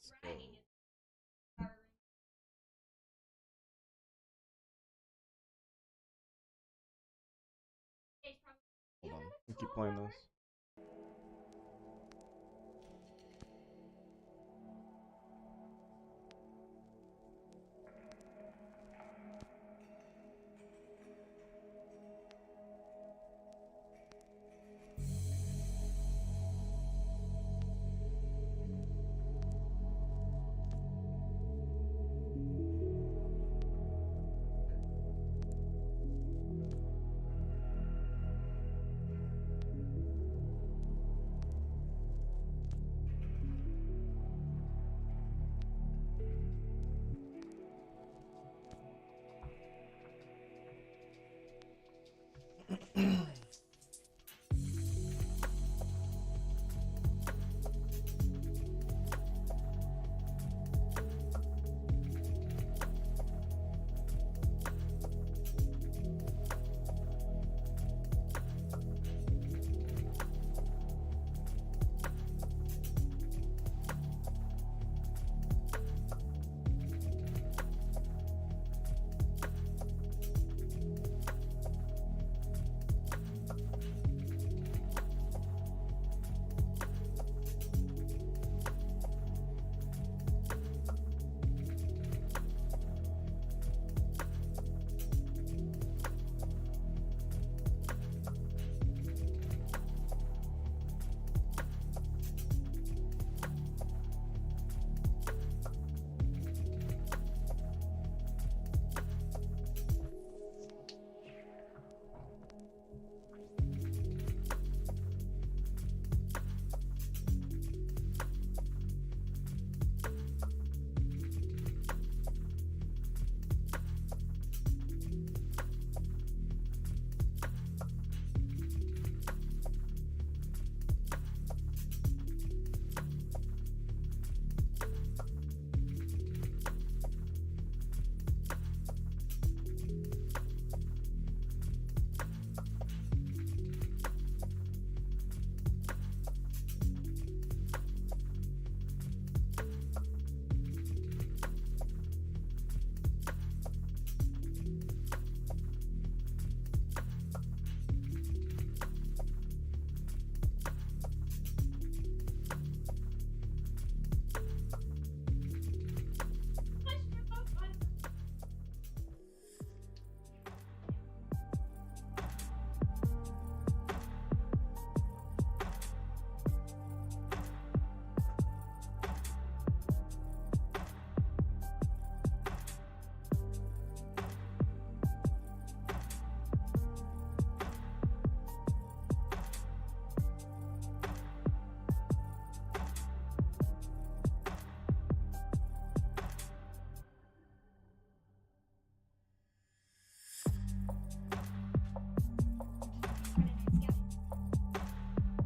Let's go. Hold on. We keep playing this.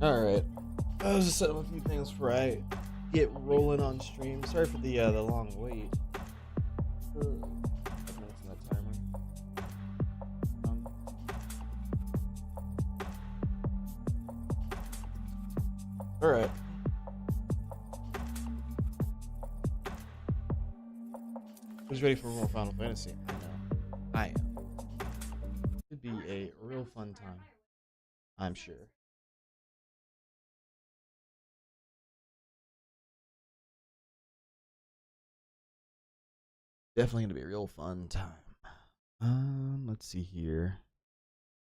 Alright. I was just setting up a few things before I get rolling on stream. Sorry for the long wait. 5 minutes on that timer. Alright. Who's ready for more Final Fantasy? I know. I am. Should be a real fun time. I'm sure. Definitely gonna be a real fun time. Let's see here.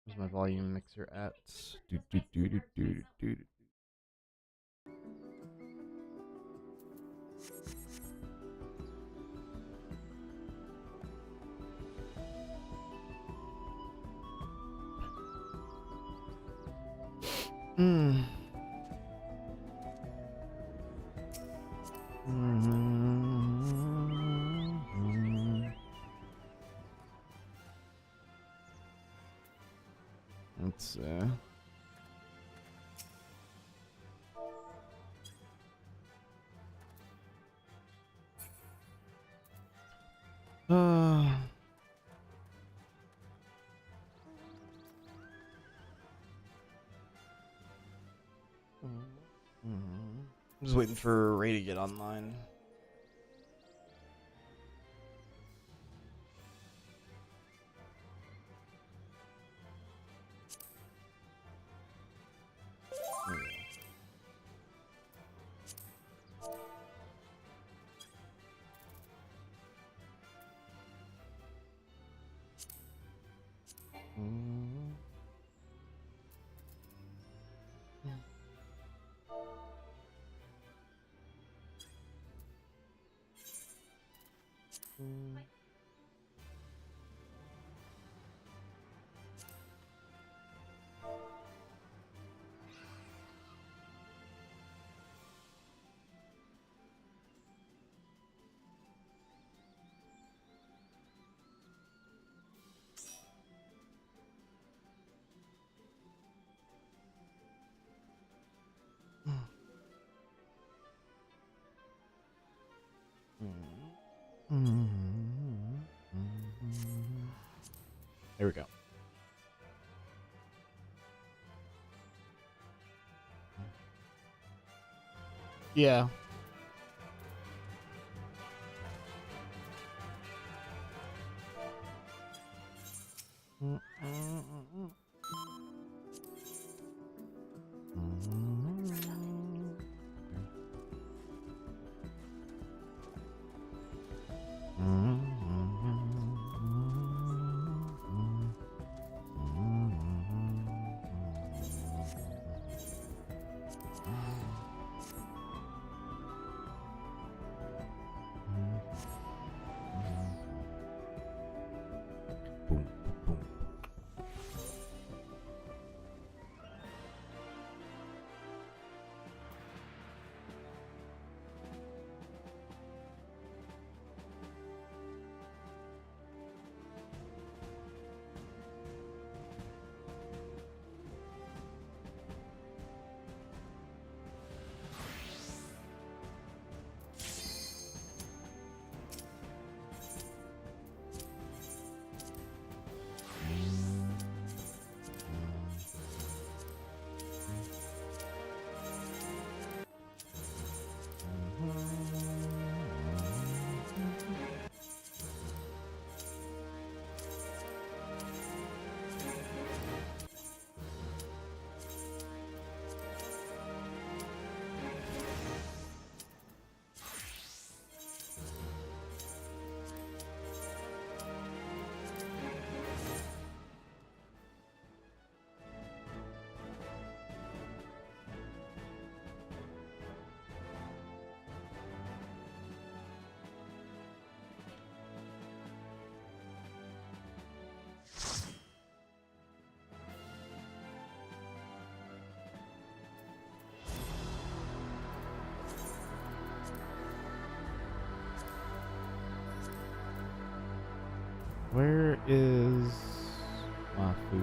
Where's my volume mixer at? Do do do do do do do. Hmm. Let's I'm just waiting for Ray to get online. There we go. Yeah. Boom, boom. Where is my food?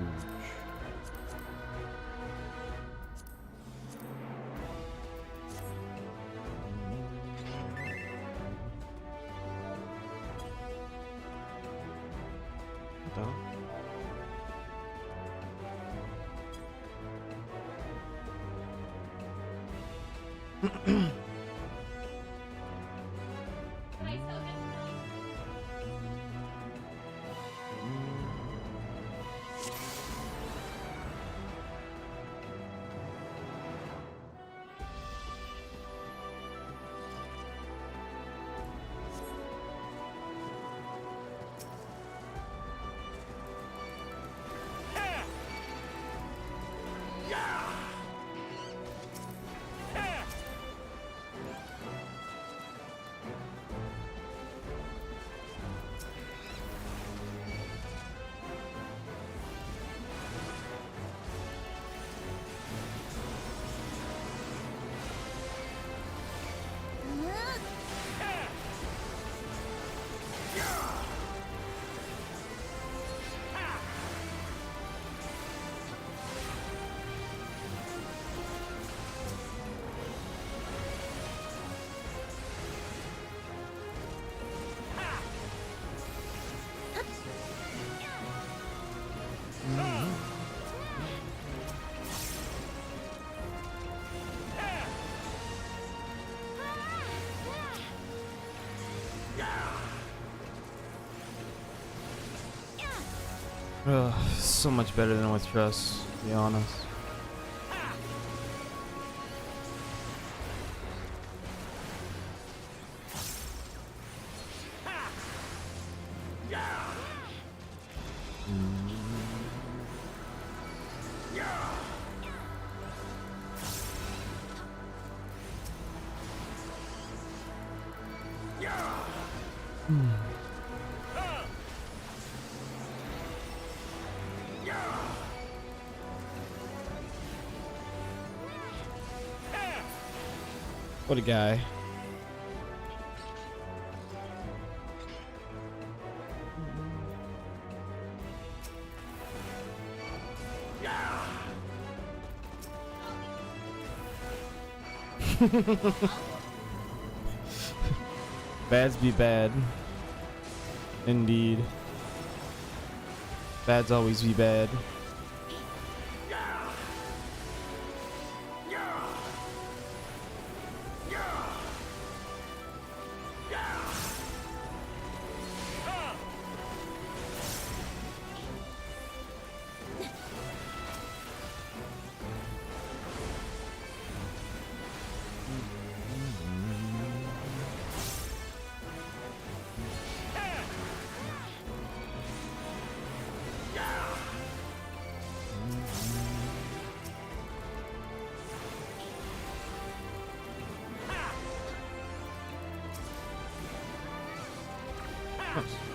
So much better than with Trust, to be honest. What a guy. Bads be bad. Indeed. Bads always be bad.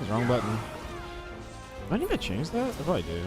Wrong button. Do I need to change that? I probably do.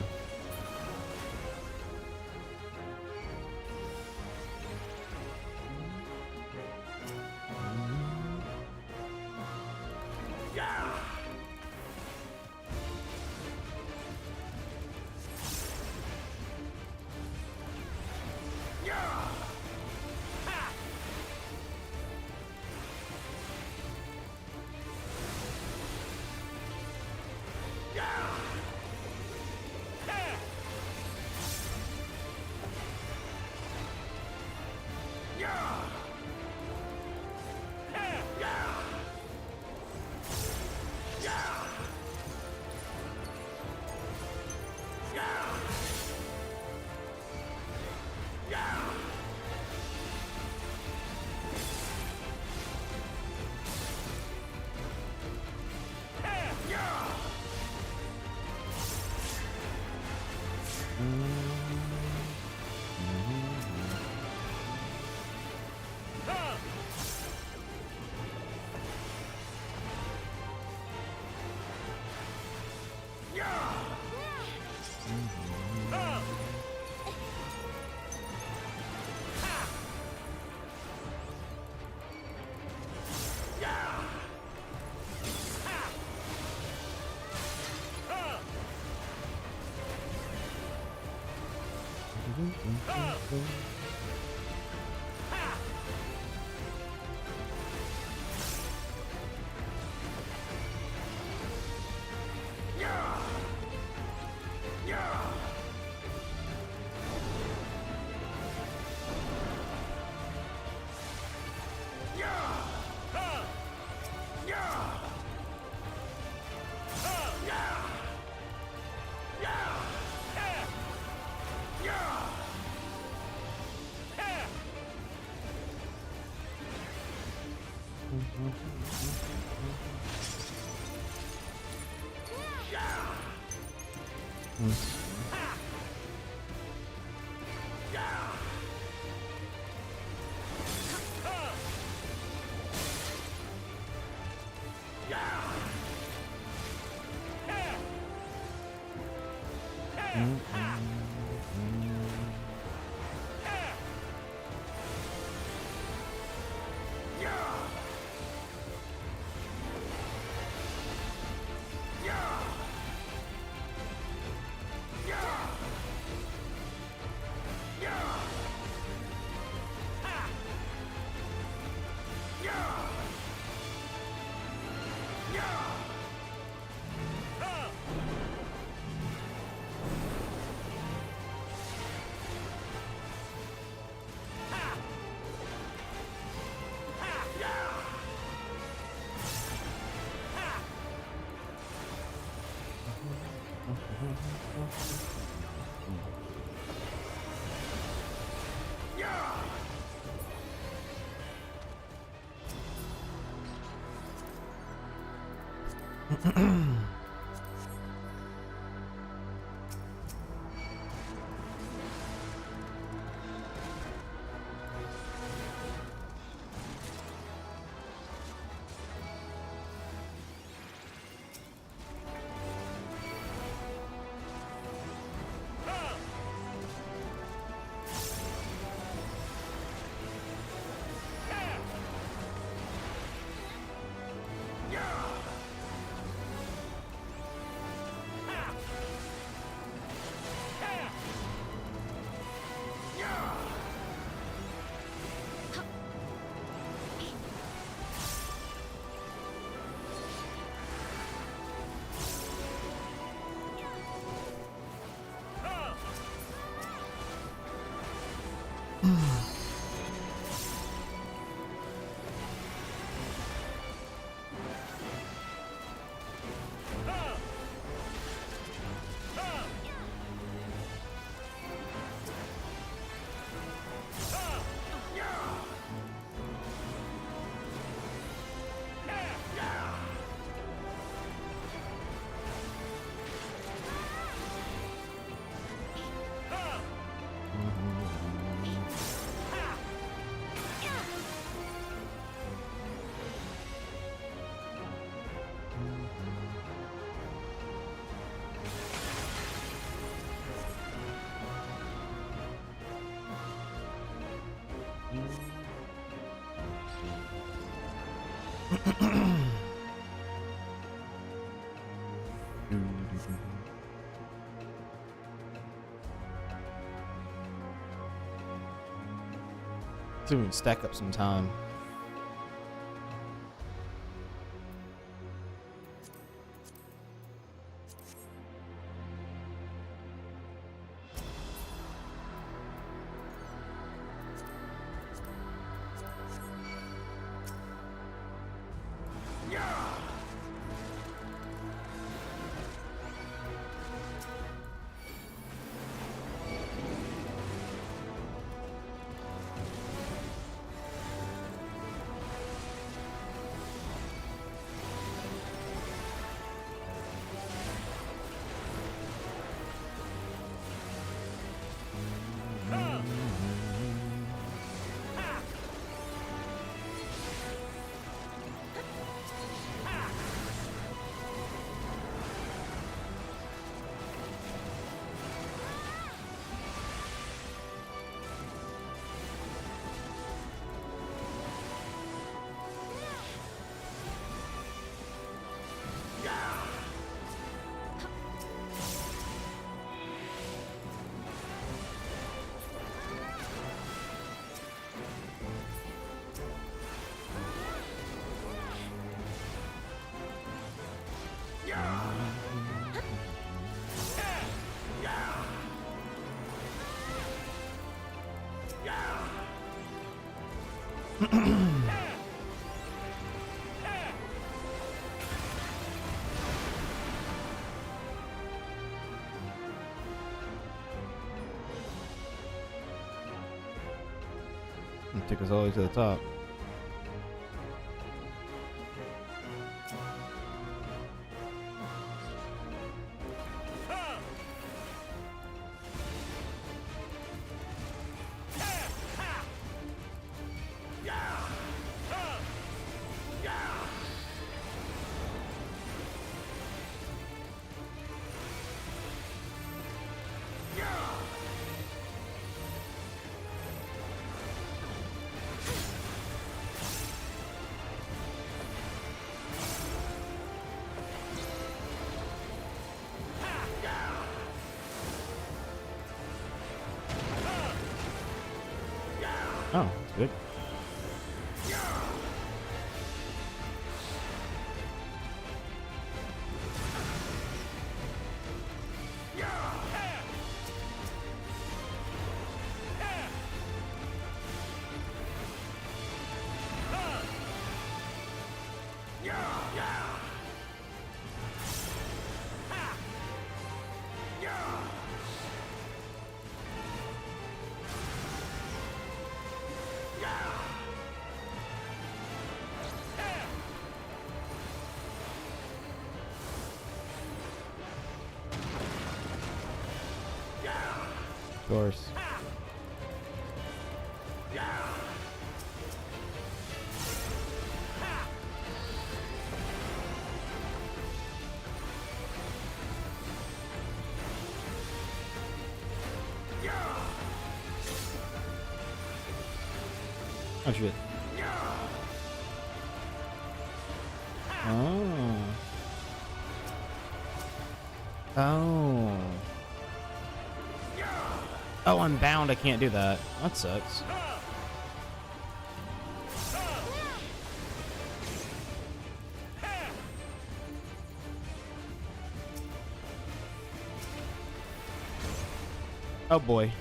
See if we can stack up some time. Take us all the way to the top. Oh, that's good. Of course. Oh shit. Oh. Oh. Oh, I'm bound. I can't do that. That sucks. Oh boy.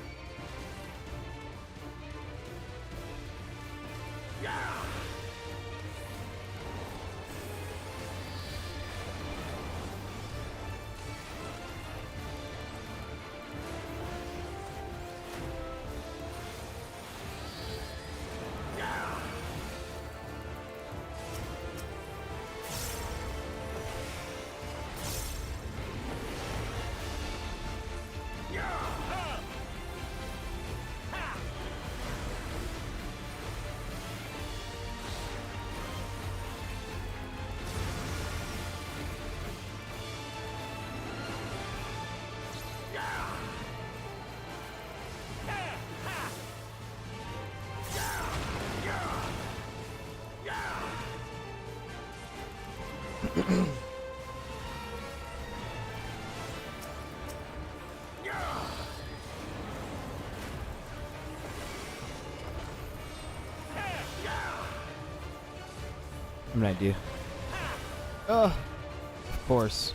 An idea. Of course.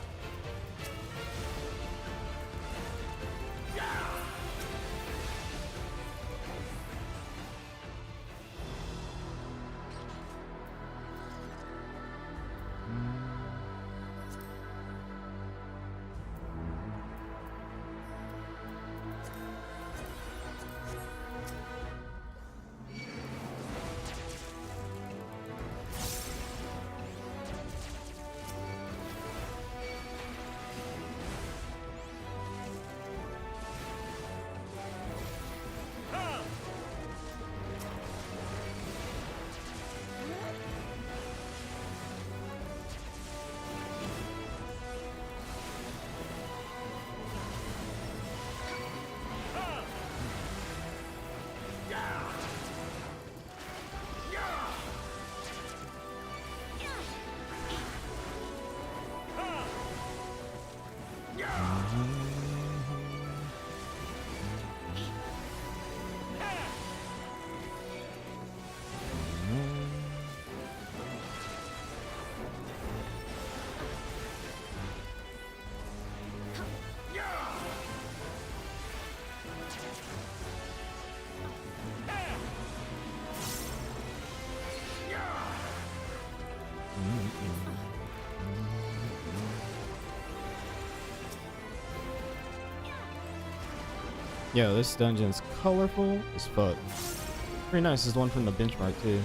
Yo, this dungeon's colorful as fuck. Pretty nice. This is the one from the benchmark too.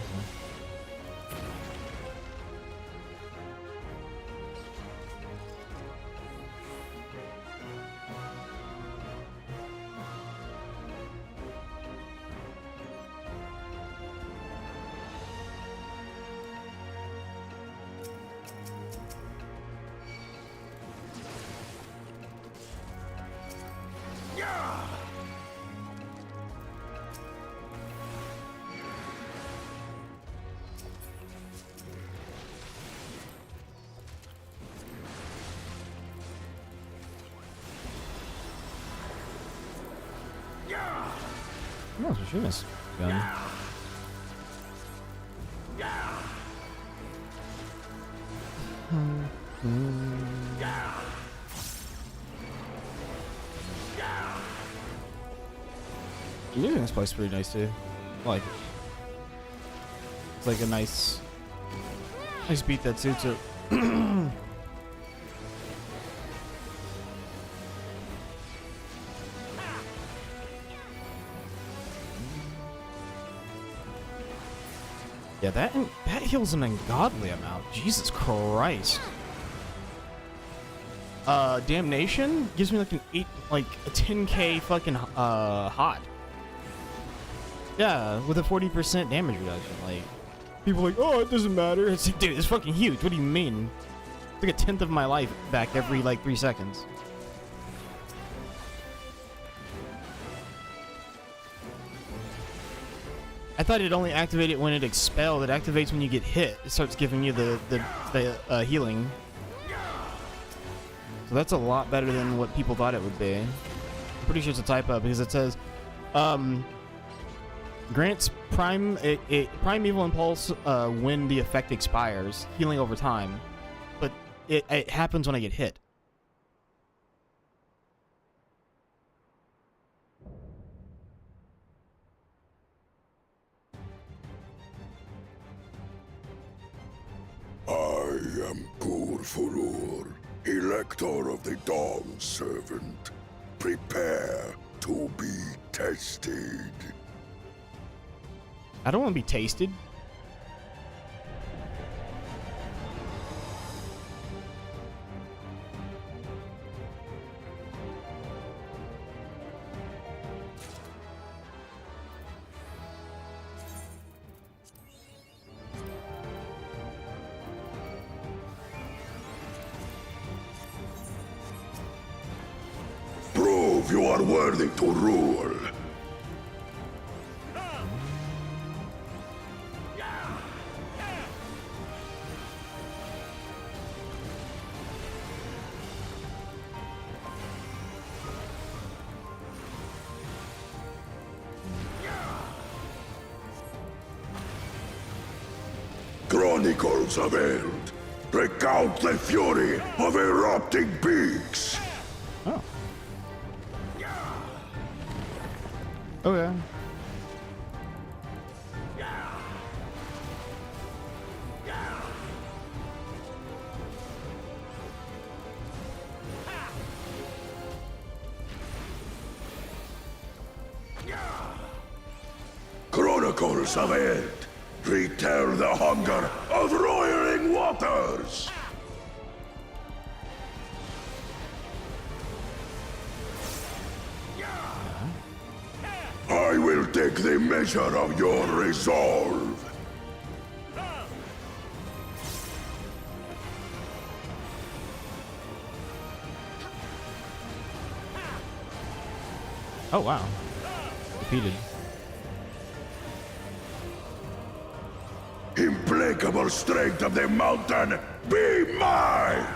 Oh, it's a this gun. The music in this place is pretty nice too. I like it. It's like a nice beat that suits it. Yeah, that heals an ungodly amount. Jesus Christ. Damnation gives me like a 10k fucking hot. Yeah, with a 40% damage reduction. Like, people are like, oh, it doesn't matter. It's like, dude, it's fucking huge. What do you mean? It's like a tenth of my life back every like 3 seconds. I thought it only activated when it expelled. It activates when you get hit. It starts giving you the healing. So that's a lot better than what people thought it would be. I'm pretty sure it's a typo because it says, grants primeval impulse when the effect expires, healing over time. But it happens when I get hit. I am Purfurur, Elector of the Dawn Servant. Prepare to be tested. I don't want to be tasted. Prove you are worthy to rule. Chronicles of Eld recount the fury of erupting beaks. Oh. Okay. Chronicles of Eld retell the hunger of roiling waters. I will take the measure of your resolve. Oh wow. Defeated. Implacable strength of the mountain, be mine!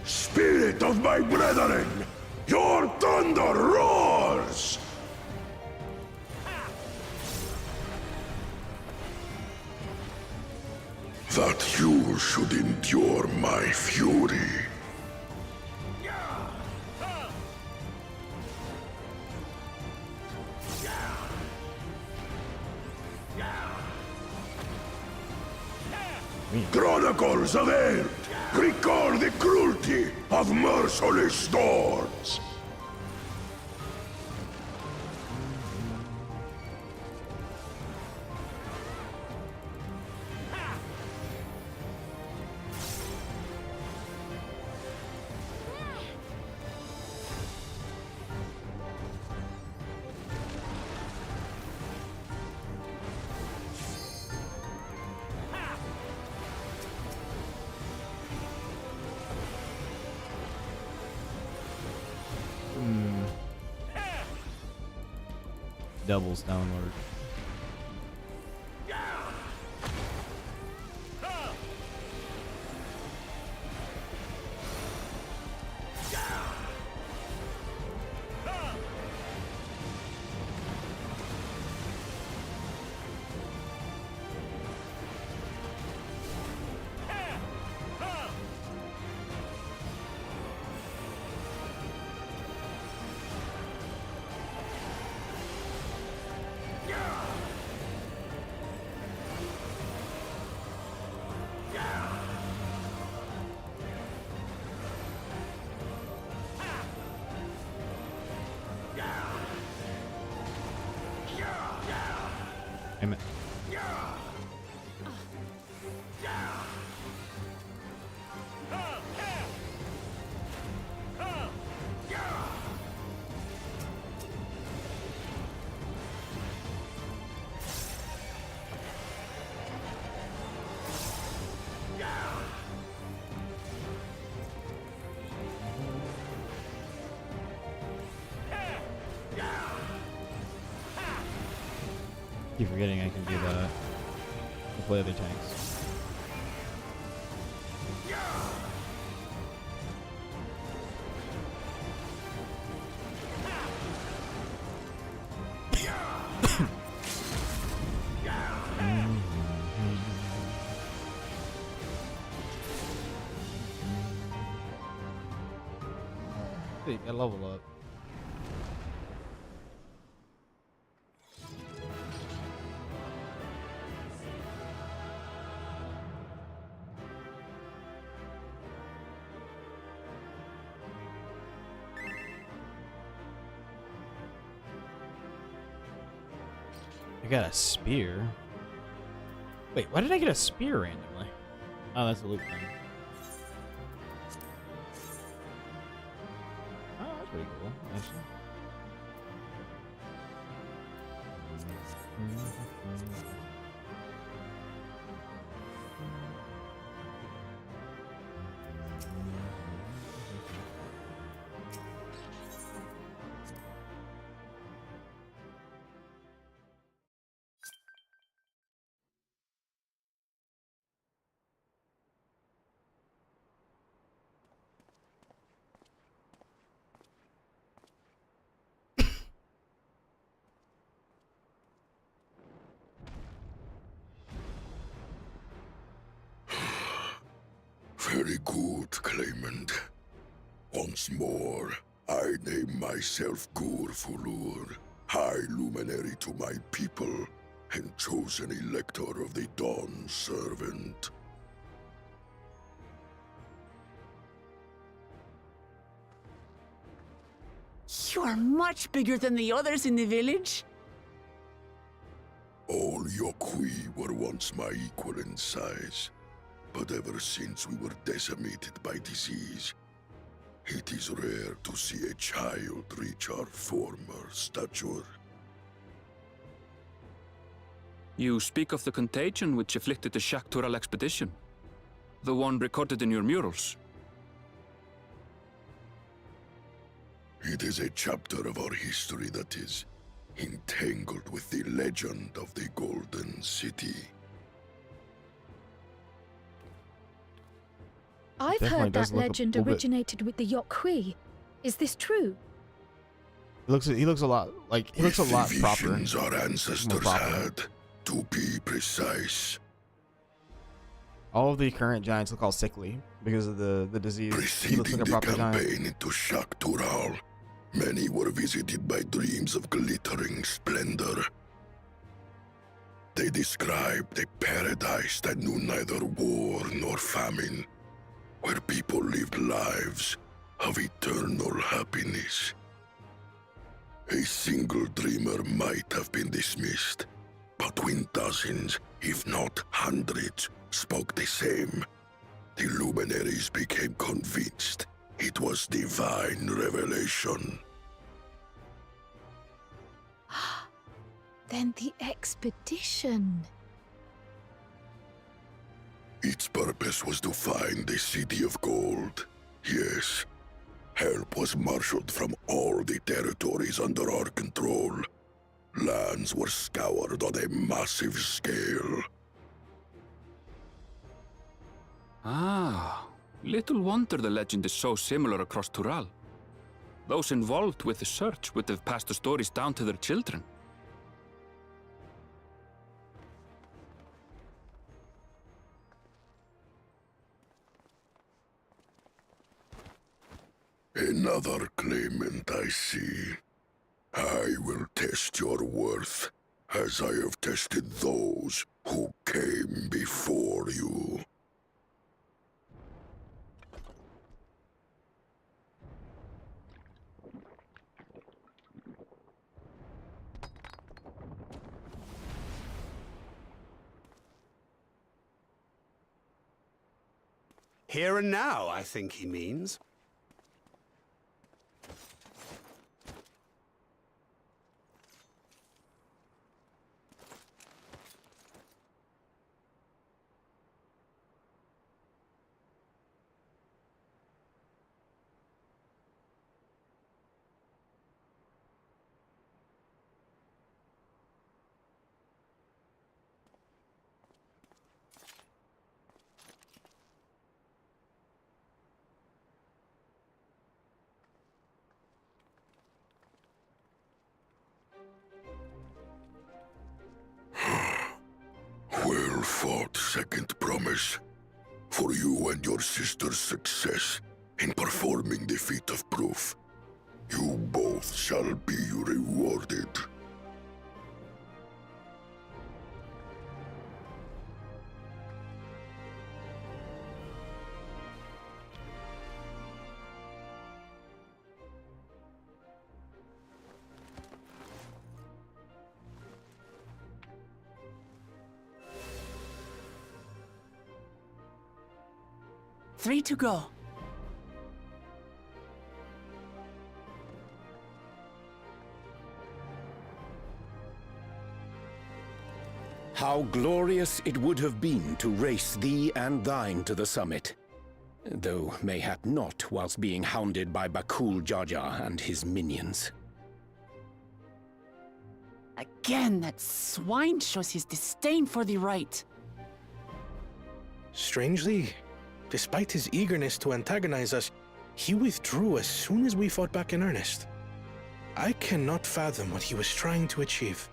Spirit of my brethren, your thunder roars! That you should endure my fury. Chronicles of Eld recall the cruelty of merciless storms. Doubles downward. Damn it. Keep forgetting I can do that. I'll play other tanks. Hey, I level up. I got a spear. Wait, why did I get a spear randomly? Oh, that's a loot thing. Oh, that's pretty cool, actually. Very good, claimant. Once more, I name myself Gur-Fulur, High Luminary to my people, and chosen Elector of the Dawn Servant. You are much bigger than the others in the village. All Yokui were once my equal in size, but ever since we were decimated by disease, it is rare to see a child reach our former stature. You speak of the contagion which afflicted the Shaktural expedition, the one recorded in your murals. It is a chapter of our history that is entangled with the legend of the Golden City. I've Definitely heard does that look a legend little bit- originated with the Yokui. Is this true? He looks a lot like he looks a With lot the proper. visions our ancestors proper. had, to be precise. All of the current giants look all sickly because of the disease. He looks Preceding like a the proper giant. campaign into Shaktural, many were visited by dreams of glittering splendor. They described a paradise that knew neither war nor famine, where people lived lives of eternal happiness. A single dreamer might have been dismissed, but when dozens, if not hundreds, spoke the same, the luminaries became convinced it was divine revelation. Then the expedition. Its purpose was to find the City of Gold. Yes, help was marshaled from all the territories under our control. Lands were scoured on a massive scale. Ah, little wonder the legend is so similar across Tural. Those involved with the search would have passed the stories down to their children. Another claimant, I see. I will test your worth, as I have tested those who came before you. Here and now, I think he means. Well fought, second promise. For you and your sister's success in performing the feat of proof, you both shall be rewarded. Three to go. How glorious it would have been to race thee and thine to the summit. Though mayhap not whilst being hounded by Bakul Jaja and his minions. Again, that swine shows his disdain for the right. Strangely, despite his eagerness to antagonize us, he withdrew as soon as we fought back in earnest. I cannot fathom what he was trying to achieve.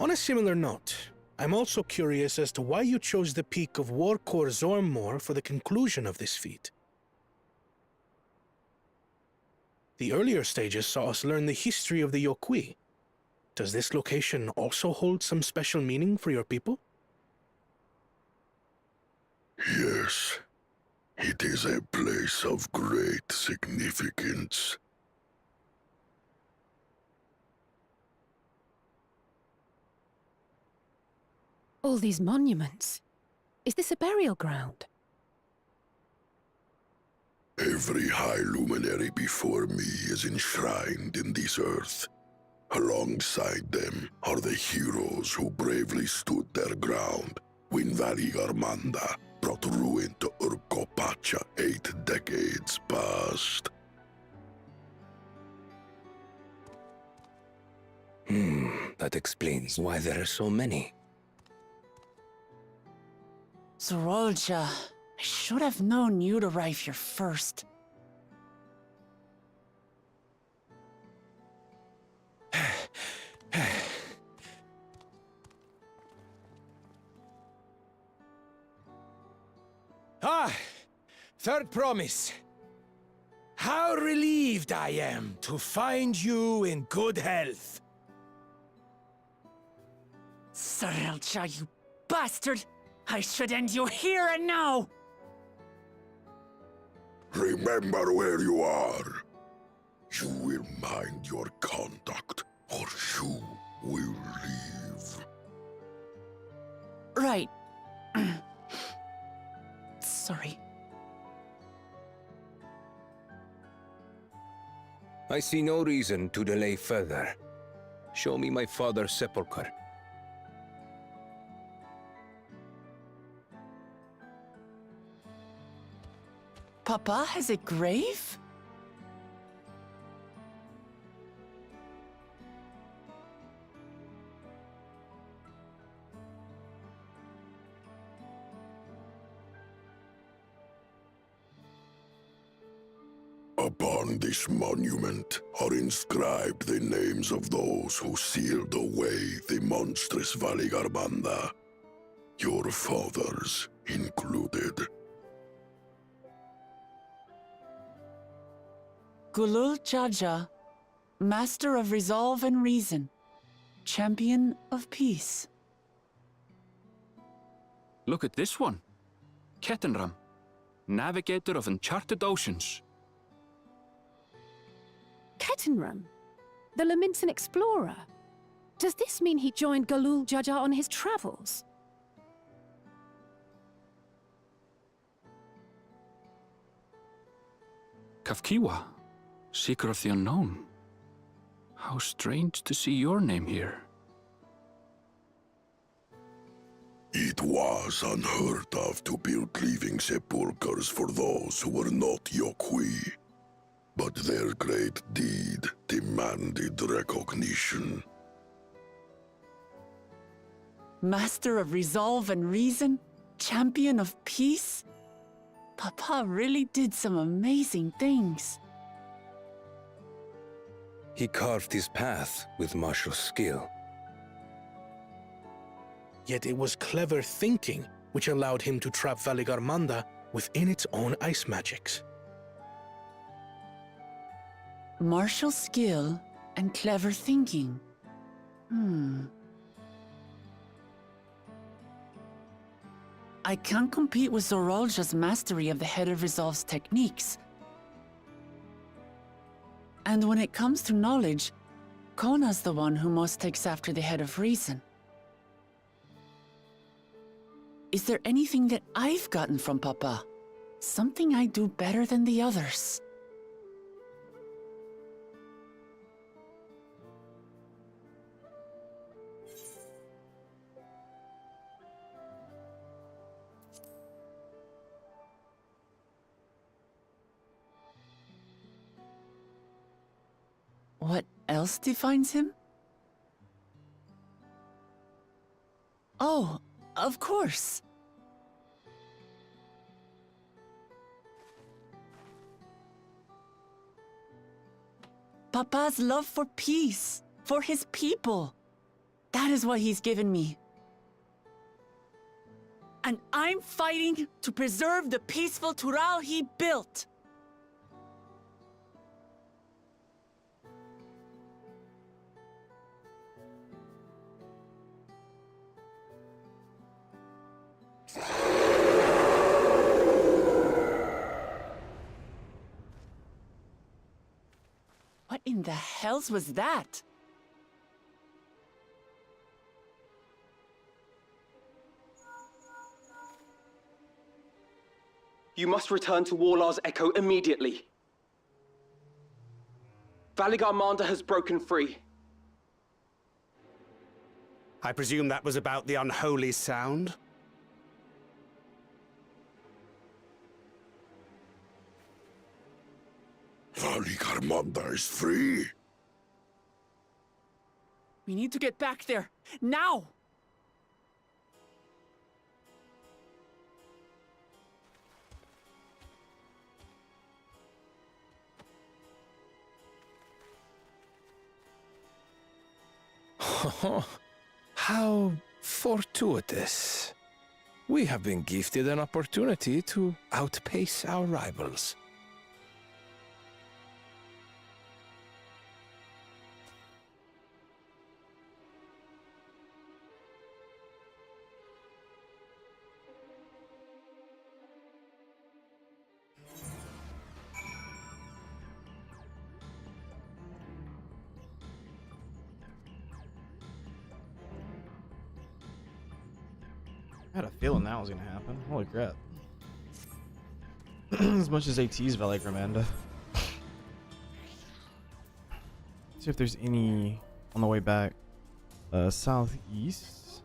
On a similar note, I'm also curious as to why you chose the peak of Warkor Zormor for the conclusion of this feat. The earlier stages saw us learn the history of the Yokui. Does this location also hold some special meaning for your people? Yes, it is a place of great significance. All these monuments. Is this a burial ground? Every high luminary before me is enshrined in this earth. Alongside them are the heroes who bravely stood their ground when Valigarmanda brought ruin to Urkopacha 8 decades past. That explains why there are so many. Zorolja, I should have known you'd arrive here first. Third promise. How relieved I am to find you in good health. Zorolja, you bastard! I should end you here and now! Remember where you are. You will mind your conduct, or you will leave. Right. Sorry. I see no reason to delay further. Show me my father's sepulchre. Papa has a grave? Upon this monument are inscribed the names of those who sealed away the monstrous Valigarbanda, your fathers included. Gulul Jaja, Master of Resolve and Reason, Champion of Peace. Look at this one. Kettenram, Navigator of Uncharted Oceans. Kettenram? The Laminsan explorer? Does this mean he joined Galul Jaja on his travels? Kafkiwa, Seeker of the Unknown. How strange to see your name here. It was unheard of to build living sepulchres for those who were not Yokui. But their great deed demanded recognition. Master of Resolve and Reason, Champion of Peace? Papa really did some amazing things. He carved his path with martial skill. Yet it was clever thinking which allowed him to trap Valigarmanda within its own ice magics. Martial skill and clever thinking. I can't compete with Zorolja's mastery of the Head of Resolve's techniques. And when it comes to knowledge, Kona's the one who most takes after the Head of Reason. Is there anything that I've gotten from Papa? Something I do better than the others? What else defines him? Oh, of course. Papa's love for peace, for his people. That is what he's given me. And I'm fighting to preserve the peaceful Tural he built. What in the hells was that? You must return to Warlar's Echo immediately. Valigarmanda has broken free. I presume that was about the unholy sound? Valigarmanda is free. We need to get back there, now! How fortuitous. We have been gifted an opportunity to outpace our rivals. I had a feeling that was gonna happen. Holy crap. As much as AT's Valigarmanda. See if there's any on the way back. Southeast.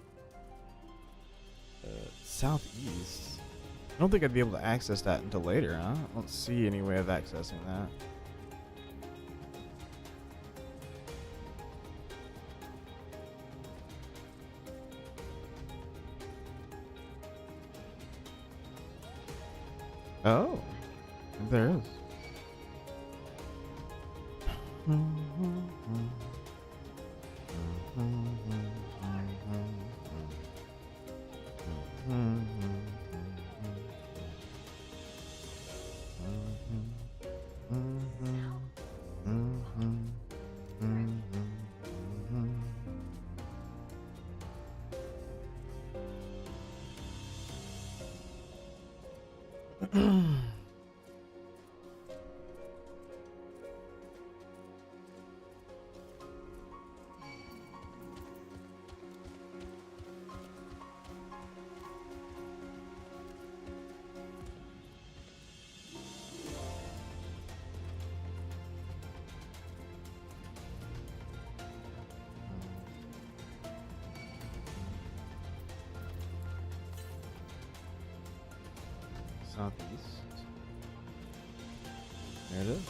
Southeast. I don't think I'd be able to access that until later, huh? I don't see any way of accessing that. Oh, there is. Southeast. There it is.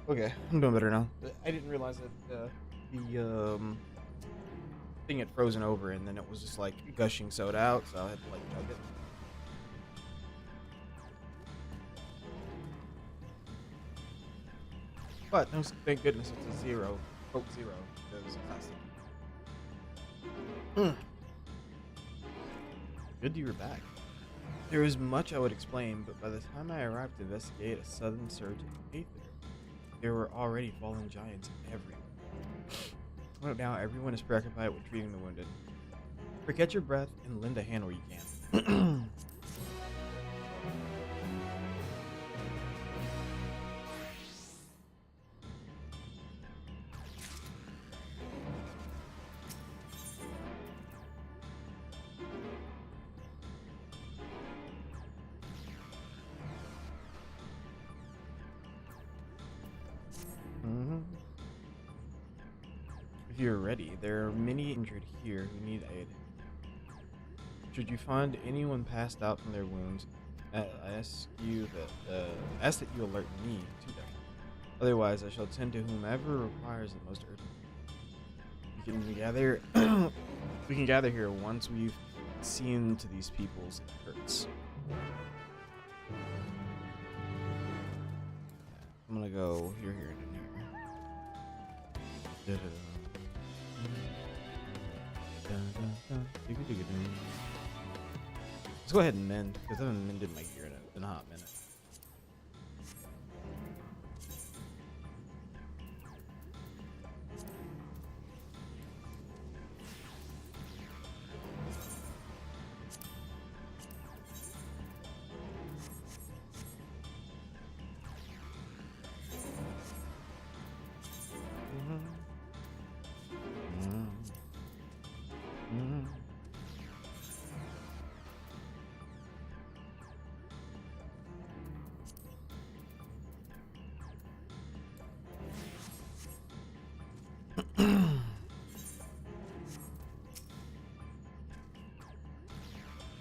Okay, I'm doing better now. I didn't realize that the thing had frozen over and then it was just like gushing soda out, so I had to like chug it. But no, thank goodness it's a zero, Coke Zero, because it's not sticky. Good you were back. There was much I would explain, but by the time I arrived to investigate a sudden surge in aether, there were already fallen giants everywhere. Right now, everyone is preoccupied with treating the wounded. Forget your breath and lend a hand where you can. If you're ready, there are many injured here who need aid. Should you find anyone passed out from their wounds, I ask that you alert me to them. Otherwise, I shall tend to whomever requires it most urgently. We can gather here once we've seen to these people's hurts. I'm gonna go here, and here. Da-da-da. Let's go ahead and mend, because I haven't mended my gear in a hot minute.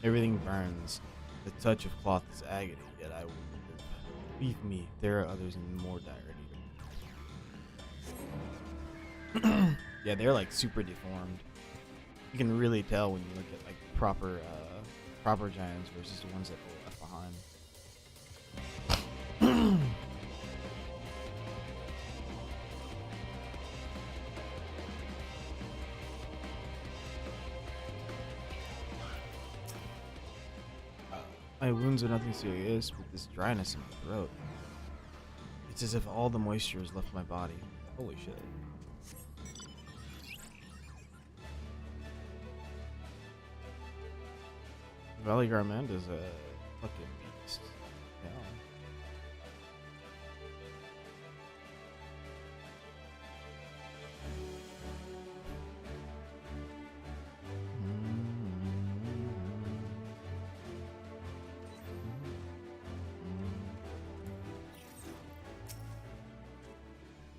Everything burns. The touch of cloth is agony, yet I will live. Believe me, there are others in more dire need. Yeah, they're like super deformed. You can really tell when you look at like proper giants versus the ones that were left behind. My wounds are nothing serious, but this dryness in my throat. It's as if all the moisture has left my body. Holy shit. Valley Garmanda's a fucking beast. Yeah.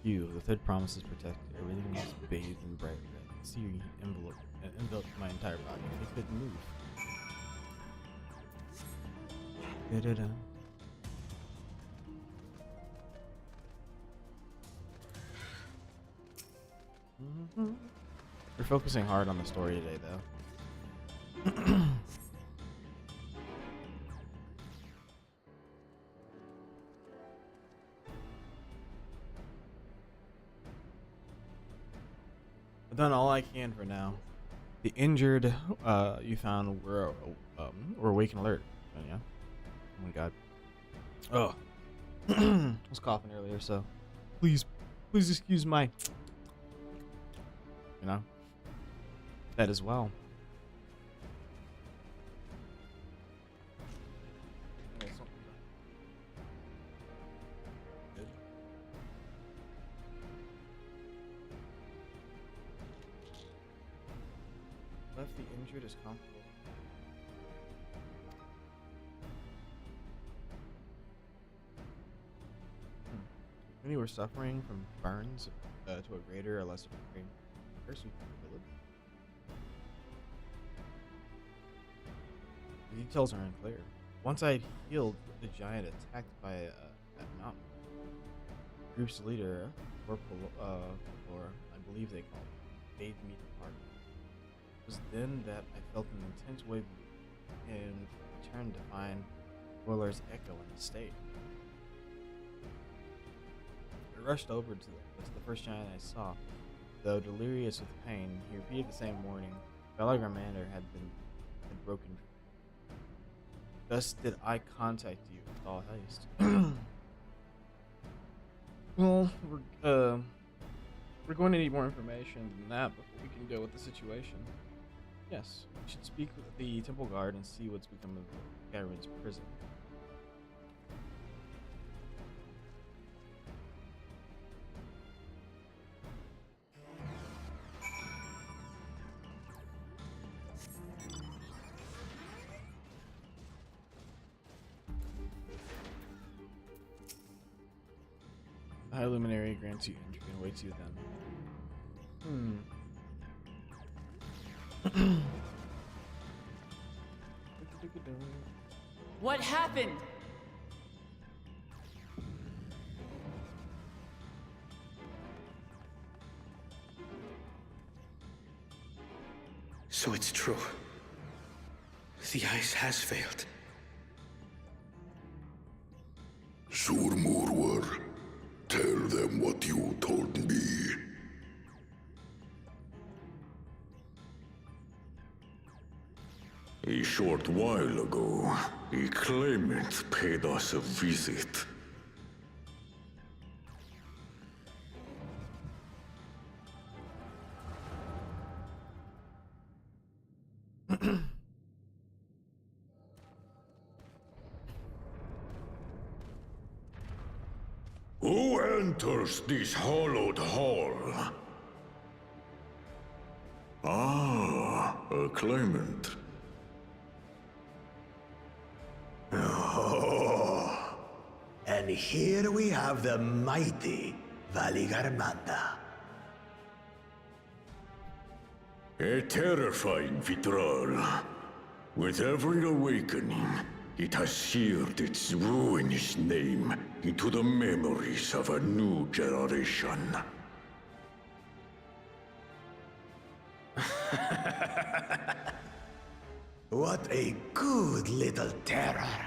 You, the third promise is protected. Everything is bathed in bright red. See your enveloped my entire body. It couldn't move. Da-da-da. We're focusing hard on the story today, though. I've done all I can for now. The injured you found were awake and alert. Oh, yeah. Oh my god. Oh. I was coughing earlier, so please excuse my, that as well. Left the injured is comfortable. Many were suffering from burns to a greater or lesser degree. First, we village. The details are unclear. Once I had healed the giant attacked by that mountain, group's leader, Corporal, or I believe they called him, bade me depart. It was then that I felt an intense wave and returned to find Boiler's echo in the state. I rushed over to the first giant I saw. Though delirious with pain, he repeated the same warning. Belagander had broken. Thus did I contact you with all haste. Well, we're going to need more information than that before we can deal with the situation. Yes, we should speak with the temple guard and see what's become of Garen's prison. The High Luminary grants you entry and awaits you then. What happened? So it's true. The ice has failed. Surmurwar, tell them what you told me. A short while ago, a claimant paid us a visit. Who enters this hallowed hall? Ah, a claimant. Oh, and here we have the mighty Valigarmanda. A terrifying Vitral. With every awakening, it has seared its ruinous name into the memories of a new generation. What a good little terror.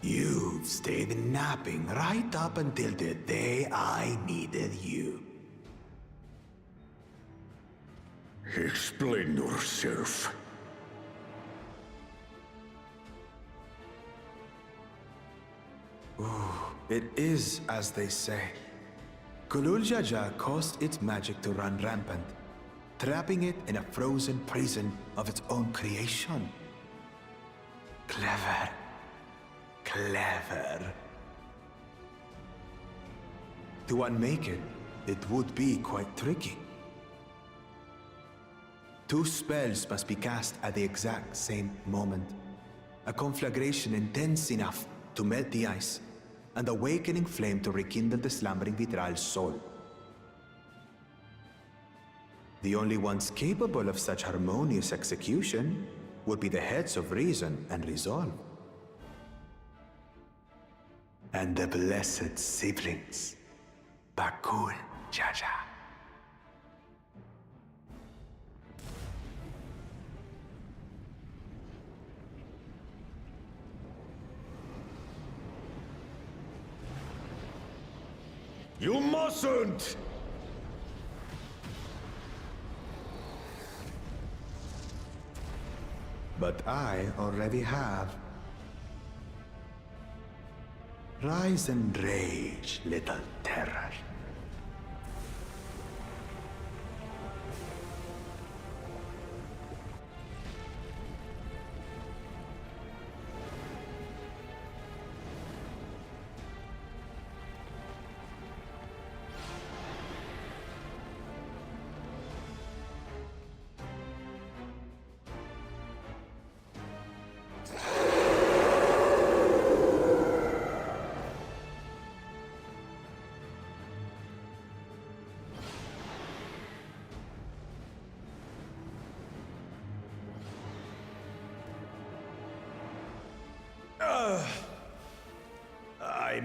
You've stayed napping right up until the day I needed you. Explain yourself. It is as they say. Kulul Jaja caused its magic to run rampant, trapping it in a frozen prison of its own creation. Clever. Clever. To unmake it, it would be quite tricky. 2 spells must be cast at the exact same moment. A conflagration intense enough to melt the ice, and awakening flame to rekindle the slumbering Vitral's soul. The only ones capable of such harmonious execution would be the heads of reason and resolve. And the blessed siblings, Bakul Jaja. You mustn't! But I already have. Rise and rage, little terror.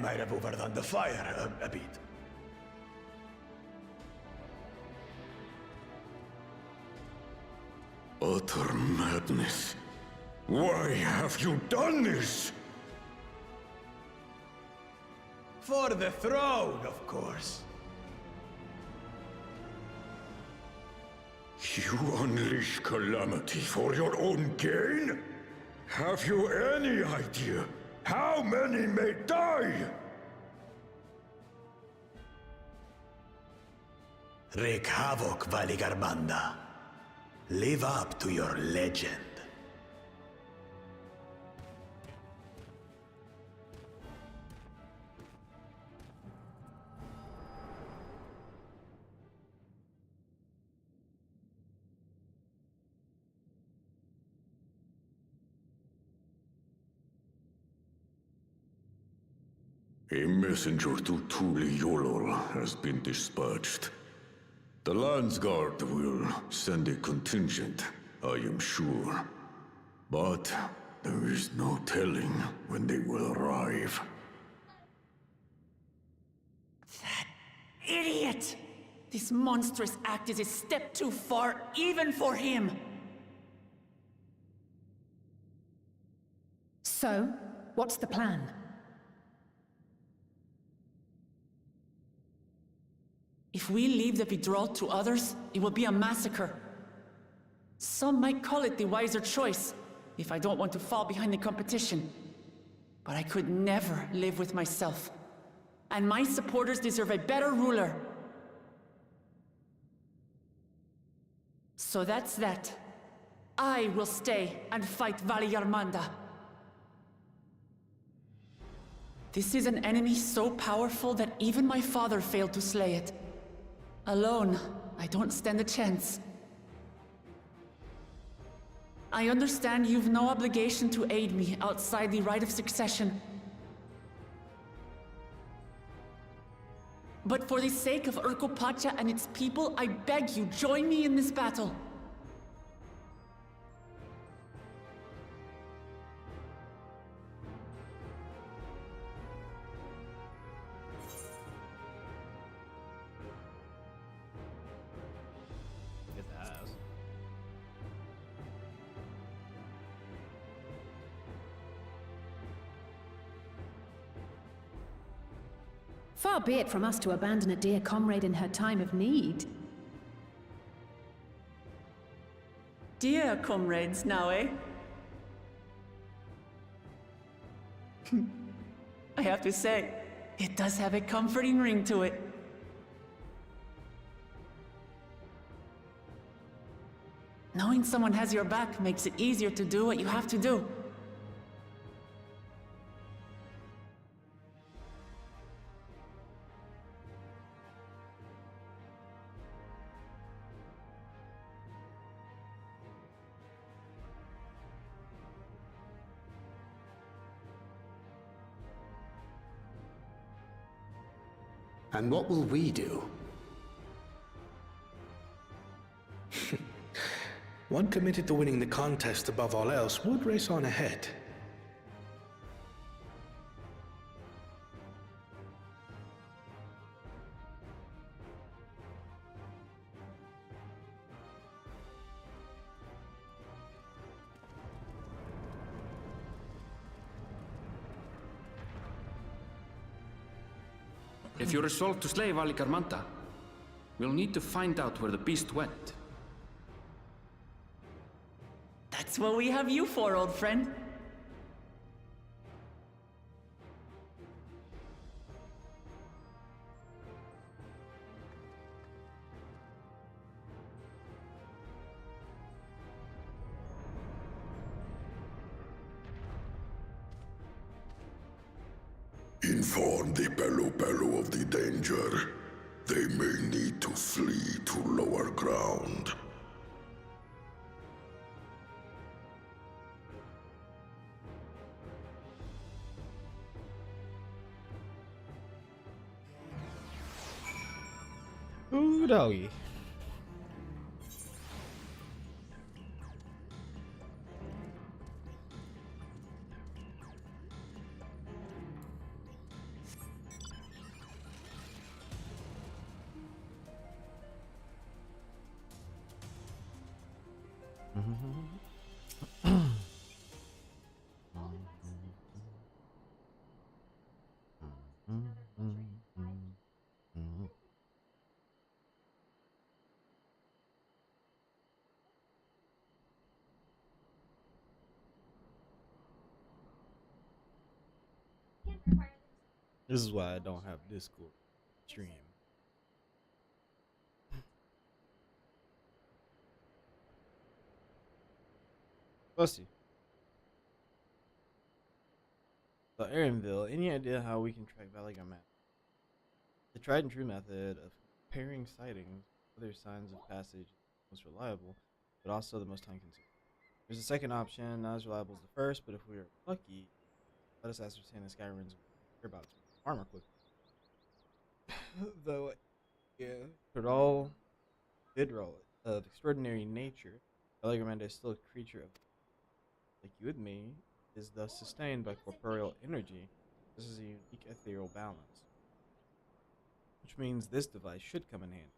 might have overdone the fire a bit. Utter madness. Why have you done this? For the throne, of course. You unleash calamity for your own gain? Have you any idea how many may die? Wreak havoc, Valigarmanda. Live up to your legend. A messenger to Tuli Yolol has been dispatched. The Landsguard will send a contingent, I am sure. But there is no telling when they will arrive. Idiot! This monstrous act is a step too far, even for him! So, what's the plan? If we leave the withdrawal to others, it will be a massacre. Some might call it the wiser choice, if I don't want to fall behind the competition. But I could never live with myself. And my supporters deserve a better ruler. So that's that. I will stay and fight Valigarmanda. This is an enemy so powerful that even my father failed to slay it. Alone, I don't stand a chance. I understand you've no obligation to aid me outside the right of succession. But for the sake of Urkopacha and its people, I beg you, join me in this battle. It has. Far be it from us to abandon a dear comrade in her time of need. Dear comrades, now, eh? I have to say, it does have a comforting ring to it. Knowing someone has your back makes it easier to do what you have to do. And what will we do? One committed to winning the contest above all else would race on ahead. If you resolve to slay Valigarmanda, we'll need to find out where the beast went. That's what we have you for, old friend. Inform the Pelo of the danger. They may need to flee to lower ground. Ooh, doggy. This is why I don't have Discord stream. Bless you. So, Aaronville, any idea how we can track Valley Gum map? The tried and true method of comparing sightings with other signs of passage is the most reliable, but also the most time consuming. There's a second option, not as reliable as the first, but if we are lucky, let us ascertain the Skyrim's whereabouts with armor quickly. Though, yeah, Vidral of extraordinary nature, Valley is still a creature of, like you and me, is thus sustained by corporeal energy. This is a unique ethereal balance, which means this device should come in handy.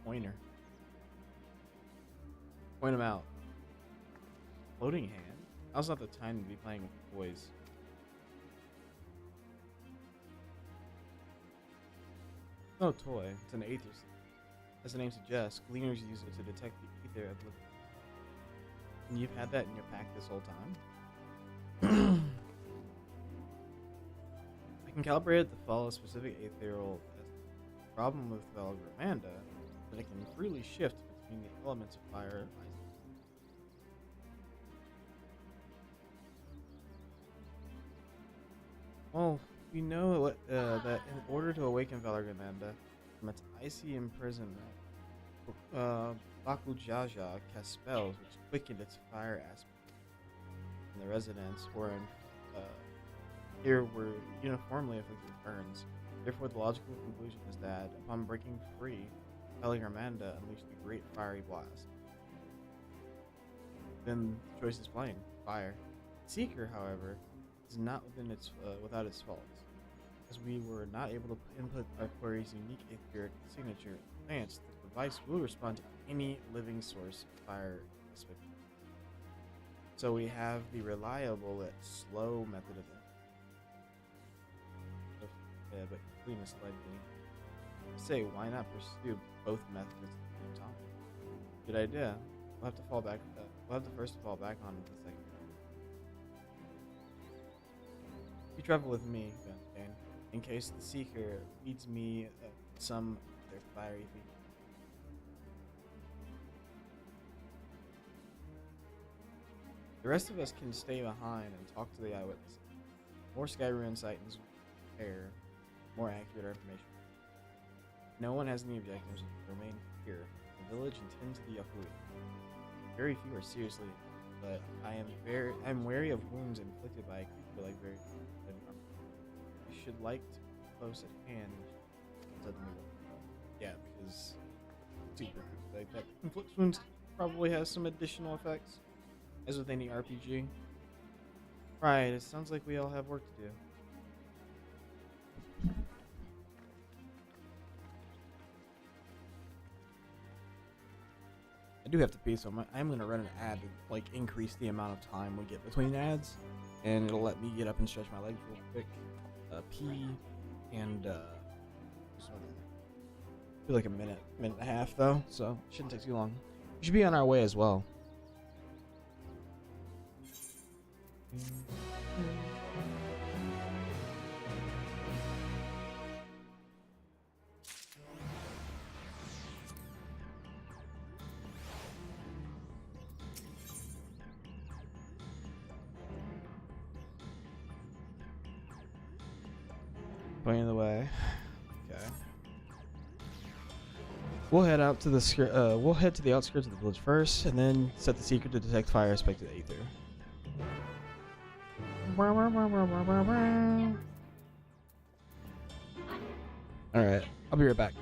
Pointer. Point him out. Floating hand? Now's not the time to be playing with toys. It's no toy, it's an aether. As the name suggests, gleaners use it to detect the ether of living. And you've had that in your pack this whole time? I can calibrate it to follow a specific ethereal problem with Valgramanda, that it can freely shift between the elements of fire and ice. Well, we know that in order to awaken Valgramanda from its icy imprisonment, Bakujaja cast spells which quickened its fire aspect. And the residents here were uniformly afflicted with burns. Therefore, the logical conclusion is that upon breaking free, Valgramanda unleashed a great fiery blast. Then the choice is plain: fire. Seeker, however, is not without its faults. As we were not able to input our query's unique etheric signature in advance, the device will respond to any living source of fire aspect. So we have the reliable yet slow method of but cleanest likely. Say, why not pursue both methods at the same time? Good idea. We'll have to fall back. We'll have the first to fall back on the second. You travel with me, Gunsbane, in case the Seeker leads me some of their fiery feet. The rest of us can stay behind and talk to the eyewitnesses. More Skyrim sightings will prepare more accurate information. No one has any objectives to remain here. The village and tend to the Yahui. Very few are seriously, but I'm wary of wounds inflicted by a creature like very. You should like to be close at hand. Suddenly, yeah, because super like that inflicts wounds probably has some additional effects, as with any RPG. Right. It sounds like we all have work to do. I do have to pee, so I'm gonna run an ad to like increase the amount of time we get between ads, and it'll let me get up and stretch my legs real quick, pee, and be like a minute and a half though, so it shouldn't take too long. We should be on our way as well. Pointing the way. Okay. We'll head out to the we'll head to the outskirts of the village first, and then set the Seeker to detect fire aspect of the ether. All right, I'll be right back.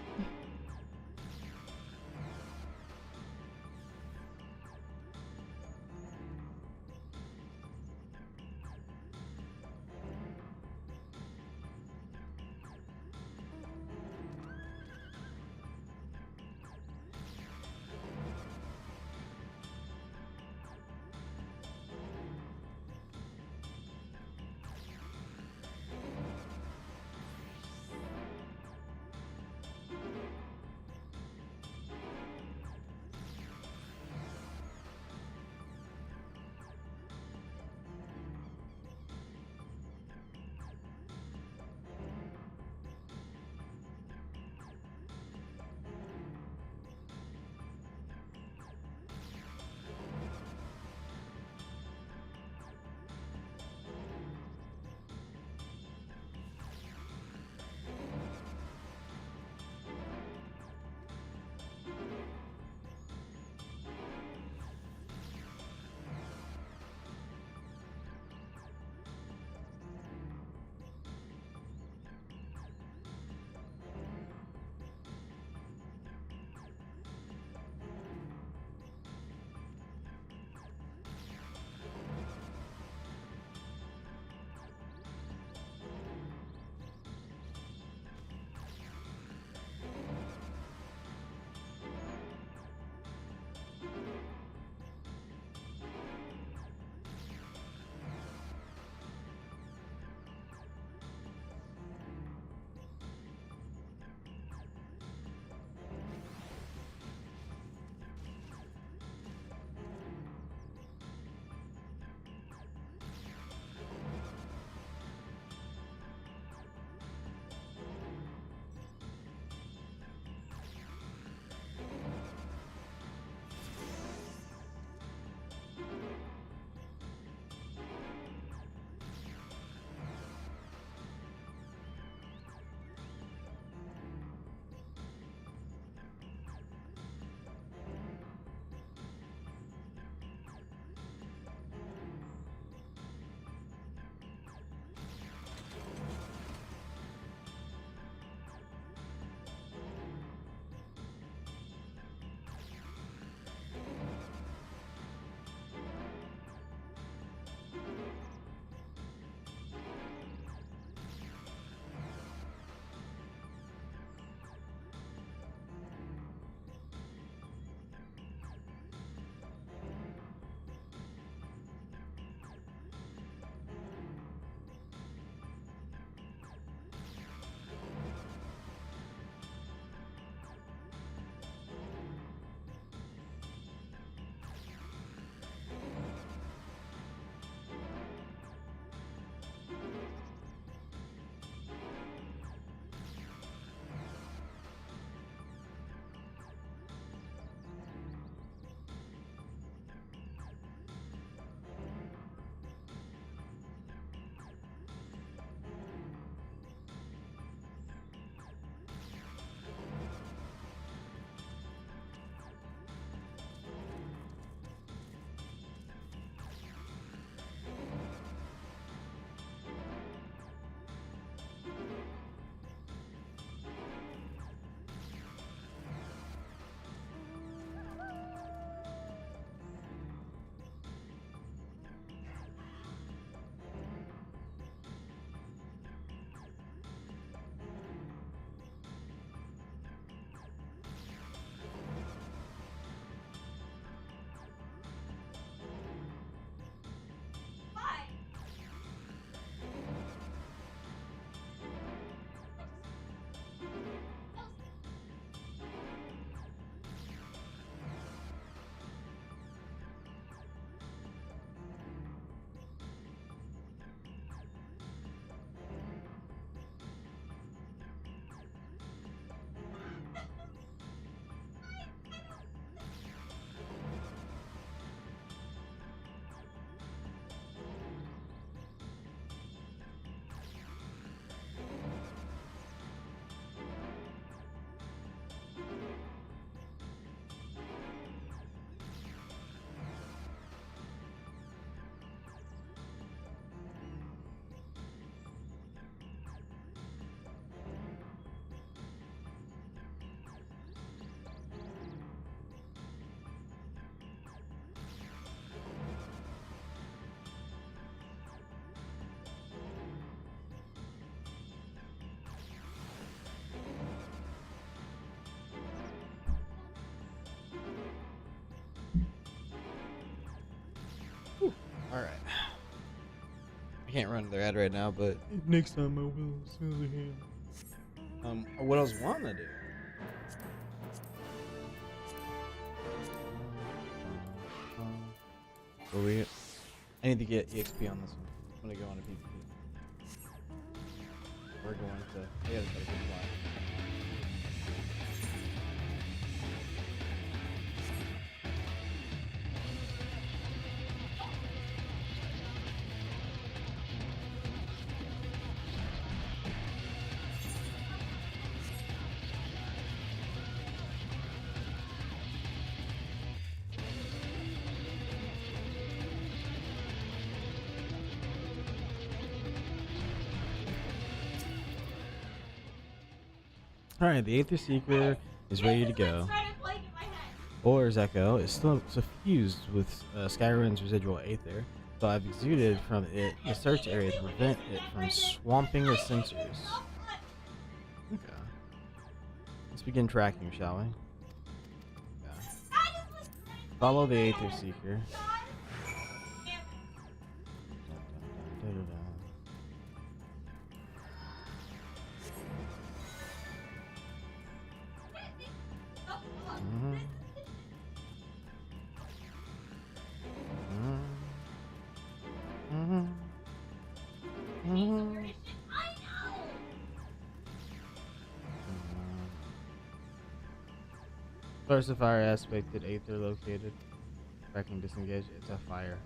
Alright. I can't run to their ad right now, but next time I will as soon as I can. What I was wanting to do. I need to get EXP on this one. I'm gonna go on a PvP. We're going to. I gotta try to comply. Alright, the Aether Seeker is ready to go. Boar's Echo is still suffused with Skyrim's residual Aether, so I've exuded from it the search area to prevent it from swamping the sensors. Okay. Let's begin tracking, shall we? Okay. Follow the Aether Seeker. Where's the fire aspect that Aether located? If I can disengage, it's a fire.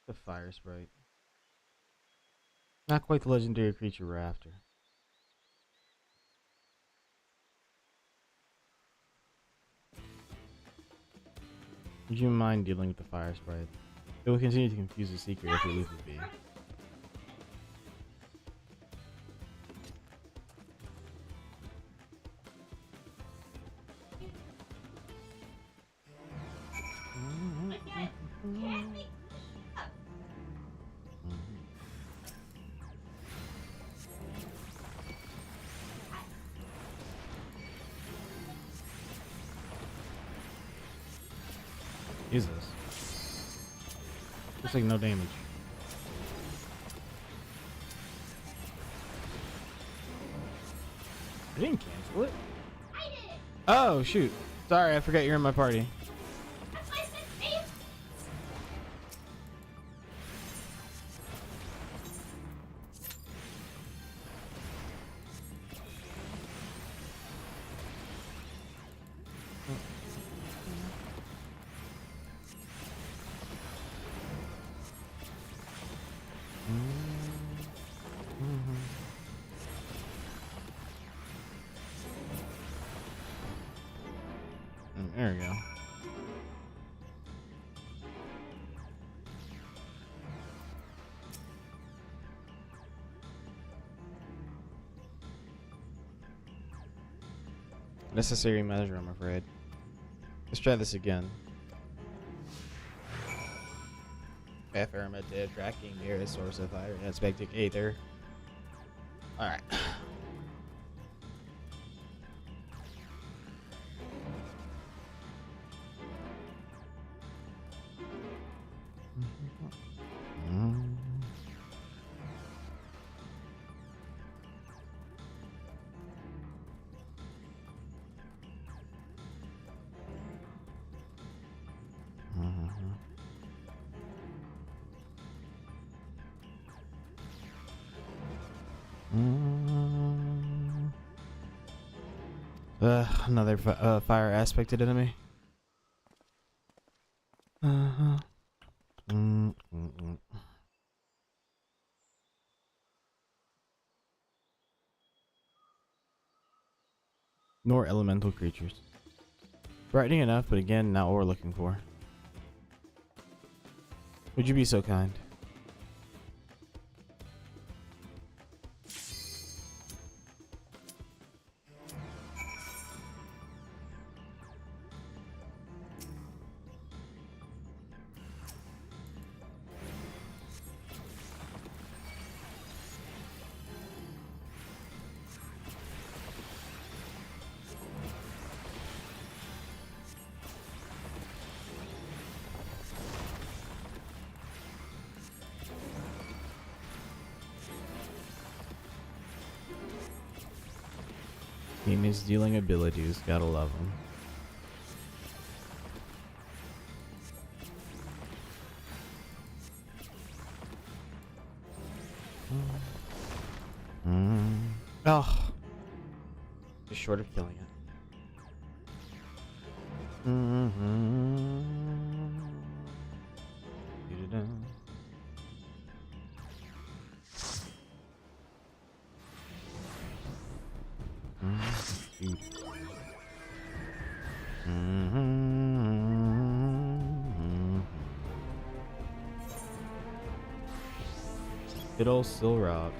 It's a fire sprite. Not quite the legendary creature we're after. Would you mind dealing with the fire sprite? It will continue to confuse the seeker if we leave it be. Jesus. Looks like no damage. I didn't cancel it. I did. Oh shoot. Sorry, I forgot you're in my party. There we go. Necessary measure, I'm afraid. Let's try this again. Affirmative, tracking nearest source of fire, aspecting Aether. Alright. Another fire aspected enemy. Nor elemental creatures. Frightening enough, but again, not what we're looking for. Would you be so kind? Teammates dealing abilities, gotta love them. Oh, just short of killing it. Good old Silrock.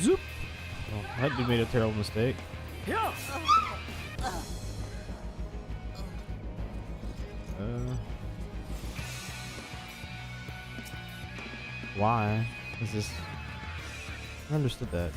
Zoop! Oh, that dude made a terrible mistake. Yeah. Why is this? I understood that.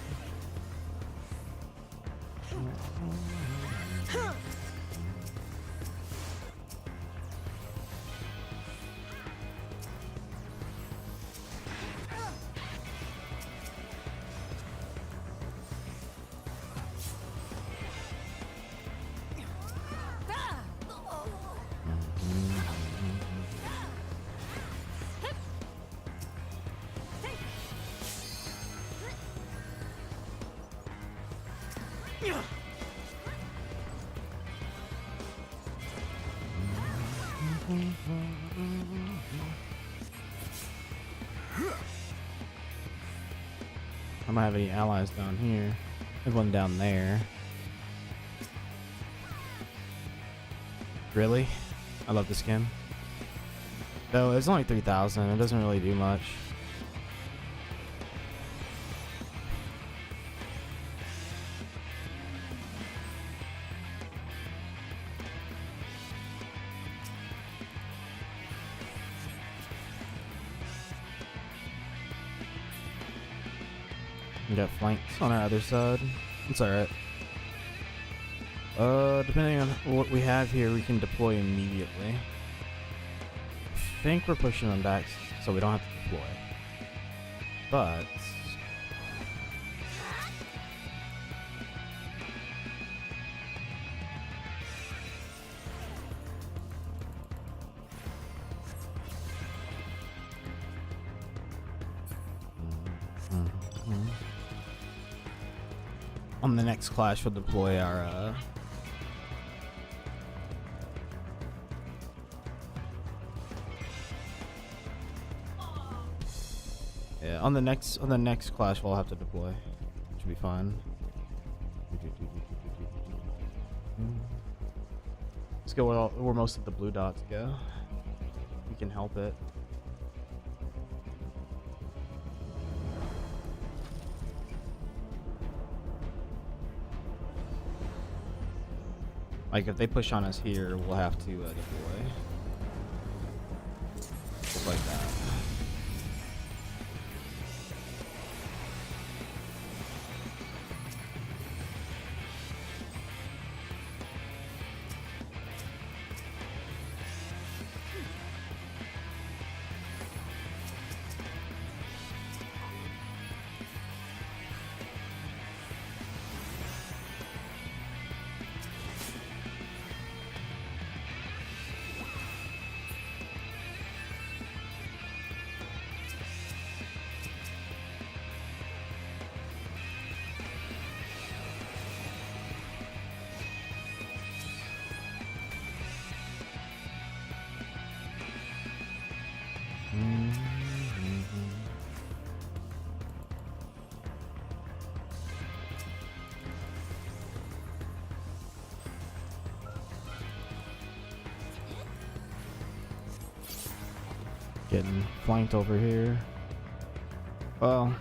I don't have any allies down here. There's one down there. Really? I love this skin. Though it's only 3,000. It doesn't really do much. We got flanks on our other side. It's alright. Depending on what we have here, we can deploy immediately. I think we're pushing them back so we don't have to deploy. But on the next clash, we'll deploy our yeah, on the next clash we'll have to deploy. Should be fine. Let's go where most of the blue dots go. We can help it. Like, if they push on us here, we'll have to deploy. Just like that. Getting flanked over here. Well.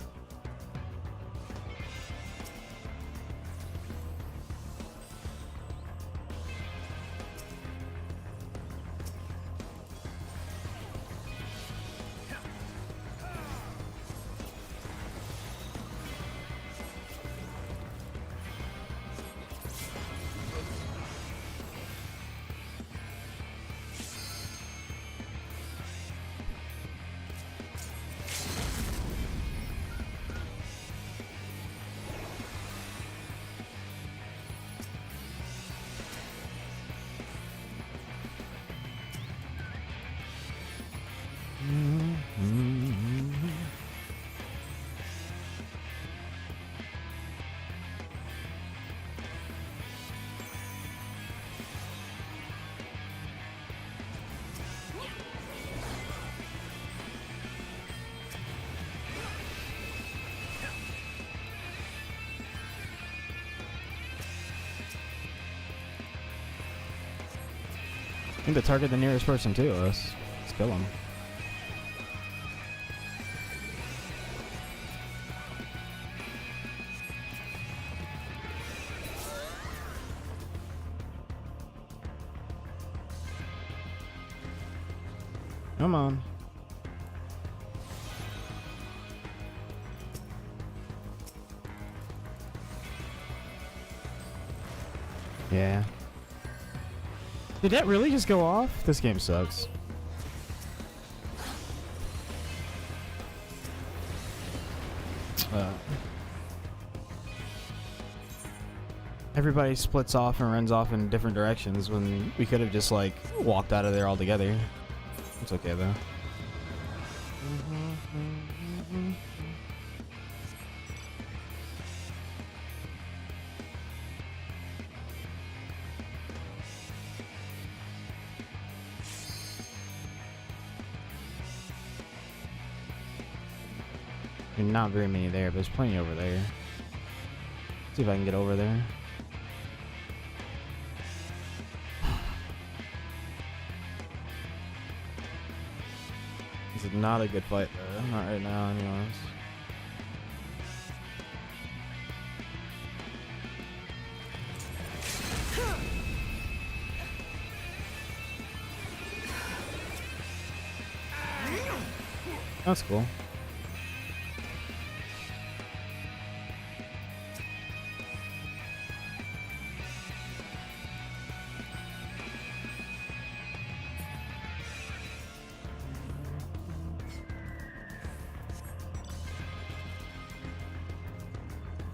I think to target the nearest person to us. Let's kill him. Come on. Yeah. Did that really just go off? This game sucks. Everybody splits off and runs off in different directions when we could have just like walked out of there altogether. It's okay though. Not very many there, but there's plenty over there. See if I can get over there. This is not a good fight though. Not right now, anyways. That's cool.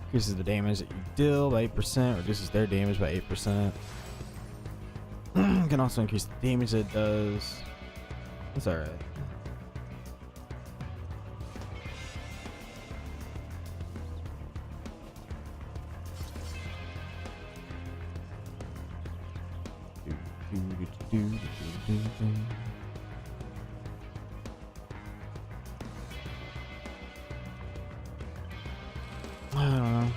Increases the damage that you deal by 8%, reduces their damage by 8%. Can also increase the damage that it does. That's alright. I don't know.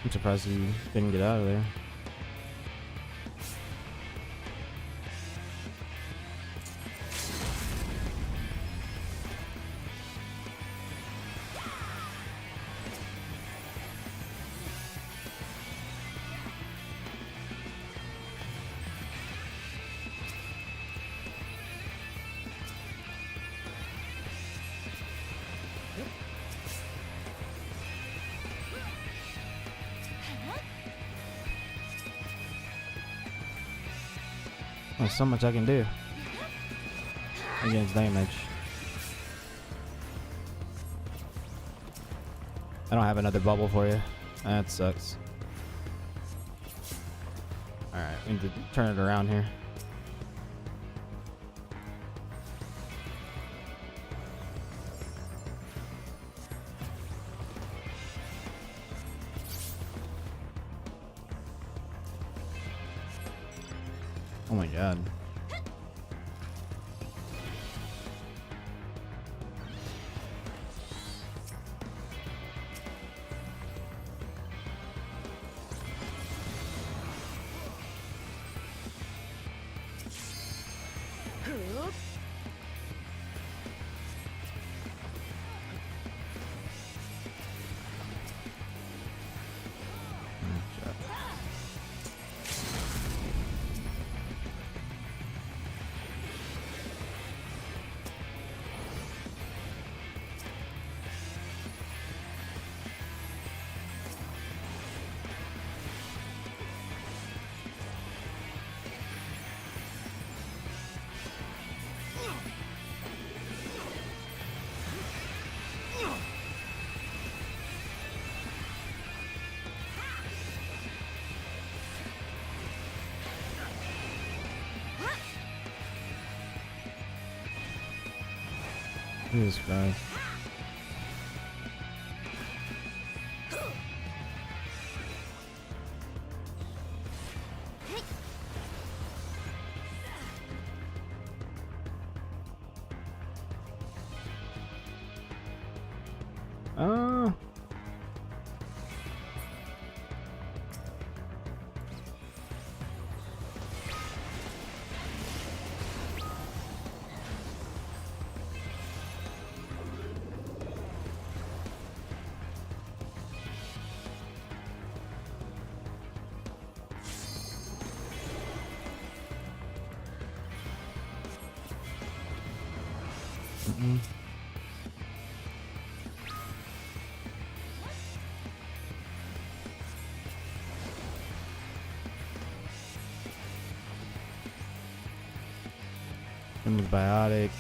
I'm surprised you didn't get out of there. There's so much I can do against damage. I don't have another bubble for you. That sucks. Alright, we need to turn it around here. Oh my god. Jesus Christ. Biotic.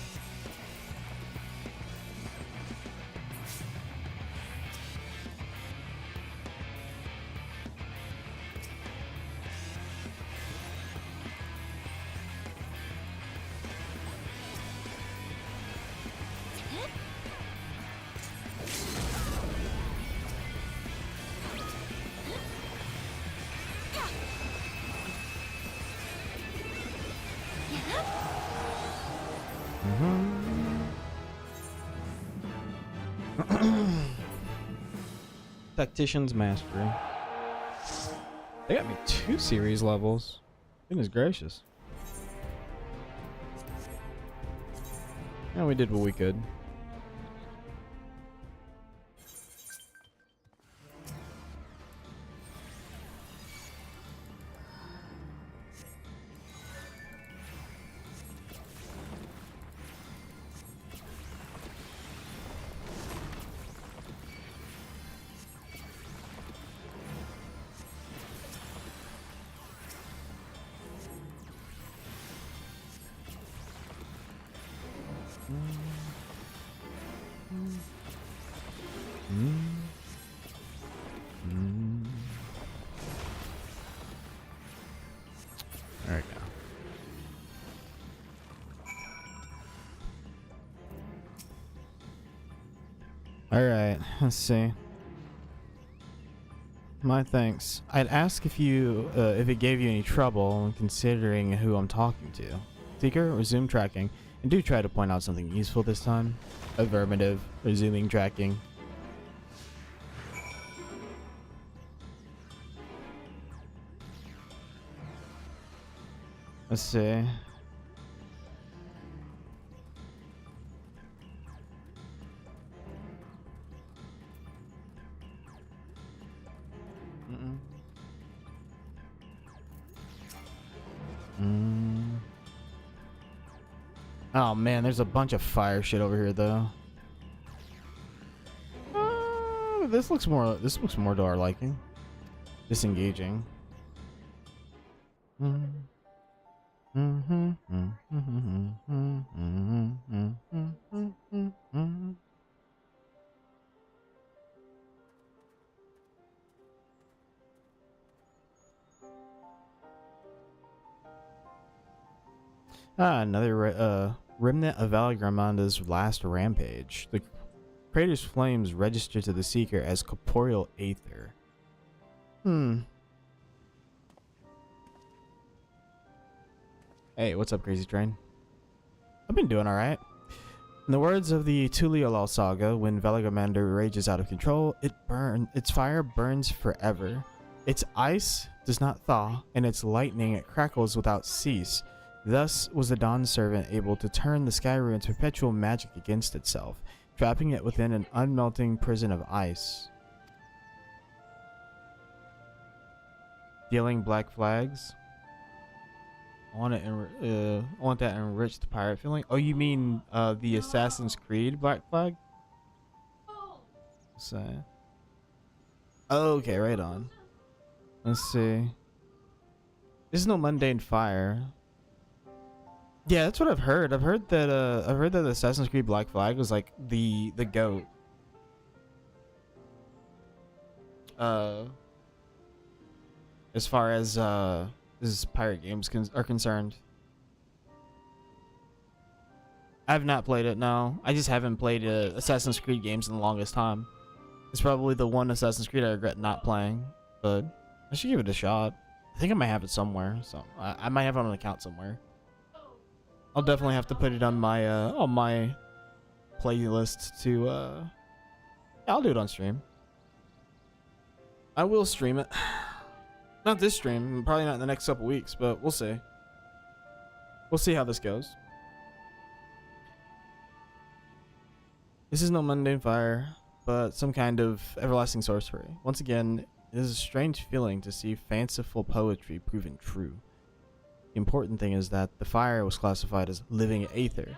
Tactician's Mastery. They got me 2 series levels. Goodness gracious. Yeah, we did what we could. There we go. Alright, let's see. My thanks. I'd ask if it gave you any trouble in considering who I'm talking to. Seeker, resume tracking. And do try to point out something useful this time. Affirmative. Resuming tracking. Let's see. Oh man, there's a bunch of fire shit over here though. This looks more to our liking. Disengaging. Another remnant of Valgramanda's last rampage. The crater's flames register to the Seeker as corporeal aether. Hey, what's up, Crazy Train? I've been doing alright. In the words of the Tuliolal saga, when Veligamander rages out of control, its fire burns forever. Its ice does not thaw, and its lightning crackles without cease. Thus was the Dawn Servant able to turn the Sky Ruin's perpetual magic against itself, trapping it within an unmelting prison of ice. Dealing black flags. I want that enriched pirate feeling. Oh, you mean the Assassin's Creed black flag? So, okay, right on. Let's see. There's no mundane fire. Yeah, that's what I've heard. I've heard that the Assassin's Creed black flag was like the goat. As far as pirate games are concerned. I have not played it, no. I just haven't played Assassin's Creed games in the longest time. It's probably the one Assassin's Creed I regret not playing, but I should give it a shot. I think I might have it somewhere, so I might have it on an account somewhere. I'll definitely have to put it on my playlist to yeah, I'll do it on stream. I will stream it. Not this stream, probably not in the next couple weeks, but we'll see. We'll see how this goes. This is no mundane fire, but some kind of everlasting sorcery. Once again, it is a strange feeling to see fanciful poetry proven true. The important thing is that the fire was classified as living aether.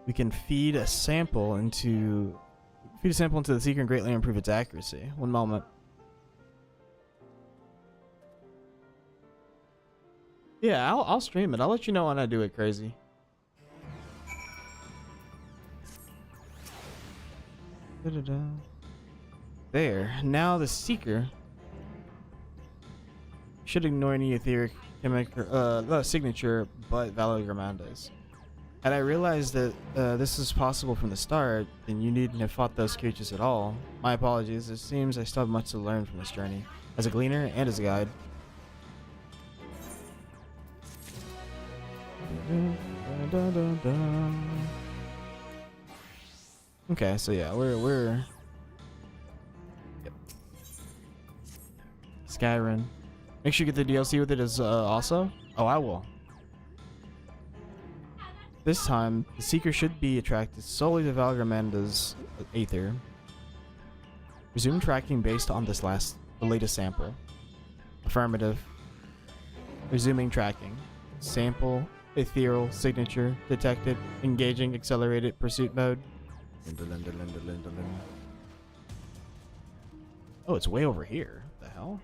We can feed a sample into the seeker and greatly improve its accuracy. One moment. Yeah, I'll stream it. I'll let you know when I do it, Crazy. There. Now the Seeker should ignore any etheric signature but Valor-Gramanda's. Had I realized that this is possible from the start, then you needn't have fought those creatures at all. My apologies. It seems I still have much to learn from this journey, as a gleaner and as a guide. Okay, so yeah, we're yep. Skyrim. Make sure you get the DLC with it as also. Oh, I will. This time, the Seeker should be attracted solely to Valgramanda's Aether. Resume tracking based on the latest sample. Affirmative. Resuming tracking. Sample. Ethereal signature detected. Engaging accelerated pursuit mode. Oh, it's way over here. What the hell?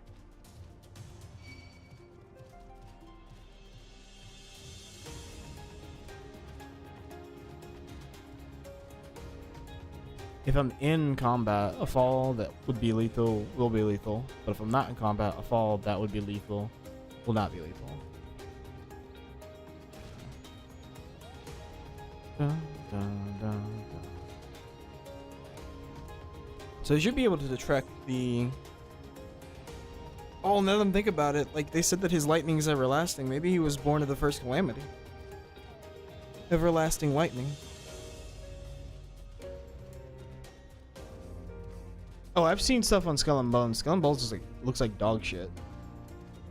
If I'm in combat, a fall that would be lethal will be lethal. But if I'm not in combat, a fall that would be lethal will not be lethal. Dun, dun, dun, dun. So you should be able to detect the... Oh, now that I think about it, like they said that his lightning is everlasting. Maybe he was born of the first calamity. Everlasting lightning. Oh, I've seen stuff on Skull and Bones. Skull and Bones is looks like dog shit.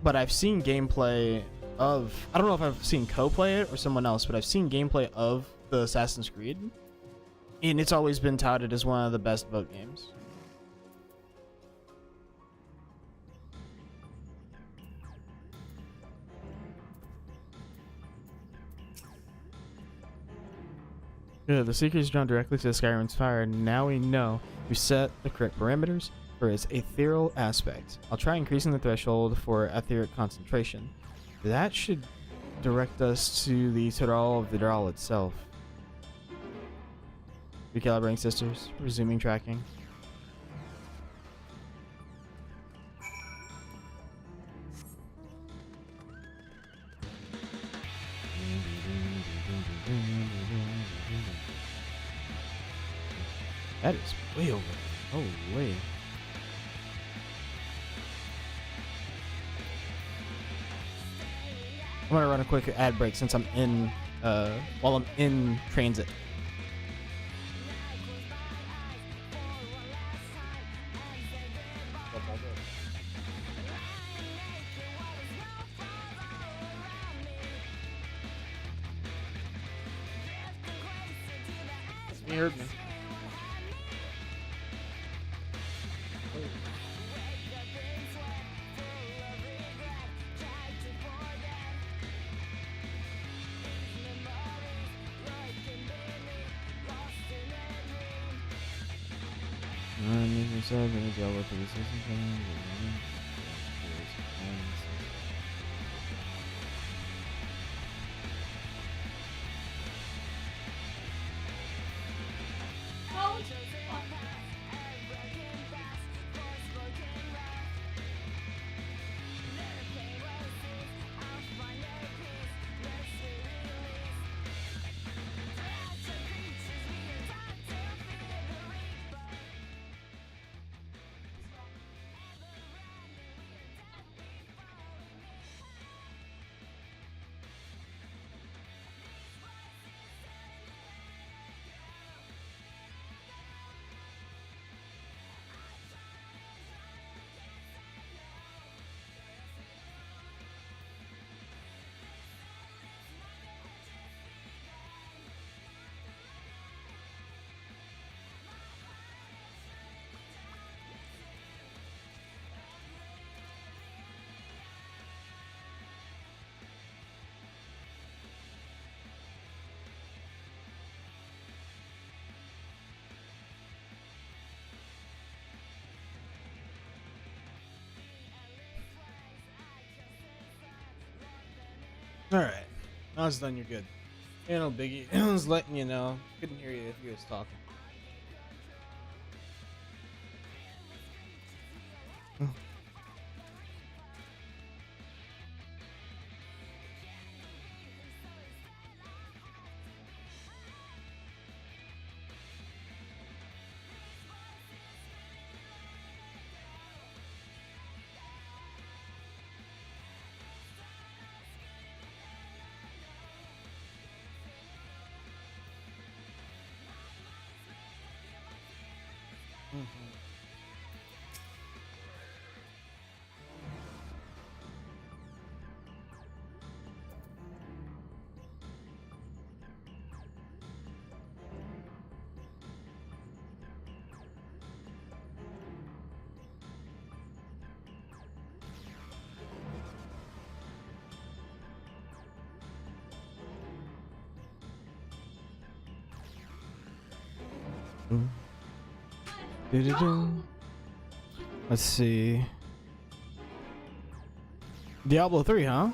But I've seen gameplay of... I don't know if I've seen co-play it or someone else, but I've seen gameplay of the Assassin's Creed. And it's always been touted as one of the best boat games. Good, the Seeker is drawn directly to the Skyrim's fire. Now we know we set the correct parameters for its ethereal aspect. I'll try increasing the threshold for etheric concentration. That should direct us to the Tural of the Dral itself. Recalibrating sisters, resuming tracking. That is way over. Holy. gonna run a quick ad break since I'm in while I'm in transit. You heard me. Alright. Now it's done, you're good. You know, Biggie. I was letting you know. Couldn't hear you if you was talking. Let's see. Diablo 3, huh?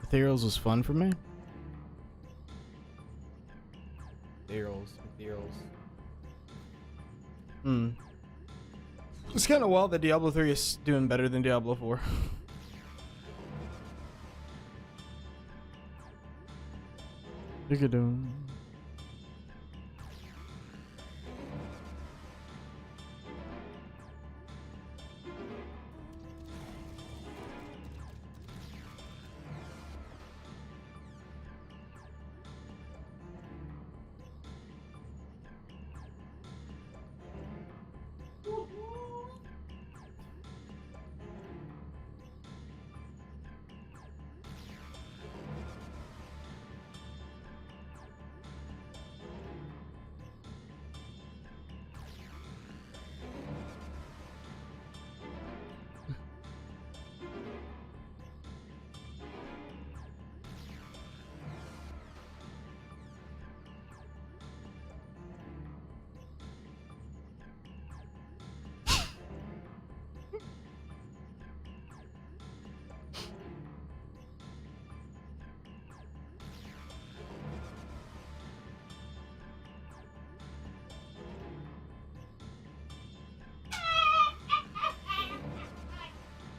Ethereals was fun for me. Ethereals. It's kind of wild that Diablo 3 is doing better than Diablo 4. Dig-a-doom.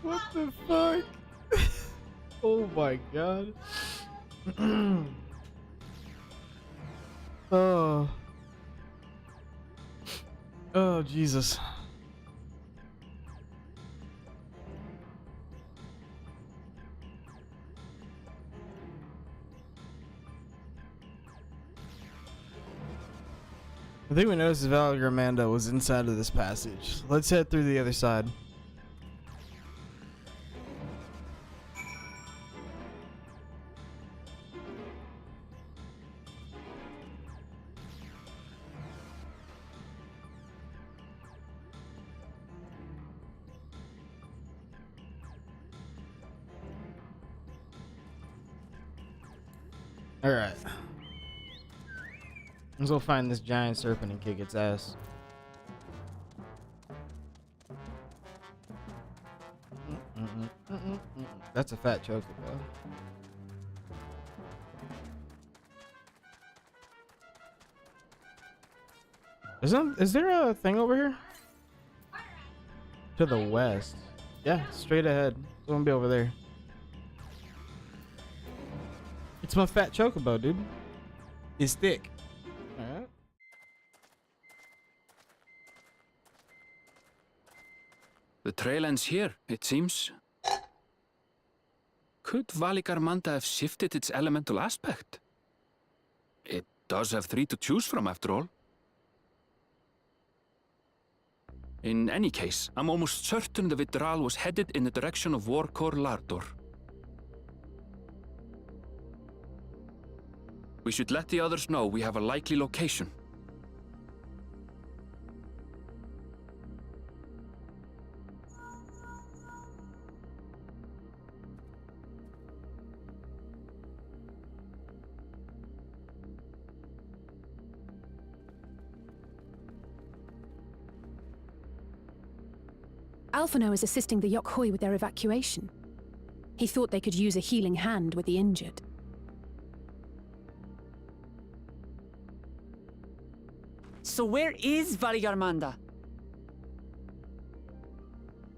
What the fuck? Oh my god. Oh. Oh, Jesus. I think we noticed Valgramanda was inside of this passage. Let's head through the other side. Alright. Let's go find this giant serpent and kick its ass. That's a fat choker, bro. Is there a thing over here? To the west. Yeah, straight ahead. It's gonna be over there. It's my fat chocobo, dude. It's thick. Alright. The trail ends here, it seems. Could Valigarmanda have shifted its elemental aspect? It does have 3 to choose from, after all. In any case, I'm almost certain the Vitral was headed in the direction of Warkor Lardor. We should let the others know we have a likely location. Alphino is assisting the Yokhoi with their evacuation. He thought they could use a healing hand with the injured. So where is Valigarmanda?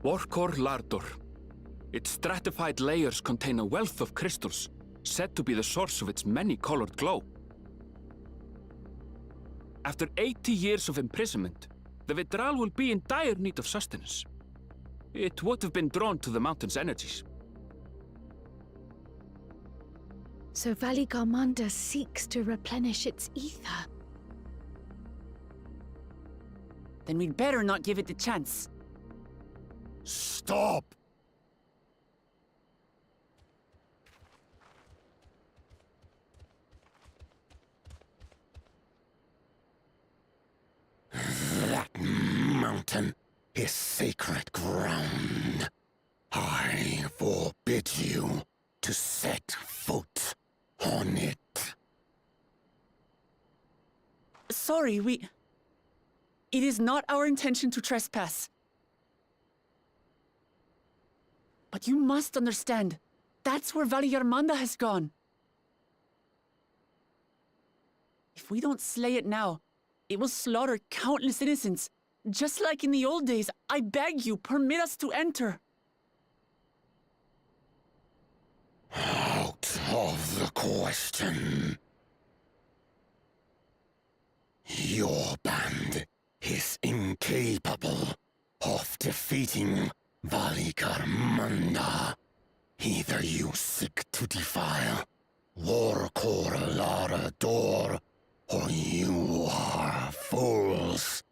Warkor Lardor. Its stratified layers contain a wealth of crystals, said to be the source of its many-colored glow. After 80 years of imprisonment, the Vitral will be in dire need of sustenance. It would have been drawn to the mountain's energies. So Valigarmanda seeks to replenish its ether. Then we'd better not give it the chance. Stop! That mountain is sacred ground. I forbid you to set foot on it. Sorry, It is not our intention to trespass. But you must understand, that's where Valigarmanda has gone. If we don't slay it now, it will slaughter countless innocents. Just like in the old days, I beg you, permit us to enter. Out of the question. Your band is incapable of defeating Valigarmanda. Either you seek to defile Warkor Lardor, or you are fools.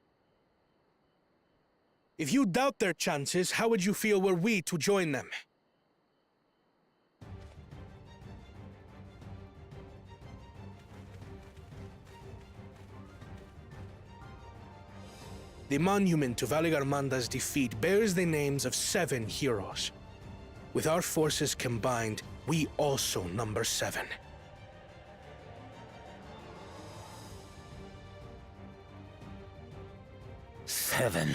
If you doubt their chances, how would you feel were we to join them? The monument to Valigarmanda's defeat bears the names of 7 heroes. With our forces combined, we also number 7. Seven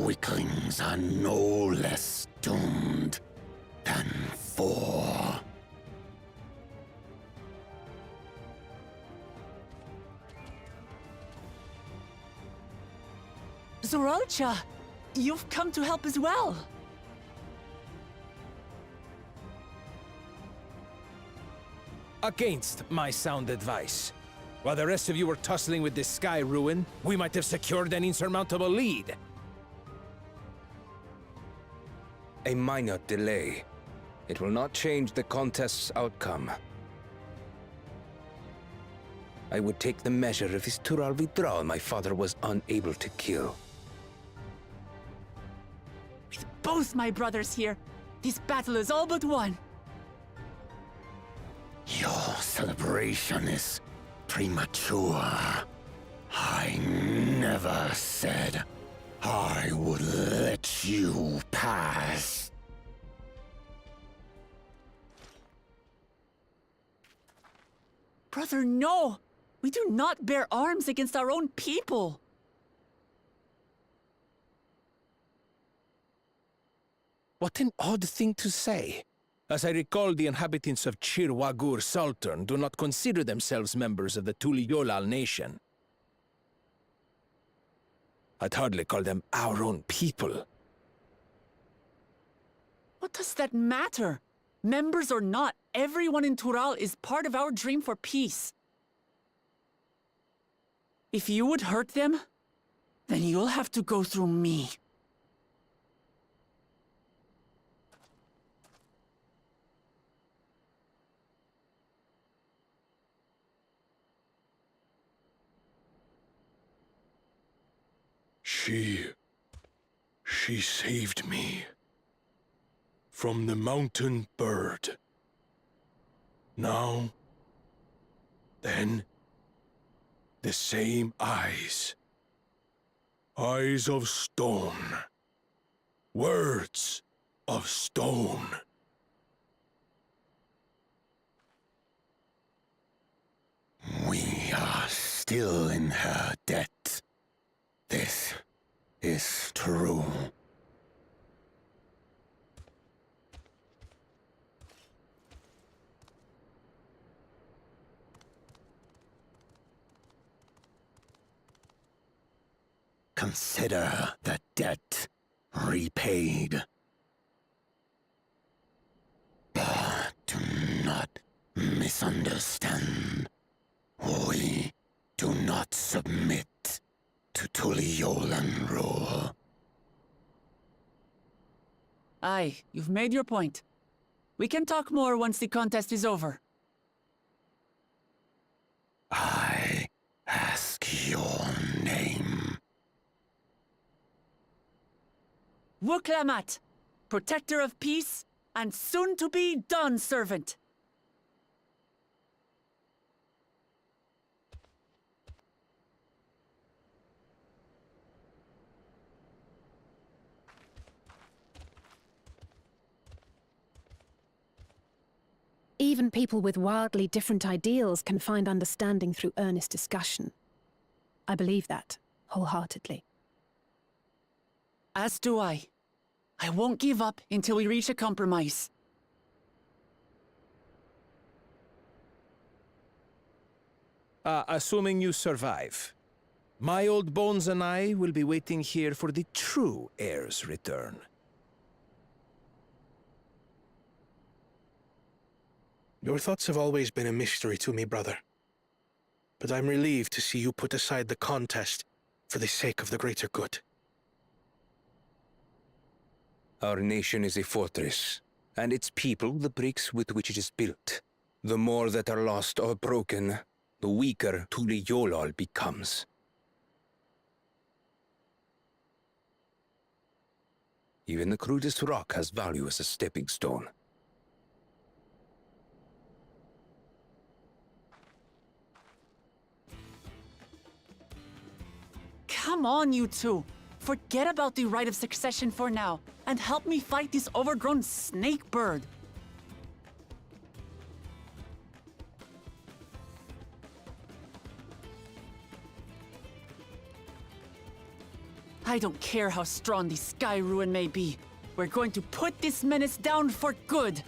weaklings are no less doomed than 4. Zoralcha, you've come to help as well. Against my sound advice. While the rest of you were tussling with this sky ruin, we might have secured an insurmountable lead. A minor delay. It will not change the contest's outcome. I would take the measure of his Tural withdrawal my father was unable to kill. With both my brothers here, this battle is all but won. Your celebration is premature. I never said I would let you pass. Brother, no! We do not bear arms against our own people! What an odd thing to say. As I recall, the inhabitants of Chir Wagur Sultan do not consider themselves members of the Tuli-Yolal nation. I'd hardly call them our own people. What does that matter? Members or not, everyone in Tural is part of our dream for peace. If you would hurt them, then you'll have to go through me. She saved me from the mountain bird. Now, then, the same eyes. Eyes of stone. Words of stone. We are still in her debt. This is true. Consider the debt repaid. But do not misunderstand. We do not submit to Tuli-Yolan rule. Aye, you've made your point. We can talk more once the contest is over. I ask your name. Wuklamat, protector of peace, and soon-to-be Dawn servant. Even people with wildly different ideals can find understanding through earnest discussion. I believe that, wholeheartedly. As do I. I won't give up until we reach a compromise. Assuming you survive, my old bones and I will be waiting here for the true heir's return. Your thoughts have always been a mystery to me, brother. But I'm relieved to see you put aside the contest for the sake of the greater good. Our nation is a fortress, and its people the bricks with which it is built. The more that are lost or broken, the weaker Tuli-Yolal becomes. Even the crudest rock has value as a stepping stone. Come on, you two. Forget about the right of succession for now, and help me fight this overgrown snake bird. I don't care how strong the Sky Ruin may be. We're going to put this menace down for good.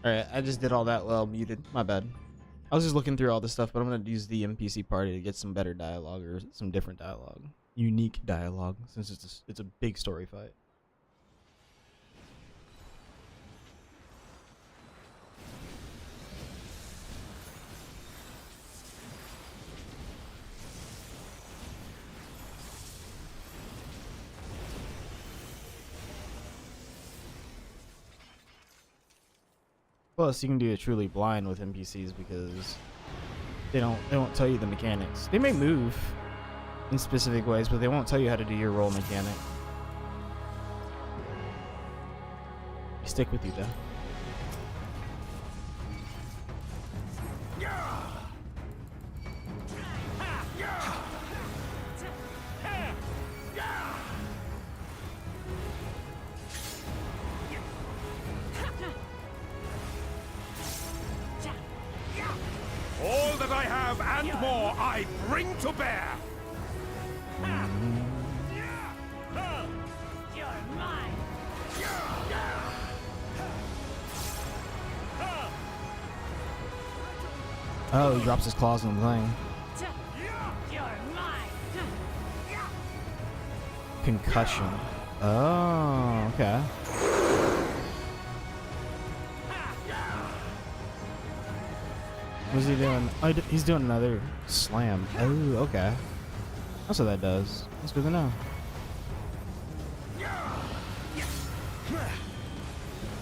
Alright, I just did all that while muted. My bad. I was just looking through all this stuff, but I'm gonna use the NPC party to get some better dialogue or some different dialogue. Unique dialogue, since it's a big story fight. Plus, you can do it truly blind with NPCs because they won't tell you the mechanics. They may move in specific ways, but they won't tell you how to do your role mechanic. They stick with you though. All that I have and more I bring to bear. You're mine. Oh, he drops his claws in the thing. You're mine. Concussion. Oh, okay. What's he doing? Oh, he's doing another slam. Oh, okay. That's what that does. That's good to know.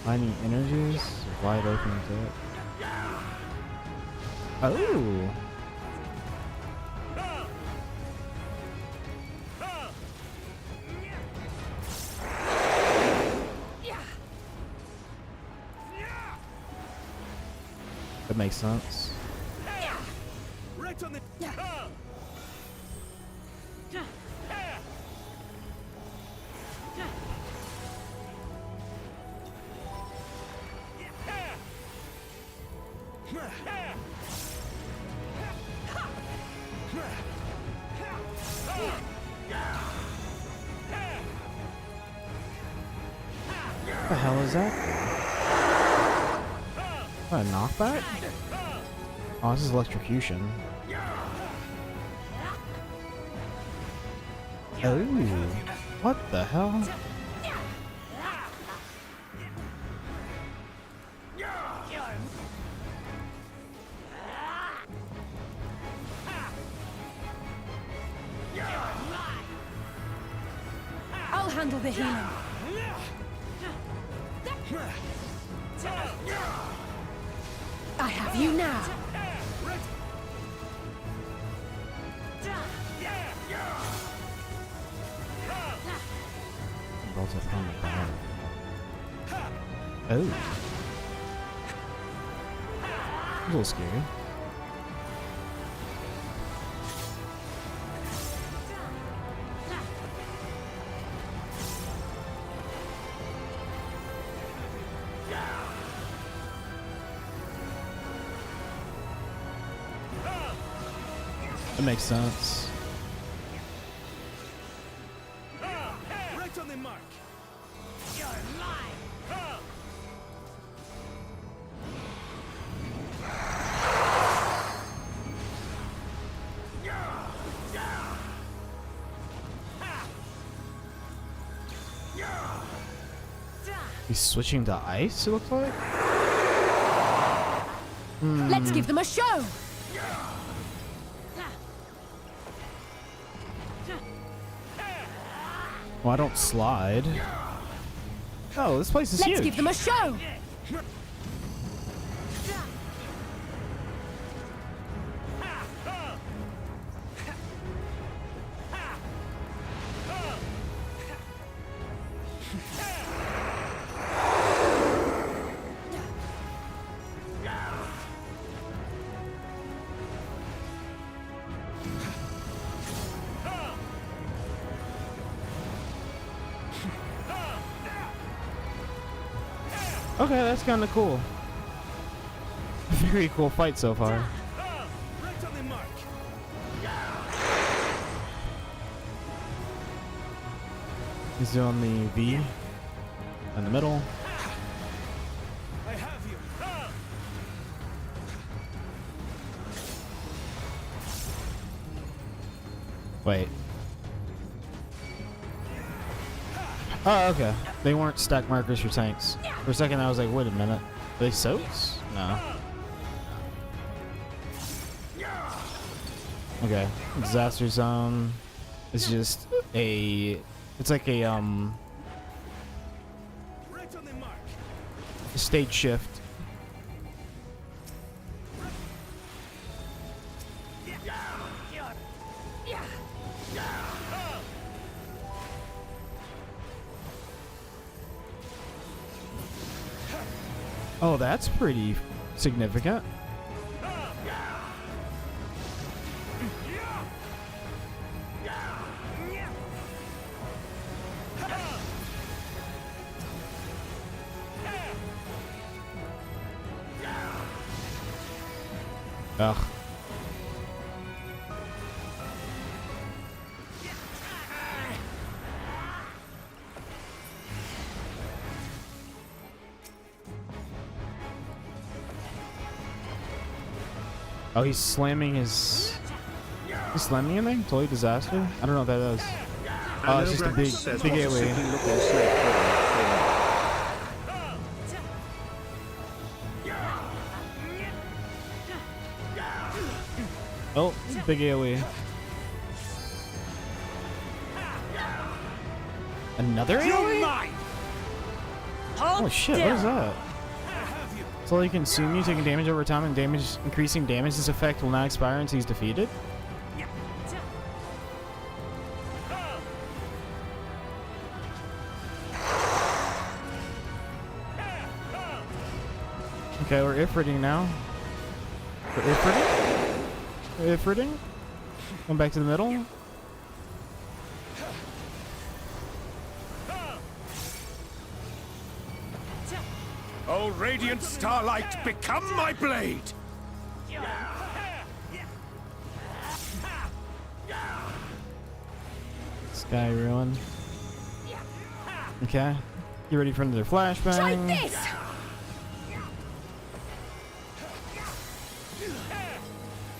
Finding energies, wide open to it. Oh. That makes sense. Right on the. What the hell is that? What, a knockback? Oh, this is electrocution. Oh, what the hell? I'll handle the healing. I have you now. Bolts up on the bottom. Oh. A little scary. That makes sense. Right on the mark. You're mine. He's switching to ice, it looks like? Let's give them a show. Well, I don't slide. Oh, this place is huge. Let's give them a show. Okay, that's kind of cool. Very cool fight so far. Right on the mark. He's doing the V in the middle. I have you. Wait. Oh, okay. They weren't stack markers for tanks. For a second, I was like, wait a minute. Are they soaks? No. Okay. Disaster zone is just a... It's like a, state shift. Oh, that's pretty significant. Ugh. Oh, he's slamming his... He's slamming anything? Totally disaster? I don't know what that is. Oh, it's just a big AoE. Oh, big AoE. Another AoE? Oh shit, what is that? Slowly consume you, taking damage over time, and increasing damage. This effect will not expire until he's defeated. Okay, we're ifriting now. We're ifriting? We're ifriting? Come back to the middle. O radiant starlight, become my blade! Sky ruin. Okay. Get ready for another flashbang. Try this!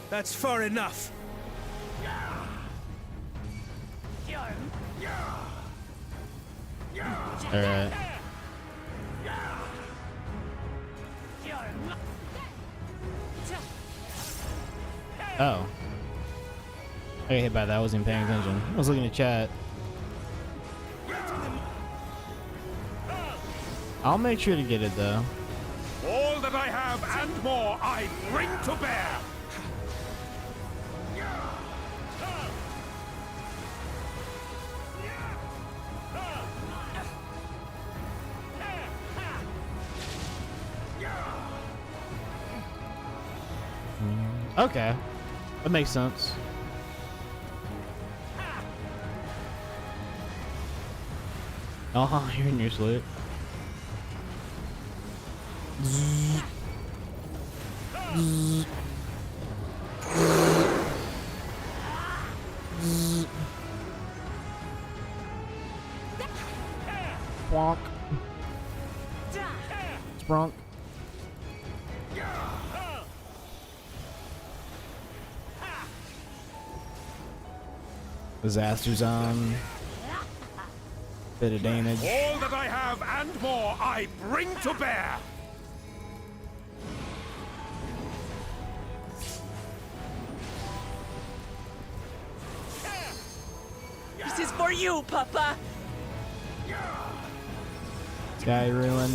That's far enough. Alright. Oh. I got hit by that. I wasn't even paying attention. I was looking at chat. I'll make sure to get it though. All that I have and more I bring to bear! Okay. That makes sense. Oh, you're in your sleep. Zzz. Zzz. Zzz. Bonk. Sprunk. Disaster zone. Bit of damage. All that I have and more I bring to bear! This is for you, Papa! Sky ruin.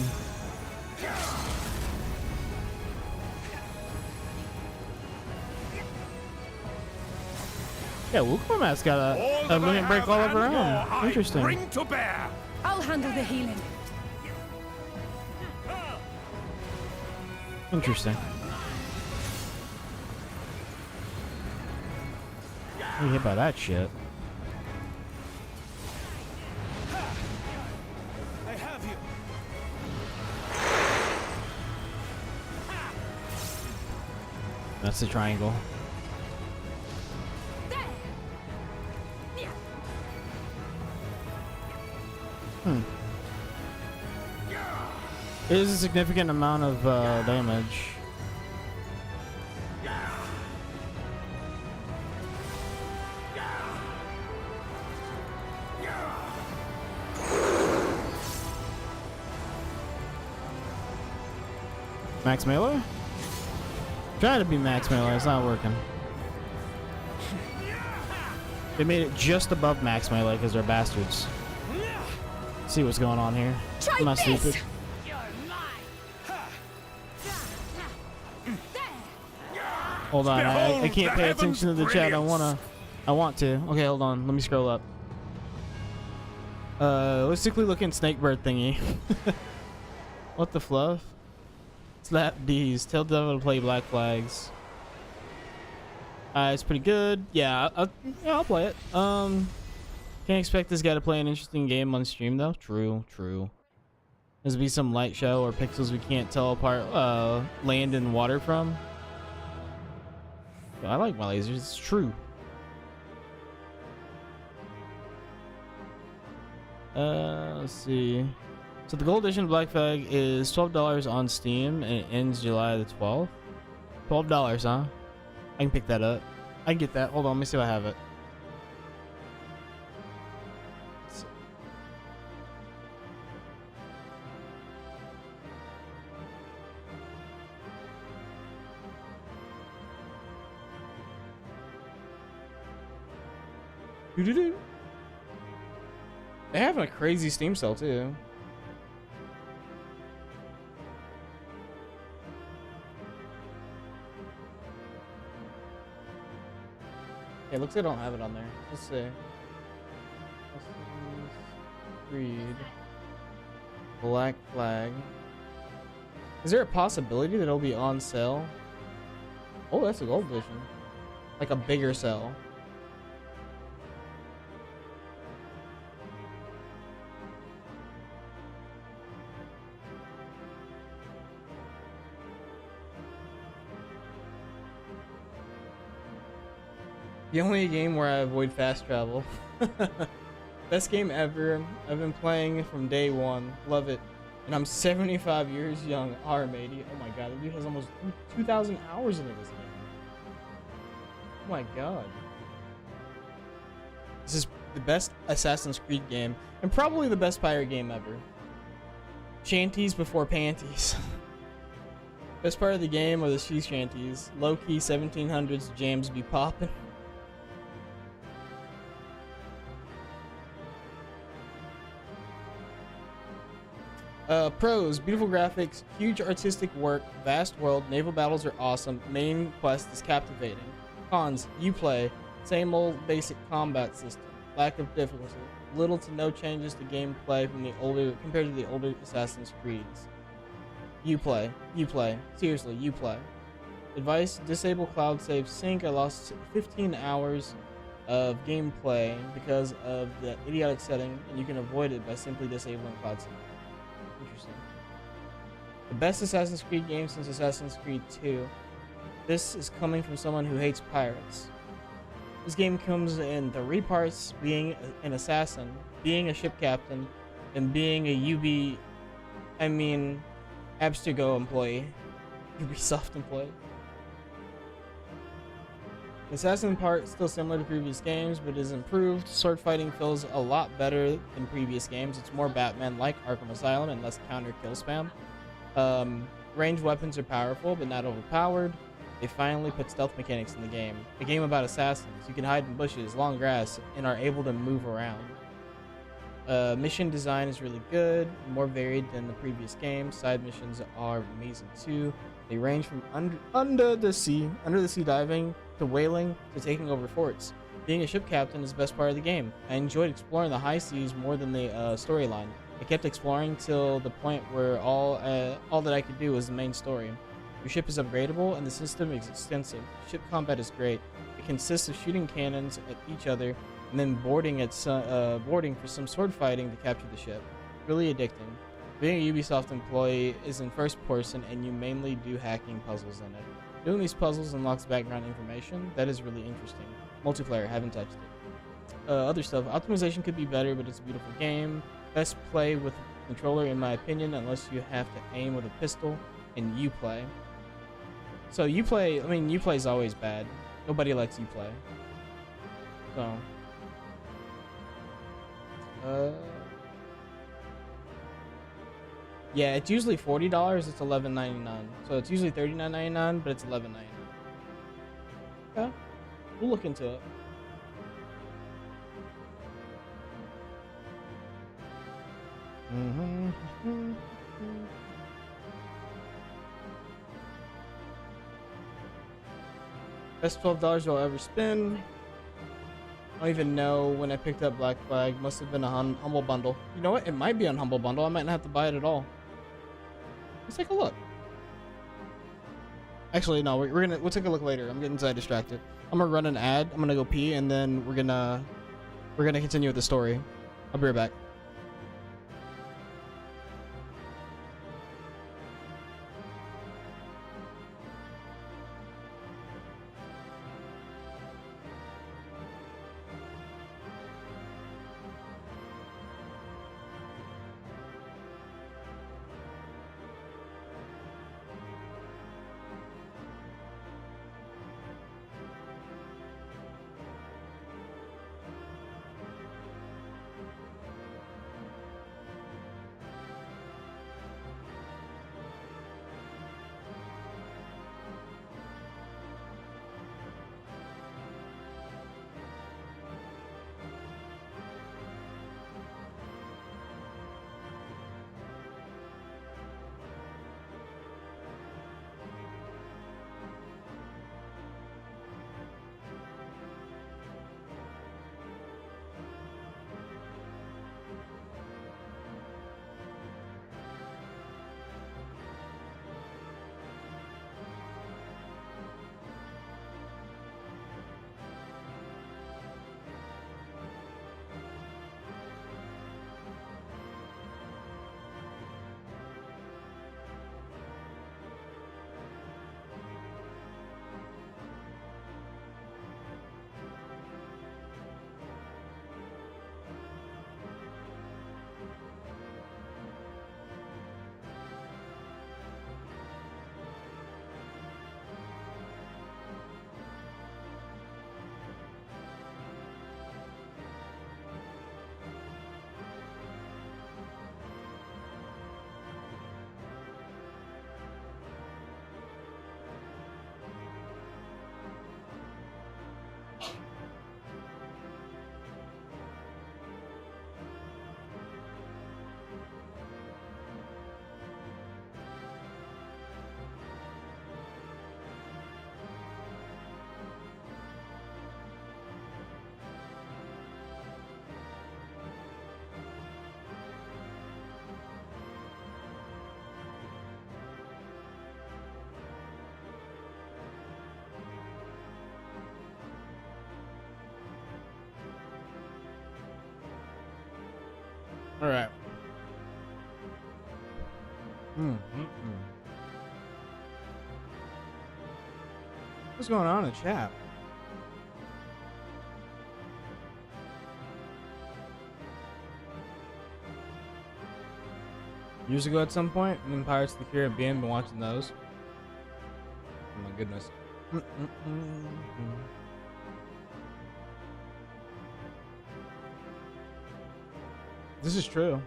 Yeah, Wukong's got a limit break all of her own. Interesting. Bring to bear! I'll handle the healing. Interesting. You hit by that shit. I have you. That's the triangle. It is a significant amount of damage. Max Melee? Trying to be Max Melee, it's not working. They made it just above Max Melee because they're bastards. Let's see what's going on here. Try I'm not this. stupid. Hold on, I can't pay attention to the chat. I want to. Okay, hold on. Let me scroll up. Basically looking snakebird thingy. What the fluff? Slap D's. Tell Devil to play Black Flags. It's pretty good. Yeah, I'll play it. Can't expect this guy to play an interesting game on stream though. True. There's be some light show or pixels we can't tell apart land and water from. I like my lasers. It's true. Let's see. So the gold edition of Black Flag is $12 on Steam and it ends July the 12th. $12, huh? I can pick that up. I can get that. Hold on, let me see if I have it. They have a crazy Steam sale too. Okay, looks like I don't have it on there. Let's see. Read. Black Flag. Is there a possibility that it'll be on sale? Oh, that's a gold edition. Like a bigger sale. The only game where I avoid fast travel. Best game ever. I've been playing from day one. Love it. And I'm 75 years young. RM80. Oh my god, the dude has almost 2,000 hours into this game. Oh my god. This is the best Assassin's Creed game. And probably the best pirate game ever. Shanties before panties. Best part of the game are the sea shanties. Low-key 1700s jams be poppin'. Pros, beautiful graphics, huge artistic work, vast world, naval battles are awesome, main quest is captivating. Cons, Uplay, same old basic combat system, lack of difficulty, little to no changes to gameplay from the older compared to the older Assassin's Creeds. Uplay, seriously, Uplay. Advice, disable cloud save sync. I lost 15 hours of gameplay because of the idiotic setting, and you can avoid it by simply disabling cloud save. Interesting. The best Assassin's Creed game since Assassin's Creed 2. This is coming from someone who hates pirates. This game comes in 3 parts: being an assassin, being a ship captain, and being a Abstergo employee. Ubisoft employee. The assassin part is still similar to previous games, but is improved. Sword fighting feels a lot better than previous games. It's more Batman-like Arkham Asylum and less counter kill spam. Ranged weapons are powerful, but not overpowered. They finally put stealth mechanics in the game. A game about assassins. You can hide in bushes, long grass, and are able to move around. Mission design is really good, more varied than the previous game. Side missions are amazing too. They range from under the sea diving, to whaling, to taking over forts. Being a ship captain is the best part of the game. I enjoyed exploring the high seas more than the storyline. I kept exploring till the point where all that I could do was the main story. Your ship is upgradable and the system is extensive. Ship combat is great. It consists of shooting cannons at each other and then boarding for some sword fighting to capture the ship. Really addicting. Being a Ubisoft employee is in first person and you mainly do hacking puzzles in it. Doing these puzzles unlocks background information. That is really interesting. Multiplayer, haven't touched it. Other stuff, optimization could be better, but it's a beautiful game. Best play with a controller in my opinion, unless you have to aim with a pistol, and Uplay. So Uplay is always bad. Nobody likes Uplay. So. Yeah, it's usually $40. It's $11.99. So it's usually $39.99, but it's $11.99. Okay, we'll look into it. Best $12 you'll ever spend. I don't even know when I picked up Black Flag. Must have been a Humble Bundle. You know what? It might be on Humble Bundle. I might not have to buy it at all. Let's take a look. Actually, no. We'll take a look later. I'm getting distracted. I'm gonna run an ad. I'm gonna go pee, and then we're gonna continue with the story. I'll be right back. All right. What's going on in the chat? Years ago at some point, when Pirates of the Caribbean, been watching those. Oh my goodness. This is true.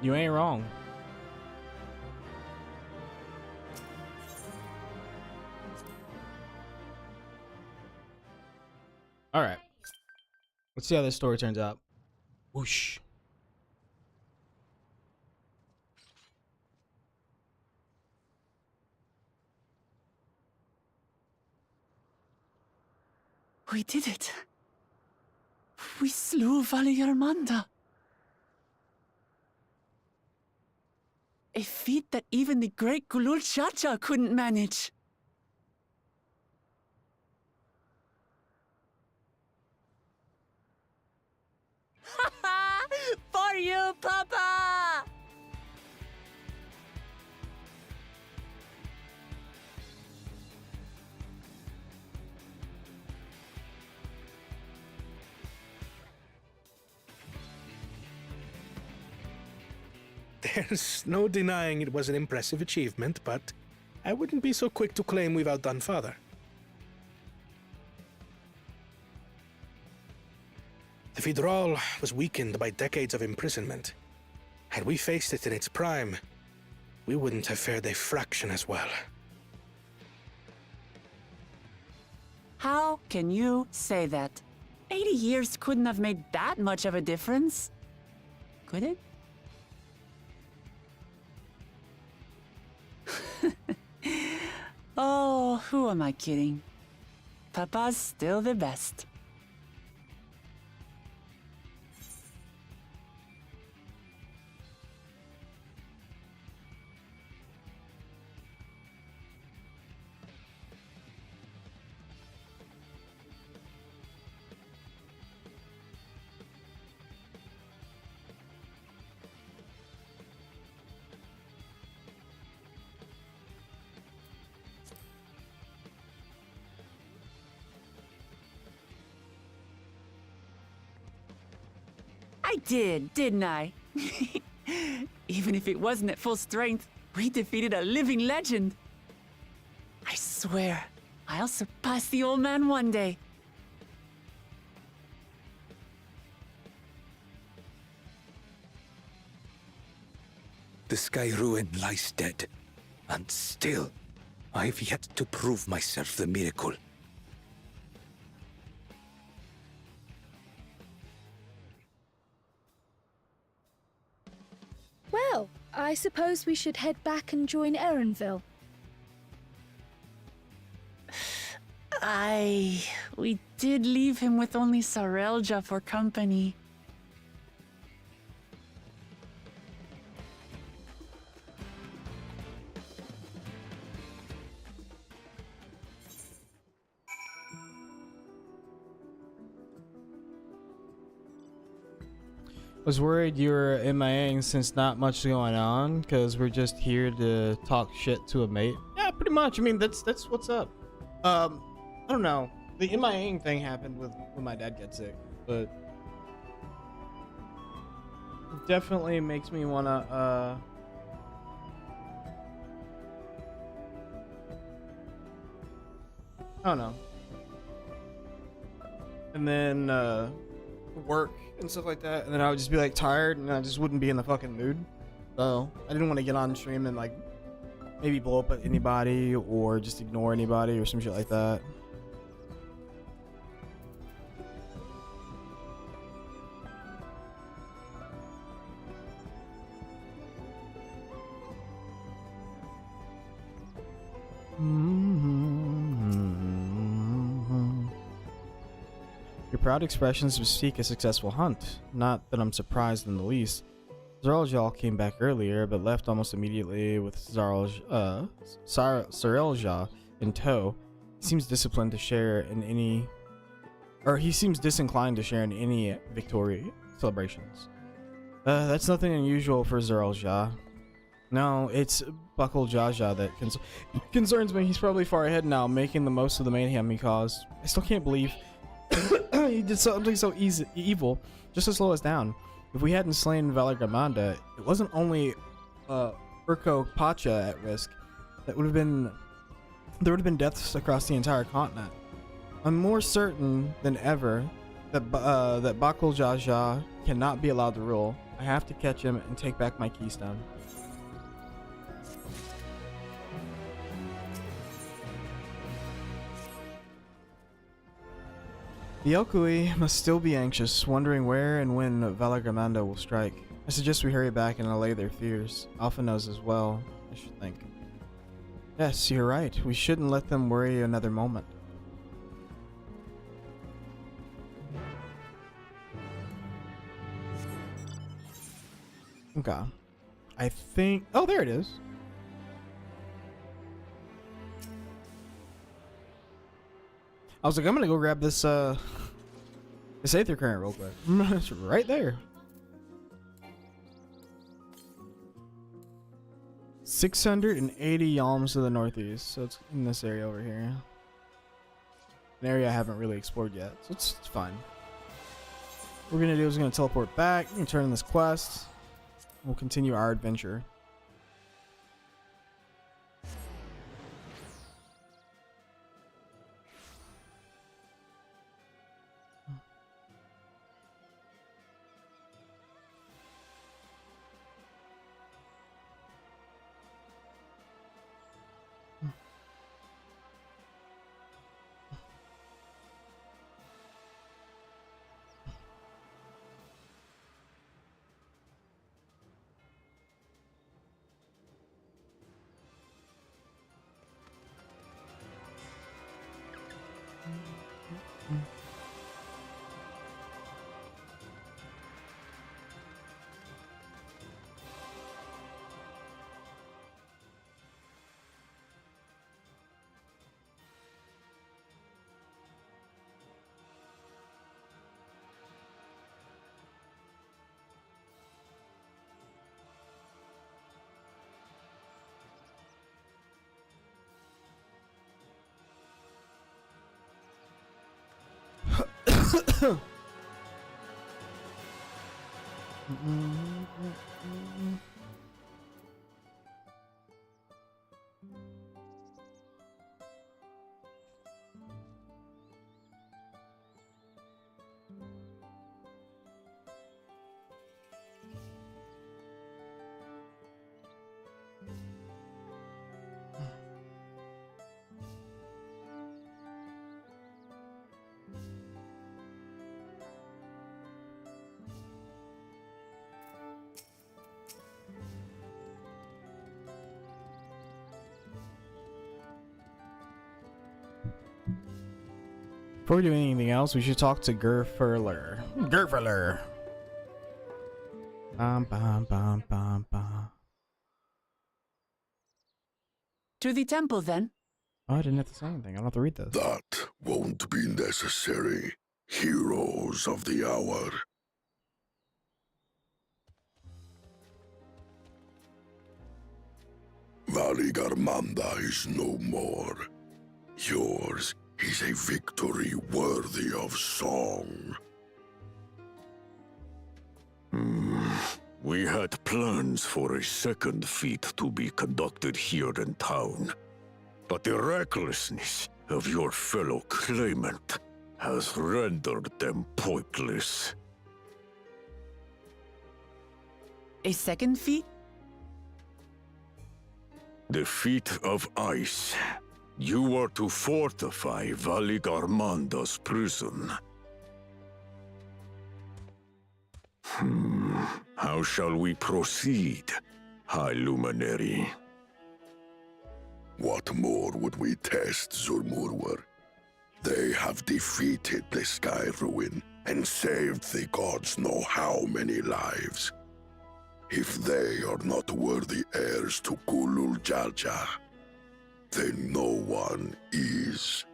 You ain't wrong. All right. Let's see how this story turns out. Whoosh. We did it. We slew Valiarmanda. A feat that even the great Gulul Chacha couldn't manage. For you, Papa! There's no denying it was an impressive achievement, but I wouldn't be so quick to claim we've outdone Father. The Vidral was weakened by decades of imprisonment. Had we faced it in its prime, we wouldn't have fared a fraction as well. How can you say that? 80 years couldn't have made that much of a difference. Could it? Oh, who am I kidding? Papa's still the best. I did, didn't I? Even if it wasn't at full strength, we defeated a living legend. I swear, I'll surpass the old man one day. The Sky Ruin lies dead, and still, I've yet to prove myself the miracle. Well, I suppose we should head back and join Erenville. We did leave him with only Sarelja for company. Was worried you were MIAing since not much going on, because we're just here to talk shit to a mate. Yeah, pretty much. I mean, that's what's up. I don't know. The MIAing thing happened when my dad got sick, but it definitely makes me wanna I don't know. And then work and stuff like that, and then I would just be like tired and I just wouldn't be in the fucking mood. So I didn't want to get on stream and like maybe blow up at anybody or just ignore anybody or some shit like that. Your proud expressions bespeak a successful hunt. Not that I'm surprised in the least. Zarelja came back earlier, but left almost immediately with Sarelja in tow. He seems disciplined to share in any, or he seems disinclined to share in any victory celebrations. That's nothing unusual for Zarelja. No, it's Buckle Jaja that concerns me. He's probably far ahead now, making the most of the mayhem he caused. I still can't believe he did something so evil just to slow us down. If we hadn't slain Valorgamanda, it wasn't only Urko Pacha at risk. There would have been deaths across the entire continent. I'm more certain than ever that that Bakul Jaja cannot be allowed to rule. I have to catch him and take back my keystone. The Okui must still be anxious, wondering where and when Valorgamanda will strike. I suggest we hurry back and allay their fears. Alpha knows as well, I should think. Yes, you're right. We shouldn't let them worry another moment. Okay. I think... Oh, there it is. I was like, I'm gonna go grab this this Aether Current real quick. It's right there. 680 yalms to the northeast, so it's in this area over here. An area I haven't really explored yet, so it's fine. What we're gonna do is we're gonna teleport back, we can turn in this quest, we'll continue our adventure. Before we do anything else, we should talk to Gerfurler. Gerfurler. Bum, bum, bum, bum, bum. To the temple, then. Oh, I didn't have to say anything. I don't have to read this. That won't be necessary, heroes of the hour. Valigarmanda is no more. Yours is a victory worthy of song. We had plans for a second feat to be conducted here in town, but the recklessness of your fellow claimant has rendered them pointless. A second feat? The feat of ice. You are to fortify Valigarmanda's prison. How shall we proceed, High Luminary? What more would we test, Zurmurwer? They have defeated the Sky Ruin and saved the gods know how many lives. If they are not worthy heirs to Kulul Jalja, then no one is.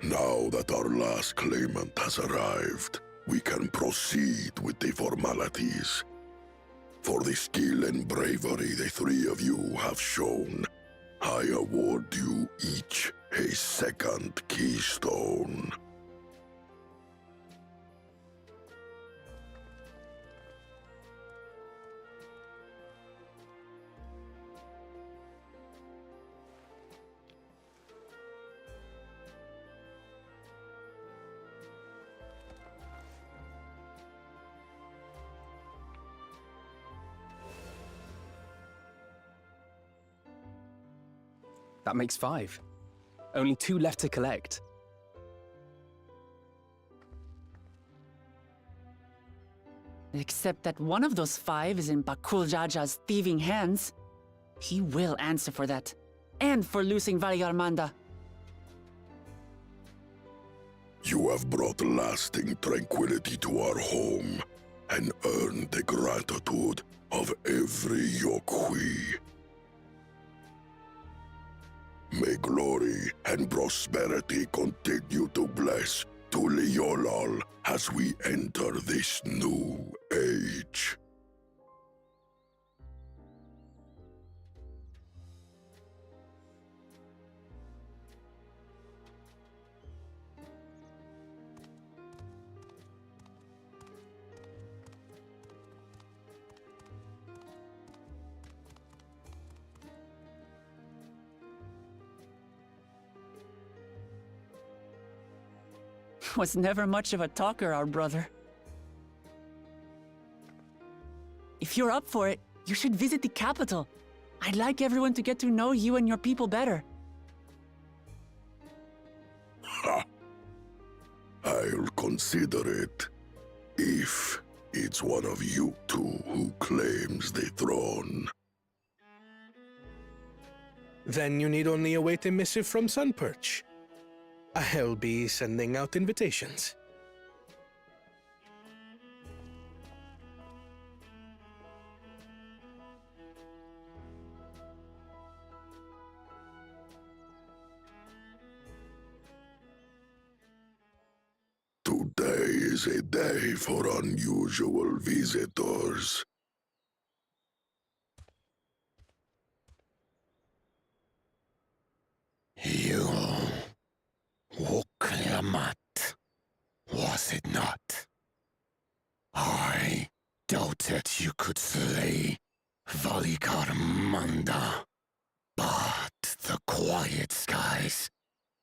Now that our last claimant has arrived, we can proceed with the formalities. For the skill and bravery the three of you have shown, I award you each a second keystone. That makes 5. Only 2 left to collect. Except that one of those 5 is in Bakul Jaja's thieving hands. He will answer for that. And for losing Valigarmanda. You have brought lasting tranquility to our home and earned the gratitude of every Yokui. May glory and prosperity continue to bless Tuliolol as we enter this new age. Was never much of a talker, our brother. If you're up for it, you should visit the capital. I'd like everyone to get to know you and your people better. Ha! I'll consider it. If it's one of you two who claims the throne. Then you need only await a missive from Sunperch. I'll be sending out invitations. Today is is a day for unusual visitors. You Wuklamat, was it not? I doubted you could slay Valikarmanda, but the quiet skies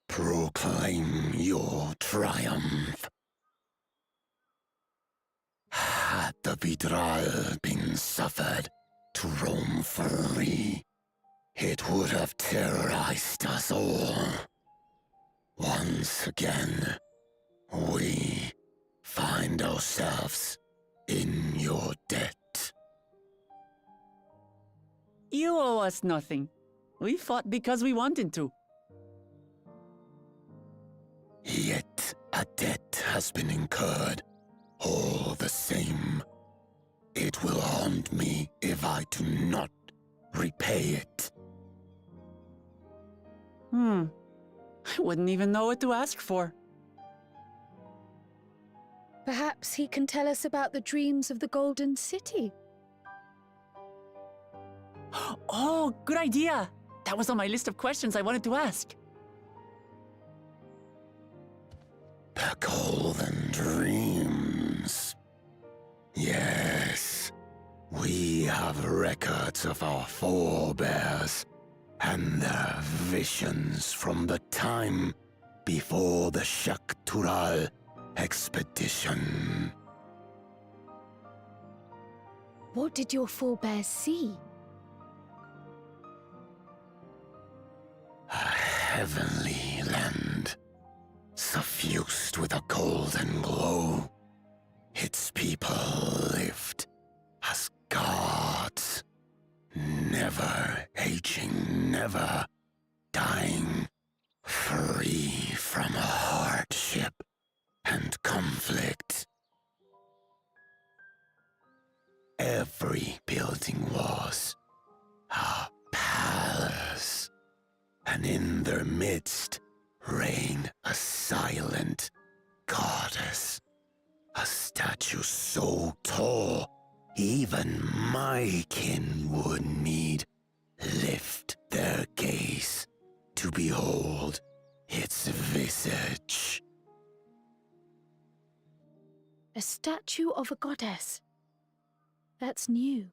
proclaim your triumph. Had the Vidral been suffered to roam free, it would have terrorized us all. Once again, we find ourselves in your debt. You owe us nothing. We fought because we wanted to. Yet a debt has been incurred. All the same, it will haunt me if I do not repay it. I wouldn't even know what to ask for. Perhaps he can tell us about the dreams of the Golden City. Oh, good idea! That was on my list of questions I wanted to ask. The Golden Dreams. Yes, we have records of our forebears and their visions from the time before the Shaktural expedition. What did your forebears see? A heavenly land, suffused with a golden glow. Its people lived as gods, never aging, never dying, free from hardship and conflict. Every building was a palace, and in their midst reigned a silent goddess, a statue so tall even my kin would need lift their gaze to behold its visage. A statue of a goddess. That's new.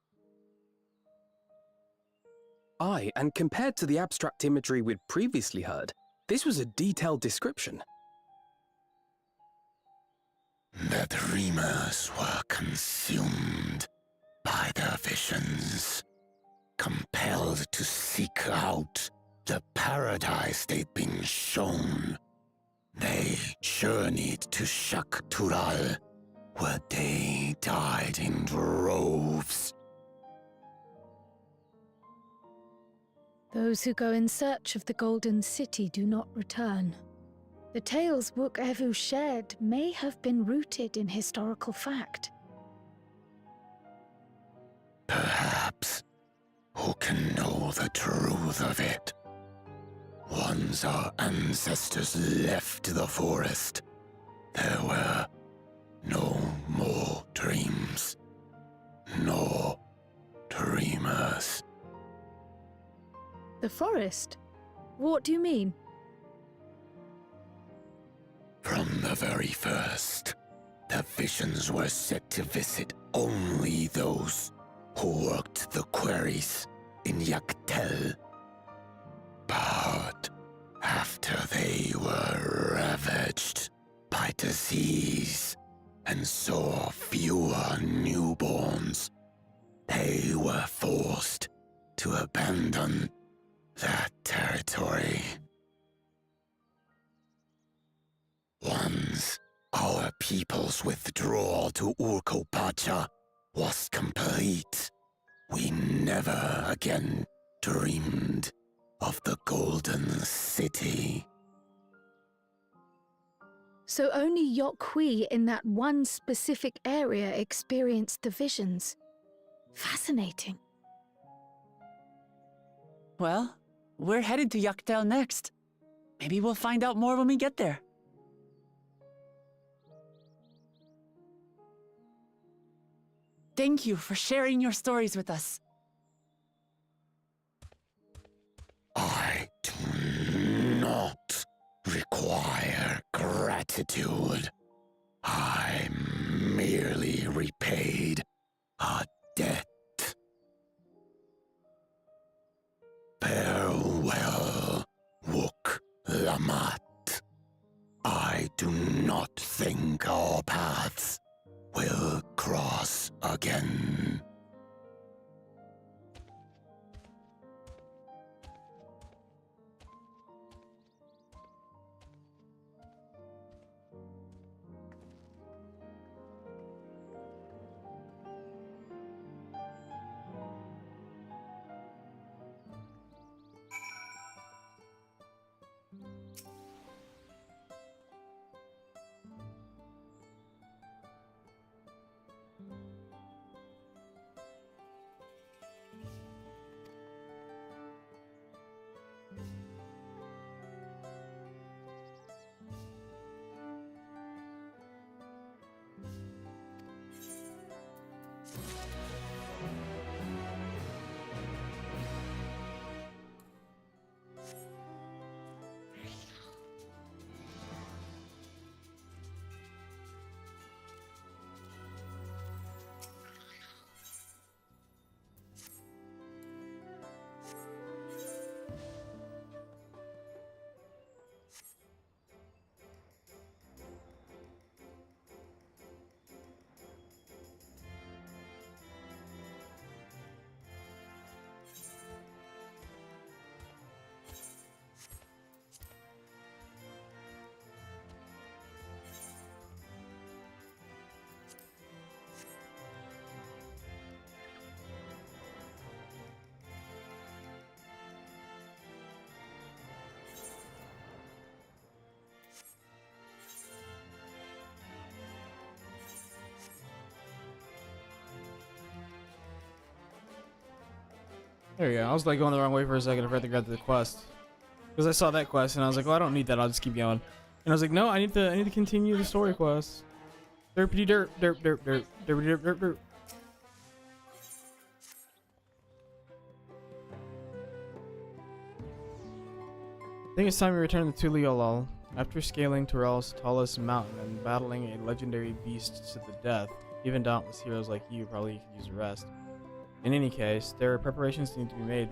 Aye, and compared to the abstract imagery we'd previously heard, this was a detailed description. The dreamers were consumed by their visions, compelled to seek out the paradise they'd been shown. They journeyed to Shaktural, where they died in droves. Those who go in search of the Golden City do not return. The tales Wook Evu shared may have been rooted in historical fact. Perhaps. Who can know the truth of it? Once our ancestors left the forest, there were no more dreams, no dreamers. The forest? What do you mean? From the very first, the visions were set to visit only those who worked the quarries in Yaktel. But after they were ravaged by disease and saw fewer newborns, they were forced to abandon that territory. Once our people's withdrawal to Urkopacha was complete, we never again dreamed of the Golden City. So only Yokhui in that one specific area experienced the visions. Fascinating. Well, we're headed to Yaktel next. Maybe we'll find out more when we get there. Thank you for sharing your stories with us. I do not require gratitude. I merely repaid a debt. Farewell, Wook Lamat. I do not think our paths will cross again. There you go. I was like going the wrong way for a second. I forgot to grab the quest because I saw that quest and I was like, "Well, I don't need that. I'll just keep going." And I was like, "No, I need to continue the story quest." Derpity derp derp derp derp derpity derp derp derp. I think it's time we return to Tuliolol. After scaling Tural's tallest mountain and battling a legendary beast to the death, even dauntless heroes like you probably could use a rest. In any case, there are preparations that need to be made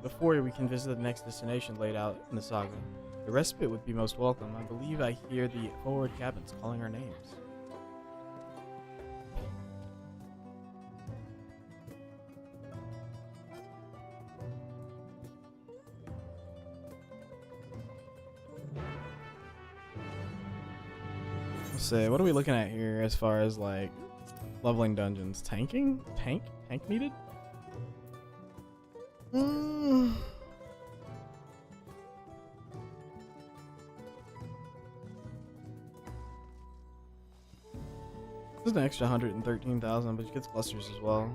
before we can visit the next destination laid out in the saga. The respite would be most welcome. I believe I hear the forward cabins calling our names. Let's see, what are we looking at here as far as like leveling dungeons? Tanking? Tank needed? This is an extra 113,000, but you get clusters as well.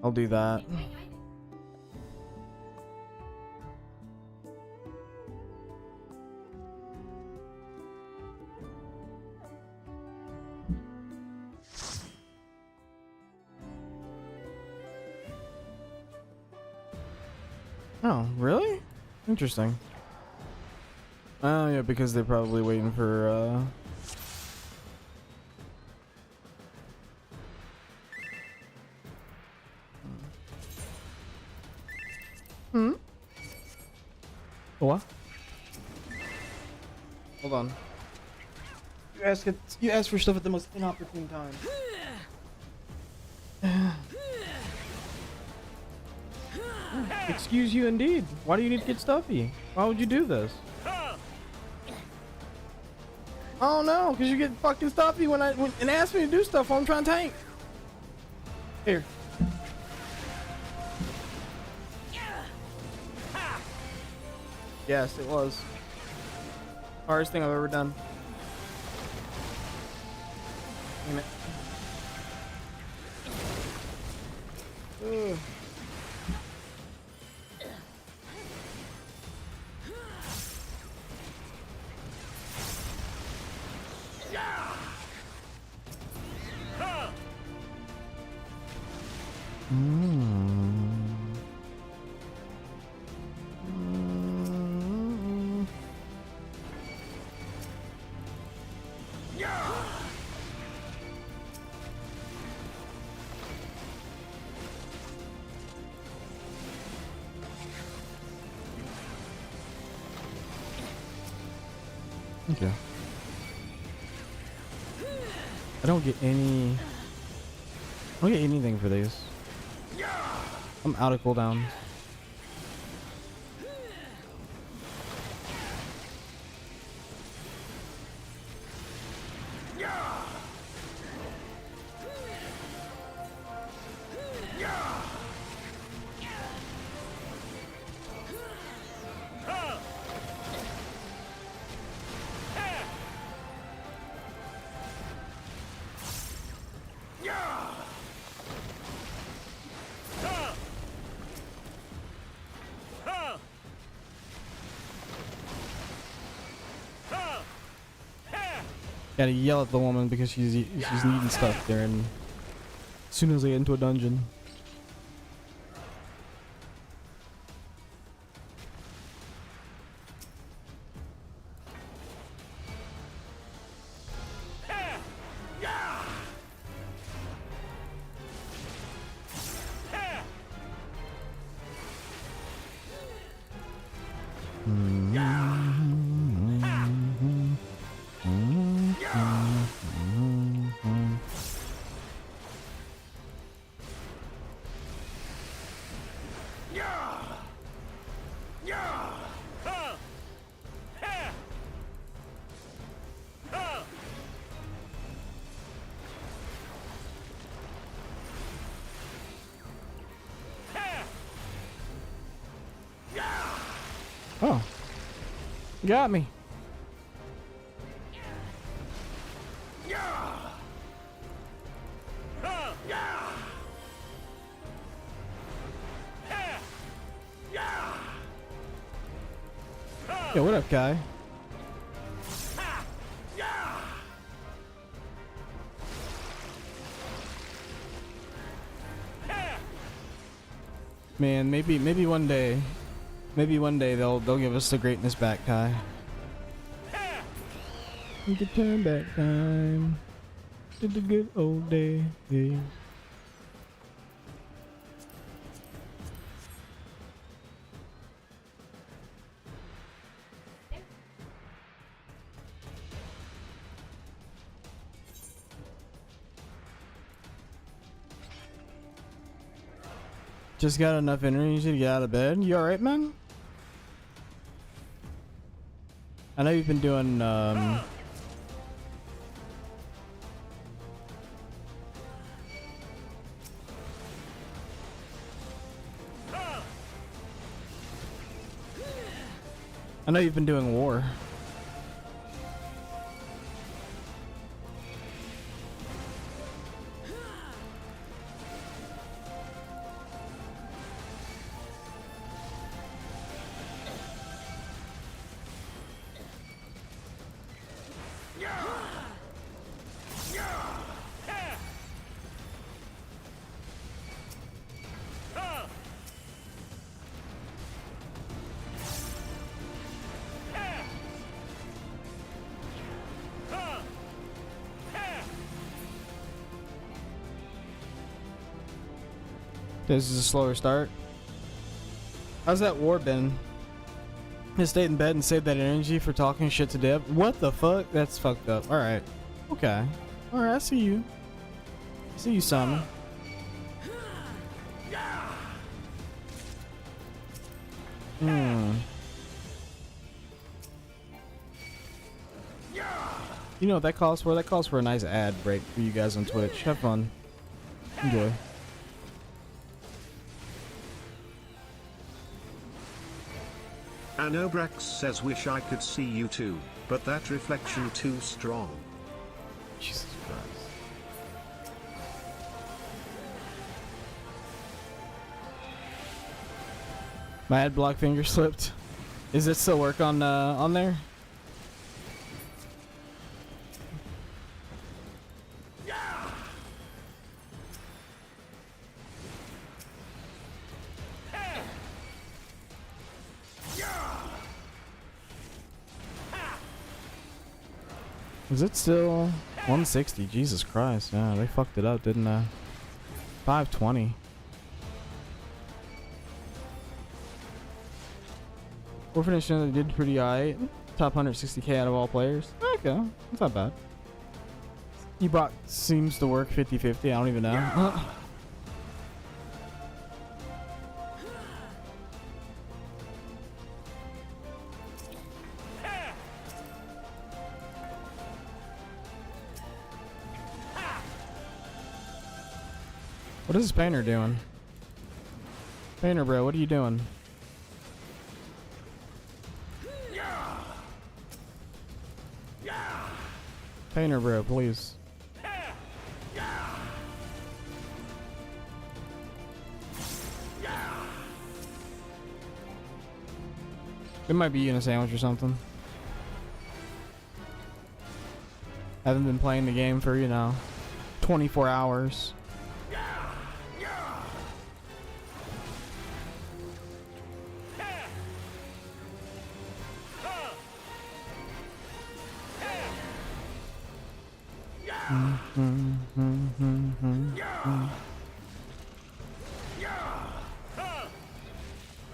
I'll do that. Oh, really? Interesting. Oh, yeah, because they're probably waiting for, What? Hold on. You ask for stuff at the most inopportune time. Excuse you indeed. Why do you need to get stuffy? Why would you do this? Oh no, because you get fucking stuffy when and ask me to do stuff while I'm trying to tank. Here. Yes, it was. Hardest thing I've ever done. Damn it. Ugh. Okay. I don't get any. I don't get anything for these. I'm out of cooldowns. Gotta yell at the woman because she's needing stuff there, and as soon as I get into a dungeon. Oh, got me. Yo, what up, guy? Man, maybe one day they'll give us the greatness back, Kai. We can turn back time to the good old days. Just got enough energy to get out of bed. You alright, man? I know you've been doing, I know you've been doing war. This is a slower start. How's that war been? Just stayed in bed and saved that energy for talking shit to Deb. What the fuck? That's fucked up. Alright. Okay. Alright, I see you. I see you, Simon. You know what that calls for? That calls for a nice ad break for you guys on Twitch. Have fun. Enjoy. Anobrax says wish I could see you too, but that reflection too strong. Jesus Christ. My ad block finger slipped. Is it still work on there? Is it still 160? Jesus Christ. Yeah, they fucked it up, didn't they? 520. We're finishing. They did pretty alright. Top 160k out of all players. Okay, that's not bad. Ebot seems to work 50-50. I don't even know. What is this painter doing? Painter bro, what are you doing? Painter bro, please. It might be eating a sandwich or something. Haven't been playing the game for, 24 hours.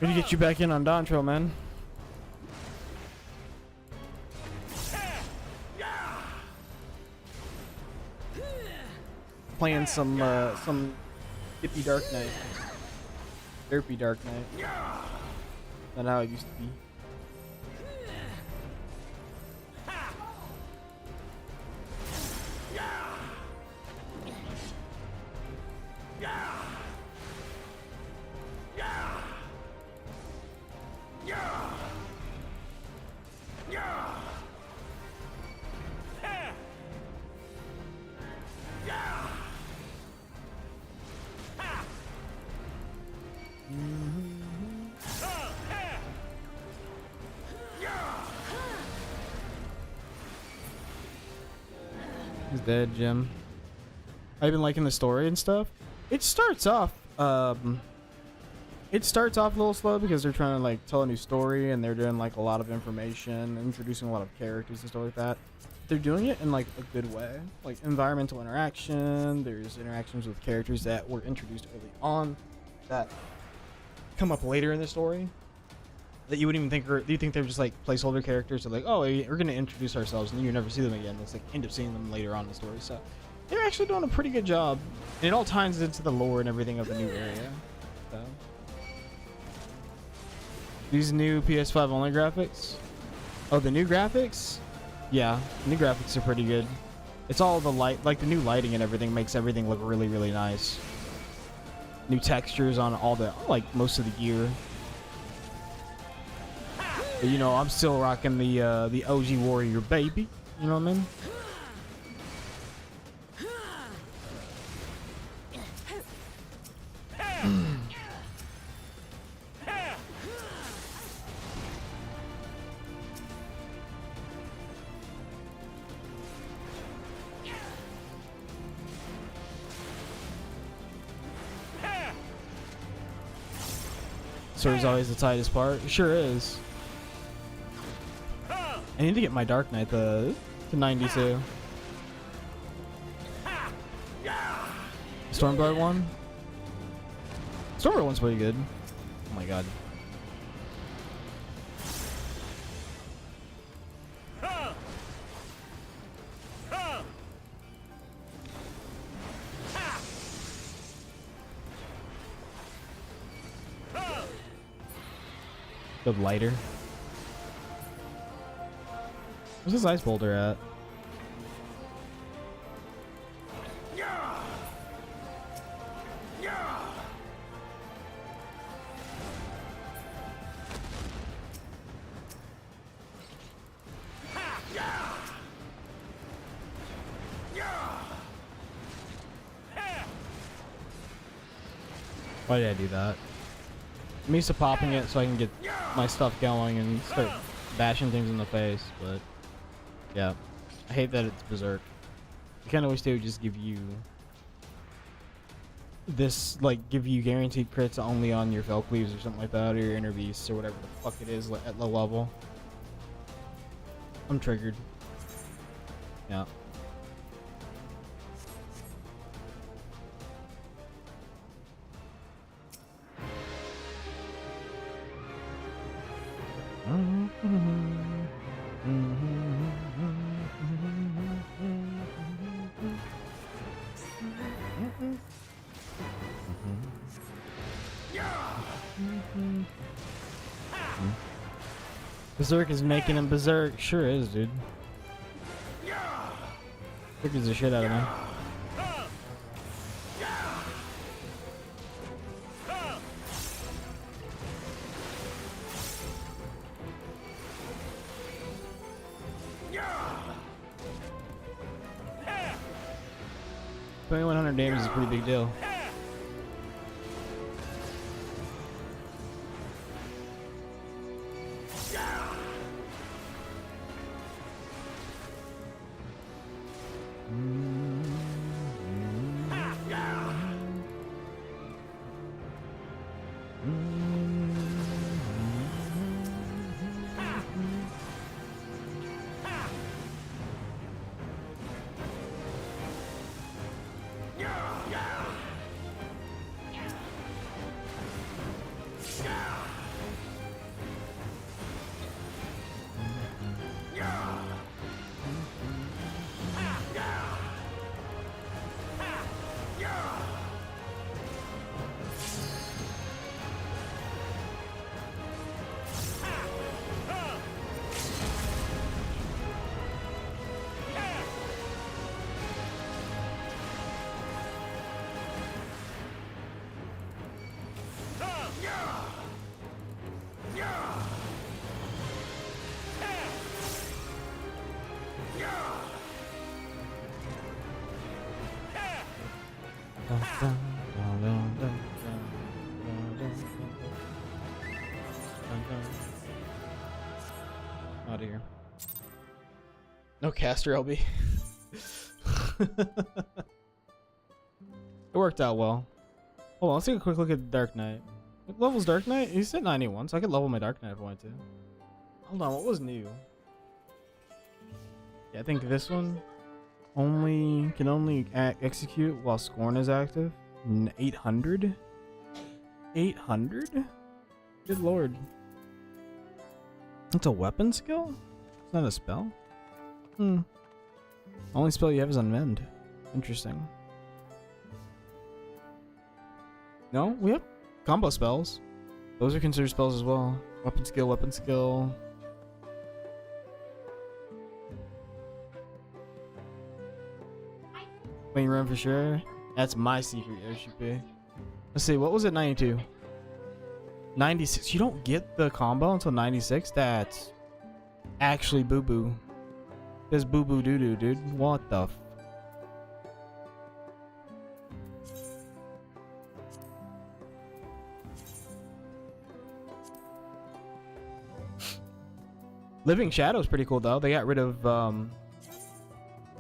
Way to get you back in on Dontrell, man. Playing some dippy Dark Knight. Derpy Dark Knight. Not how it used to be. He's dead, Jim. I've been liking the story and stuff. It starts off a little slow because they're trying to like tell a new story and they're doing like a lot of information, introducing a lot of characters and stuff like that. They're doing it in like a good way, like environmental interaction. There's interactions with characters that were introduced early on that come up later in the story that you wouldn't even think, or do you think they're just like placeholder characters? They're like, oh, we're gonna introduce ourselves, and then you never see them again. It's like end up seeing them later on in the story. So they're actually doing a pretty good job, and it all ties into the lore and everything of the new area. So these new PS5 only graphics. Oh, the new graphics? Yeah, the new graphics are pretty good. It's all the light, like the new lighting and everything makes everything look really, really nice. New textures on all the, like most of the gear. But, I'm still rocking the OG Warrior, baby. You know what I mean? Sword's always the tightest part. It sure is. I need to get my Dark Knight to 92. Stormblood one? Stormblood one's pretty good. Oh my god. Good lighter. Where's this ice boulder at? Why did I do that? I'm used to popping it so I can get my stuff going and start bashing things in the face, but yeah, I hate that it's berserk. I kind of wish they would just give you this, like, give you guaranteed crits only on your Fel Cleaves or something like that, or your Inner Beasts or whatever the fuck it is at low level. I'm triggered. Yeah. Berserk is making him berserk. Sure is, dude. Triggers the shit out of me. Yeah. 2100 damage is a pretty big deal. Out of here. No caster LB. It worked out well. Hold on, let's take a quick look at Dark Knight. What level's Dark Knight? He's at 91, so I could level my Dark Knight if I wanted to. Hold on, what was new? Yeah, I think this one can only execute while Scorn is active. 800? 800? Good lord. It's a weapon skill? It's not a spell? Only spell you have is Unmend. Interesting. No, we have combo spells. Those are considered spells as well. Weapon skill, weapon skill. Wing run for sure. That's my secret airship. Let's see, what was it? 92. 96. You don't get the combo until 96? That's actually boo-boo. That's boo-boo doo-doo, dude. What the f... Living Shadow's pretty cool though. They got rid of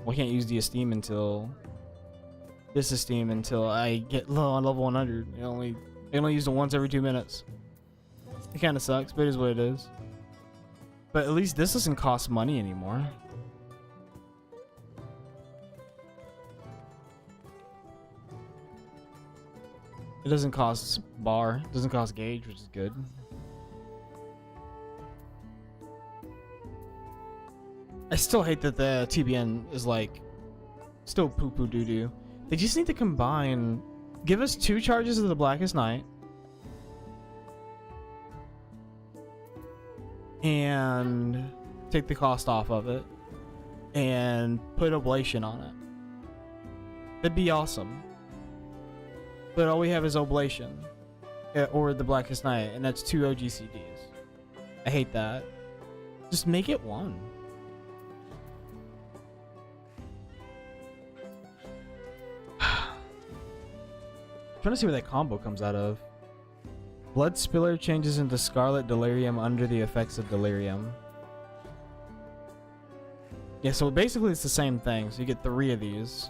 we can't use the esteem until this esteem until I get low on level 100. They only use it once every 2 minutes. It kind of sucks, but it is what it is. But at least this doesn't cost money anymore. It doesn't cost bar. It doesn't cost gauge, which is good. I still hate that the TBN is like still poo-poo doo-doo. They just need to combine. Give us 2 charges of the Blackest Night. And take the cost off of it. And put Oblation on it. That'd be awesome. But all we have is Oblation. Or the Blackest Night. And that's 2 OGCDs. I hate that. Just make it 1. Trying to see where that combo comes out of. Blood Spiller changes into Scarlet Delirium under the effects of Delirium. Yeah, so basically it's the same thing. So you get 3 of these.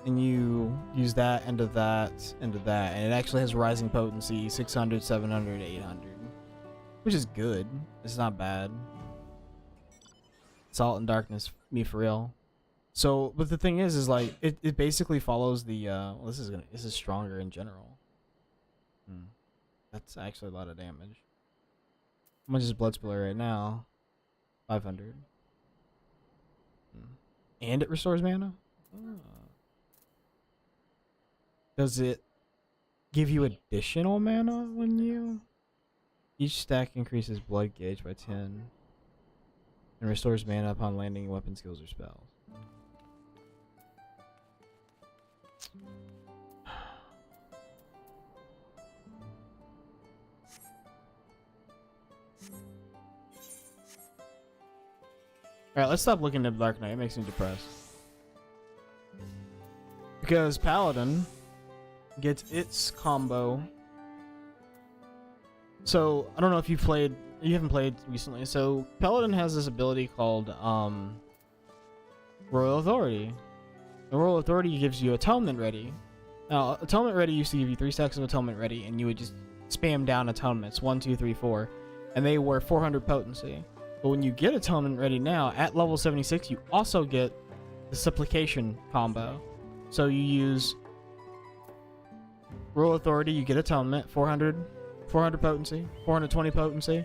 And you use that into that into that. And it actually has Rising Potency 600, 700, 800. Which is good. It's not bad. Salt and Darkness, me for real. So, but the thing is like it basically follows the well, this is stronger in general. That's actually a lot of damage. How much is Blood Spiller right now? 500. And it restores mana? Does it give you additional mana when you Each stack increases blood gauge by 10 and restores mana upon landing weapon skills or spells. Alright, let's stop looking at Dark Knight. It makes me depressed. Because Paladin gets its combo. So, I don't know if you haven't played recently. So, Paladin has this ability called Royal Authority. The Royal Authority gives you Atonement Ready. Now, Atonement Ready used to give you 3 stacks of Atonement Ready, and you would just spam down atonements 1, 2, 3, 4, and they were 400 potency. But when you get Atonement Ready now, at level 76, you also get the Supplication combo. So you use Royal Authority, you get Atonement, 400 potency, 420 potency,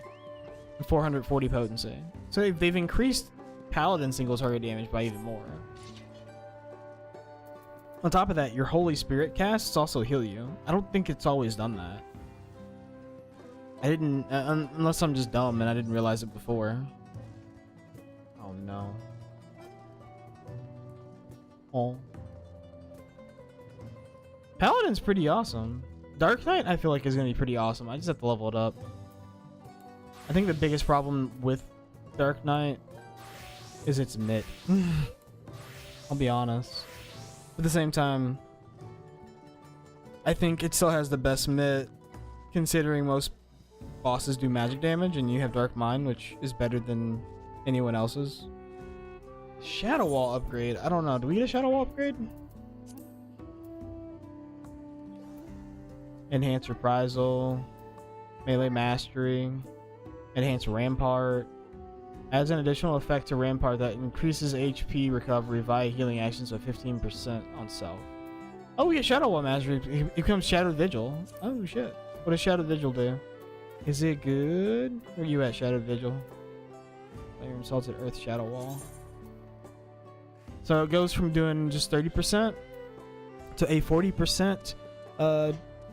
and 440 potency. So they've increased Paladin single target damage by even more. On top of that, your Holy Spirit casts also heal you. I don't think it's always done that. I didn't, unless I'm just dumb and I didn't realize it before. Oh no. Oh. Paladin's pretty awesome. Dark Knight, I feel like, is going to be pretty awesome. I just have to level it up. I think the biggest problem with Dark Knight is its mitt. I'll be honest. At the same time, I think it still has the best mitt, considering most bosses do magic damage, and you have Dark Mind, which is better than anyone else's. Shadow Wall upgrade. I don't know. Do we get a Shadow Wall upgrade? Enhance Reprisal, Melee Mastery, Enhance Rampart. Adds an additional effect to Rampart that increases HP recovery via healing actions of 15% on self. Oh, we get Shadow Wall Mastery. It becomes Shadowed Vigil. Oh shit. What does Shadowed Vigil do? Is it good? Where are you at, Shadowed Vigil? Player Insulted Earth Shadow Wall. So it goes from doing just 30% to a 40%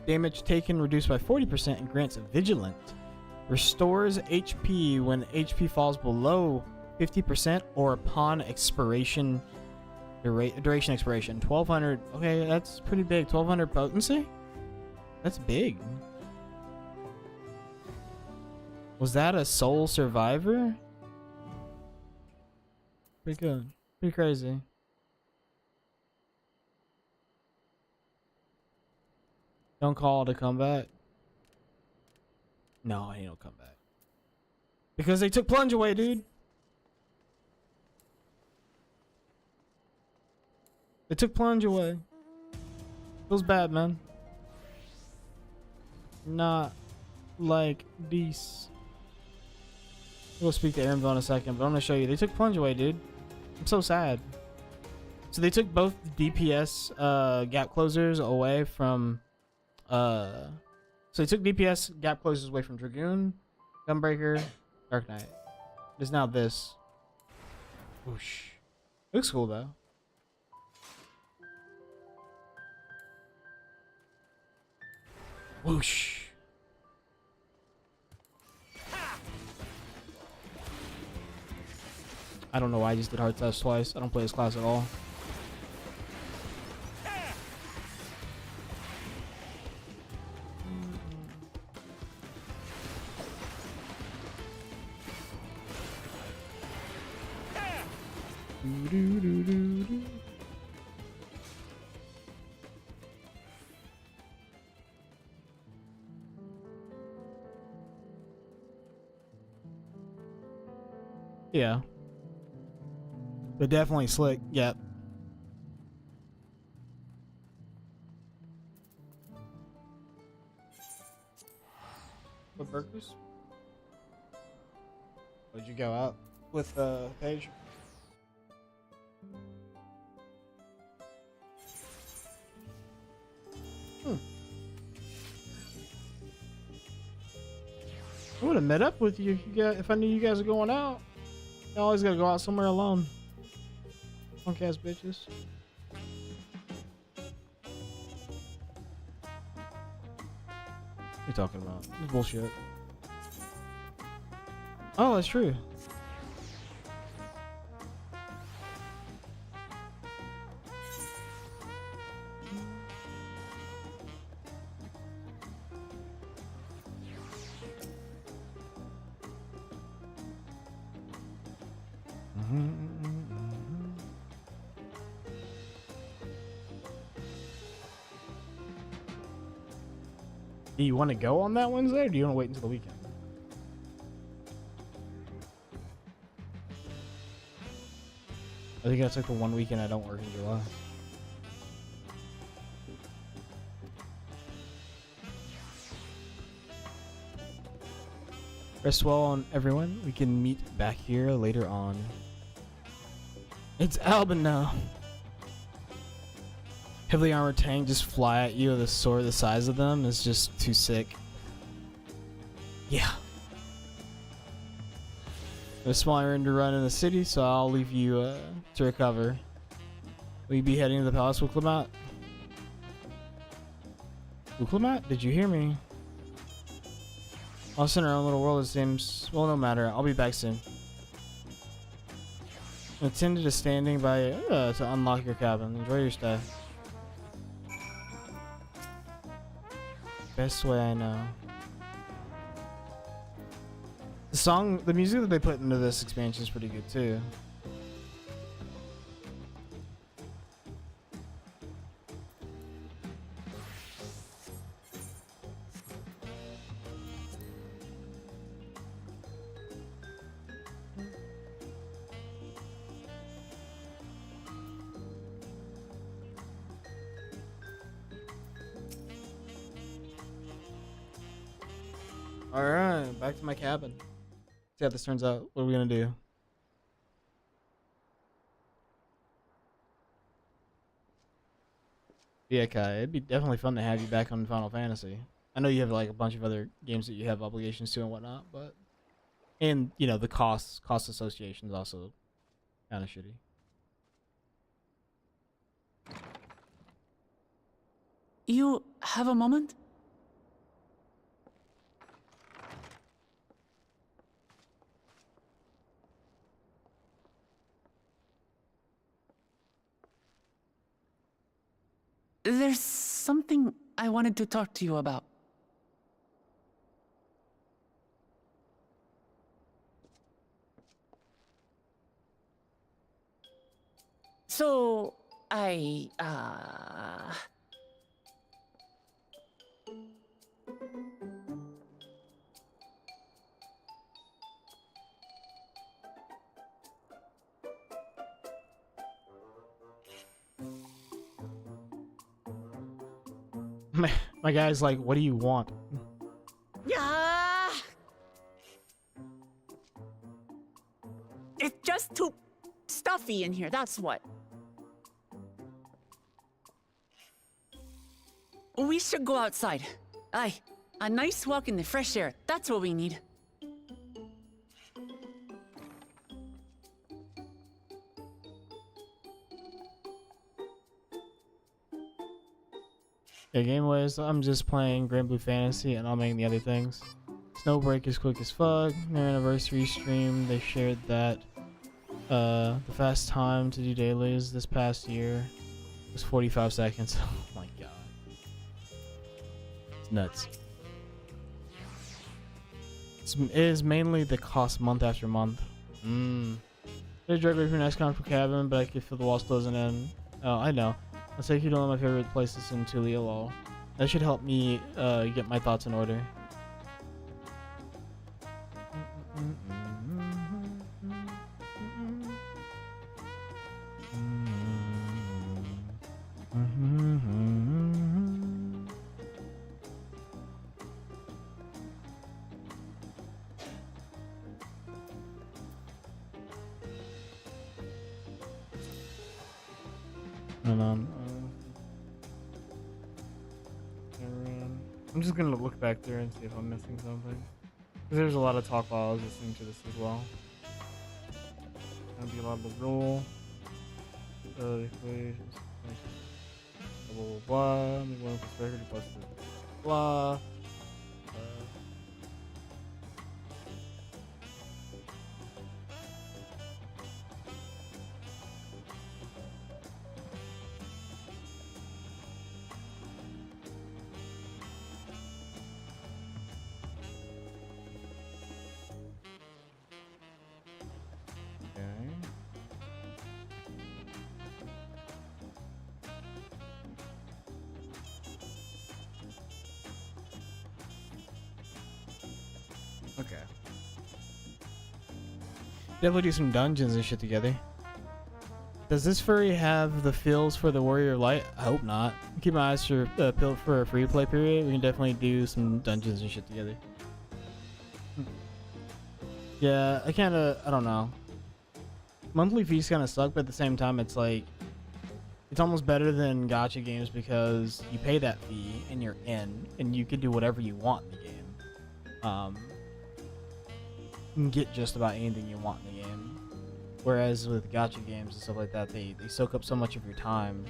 damage taken reduced by 40% and grants Vigilant. Restores HP when HP falls below 50% or upon expiration, duration expiration. 1200. Okay, that's pretty big. 1200 potency? That's big. Was that a Soul Survivor? Pretty good. Pretty crazy. Don't call it a comeback. No, ain't no comeback. Because they took Plunge away, dude. They took Plunge away. Feels bad, man. Not like this. We'll speak to Aaronville in a second, but I'm gonna show you. They took Plunge away, dude. I'm so sad. So they took both the DPS gap closers away from so they took DPS gap closers away from Dragoon, Gunbreaker, Dark Knight. There's now this. Whoosh. Looks cool though. Whoosh. I don't know why I just did hard test twice. I don't play this class at all. Yeah. But definitely slick. Yep. What burgers? Would you go out with Paige? I would have met up with you if I knew you guys were going out. You always gotta go out somewhere alone. Punk ass bitches. What are you talking about? This is bullshit. Oh, that's true. Do you want to go on that Wednesday, or do you want to wait until the weekend? I think that's like the one weekend I don't work in July. Rest well on everyone. We can meet back here later on. It's Albin now. Heavily armored tank just fly at you with a sword the size of them is just too sick. Yeah. There's a small errand to run in the city, so I'll leave you to recover. Will you be heading to the Palace Wuklemat? Wuklemat? Did you hear me? Lost in our own little world, it seems. Well, no matter. I'll be back soon. Attended to standing by to unlock your cabin. Enjoy your stay. Best way I know. The music that they put into this expansion is pretty good too. Alright, back to my cabin. See how this turns out. What are we gonna do? Yeah, Kai, it'd be definitely fun to have you back on Final Fantasy. I know you have like a bunch of other games that you have obligations to and whatnot, but and you know the cost association is also kind of shitty. You have a moment? There's something I wanted to talk to you about. So, My guy's like, what do you want? It's just too stuffy in here, that's what. We should go outside. Aye, a nice walk in the fresh air, that's what we need. Yeah, game-wise, I'm just playing Grand Blue Fantasy and I'm making the other things. Snowbreak is quick as fuck. Their anniversary stream, they shared that the fast time to do dailies this past year was 45 seconds. Oh my god. It's nuts. It is mainly the cost month after month. There's directly from next comfortable cabin, but I could feel the wall closing in. Oh, I know. I'll take you to one of my favorite places in Tulialol. That should help me get my thoughts in order. And I'm just gonna look back there and see if I'm missing something. Because there's a lot of talk while I was listening to this as well. Gonna be a lot of the rule. The equations. Blah blah blah. I'm going for record plus the blah. Okay. Definitely do some dungeons and shit together. Does this furry have the feels for the Warrior of Light? I hope not. Keep my eyes for for a free play period. We can definitely do some dungeons and shit together. Yeah, I don't know. Monthly fees kind of suck, but at the same time, it's like, it's almost better than gacha games because you pay that fee and you're in, and you can do whatever you want in the game. You can get just about anything you want in the game. Whereas with gacha games and stuff like that, they soak up so much of your time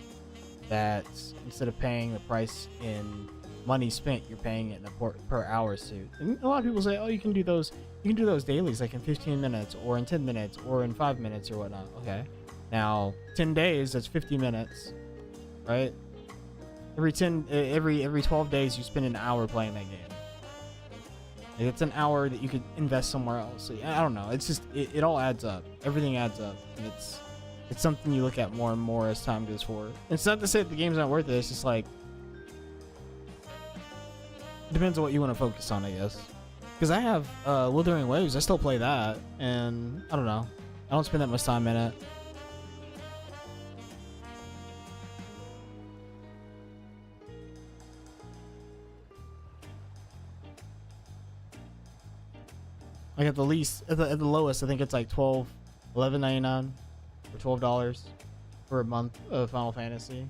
that instead of paying the price in money spent, you're paying it in a per hour suit. And a lot of people say, oh, you can do those dailies like in 15 minutes or in 10 minutes or in 5 minutes or whatnot. Okay. Now, 10 days, that's 50 minutes, right? Every 12 days, you spend an hour playing that game. Like, it's an hour that you could invest somewhere else. So, I don't know. It's just, it all adds up. Everything adds up. And it's something you look at more and more as time goes forward. It's not to say that the game's not worth it. It's just like, it depends on what you want to focus on, I guess. Because I have Withering Waves. I still play that. And I don't know. I don't spend that much time in it. Like at the least, at the lowest, I think it's like $11.99 or $12 for a month of Final Fantasy.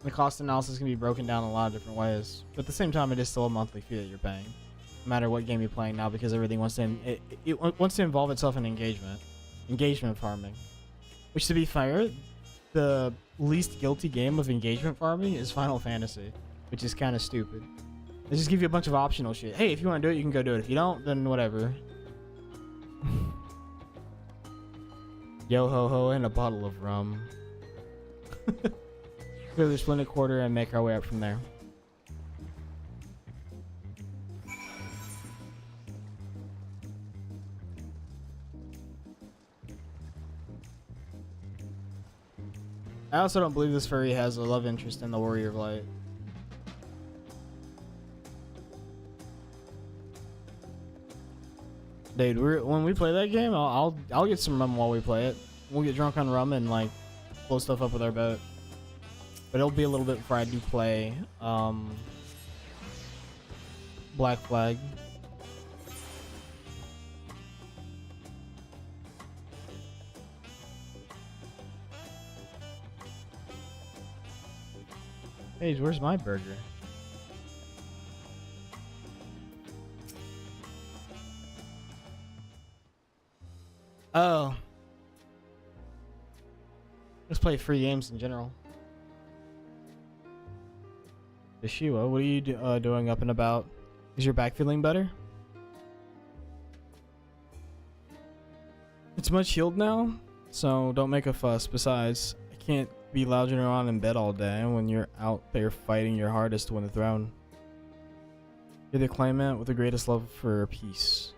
The cost analysis can be broken down in a lot of different ways, but at the same time, it is still a monthly fee that you're paying, no matter what game you're playing now, because everything wants to it wants to involve itself in engagement farming. Which, to be fair, the least guilty game of engagement farming is Final Fantasy, which is kind of stupid. They just give you a bunch of optional shit. Hey, if you want to do it, you can go do it. If you don't, then whatever. Yo ho ho and a bottle of rum. Go to the Splendid Quarter and make our way up from there. I also don't believe this furry has a love interest in the Warrior of Light. Dude, when we play that game, I'll get some rum while we play it. We'll get drunk on rum and like blow stuff up with our boat. But it'll be a little bit before I do play Black Flag. Hey, where's my burger? Oh. Let's play free games in general. Yeshua, what are you doing up and about? Is your back feeling better? It's much healed now, so don't make a fuss. Besides, I can't be lounging around in bed all day when you're out there fighting your hardest to win the throne. You're the claimant with the greatest love for peace.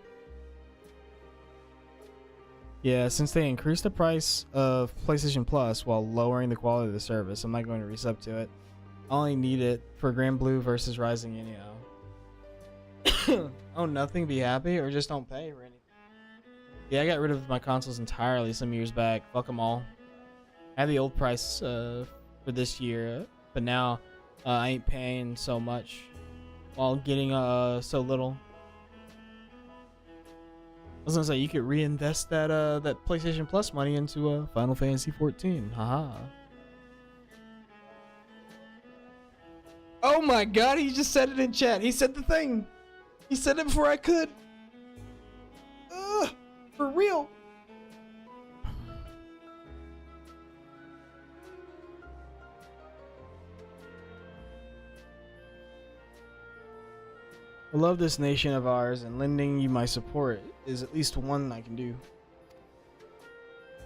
Yeah, since they increased the price of PlayStation Plus while lowering the quality of the service, I'm not going to resub to it. I only need it for Grand Blue versus Rising anyhow. Oh, nothing, be happy, or just don't pay or anything. Yeah, I got rid of my consoles entirely some years back. Fuck them all. I had the old price for this year, but now I ain't paying so much while getting so little. I was gonna say you could reinvest that that PlayStation Plus money into Final Fantasy 14. Haha. Oh my god, he just said it in chat. He said the thing. He said it before I could. Ugh, for real. I love this nation of ours, and lending you my support is at least one I can do.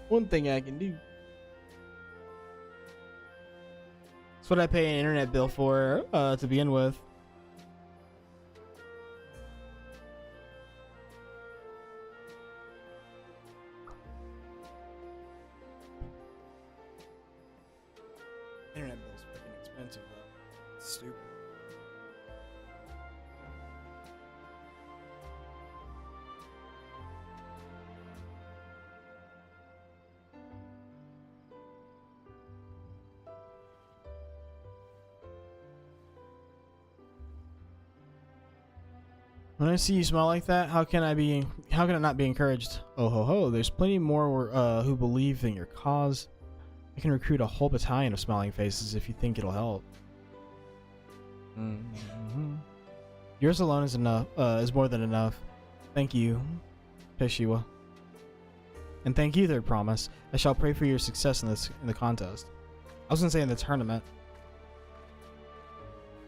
One thing I can do. That's what I pay an internet bill for to begin with. Internet bill's freaking expensive though. It's stupid. When I see you smile like that, how can it not be encouraged? Oh ho ho, there's plenty more who believe in your cause. I can recruit a whole battalion of smiling faces if you think it'll help. Yours alone is enough, is more than enough. Thank you, Peshiwa. And thank you, Third Promise. I shall pray for your success in the contest. I was gonna say in the tournament.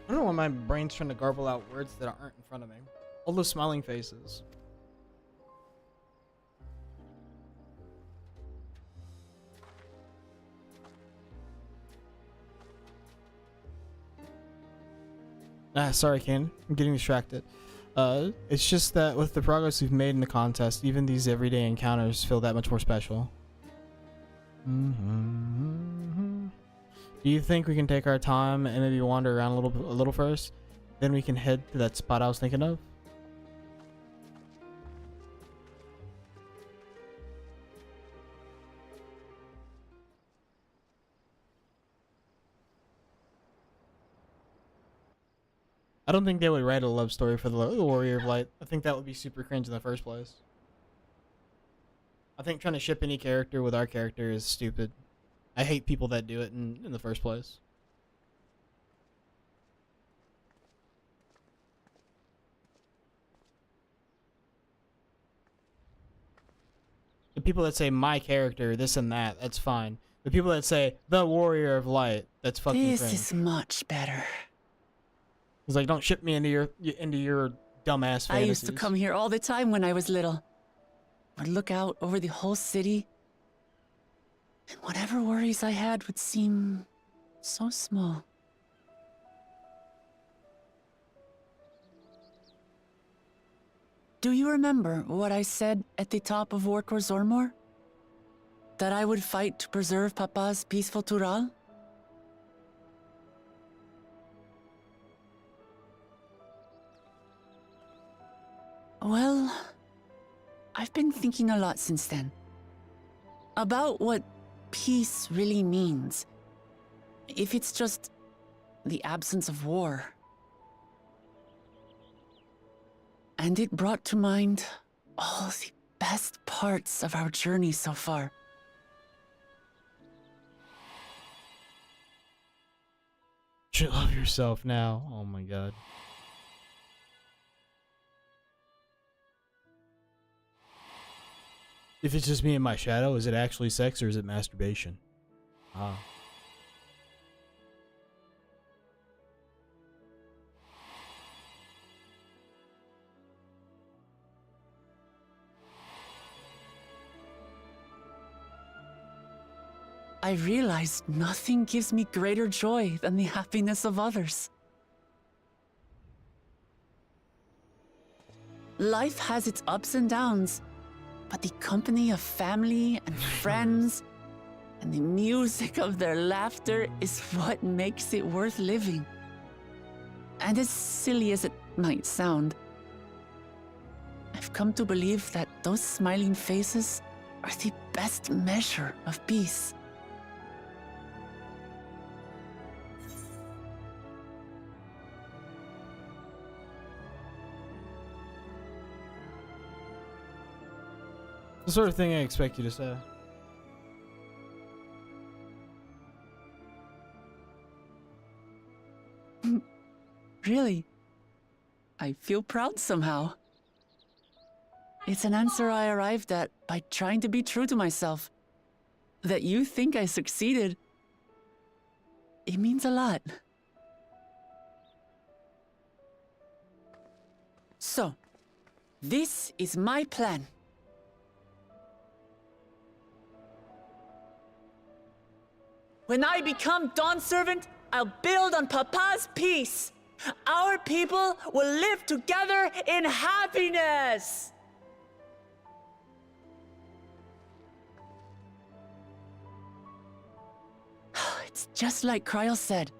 I don't know why my brain's trying to garble out words that aren't in front of me. All those smiling faces. Sorry, Kane. I'm getting distracted. It's just that with the progress we've made in the contest, even these everyday encounters feel that much more special. Do you think we can take our time and maybe wander around a little first? Then we can head to that spot I was thinking of? I don't think they would write a love story for the Warrior of Light. I think that would be super cringe in the first place. I think trying to ship any character with our character is stupid. I hate people that do it in the first place. The people that say my character, this and that, that's fine. The people that say the Warrior of Light, that's fucking cringe. This is much better. It's like, don't ship me into your dumbass fantasies. I used to come here all the time when I was little. Would look out over the whole city, and whatever worries I had would seem so small. Do you remember what I said at the top of Warkor Zormor? That I would fight to preserve Papa's peaceful Tural? Well, I've been thinking a lot since then. About what peace really means. If it's just the absence of war. And it brought to mind all the best parts of our journey so far. You should love yourself now. Oh my god. If it's just me and my shadow, is it actually sex or is it masturbation? Ah. I realized nothing gives me greater joy than the happiness of others. Life has its ups and downs, but the company of family and friends and the music of their laughter is what makes it worth living. And as silly as it might sound, I've come to believe that those smiling faces are the best measure of peace. The sort of thing I expect you to say. Really? I feel proud somehow. It's an answer I arrived at by trying to be true to myself. That you think I succeeded, it means a lot. So, this is my plan. When I become Dawn Servant, I'll build on Papa's peace. Our people will live together in happiness. It's just like Kryl said.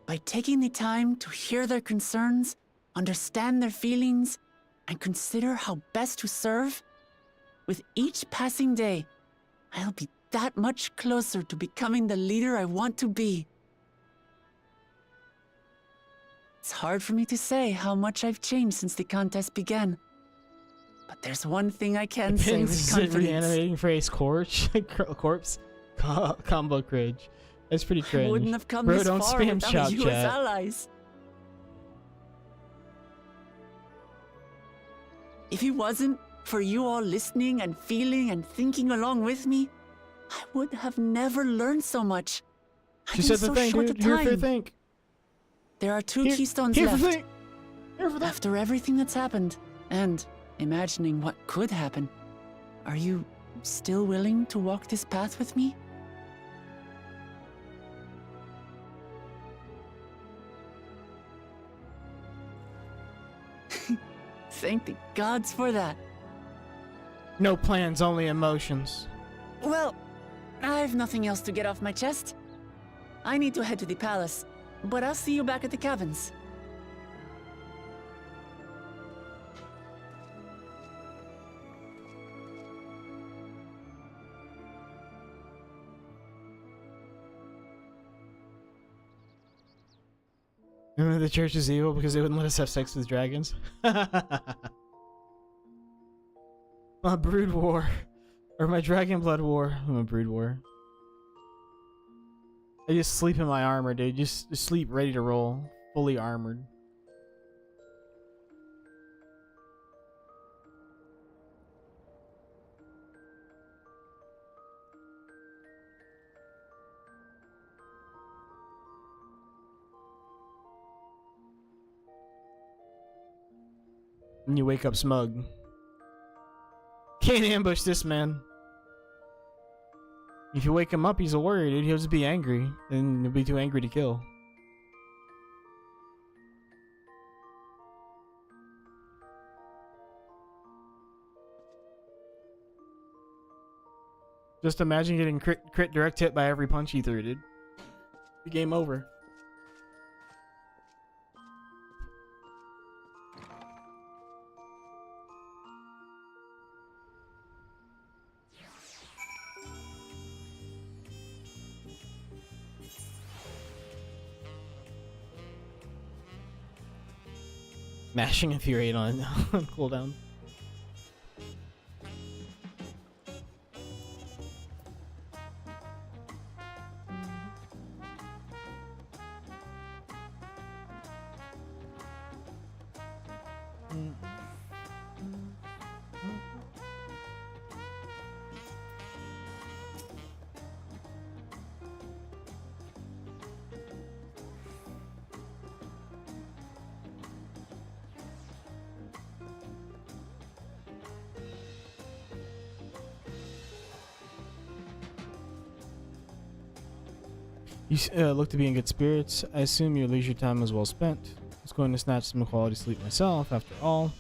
By taking the time to hear their concerns, understand their feelings, and consider how best to serve, with each passing day, I'll be that much closer to becoming the leader I want to be. It's hard for me to say how much I've changed since the contest began. But there's one thing I can say with confidence. Reanimating phrase corpse. Corpse. Combo cringe. That's pretty cringe. I wouldn't have come Bro, this don't far spam without shop you chat. as allies. If it wasn't for you all listening and feeling and thinking along with me, I would have never learned so much. She said the thing, dude. Here for think. There are two keystones left. Here for After everything that's happened, and imagining what could happen, are you still willing to walk this path with me? Thank the gods for that. No plans, only emotions. Well, I've nothing else to get off my chest. I need to head to the palace, but I'll see you back at the cabins. Remember the church is evil because they wouldn't let us have sex with dragons? My brood war. Or my dragon blood war. My brood war. I just sleep in my armor, dude. Just sleep ready to roll. Fully armored. And you wake up smug. Can't ambush this man. If you wake him up, he's a warrior, dude. He'll just be angry. And he'll be too angry to kill. Just imagine getting crit direct hit by every punch he threw, dude. Game over. Mashing Infuriate on cooldown. You look to be in good spirits. I assume your leisure time was well spent. I was going to snatch some quality sleep myself. After all,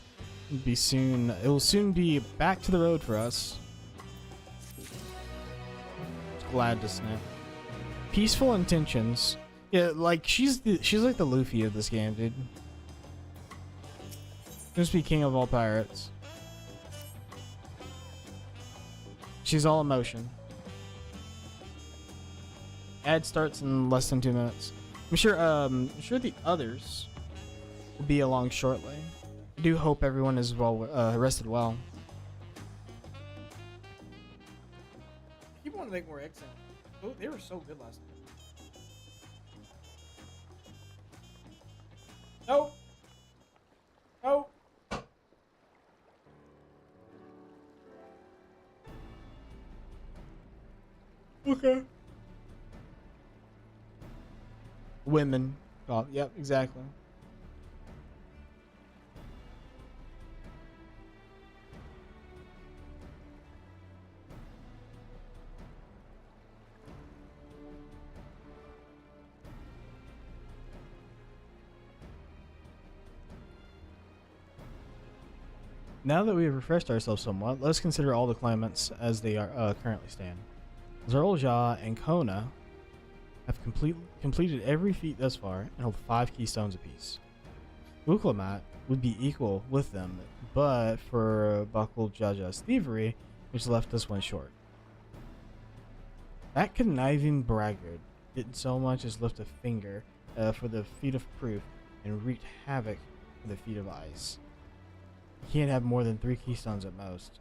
it will soon be back to the road for us. Glad to snap. Peaceful intentions. Yeah, like she's like the Luffy of this game, dude. Just be king of all pirates. She's all emotion. Ad starts in less than 2 minutes. I'm sure the others will be along shortly. I do hope everyone is well rested well. I keep wanting to make more egg sounds. Oh, they were so good last night. Nope. Nope. Okay. Women. Oh, yep, exactly. Now that we have refreshed ourselves somewhat, let's consider all the claimants as they are currently stand. Zerlja and Kona have completed every feat thus far and hold 5 keystones apiece. Wuklamat would be equal with them, but for Bakul Jaja's thievery, which left us one short. That conniving braggart didn't so much as lift a finger for the feat of proof, and wreaked havoc with the feet of ice. He can't have more than 3 keystones at most.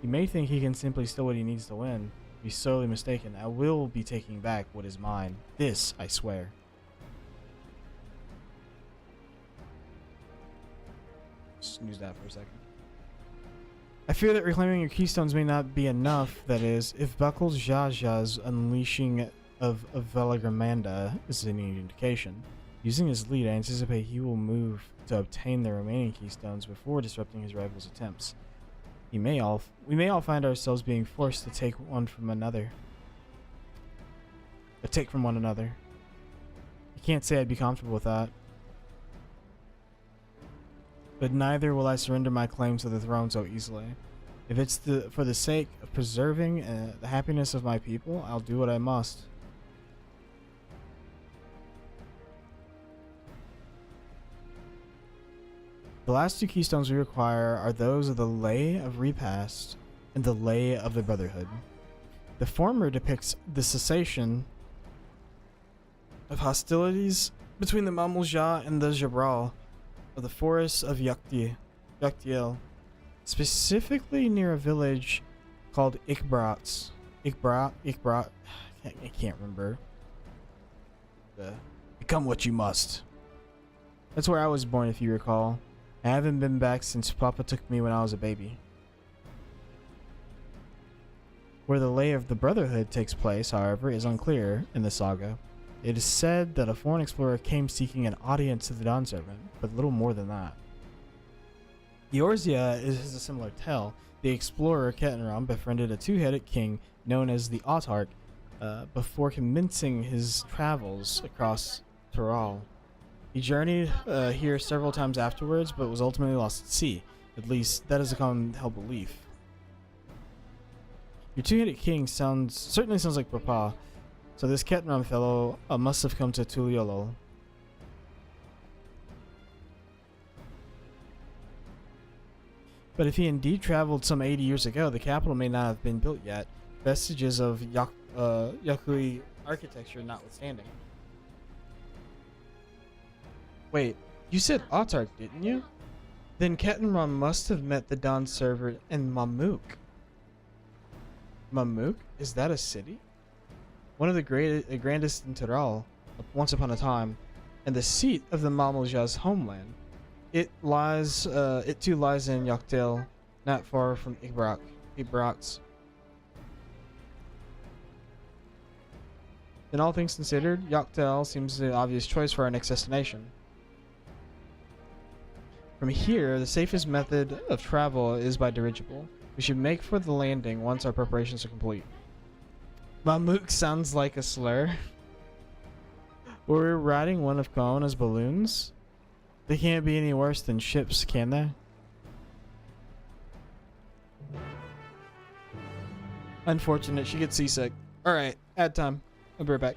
He may think he can simply steal what he needs to win. Be sorely mistaken. I will be taking back what is mine. This, I swear. Snooze that for a second. I fear that reclaiming your keystones may not be enough. That is, if Buckle Jaja's unleashing of Veligramanda is any indication. Using his lead, I anticipate he will move to obtain the remaining keystones before disrupting his rival's attempts. We may all find ourselves being forced to take one from another. Take from one another. I can't say I'd be comfortable with that. But neither will I surrender my claim to the throne so easily. If it's for the sake of preserving the happiness of my people, I'll do what I must. The last 2 keystones we require are those of the Lay of Repast and the Lay of the Brotherhood. The former depicts the cessation of hostilities between the Mamulja and the Jabral of the forests of Yaktiel, specifically near a village called Ikbrat. I can't remember. Become what you must. That's where I was born, if you recall. I haven't been back since Papa took me when I was a baby. Where the Lay of the Brotherhood takes place, however, is unclear in the saga. It is said that a foreign explorer came seeking an audience to the Dawn Servant, but little more than that. Eorzea is a similar tale. The explorer Ketenram befriended a 2-headed king known as the Autarch before commencing his travels across Tural. He journeyed here several times afterwards, but was ultimately lost at sea. At least, that is a common held belief. Your 2-headed king certainly sounds like Papa, so this Ketenram fellow must have come to Tuliolol. But if he indeed traveled some 80 years ago, the capital may not have been built yet, vestiges of Yakui architecture notwithstanding. Wait, you said Autarch, didn't you? Then Ketenram must have met the Dawn Servant in Mamuk. Mamuk? Is that a city? One of the grandest in Tural, once upon a time, and the seat of the Mamulja's homeland. It too lies in Yaktel, not far from Ibraks. In all things considered, Yaktel seems the obvious choice for our next destination. From here, the safest method of travel is by dirigible. We should make for the landing once our preparations are complete. Mamuk sounds like a slur. We're riding one of Koana's balloons? They can't be any worse than ships, can they? Unfortunate, she gets seasick. Alright, add time. I'll be right back.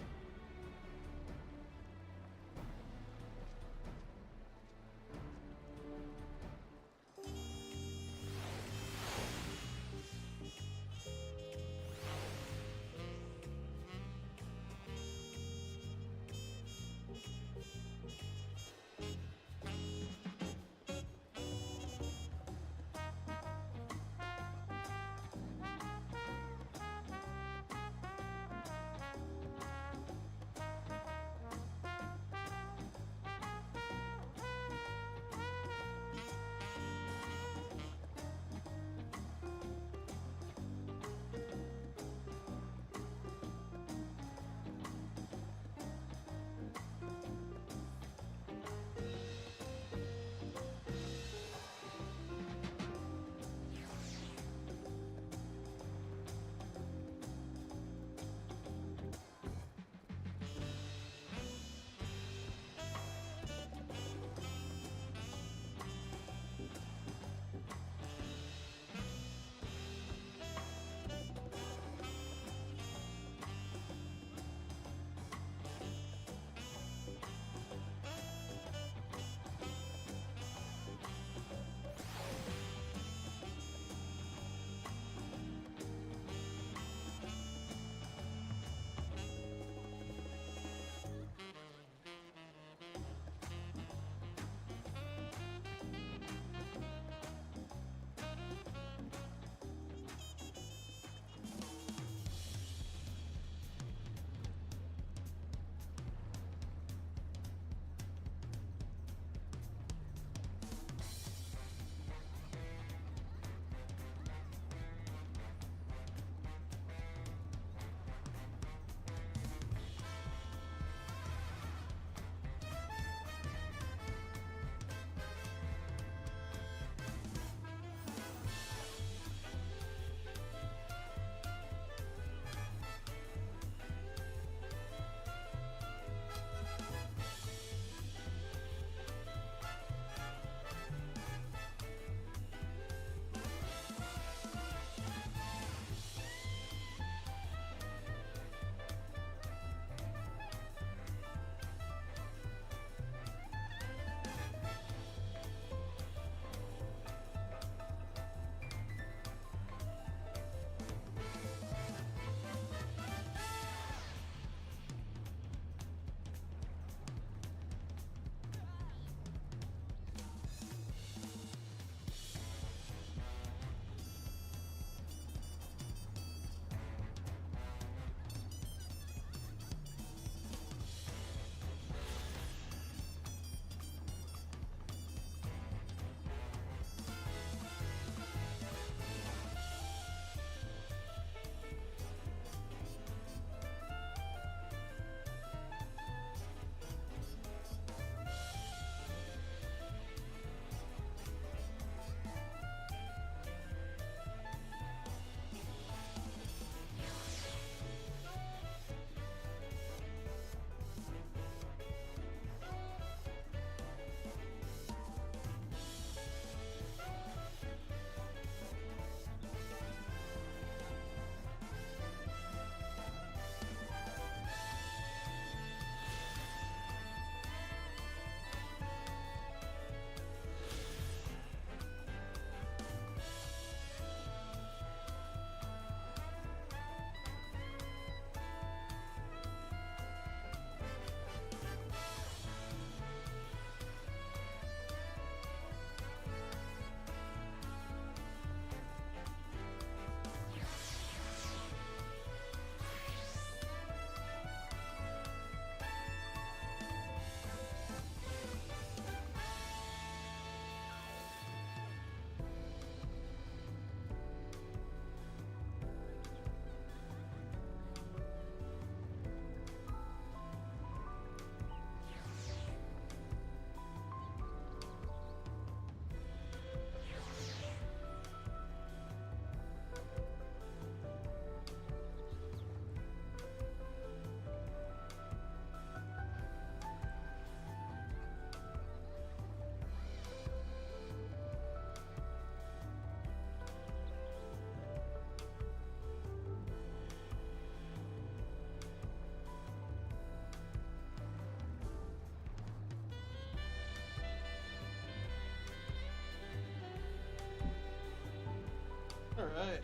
right.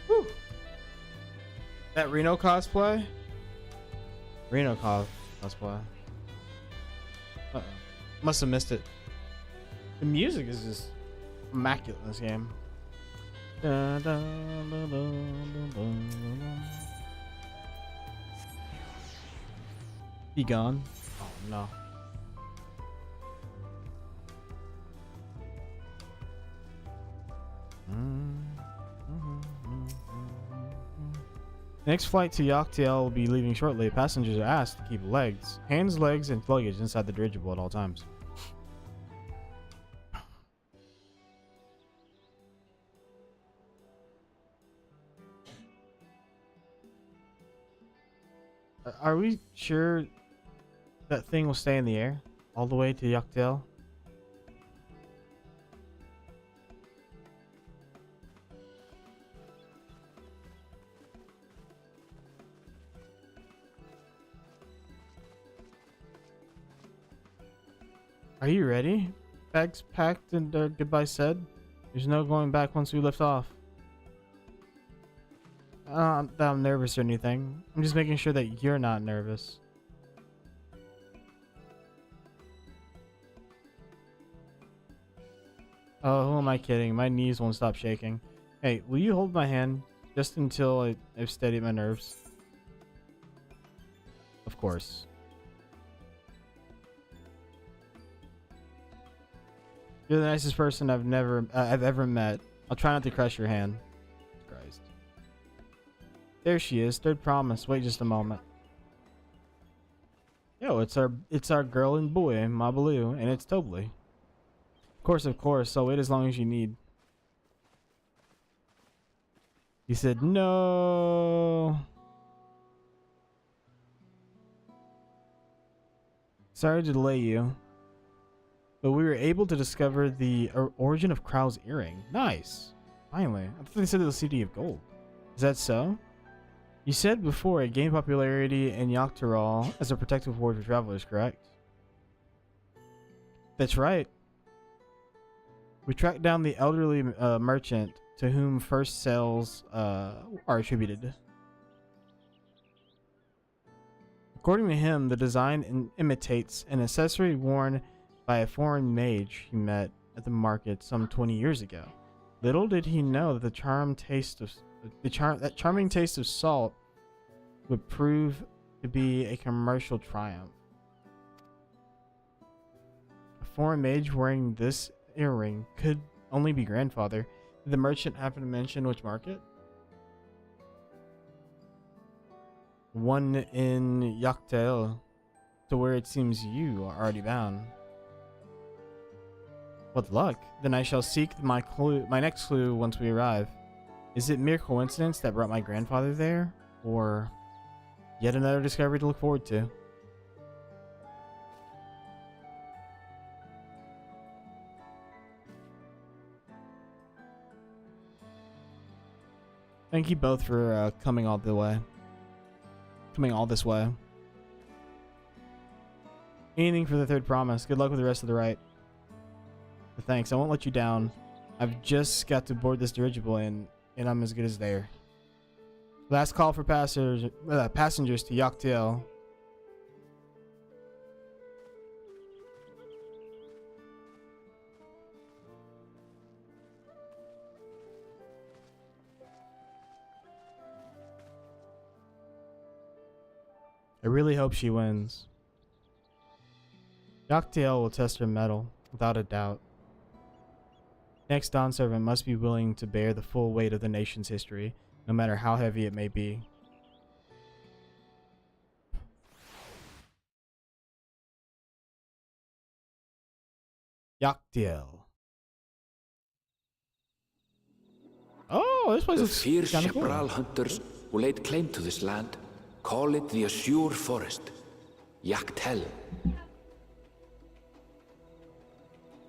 Whew. That Reno cosplay? Cosplay. Uh-oh. Must have missed it. The music is just immaculate in this game. Dun, dun, dun, dun, dun, dun, dun. Be gone. Oh no. Next flight to Yoctail will be leaving shortly. Passengers are asked to keep hands, legs, and luggage inside the dirigible at all times. Are we sure that thing will stay in the air all the way to Yoctail? Are you ready? Bags packed and goodbye said. There's no going back once we lift off. Not that I'm nervous or anything. I'm just making sure that you're not nervous. Oh, who am I kidding? My knees won't stop shaking. Hey, will you hold my hand just until I've steadied my nerves? Of course. You're the nicest person I've ever met. I'll try not to crush your hand. Christ. There she is. Third promise. Wait just a moment. Yo, it's our girl and boy, Mabaloo, and it's Tobley. Of course. So wait as long as you need. He said no. Sorry to delay you, but we were able to discover the origin of Krau's earring. Nice. Finally. I thought they said it was City of Gold. Is that so? You said before it gained popularity in Yoctoral as a protective ward for travelers, correct? That's right. We tracked down the elderly merchant to whom first sales are attributed. According to him, the design imitates an accessory worn by a foreign mage he met at the market some 20 years ago. Little did he know that the charming taste of salt would prove to be a commercial triumph. A foreign mage wearing this earring could only be grandfather. Did the merchant happen to mention which market? One in Yoctail, to where it seems you are already bound. What luck! Then I shall seek my next clue once we arrive. Is it mere coincidence that brought my grandfather there, or yet another discovery to look forward to? Thank you both for coming all this way. Anything for the third promise. Good luck with the rest of the rite. But thanks, I won't let you down. I've just got to board this dirigible and I'm as good as there. Last call for passengers to Yoctail. I really hope she wins. Yoctail will test her mettle, without a doubt. Next Dawn Servant must be willing to bear the full weight of the nation's history, no matter how heavy it may be. Yoctail. Oh, this place is fierce kind of cool. Chapral hunters who laid claim to this land call it the Azure Forest, Yoctail.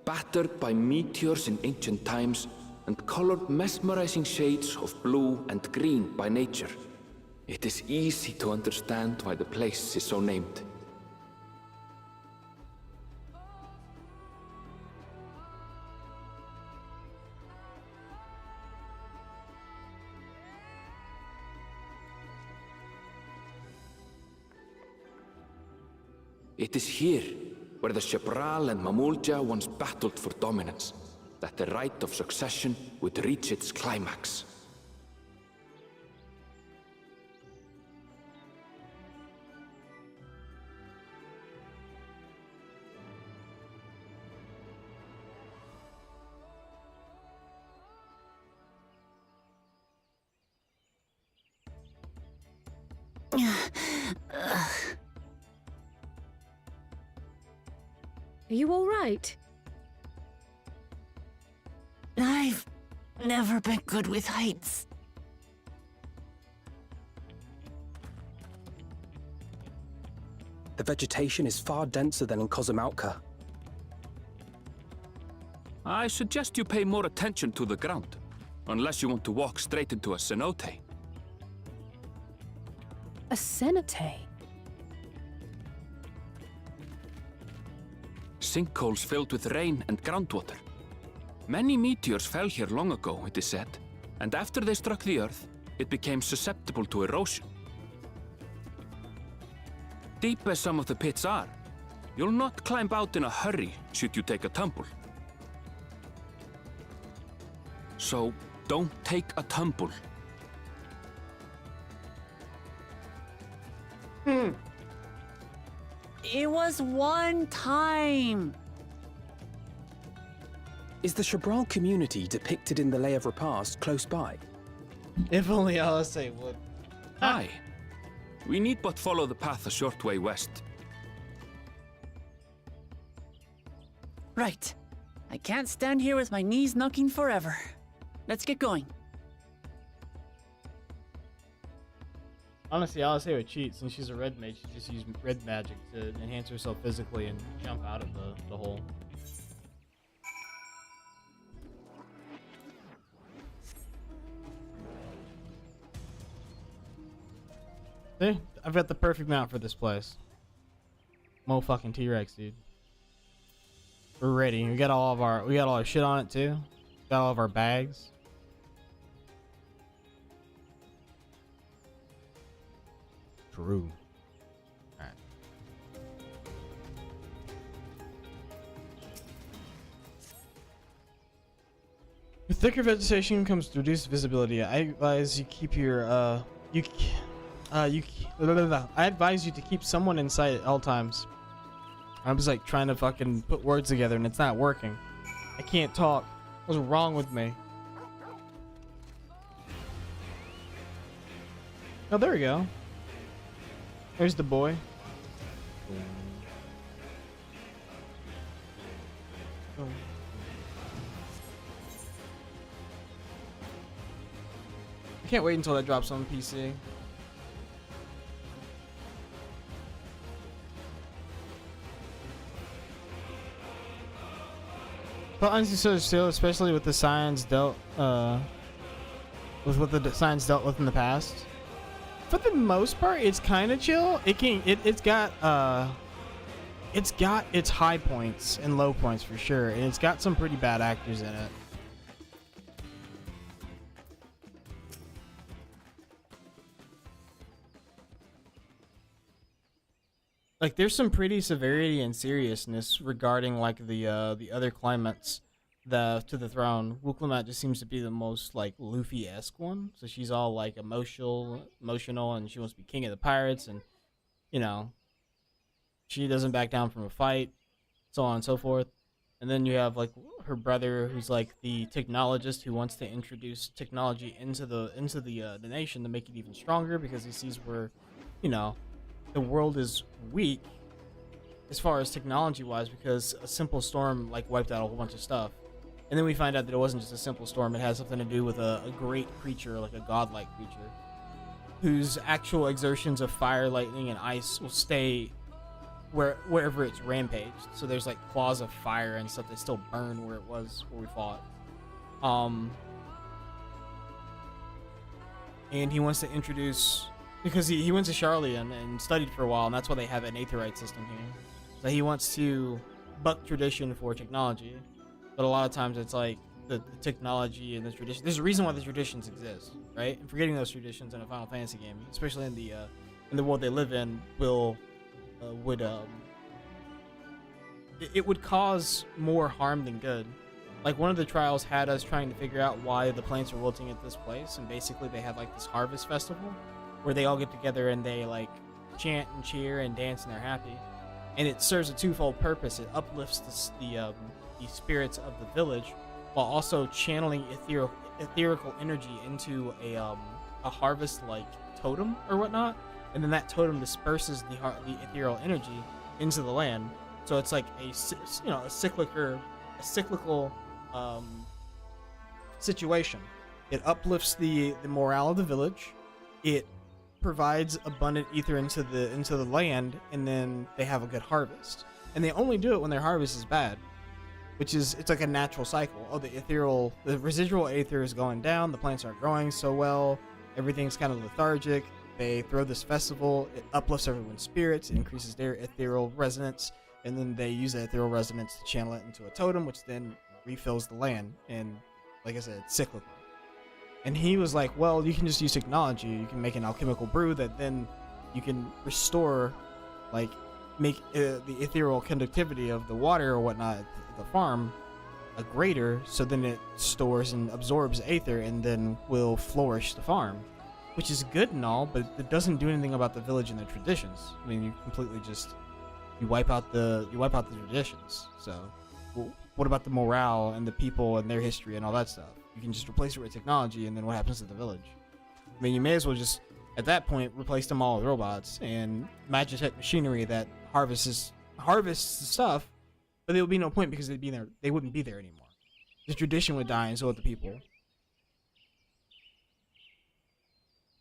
Battered by meteors in ancient times and colored mesmerizing shades of blue and green by nature, it is easy to understand why the place is so named. It is here, where the Shebral and Mamulja once battled for dominance, that the right of succession would reach its climax. Are you all right? I've never been good with heights. The vegetation is far denser than in Kozumautka. I suggest you pay more attention to the ground, unless you want to walk straight into a cenote. A cenote? Sinkholes filled with rain and groundwater. Many meteors fell here long ago, it is said, and after they struck the Earth, it became susceptible to erosion. Deep as some of the pits are, you'll not climb out in a hurry should you take a tumble. So, don't take a tumble. It was one time. Is the Shebral community depicted in the Lay of Repast close by? If only LSA would. Aye. We need but follow the path a short way west. Right. I can't stand here with my knees knocking forever. Let's get going. Honestly, LSA would cheat since she's a red mage. She just used red magic to enhance herself physically and jump out of the hole. See? I've got the perfect mount for this place. Mo fucking T-Rex, dude. We're ready. We got all our shit on it too. Got all of our bags. True. Alright. With thicker vegetation comes reduced visibility. I advise you keep your I advise you to keep someone in sight at all times. I was like trying to fucking put words together and it's not working. I can't talk. What's wrong with me? Oh, there we go. There's the boy. I can't wait until that drops on PC. But honestly, so still, especially with the signs dealt, with what the signs dealt with in the past. For the most part, it's kind of chill. It's got its high points and low points for sure, and it's got some pretty bad actors in it. Like, there's some pretty severity and seriousness regarding like the other claimants to the throne. Wuklimat just seems to be the most like Luffy-esque one. So she's all like emotional, and she wants to be king of the pirates, and you know, she doesn't back down from a fight, so on and so forth. And then you have like her brother, who's like the technologist who wants to introduce technology into the nation to make it even stronger because he sees where, you know, the world is weak as far as technology wise because a simple storm like wiped out a whole bunch of stuff. And then we find out that it wasn't just a simple storm, it has something to do with a great creature, like a godlike creature, whose actual exertions of fire, lightning, and ice will stay wherever it's rampaged. So there's like claws of fire and stuff that still burn where we fought. And he wants to introduce, because he went to Charlian and studied for a while, and that's why they have an aetherite system here. So he wants to buck tradition for technology, but a lot of times it's like the technology and the tradition. There's a reason why the traditions exist, right? And forgetting those traditions in a Final Fantasy game, especially in the world they live in, would it would cause more harm than good. Like, one of the trials had us trying to figure out why the plants are wilting at this place, and basically they had like this harvest festival where they all get together and they like chant and cheer and dance and they're happy. And it serves a twofold purpose. It uplifts the spirits of the village while also channeling ethereal energy into a harvest like totem or whatnot, and then that totem disperses the ethereal energy into the land. So it's like a cyclical situation. It uplifts the morale of the village. It provides abundant ether into the land, and then they have a good harvest. And they only do it when their harvest is bad, which is, it's like a natural cycle. Oh, the residual aether is going down, the plants aren't growing so well, everything's kind of lethargic. They throw this festival, it uplifts everyone's spirits, it increases their ethereal resonance, and then they use that ethereal resonance to channel it into a totem, which then refills the land. And like I said, it's cyclical. And he was like, well, you can just use technology. You can make an alchemical brew that then you can restore, like, make the ethereal conductivity of the water or whatnot at the farm a greater, so then it stores and absorbs aether and then will flourish the farm, which is good and all, but it doesn't do anything about the village and the traditions. I mean, you completely just wipe out the traditions. So, well, what about the morale and the people and their history and all that stuff? You can just replace it with technology, and then what happens to the village? I mean, you may as well just, at that point, replace them all with robots and Magitech machinery that harvests the stuff, but there would be no point because they wouldn't be there anymore. The tradition would die, and so would the people.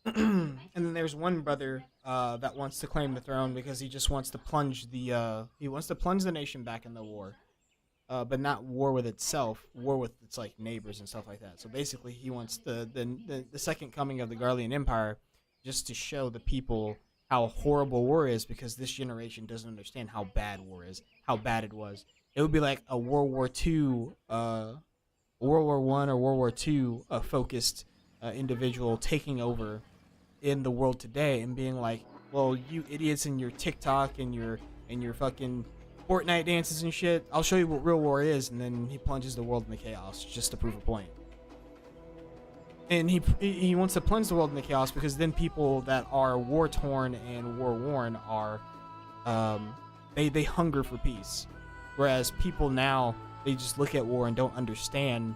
And then there's one brother that wants to claim the throne because he just wants to plunge the nation back in the war. But not war with itself, war with its like neighbors and stuff like that. So basically, he wants the second coming of the Garlean Empire, just to show the people how horrible war is, because this generation doesn't understand how bad war is, how bad it was. It would be like a World War II, World War I or World War II focused individual taking over in the world today and being like, well, you idiots in your TikTok and your fucking Fortnite dances and shit, I'll show you what real war is. And then he plunges the world into chaos just to prove a point. And he wants to plunge the world into chaos because then people that are war torn and war worn are they hunger for peace, whereas people now, they just look at war and don't understand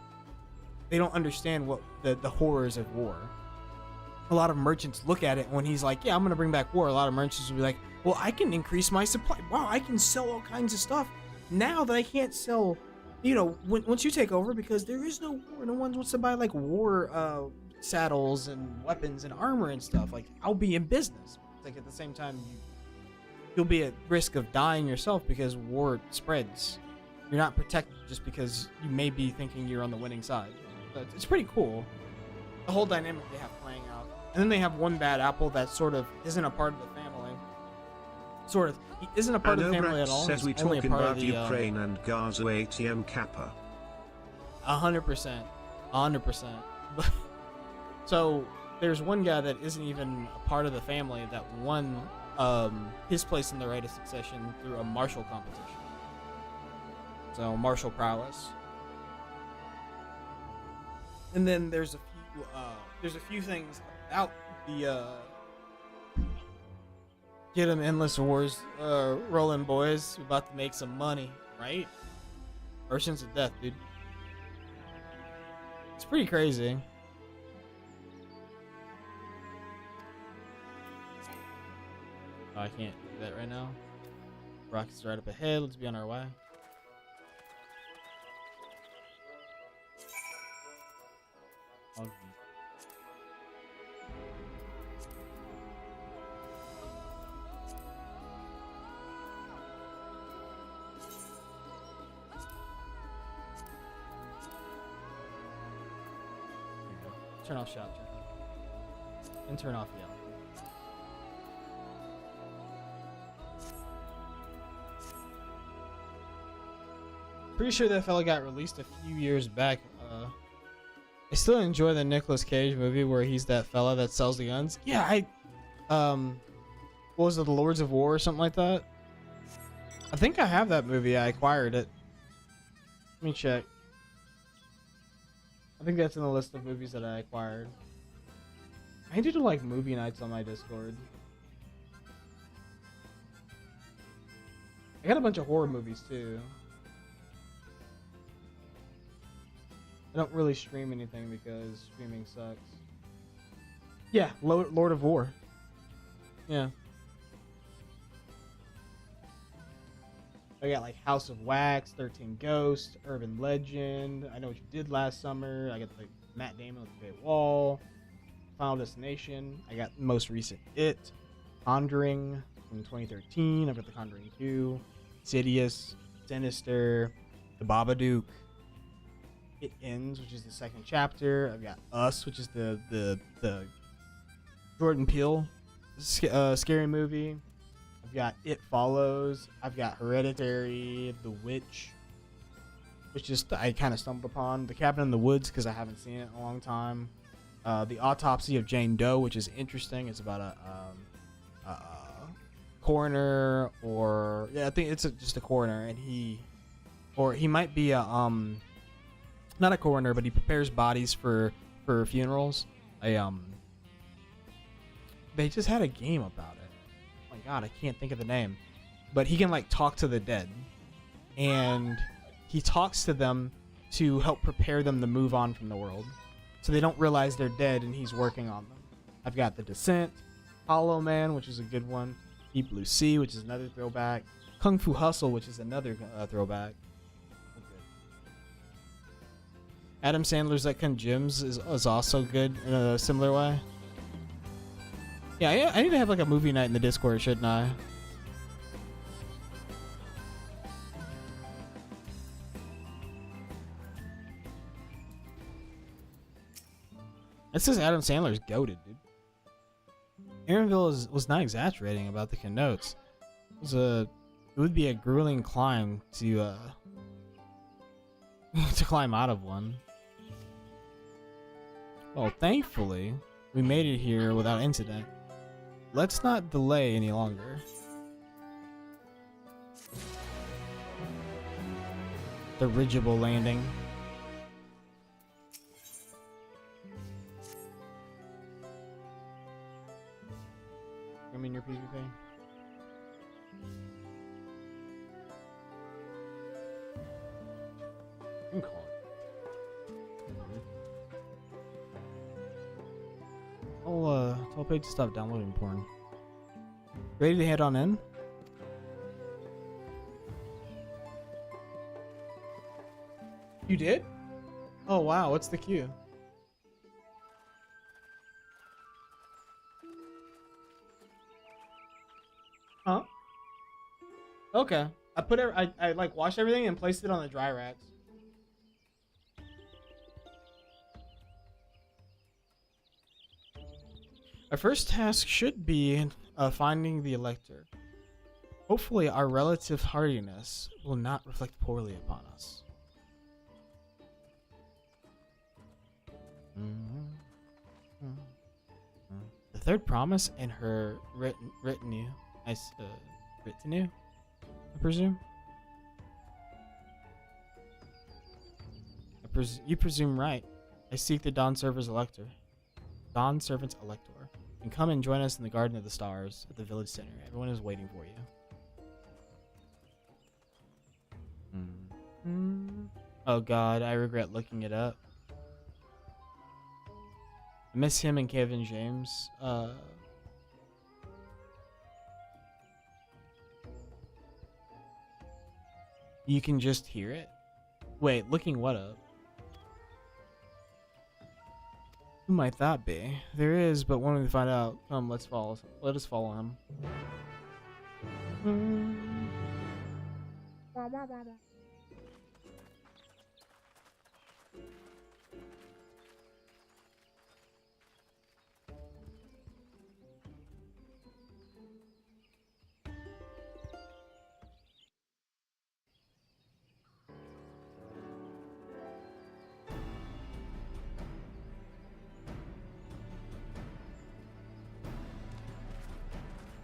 what the horrors of war. A lot of merchants look at it when he's like, yeah, I'm gonna bring back war. A lot of merchants will be like, well, I can increase my supply. Wow, I can sell all kinds of stuff now that I can't sell, once you take over, because there is no war. No one wants to buy like war saddles and weapons and armor and stuff. Like, I'll be in business. Like, at the same time, you'll be at risk of dying yourself because war spreads. You're not protected just because you may be thinking you're on the winning side. But it's pretty cool, the whole dynamic they have playing out. And then they have one bad apple that sort of isn't a part of the family. Sort of. He isn't a part of the family at all. Says we only talking a part about of the, Ukraine and Gaza ATM Kappa. 100%. 100%. So, there's one guy that isn't even a part of the family that won his place in the right of succession through a martial competition. So, martial prowess. And then there's a few things about the get them endless wars rolling, boys. We're about to make some money, right? Oceans of death, dude. It's pretty crazy. Oh, I can't do that right now. Rocket's right up ahead. Let's be on our way. Oh, turn off shot, and turn off yell. Pretty sure that fella got released a few years back. I still enjoy the Nicolas Cage movie where he's that fella that sells the guns. Yeah, what was it, The Lords of War or something like that? I think I have that movie. I acquired it. Let me check. I think that's in the list of movies that I acquired. I need to do like movie nights on my Discord. I got a bunch of horror movies too. I don't really stream anything because streaming sucks. Yeah, Lord of War. Yeah. I got like House of Wax, 13 Ghosts, Urban Legend, I Know What You Did Last Summer. I got the Matt Damon with the Great Wall, Final Destination. I got the most recent It, Conjuring from 2013. I've got The Conjuring 2, Insidious, Sinister, The Babadook, It Ends, which is the second chapter. I've got Us, which is the Jordan Peele scary movie. I've got It Follows. I've got Hereditary, The Witch, which is I kind of stumbled upon. The Cabin in the Woods because I haven't seen it in a long time. The Autopsy of Jane Doe, which is interesting. It's about a coroner, or yeah, I think it's just a coroner, and he might be a not a coroner, but he prepares bodies for funerals. They just had a game about it. Oh my god, I can't think of the name, but he can like talk to the dead, and he talks to them to help prepare them to move on from the world, so they don't realize they're dead, and he's working on them. I've got The Descent, Hollow Man, which is a good one, Deep Blue Sea, which is another throwback, Kung Fu Hustle, which is another throwback. Adam Sandler's That Kind of Gems is also good in a similar way. Yeah, I need to have like a movie night in the Discord, shouldn't I? It says Adam Sandler's goated, dude. Aaronville was not exaggerating about the connotes. It would be a grueling climb to to climb out of one. Well, thankfully, we made it here without incident. Let's not delay any longer. Dirigible landing. Give me your PvP. You can call it. Tell Paige to stop downloading porn. Ready to head on in? You did? Oh wow, what's the queue? Huh? Okay. I like washed everything and placed it on the dry racks. Our first task should be finding the Elector. Hopefully our relative hardiness will not reflect poorly upon us. The third promise and her retinue, retinue, I presume? You presume right. I seek the Dawn Servant's Elector. And come and join us in the Garden of the Stars at the village center. Everyone is waiting for you. Oh god, I regret looking it up. I miss him and Kevin James. You can just hear it? Wait, looking what up? Who might that be? There is, but when we find out, come, let us follow him.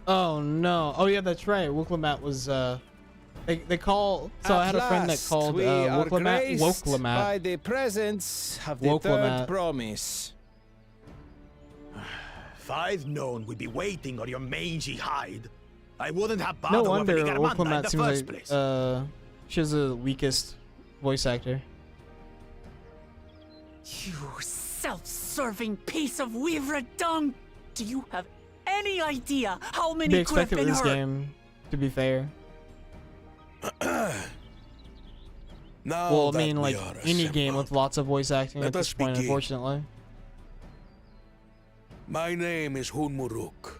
Oh no. Oh yeah, that's right. Wooklamat was They call. So I had a friend that called Woklamat. by the presence of the Woklamat. third promise. 5 known would be waiting on your mangy hide. I wouldn't have No bothered wonder opening Armanda in Woklamat the seems first like place. she's the weakest voice actor. You self-serving piece of weaver dung! Do you have any idea how many Be could have expected been with this hurt? game, to be fair. Now Well, I that mean, we like are any game assembled, with lots of voice acting let at this us point, begin. unfortunately. My name is Hunmuruk.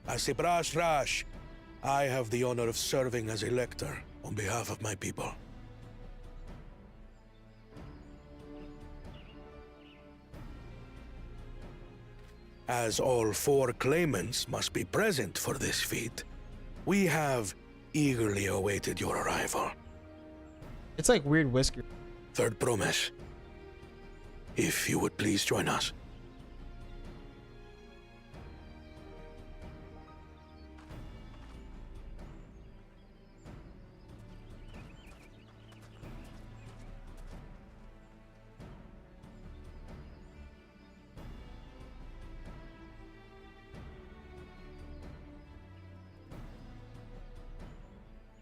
As a Brash Rash, I have the honor of serving as a lector on behalf of my people. As all 4 claimants must be present for this feat, we have eagerly awaited your arrival. It's like weird whisker. Third promise. If you would please join us.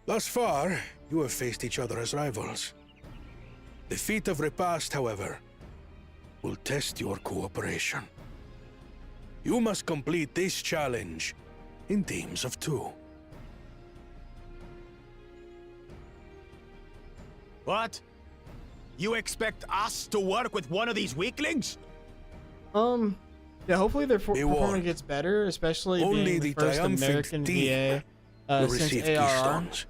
Thus far, you have faced each other as rivals. The feat of repast, however, will test your cooperation. You must complete this challenge in teams of 2. What? You expect us to work with one of these weaklings? Yeah, hopefully their Be performance warned. gets better, especially Only being the the first triumphant American team VA will since receive ARR. keystones.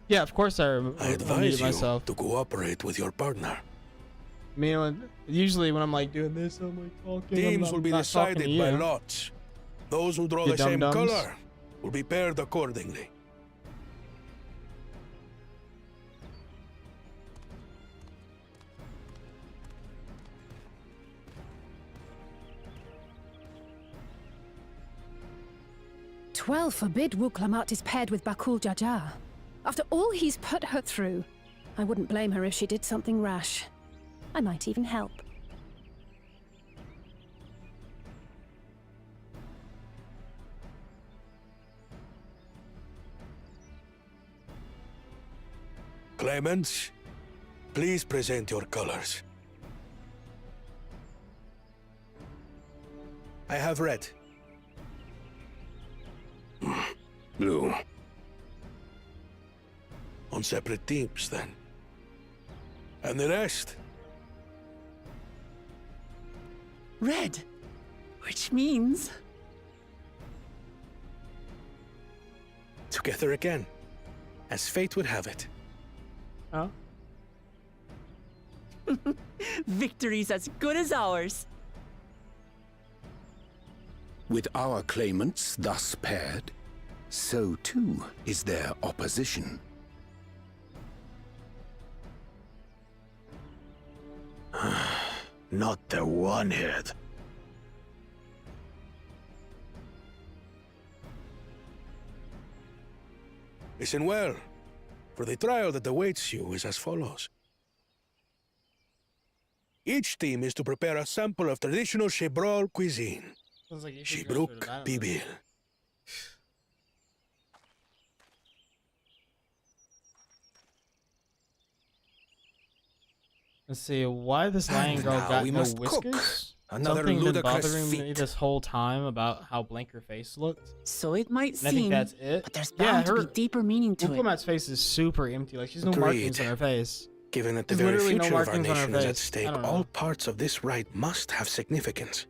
Yeah, of course I I removed advise you myself. to cooperate with your partner. I mean, usually when I'm like doing this, I'm like talking. I'm Teams not- will be not talking to decided by you. lots. Those who draw You the same dum-dums. color will be paired accordingly. Twelve forbid Wuklamat is paired with Bakul Jaja. After all he's put her through, I wouldn't blame her if she did something rash. I might even help. Claimants, please present your colors. I have red. Blue. On separate teams, then. And the rest? Red. Which means... Together again, as fate would have it. Oh. Victory's as good as ours. With our claimants thus paired, so too is their opposition. Not the one-head. Listen well, for the trial that awaits you is as follows. Each team is to prepare a sample of traditional Shebrol cuisine. Sounds like you should go through Shibruk that. Bibil. Let's see, why this lion girl now got we no must cook. whiskers? Another Something been ludicrous bothering me feat. this whole time about how blank her face looked. So it might And I think seem, that's it. but there's Yeah, bound to her be deeper meaning to it. Diplomat's face is super empty. Like she's no Agreed. markings on her face. Given that the There's very literally no future of our markings on her nation is at face. stake, I don't know. all parts of this rite must have significance.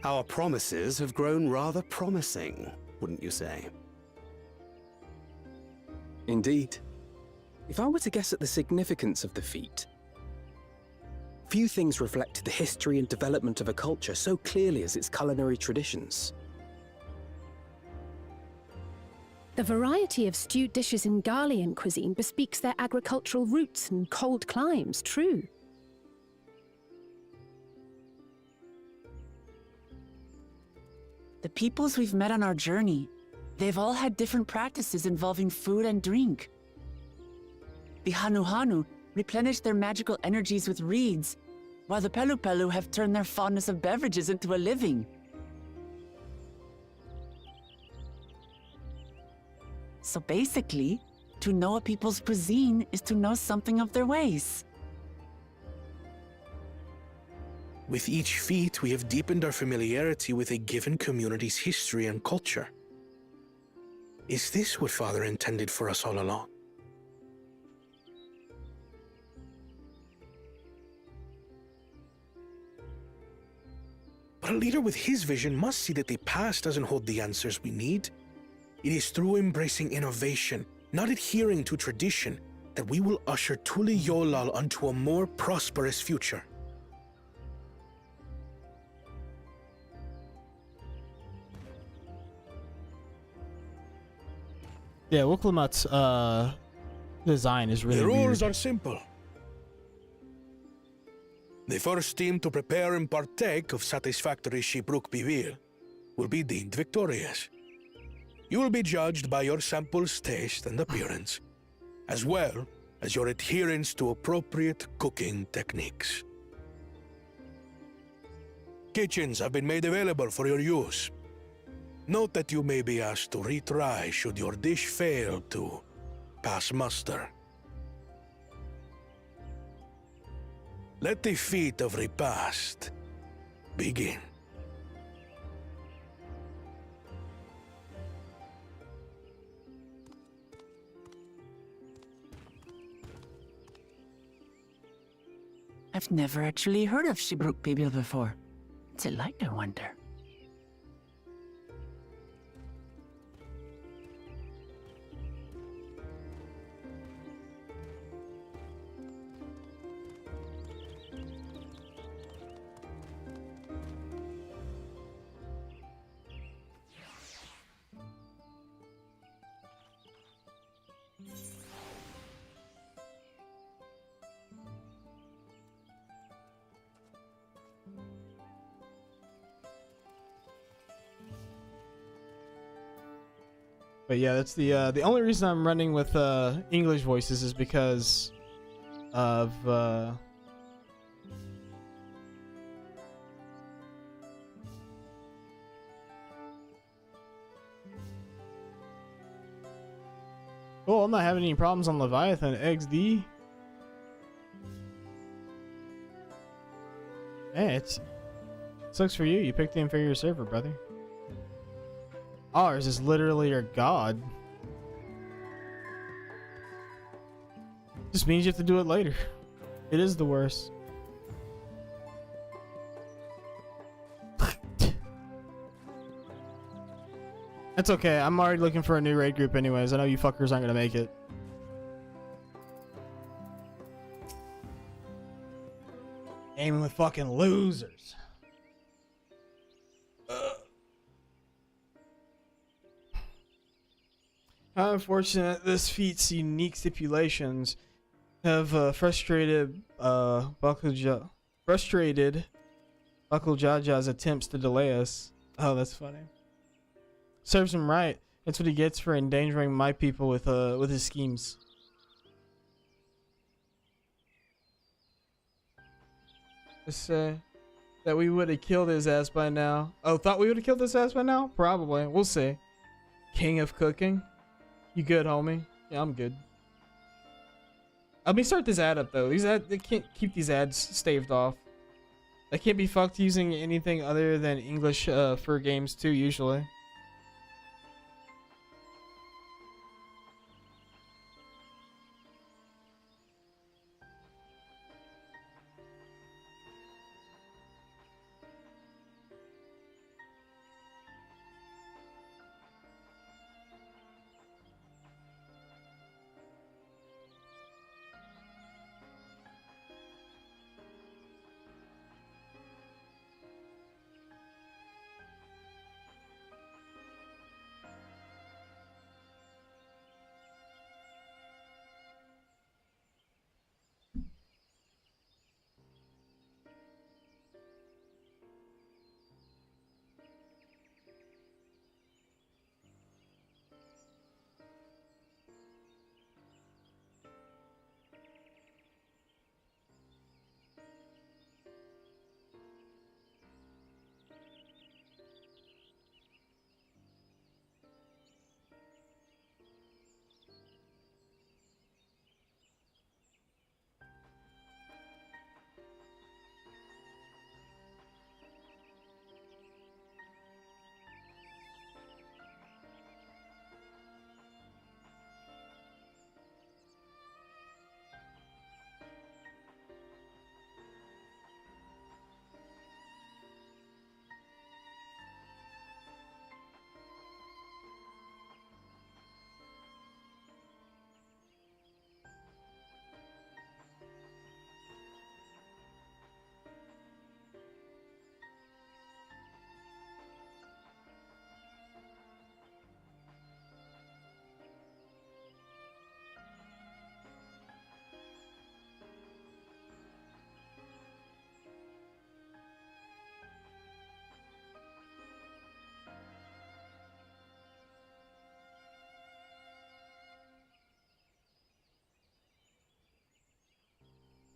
Our promises have grown rather promising, wouldn't you say? Indeed. If I were to guess at the significance of the feat, few things reflect the history and development of a culture so clearly as its culinary traditions. The variety of stewed dishes in Garlean cuisine bespeaks their agricultural roots and cold climes, true. The peoples we've met on our journey, they've all had different practices involving food and drink. The Hanu replenish their magical energies with reeds, while the Pelu have turned their fondness of beverages into a living. So basically, to know a people's cuisine is to know something of their ways. With each feat, we have deepened our familiarity with a given community's history and culture. Is this what Father intended for us all along? But a leader with his vision must see that the past doesn't hold the answers we need. It is through embracing innovation, not adhering to tradition, that we will usher Tuli Yolal onto a more prosperous future. Yeah, Wuklamat's design is really The rules weird. are simple. The first team to prepare and partake of satisfactory Shibruk Bivir will be deemed victorious. You will be judged by your sample's taste and appearance, as well as your adherence to appropriate cooking techniques. Kitchens have been made available for your use. Note that you may be asked to retry should your dish fail to pass muster. Let the feat of repast begin. I've never actually heard of Shibruk Bibil before. What's it like, I wonder? But yeah, that's the only reason I'm running with English voices is because of oh, I'm not having any problems on Leviathan XD. Man, it sucks for you. You picked the inferior server, brother. Ours is literally your god. Just means you have to do it later. It is the worst. That's okay. I'm already looking for a new raid group anyways. I know you fuckers aren't gonna make it. Aiming with fucking losers. How unfortunate this feat's unique stipulations have frustrated Bakujaja's attempts to delay us. Oh, that's funny. Serves him right. That's what he gets for endangering my people with his schemes. Let's say that we would have killed his ass by now. Oh, thought we would have killed his ass by now? Probably. We'll see. King of cooking. You good, homie? Yeah, I'm good. Let me start this ad up though. They can't keep these ads staved off. They can't be fucked using anything other than English for games too, usually.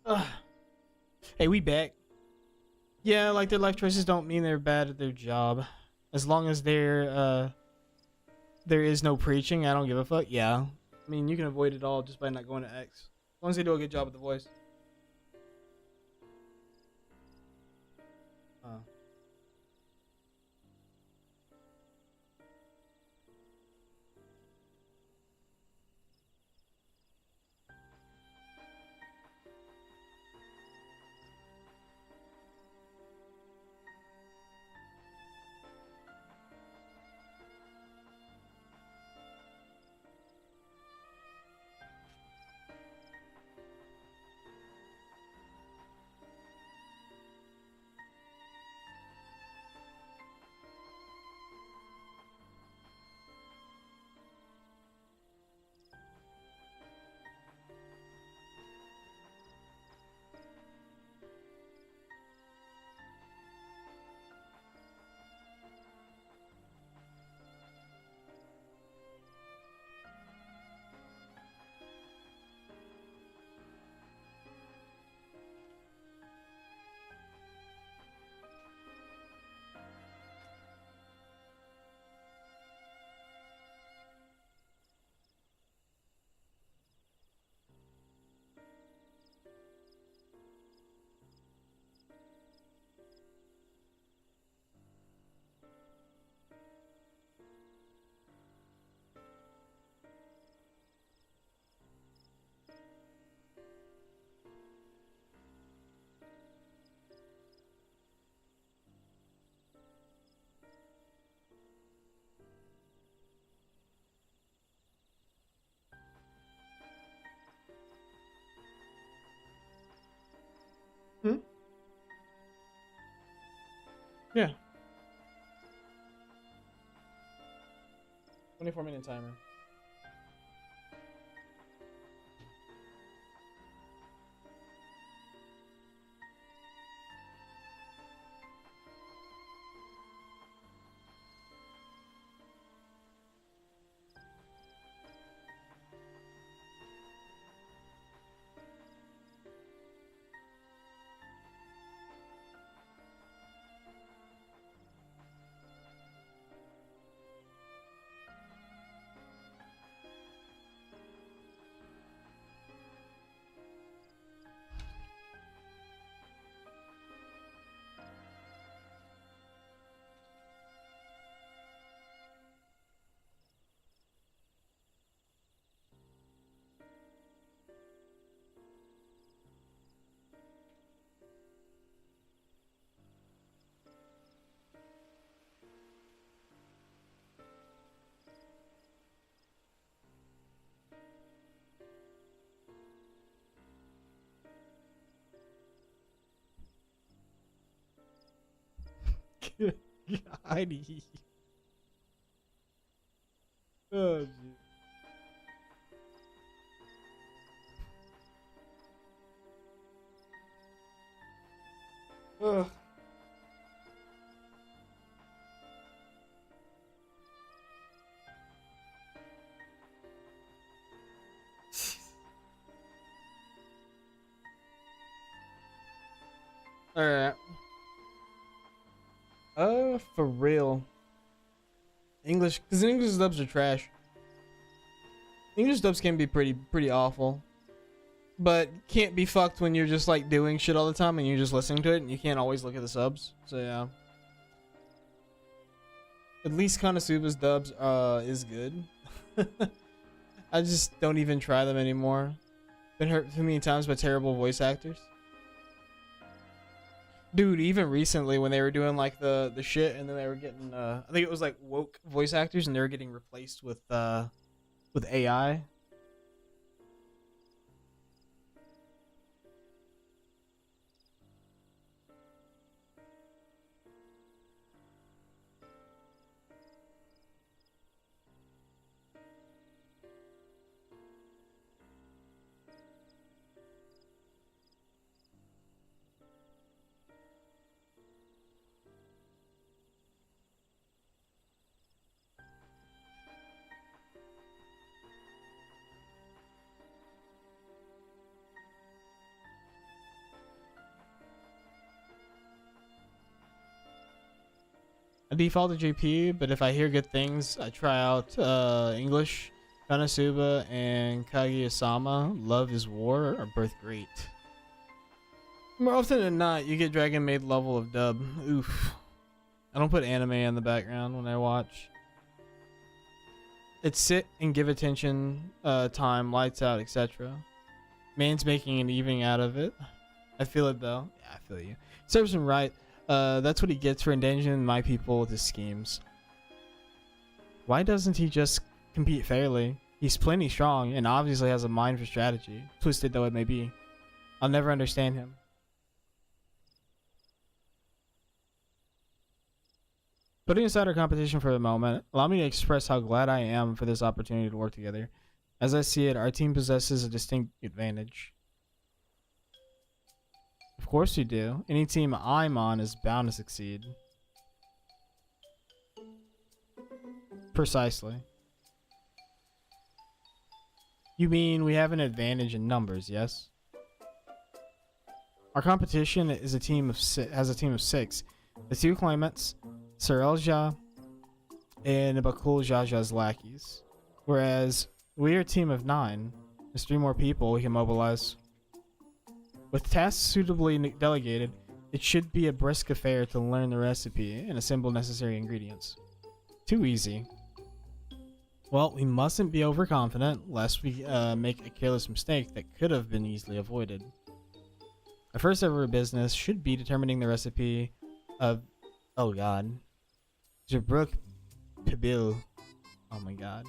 Ugh. Hey, we back. Yeah, like their life choices don't mean they're bad at their job. As long as there is no preaching, I don't give a fuck. Yeah. I mean, you can avoid it all just by not going to X. As long as they do a good job with the voice. Hmm? Yeah. 24-minute timer. Heidi. Oh, gee. Ugh. Alright. For real. English, because English dubs are trash. English dubs can be pretty awful. But can't be fucked when you're just like doing shit all the time and you're just listening to it and you can't always look at the subs. So yeah. At least Konosuba's dubs is good. I just don't even try them anymore. Been hurt too many times by terrible voice actors. Dude, even recently when they were doing like the shit and then they were getting I think it was like woke voice actors and they were getting replaced with AI. I default to GP, but if I hear good things, I try out English. Konosuba and Kaguya-sama, Love is War, are both great. More often than not, you get Dragon Maid level of dub. Oof. I don't put anime in the background when I watch. It's sit and give attention, time, lights out, etc. Man's making an evening out of it. I feel it though. Yeah, I feel you. Serves him right. That's what he gets for endangering my people with his schemes. Why doesn't he just compete fairly? He's plenty strong and obviously has a mind for strategy, twisted though it may be. I'll never understand him. Putting aside our competition for a moment, allow me to express how glad I am for this opportunity to work together. As I see it, our team possesses a distinct advantage. Of course you do. Any team I'm on is bound to succeed. Precisely. You mean we have an advantage in numbers, yes? Our competition is a team of has a team of 6. The 2 claimants, Sir Elja and Bakul Jaja's lackeys. Whereas we are a team of 9. There's 3 more people we can mobilize. With tasks suitably delegated, it should be a brisk affair to learn the recipe and assemble necessary ingredients. Too easy. Well, we mustn't be overconfident, lest we make a careless mistake that could have been easily avoided. Our first ever business should be determining the recipe of, oh god, Jabruk Pibil. Oh my god.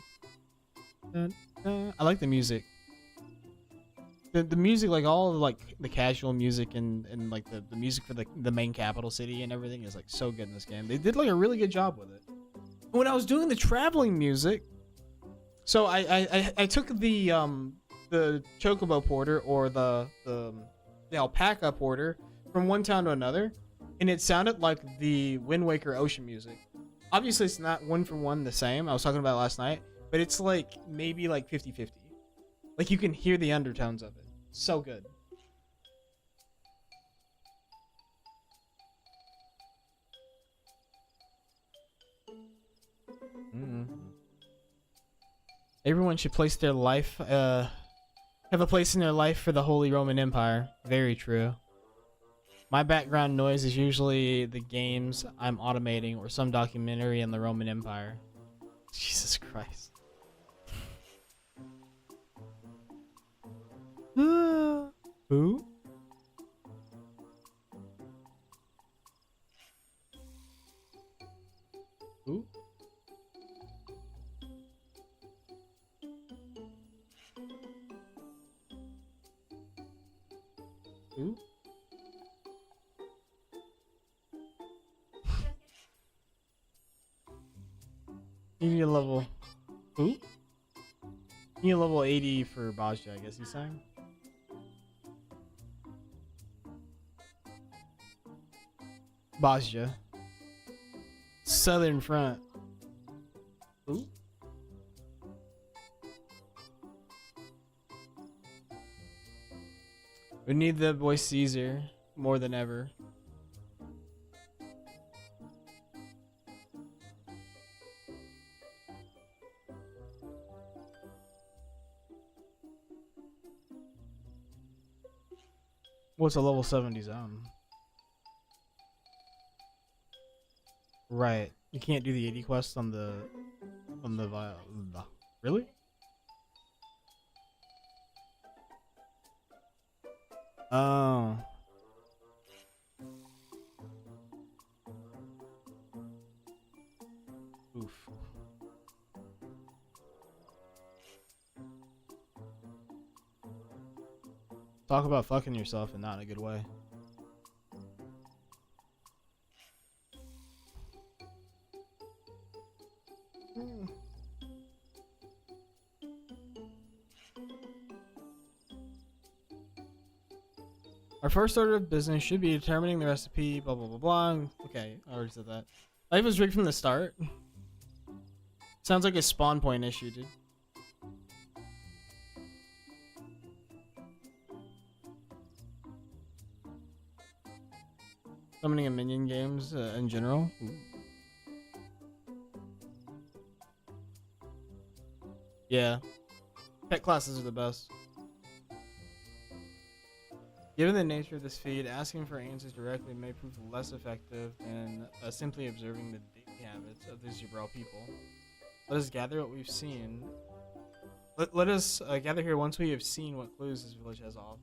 I like the music. The music, like all of, like the casual music and like the music for the main capital city and everything is like so good in this game. They did like a really good job with it. When I was doing the traveling music, so I took the Chocobo porter or the alpaca porter from one town to another, and it sounded like the Wind Waker ocean music. Obviously, it's not one for one the same. I was talking about it last night, but it's like maybe like 50-50. Like you can hear the undertones of it. So good. Everyone should place their life, have a place in their life for the Holy Roman Empire. Very true. My background noise is usually the games I'm automating or some documentary in the Roman Empire. Jesus Christ. Who? Who? Who? You need a level. Who? You need a level 80 for Bajja, I guess he's saying. Bajja. Southern Front. Ooh. We need the boy Caesar more than ever. What's a level 70 zone? Right. You can't do the 80 quest on the really? Oh. Oof. Talk about fucking yourself and not in a good way. Our first order of business should be determining the recipe, blah blah blah blah. Okay, I already said that. Life was rigged from the start. Sounds like a spawn point issue, dude. Summoning a minion games in general. Ooh. Yeah. Pet classes are the best. Given the nature of this feed, asking for answers directly may prove less effective than simply observing the daily habits of the Zebral people. Let us gather what we've seen. Let us gather here once we have seen what clues this village has to offer.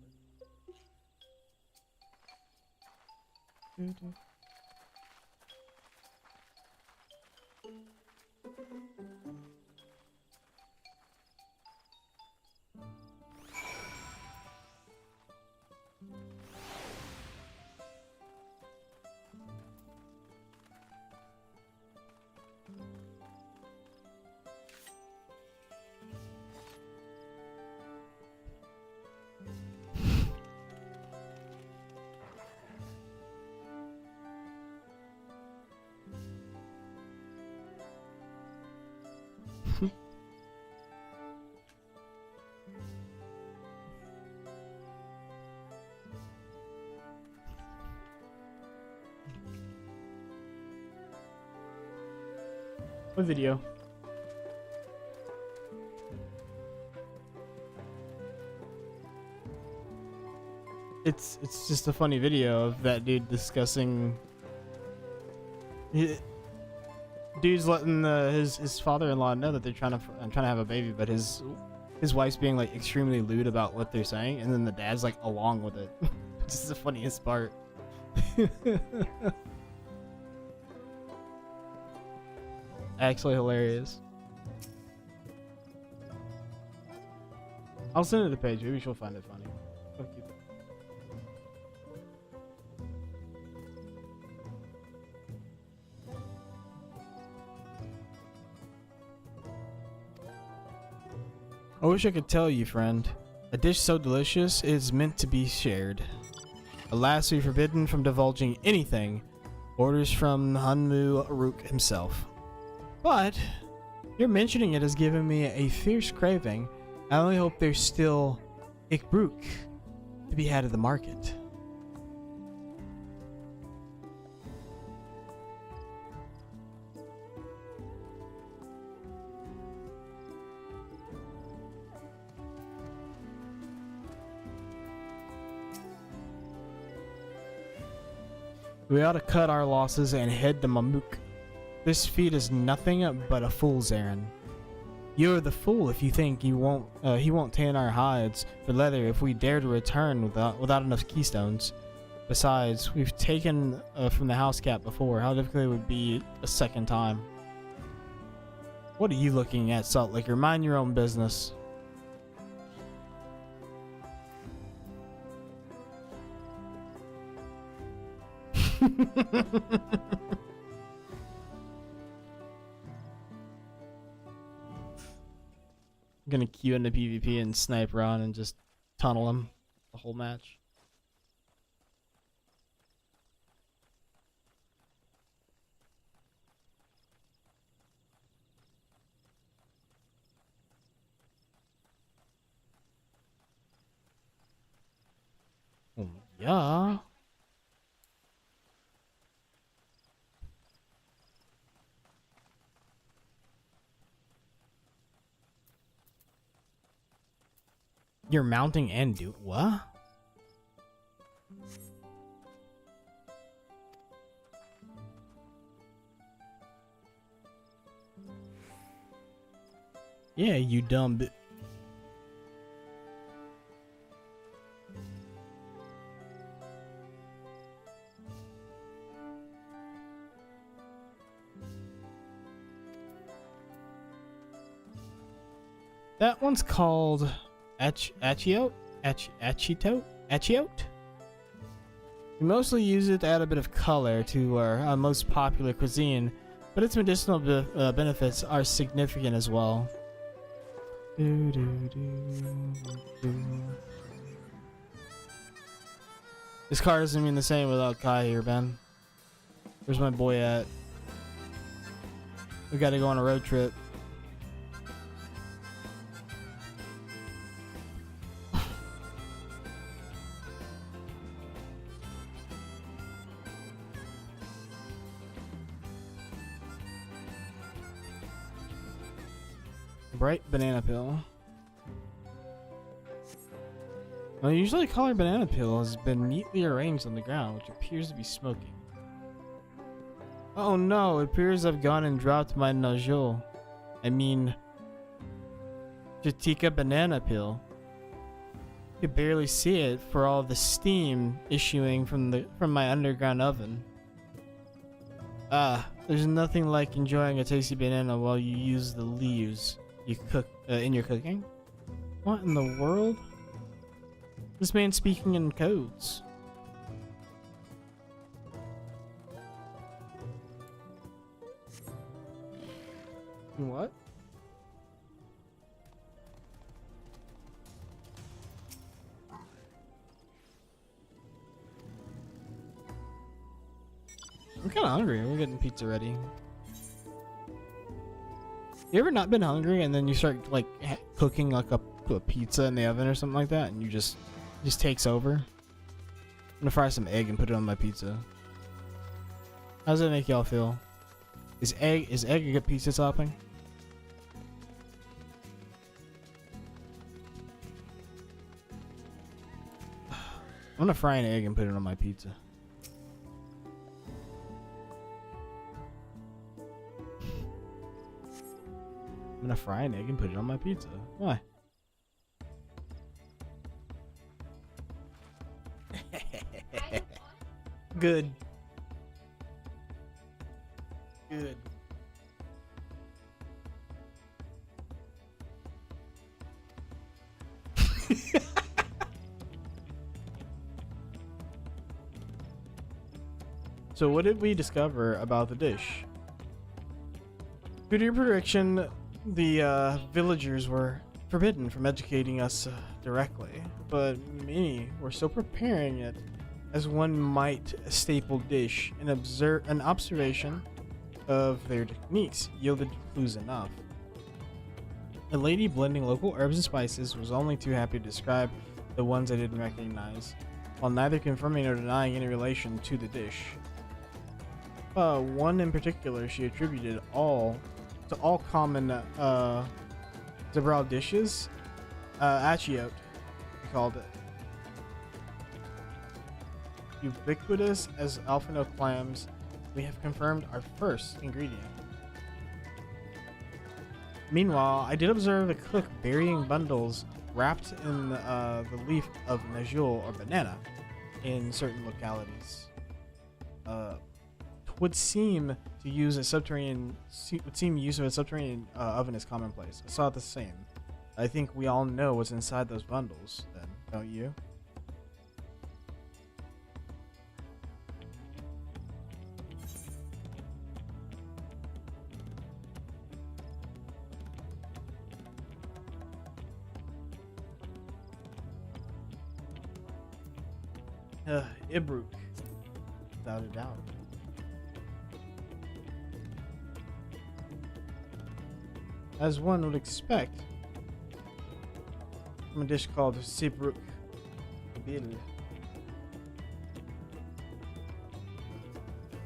What video? It's just a funny video of that dude discussing. Dude's letting his father-in-law know that they're trying to have a baby, but his wife's being like extremely lewd about what they're saying, and then the dad's like along with it. This is the funniest part. Actually hilarious. I'll send it to Paige. Maybe she'll find it funny. I'll keep it. I wish I could tell you, friend. A dish so delicious is meant to be shared. Alas, we're forbidden from divulging anything. Orders from Hunmu Rook himself. But your mentioning it has given me a fierce craving. I only hope there's still Ikbruk to be had at the market. We ought to cut our losses and head to Mamuk. This feat is nothing but a fool's errand. You're the fool if you think he won't tan our hides for leather if we dare to return without enough keystones. Besides, we've taken from the house cat before. How difficult it would be a second time. What are you looking at, Salt Licker? Mind your own business. I'm gonna queue into PvP and snipe around and just tunnel him the whole match. Oh, yeah. You're mounting and do what? Yeah, you dumb bit. That one's called Achiote? Achiote? We mostly use it to add a bit of color to our most popular cuisine, but its medicinal benefits are significant as well. This car doesn't mean the same without Kai here, Ben. Where's my boy at? We gotta go on a road trip. Bright banana peel. A usually colored banana peel has been neatly arranged on the ground, which appears to be smoking. Oh no, it appears I've gone and dropped my najol. I mean, Jatika banana peel. You could barely see it for all the steam issuing from my underground oven. There's nothing like enjoying a tasty banana while you use the leaves you cook in your cooking. What in the world? This man's speaking in codes. What? I'm kind of hungry. We're getting pizza ready. You ever not been hungry and then you start like cooking like a pizza in the oven or something like that, and you just takes over? I'm gonna fry some egg and put it on my pizza. How does that make y'all feel? Is egg a good pizza topping? I'm gonna fry an egg and put it on my pizza. I'm gonna fry an egg and put it on my pizza. Why? Good. Good. So what did we discover about the dish? Due to your prediction, the villagers were forbidden from educating us directly, but many were still preparing it as one might a staple dish. An observation of their techniques yielded clues enough. A lady blending local herbs and spices was only too happy to describe the ones I didn't recognize, while neither confirming nor denying any relation to the dish. One in particular she attributed all common Zabral dishes. Achiote, he called it. Ubiquitous as Alphino clams, we have confirmed our first ingredient. Meanwhile, I did observe the cook burying bundles wrapped in the leaf of najul or banana in certain localities. Would seem use of a subterranean oven is commonplace. I saw it the same. I think we all know what's inside those bundles, then, don't you? Ibruk, without a doubt. As one would expect from a dish called Sibruk Bil.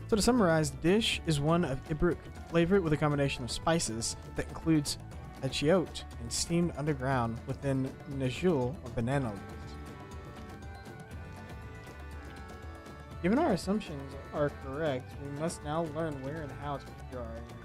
So to summarize, the dish is one of Ibruk, flavored with a combination of spices that includes achiote and steamed underground within najul or banana leaves. Given our assumptions are correct, we must now learn where and how to procure our ingredients.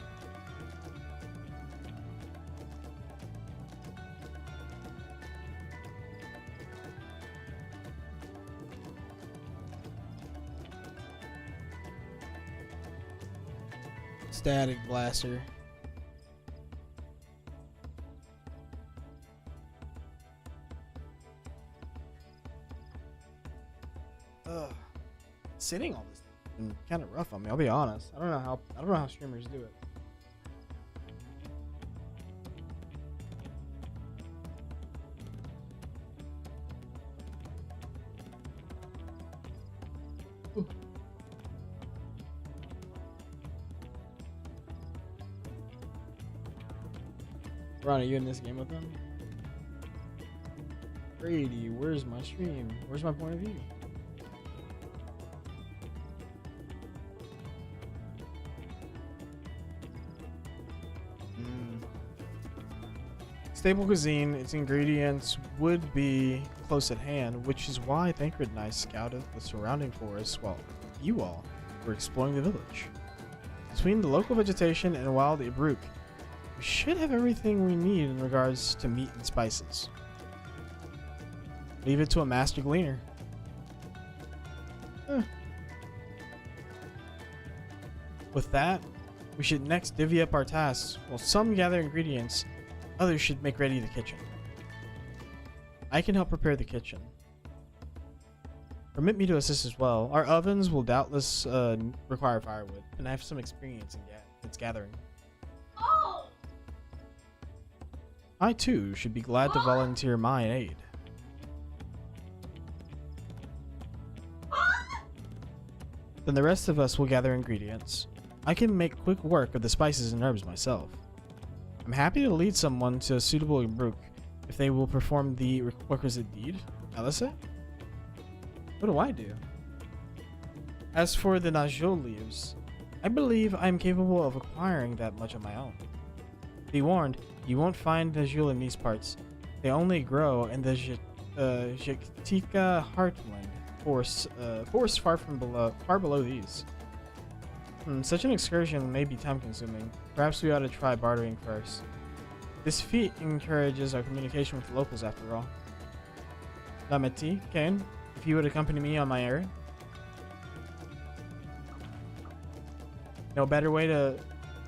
Static blaster. Sitting all this has been kind of rough on me. I'll be honest. I don't know how streamers do it. Ooh. Ron, are you in this game with them? Brady, where's my stream? Where's my point of view? Stable cuisine, its ingredients would be close at hand, which is why Thancred and I scouted the surrounding forests while you all were exploring the village. Between the local vegetation and wild Ibruk, we should have everything we need in regards to meat and spices. Leave it to a master gleaner. With that, we should next divvy up our tasks. While some gather ingredients, others should make ready the kitchen. I can help prepare the kitchen. Permit me to assist as well. Our ovens will doubtless require firewood, and I have some experience in its gathering. I too should be glad to volunteer my aid. Then the rest of us will gather ingredients. I can make quick work of the spices and herbs myself. I'm happy to lead someone to a suitable Ibruk if they will perform the requisite deed. Alyssa? What do I do? As for the Najol leaves, I believe I'm capable of acquiring that much on my own. Be warned, you won't find Najul in these parts. They only grow in the Jektika Heartland forest far below these. Such an excursion may be time-consuming. Perhaps we ought to try bartering first. This feat encourages our communication with the locals, after all. Lameti, Kane, if you would accompany me on my errand. No better way to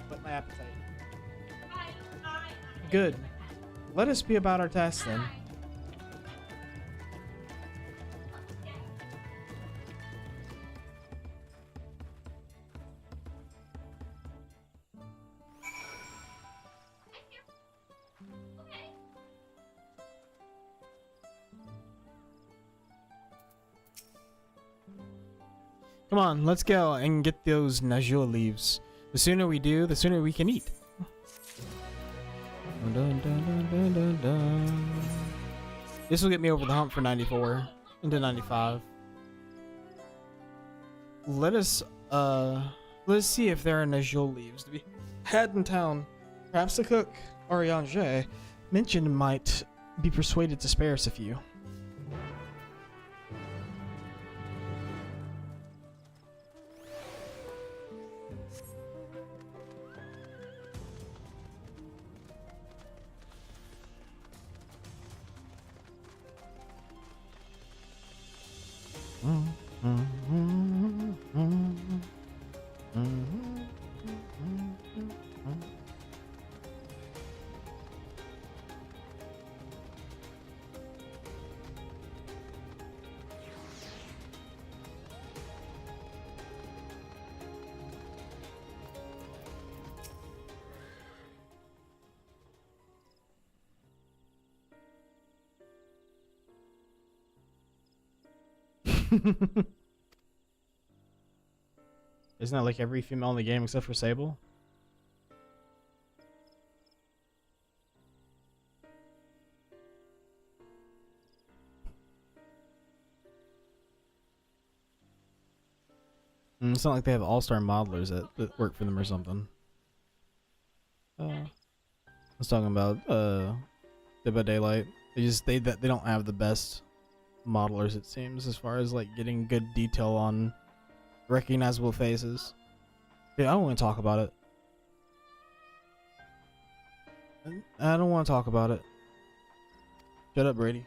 whet my appetite. Good. Let us be about our task then. Come on, let's go and get those Najul leaves. The sooner we do, the sooner we can eat. Dun, dun, dun, dun, dun, dun. This will get me over the hump for 94 into 95. Let's see if there are Najul leaves to be had in town. Perhaps the cook, Ariane, mentioned might be persuaded to spare us a few. Isn't that like every female in the game except for Sable? It's not like they have all-star modelers that work for them or something. I was talking about Dead by Daylight. They don't have the best modelers, it seems, as far as like getting good detail on recognizable faces. Yeah, I don't want to talk about it. I don't want to talk about it. Shut up, Brady.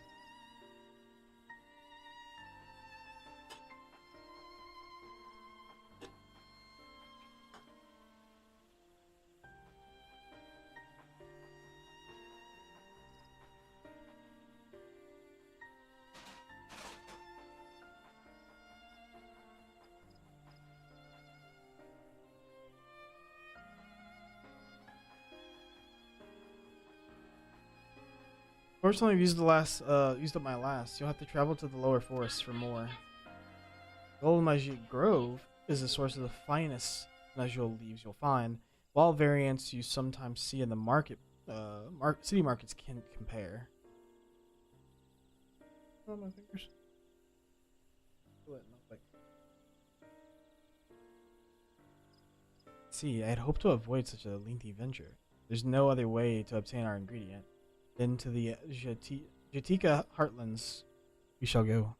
Fortunately, I've used up my last. You'll have to travel to the lower forests for more. Golden Magic Grove is the source of the finest Najul leaves you'll find. While variants you sometimes see in the market, city markets can compare. Oh, my fingers. See, I had hoped to avoid such a lengthy venture. There's no other way to obtain our ingredient. Then to the Jatika Heartlands we shall go.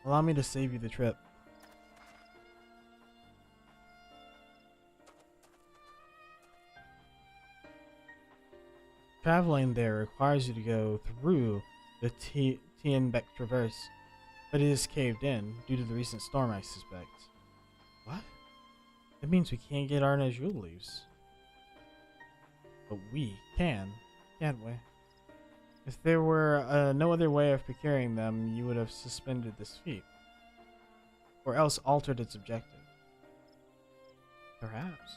Allow me to save you the trip. Traveling there requires you to go through the Tienbeck Traverse, but it is caved in due to the recent storm, I suspect. What? That means we can't get our Najul leaves. But we can, can't we? If there were no other way of procuring them, you would have suspended this feat. Or else altered its objective. Perhaps.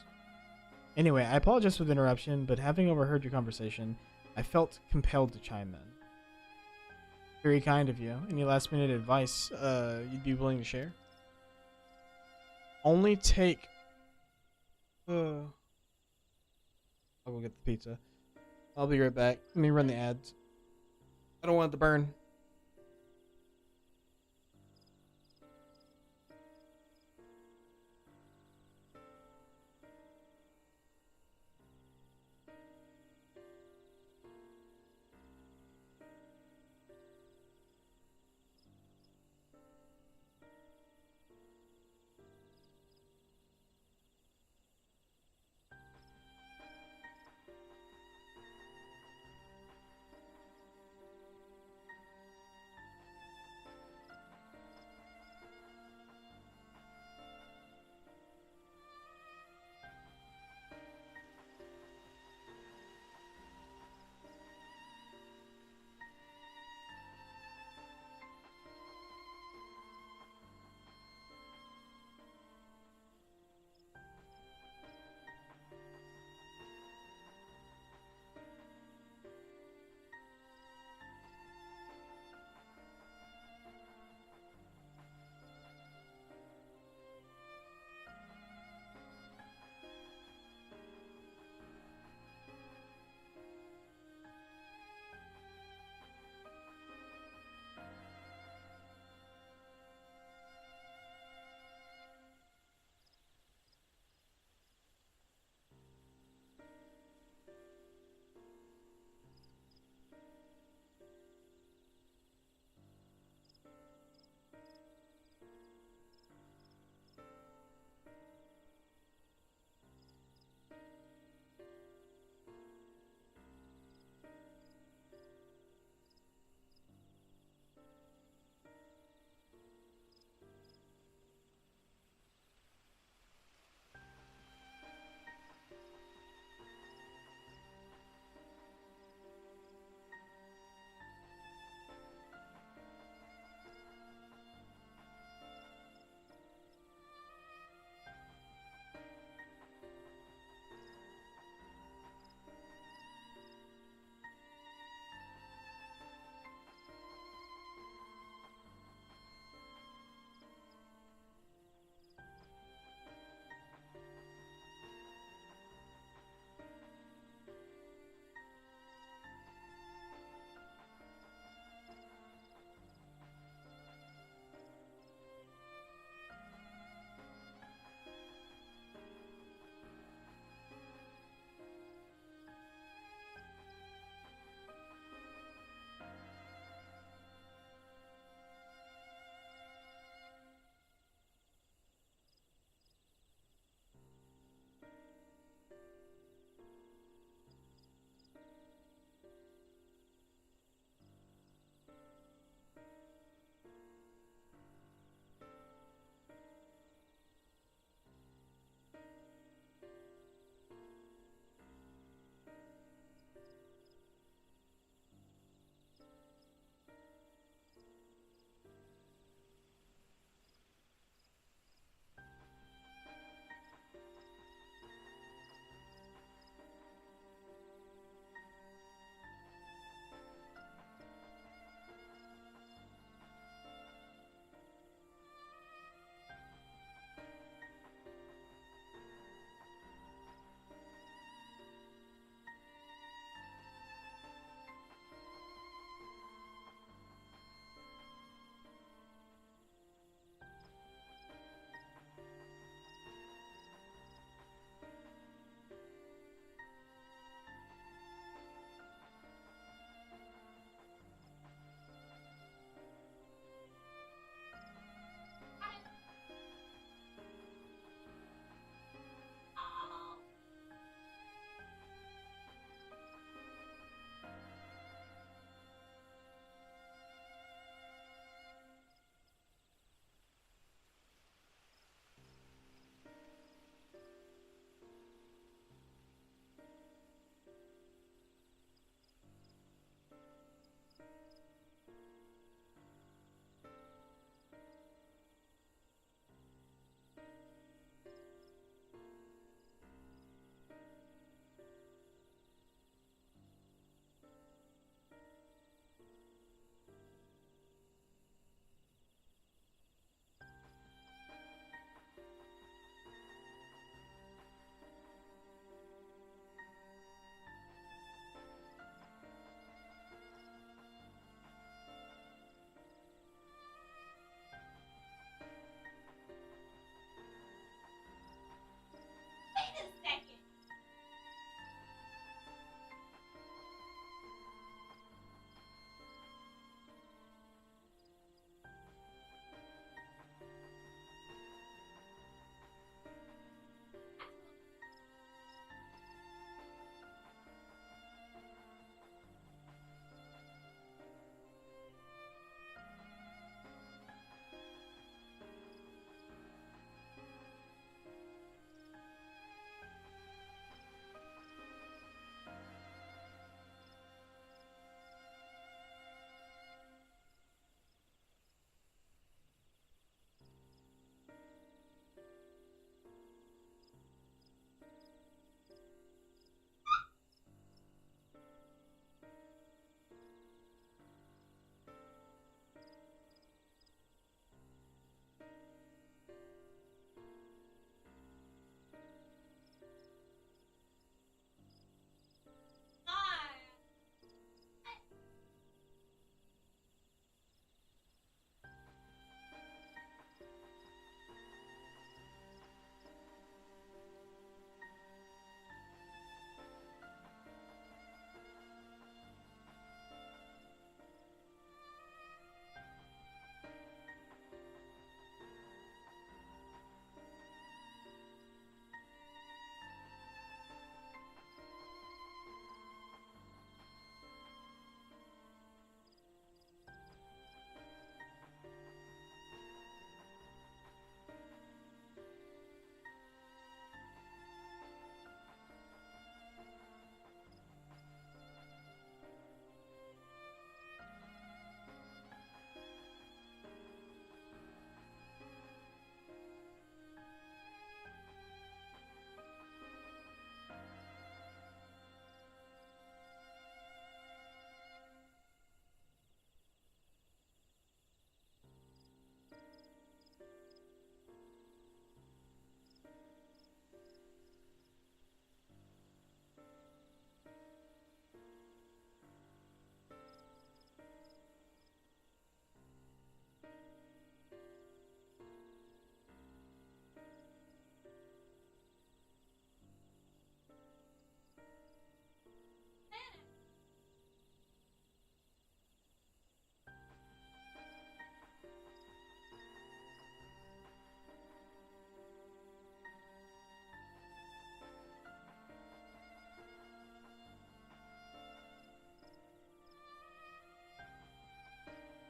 Anyway, I apologize for the interruption, but having overheard your conversation, I felt compelled to chime in. Very kind of you. Any last minute advice you'd be willing to share? Only take... I'll go get the pizza. I'll be right back. Let me run the ads. I don't want it to burn.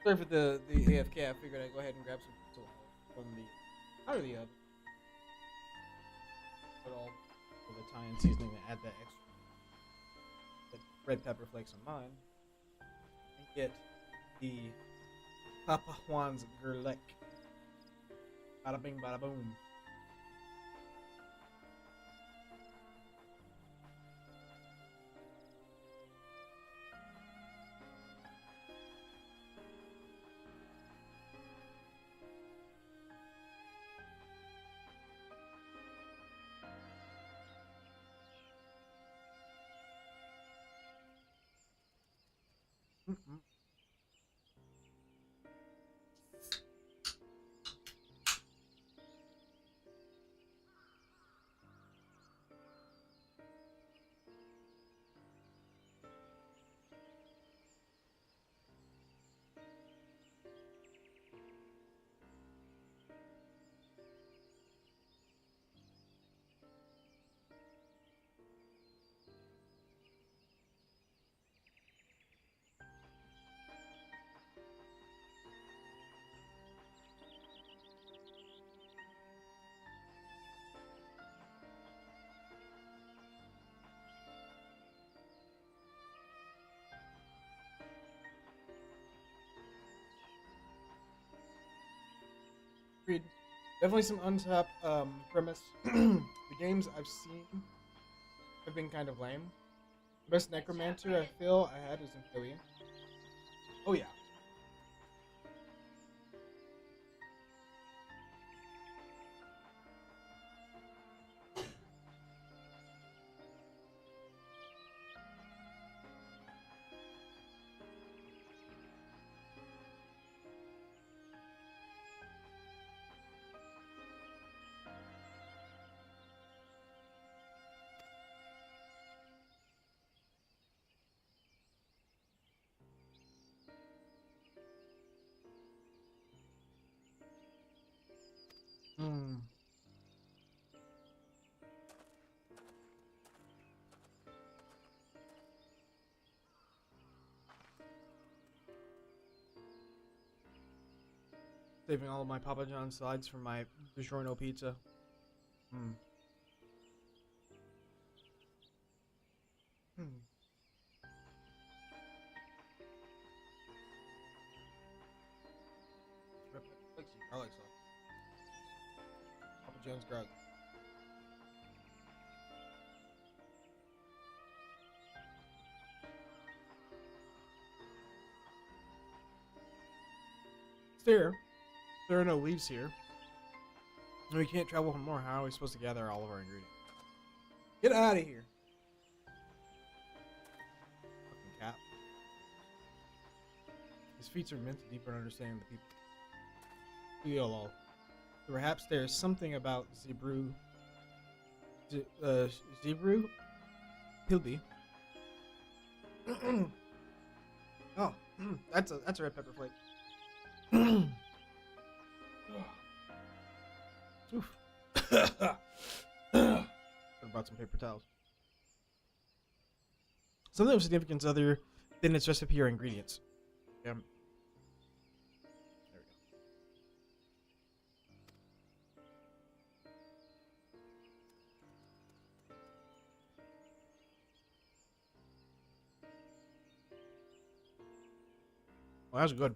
Sorry for the AFK. I figured I'd go ahead and grab some pizza from the out of the oven. Put all of the Italian seasoning and add that extra red pepper flakes on mine. And get the Papa Juan's Gerlek. Bada bing, bada boom. Agreed. Definitely some untapped premise. The games I've seen have been kind of lame. The best necromancer I feel I had was in Philly. Oh yeah. Saving all of my Papa John's sides for my DiGiorno pizza. Garlic sauce. Papa John's garlic. There are no leaves here. And we can't travel for more. How are we supposed to gather all of our ingredients? Get out of here. Fucking cat. His feats are meant to deeper understanding the people. YOLO. Perhaps there is something about Zebru. Zebru? Pilby. Oh, that's a red pepper flake. Oof. Could have brought some paper towels. Something of significance other than its recipe or ingredients. Yeah. There we go. Well, that's good.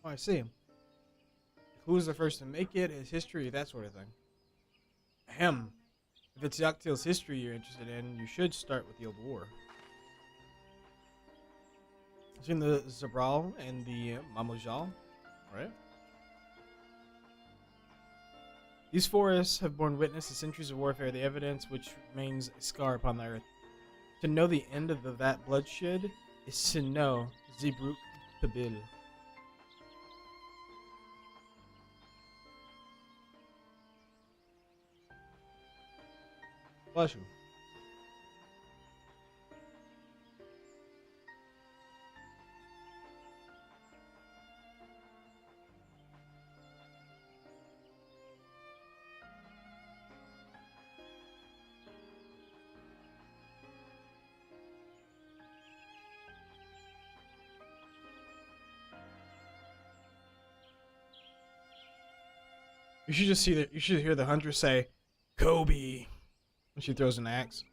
Oh, I see. Who's the first to make it, his history, that sort of thing. Ahem. If it's Yaktil's history you're interested in, you should start with the Old War. Between the Zabral and the Mamojal, right? These forests have borne witness to centuries of warfare, the evidence which remains a scar upon the earth. To know the end of that bloodshed is to know Zebruk Tabil. Bless you. You should just see that. You should hear the hunter say, "Kobe," when she throws an axe.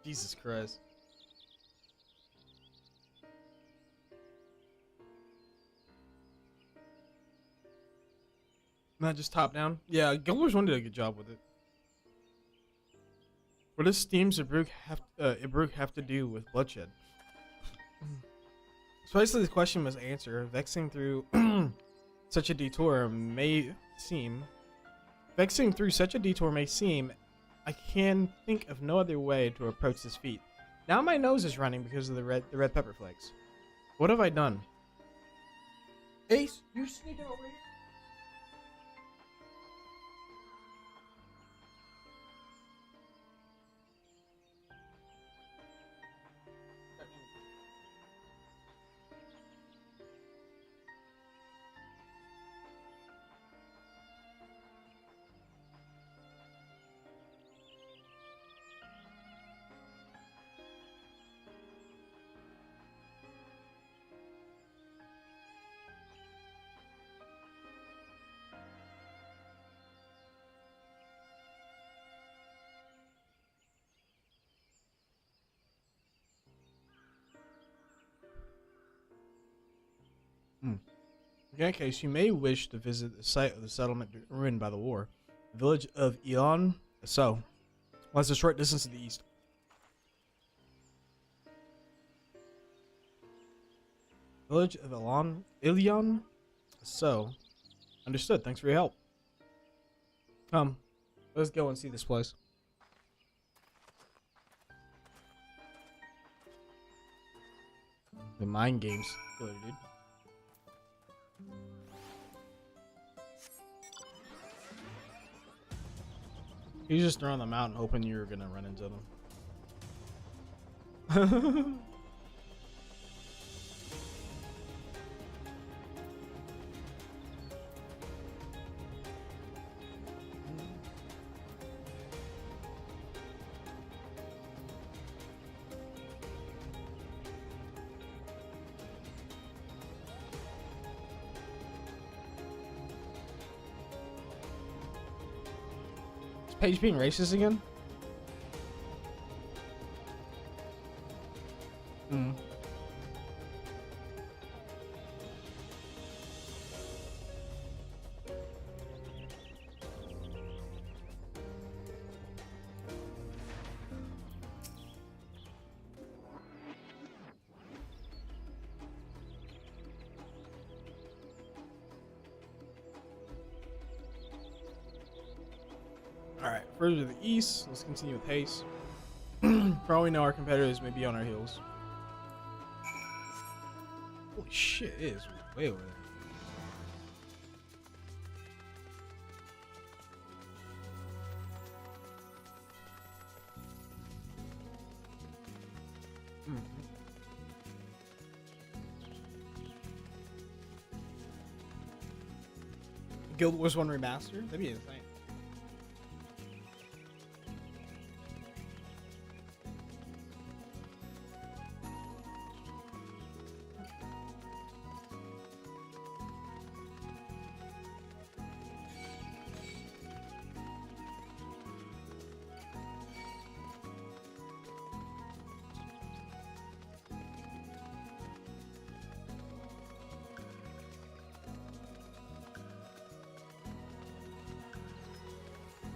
Jesus Christ. Not just top down. Yeah, Guild 1 did a good job with it. What does Steam's Ibruk have to do with bloodshed? So basically the question was answered. Vexing through such a detour may seem. I can think of no other way to approach this feat. Now my nose is running because of the red pepper flakes. What have I done? Ace, you sneaking over here? In that case, you may wish to visit the site of the settlement ruined by the war, the village of Ilan. So, lies a short distance to the east. Village of Ilion. So, understood. Thanks for your help. Come, let's go and see this place. The mind games, dude. He's just throwing them out and hoping you're gonna run into them. Paige being racist again? Alright, further to the east, let's continue with haste. For all we know, our competitors may be on our heels. Holy shit, it is way over there. Guild Wars 1 remaster? That'd be insane.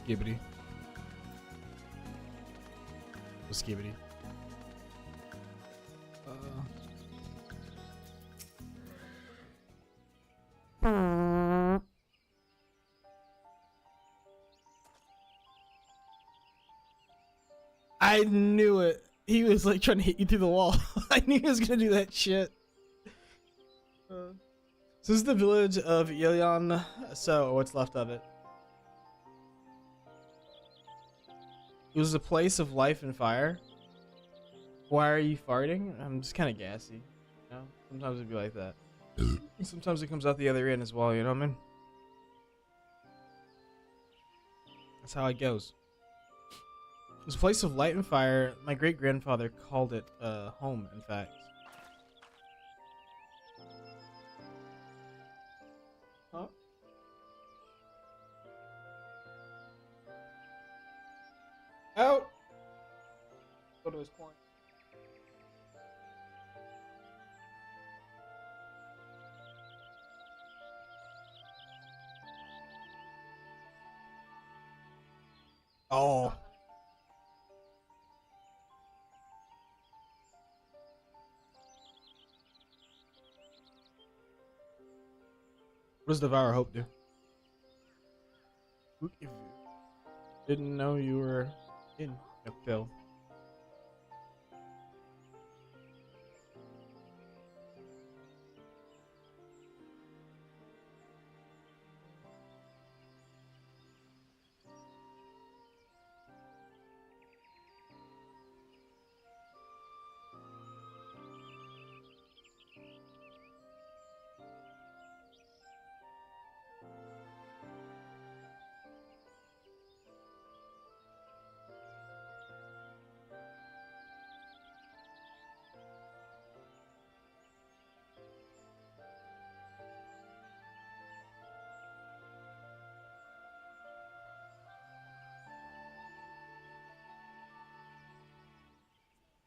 Skibbity. What's skibbity? I knew it. He was like trying to hit you through the wall. I knew he was gonna do that shit. So this is the village of Ilion. So what's left of it? It was a place of life and fire. Why are you farting? I'm just kind of gassy. You know? Sometimes it'd be like that. Sometimes it comes out the other end as well, you know what I mean? That's how it goes. It's a place of light and fire. My great-grandfather called it home, in fact. Huh? Out! Go to his corner. Oh. What does Devour Hope do? Didn't know you were in Phil.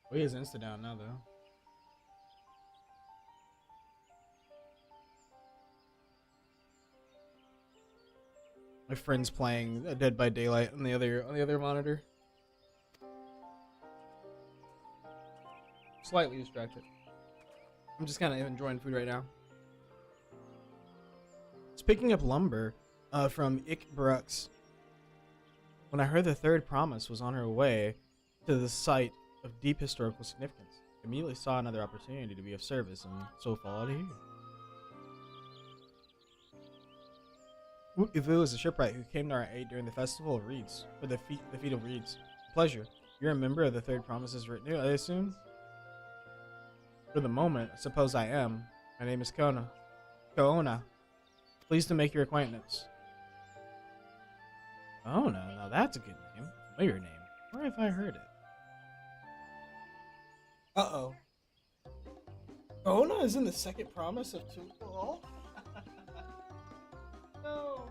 Oh, he has Insta down now, though. My friend's playing Dead by Daylight on the other monitor. Slightly distracted. I'm just kind of enjoying food right now. It's picking up lumber from Ik Brooks. When I heard the third promise was on her way to the site of deep historical significance, I immediately saw another opportunity to be of service, and so followed here. Ivu is a shipwright who came to our aid during the Festival of Reeds, or the Feet of Reeds. Pleasure. You're a member of the Third Promises Written, I assume? For the moment, I suppose I am. My name is Koona. Pleased to make your acquaintance. Oh, no, now that's a good name. Familiar name. Where have I heard it? Uh-oh. Koona is in the second promise of Tuchel? No.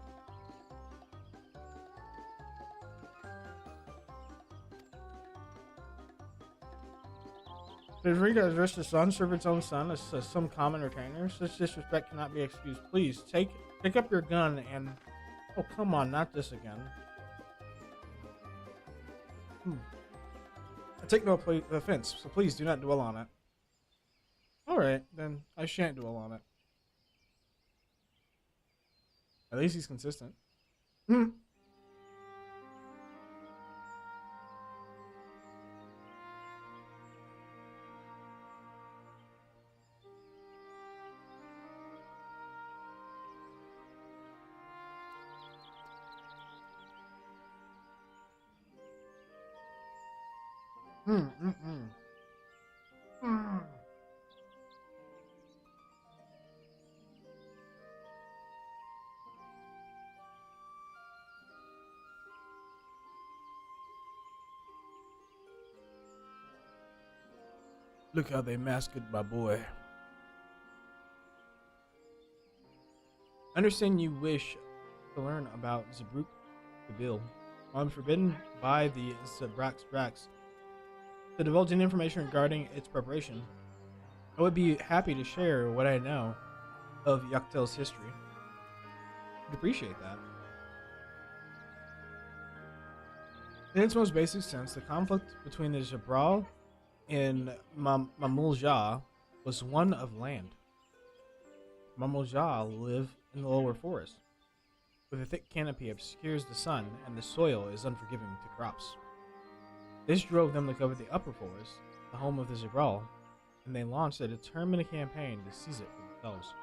Does Rita address the son, serve its own son as some common retainer? Such disrespect cannot be excused. Please, take up your gun and... Oh, come on, not this again. I take no offense, so please do not dwell on it. Alright, then I shan't dwell on it. At least he's consistent. Look how they massacred my boy. I understand you wish to learn about Zabruk the Bill. I'm forbidden by the Zabrax to divulge any information regarding its preparation. I would be happy to share what I know of Yaktel's history. I'd appreciate that. In its most basic sense, the conflict between the Zabral and Mamulja was one of land. Mamulja live in the lower forest, where a thick canopy obscures the sun and the soil is unforgiving to crops. This drove them to cover the upper forest, the home of the Zabral, and they launched a determined campaign to seize it for themselves.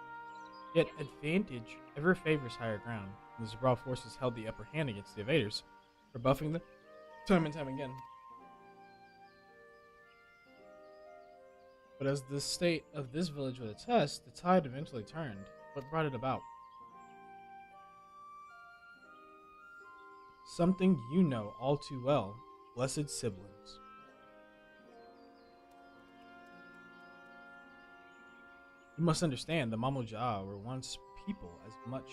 Yet advantage ever favors higher ground, and the Zabral forces held the upper hand against the invaders, rebuffing them time and time again. But as the state of this village would attest, the tide eventually turned. What brought it about? Something you know all too well. blessed siblings. You must understand, the Mamoja were once people as much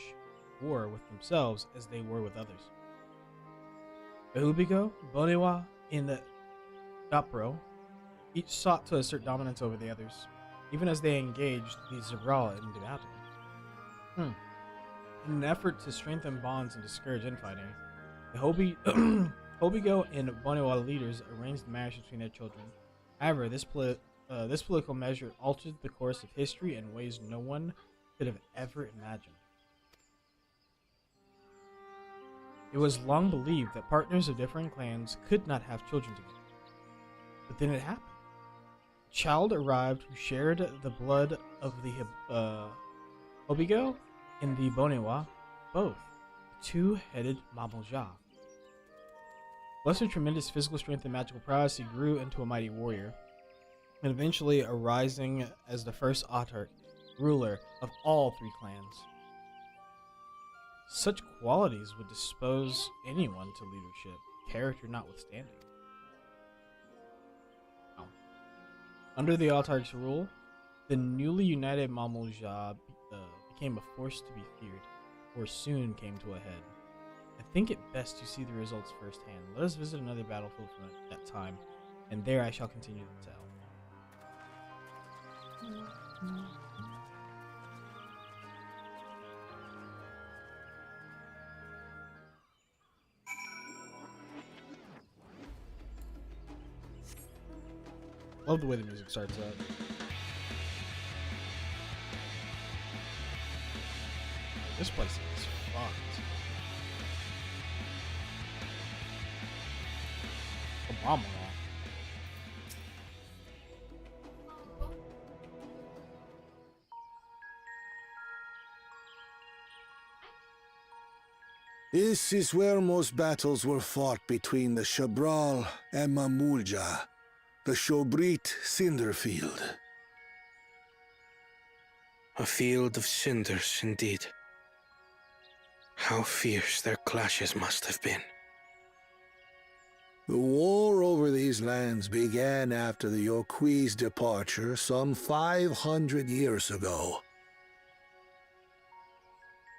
war with themselves as they were with others. The Hubigo, Bonewa, and the Gapro each sought to assert dominance over the others, even as they engaged the Zabral in battle. In an effort to strengthen bonds and discourage infighting, the Hobigo and Bonewa leaders arranged marriage between their children. However, this political measure altered the course of history in ways no one could have ever imagined. It was long believed that partners of different clans could not have children together. But then it happened. A child arrived who shared the blood of the Hobigo and the Bonewa, both two-headed Mamoja. Blessed with tremendous physical strength and magical prowess, he grew into a mighty warrior, and eventually arising as the first autarch, ruler of all three clans. Such qualities would dispose anyone to leadership, character notwithstanding. Under the autarch's rule, the newly united Mamoja became a force to be feared, or soon came to a head. I think it best to see the results firsthand. Let us visit another battlefield from that time, and there I shall continue to tell. Love the way the music starts out. This place is fucked. Obama. This is where most battles were fought between the Shabral and Mamulja, the Shobrit Cinderfield. A field of cinders, indeed. How fierce their clashes must have been. The war over these lands began after the Yokui's departure some 500 years ago.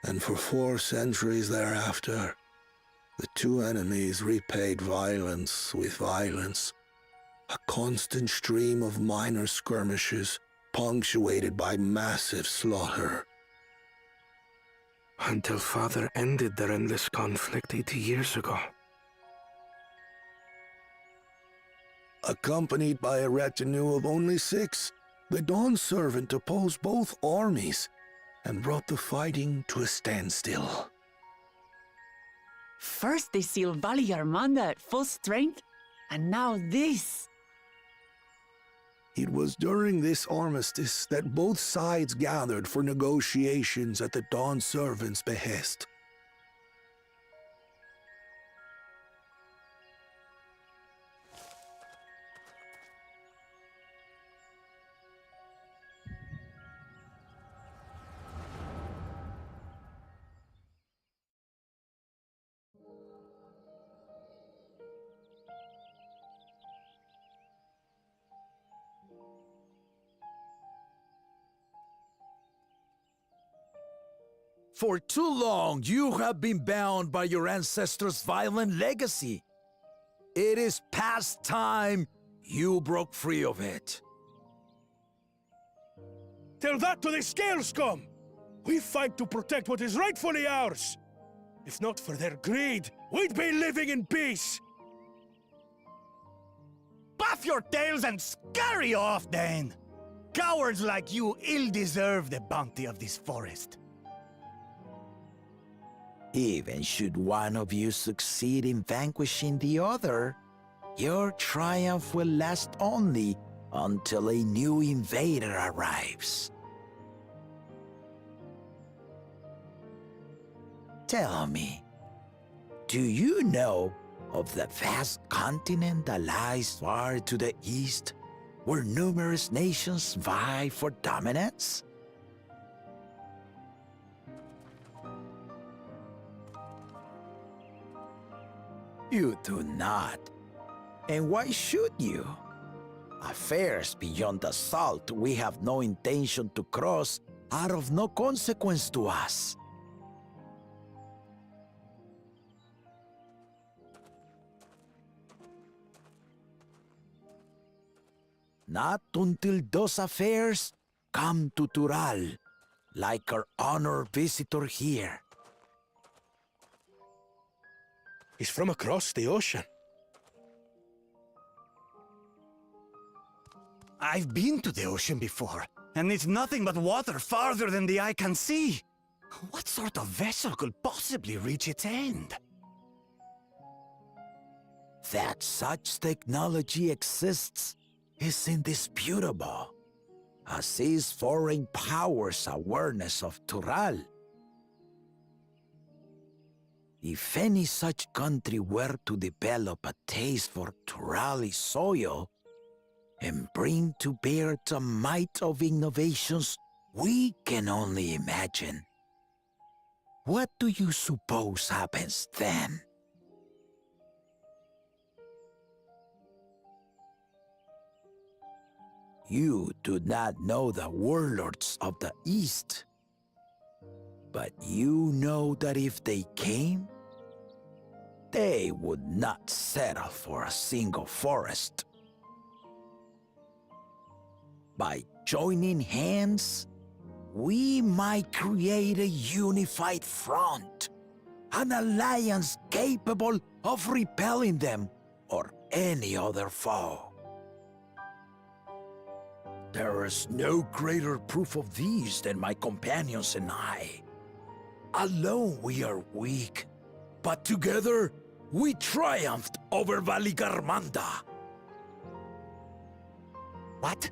And for 4 centuries thereafter, the two enemies repaid violence with violence, a constant stream of minor skirmishes punctuated by massive slaughter. Until Father ended their endless conflict 80 years ago. Accompanied by a retinue of only 6, the Dawn Servant opposed both armies and brought the fighting to a standstill. First they sealed Valley Armanda at full strength, and now this. It was during this armistice that both sides gathered for negotiations at the Dawn Servant's behest. For too long, you have been bound by your ancestors' violent legacy. It is past time you broke free of it. Tell that to the Scale Scum! We fight to protect what is rightfully ours! If not for their greed, we'd be living in peace! Puff your tails and scurry off, then! Cowards like you ill deserve the bounty of this forest. Even should one of you succeed in vanquishing the other, your triumph will last only until a new invader arrives. Tell me, do you know of the vast continent that lies far to the east, where numerous nations vie for dominance? You do not. And why should you? Affairs beyond the salt we have no intention to cross are of no consequence to us. Not until those affairs come to Tural, like our honored visitor here. He's from across the ocean. I've been to the ocean before, and it's nothing but water farther than the eye can see. What sort of vessel could possibly reach its end? That such technology exists is indisputable, as is foreign powers' awareness of Tural. If any such country were to develop a taste for Turali soil and bring to bear the might of innovations we can only imagine, what do you suppose happens then? You do not know the warlords of the East, but you know that if they came, they would not settle for a single forest. By joining hands, we might create a unified front, an alliance capable of repelling them or any other foe. There is no greater proof of these than my companions and I. Alone we are weak, but together we triumphed over Valigarmanda. What?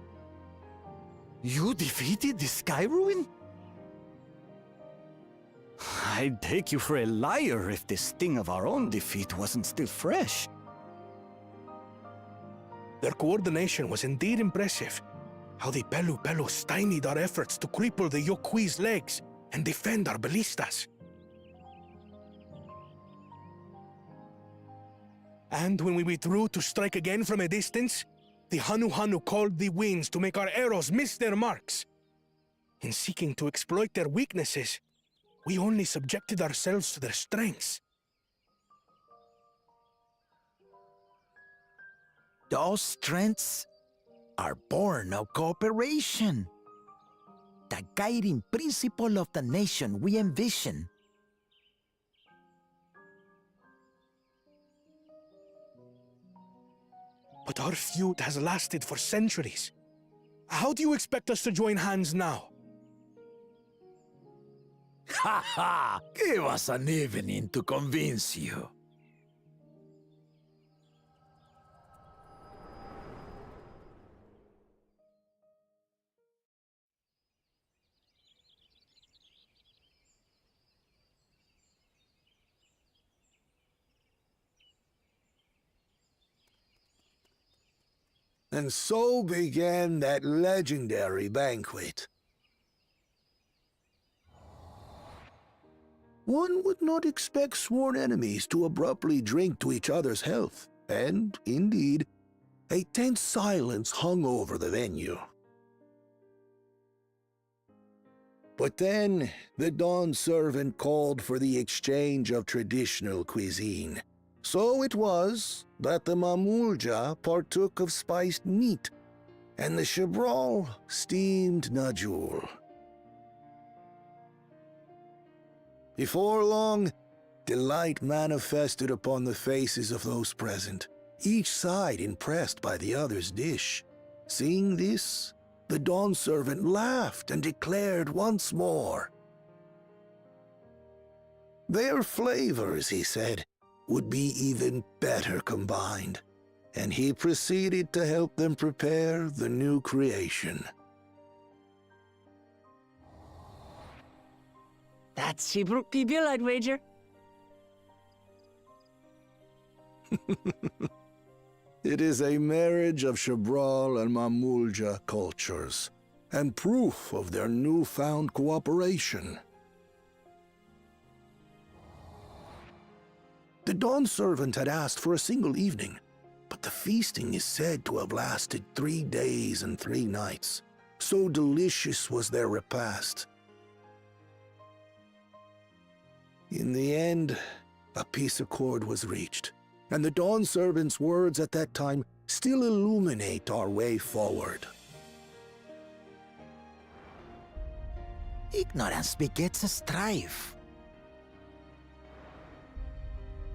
You defeated the Sky Ruin? I'd take you for a liar if the sting of our own defeat wasn't still fresh. Their coordination was indeed impressive. How the Pelu stymied our efforts to cripple the Yokui's legs and defend our ballistas. And when we withdrew to strike again from a distance, the Hanu called the winds to make our arrows miss their marks. In seeking to exploit their weaknesses, we only subjected ourselves to their strengths. Those strengths are born of cooperation. The guiding principle of the nation we envision. But our feud has lasted for centuries. How do you expect us to join hands now? Ha ha! Give us an evening to convince you. And so began that legendary banquet. One would not expect sworn enemies to abruptly drink to each other's health, and, indeed, a tense silence hung over the venue. But then, the dawn servant called for the exchange of traditional cuisine. So it was that the Mamulja partook of spiced meat, and the Chibral steamed najul. Before long, delight manifested upon the faces of those present, each side impressed by the other's dish. Seeing this, the dawn servant laughed and declared once more. Their flavors, he said, would be even better combined, and he proceeded to help them prepare the new creation. That's Shebruk Pibil, I'd wager. It is a marriage of Chibral and Mamulja cultures, and proof of their newfound cooperation. The dawn servant had asked for a single evening, but The feasting is said to have lasted 3 days and 3 nights. So delicious was their repast. In the end, a peace accord was reached, and the Dawn Servant's words at that time still illuminate our way forward. Ignorance begets strife.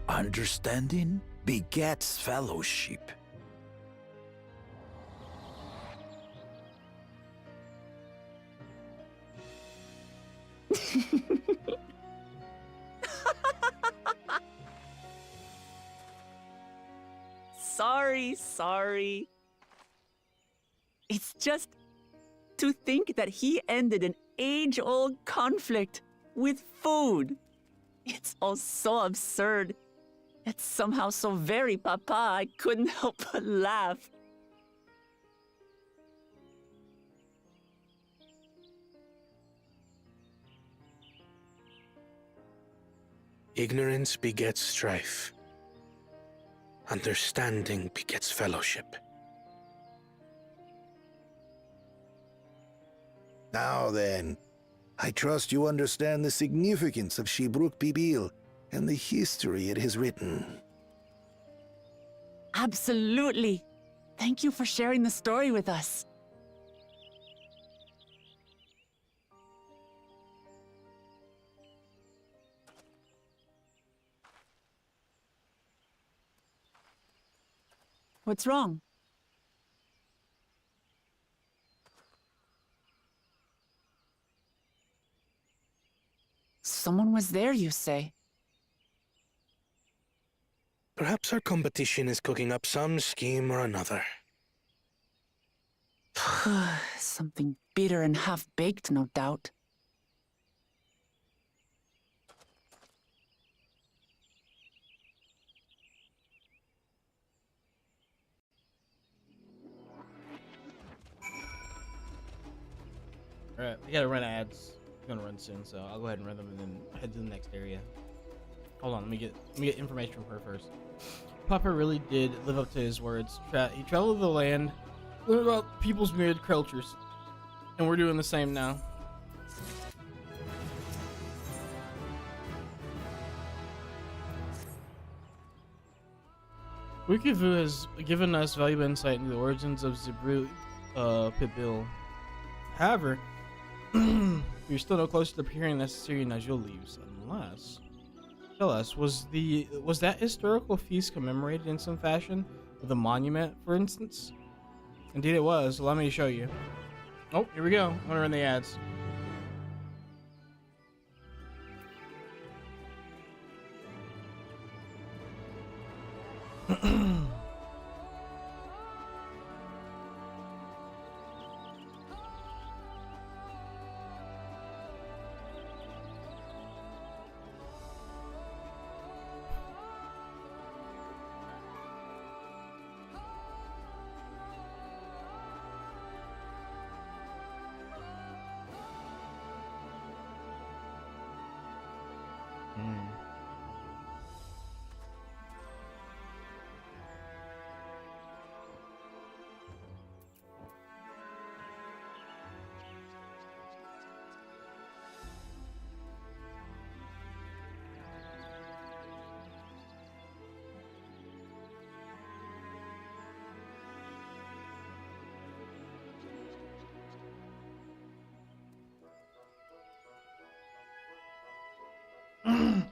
Understanding begets fellowship. Sorry. It's just to think that he ended an age-old conflict with food. It's all so absurd. It's somehow so very papa, I couldn't help but laugh. Ignorance begets strife. Understanding begets fellowship. Now then, I trust you understand the significance of Shibruk Pibil and the history it has written. Absolutely. Thank you for sharing the story with us. What's wrong? Someone was there, you say? Perhaps our competition is cooking up some scheme or another. Something bitter and half-baked, no doubt. Alright, we gotta run ads. It's gonna run soon, so I'll go ahead and run them and then head to the next area. Hold on, let me get information from her first. Papa really did live up to his words. He traveled the land, learned about people's myriad cultures, and we're doing the same now. Wikivu has given us valuable insight into the origins of Zibruk Pibil. However, we're still no closer to procuring necessary Najul leaves, unless... Tell us, was that historical feast commemorated in some fashion? With a monument, for instance? Indeed it was. Allow me to show you. Oh, here we go. I'm gonna run the ads.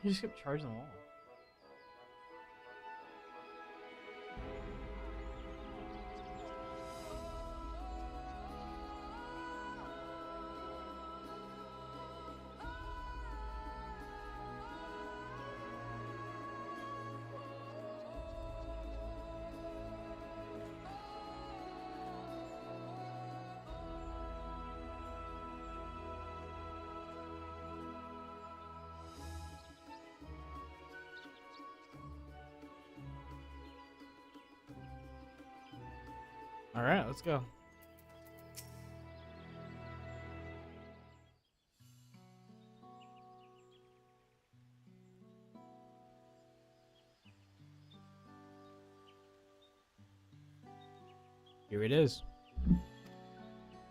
You just kept charging them all. All right, let's go. Here it is.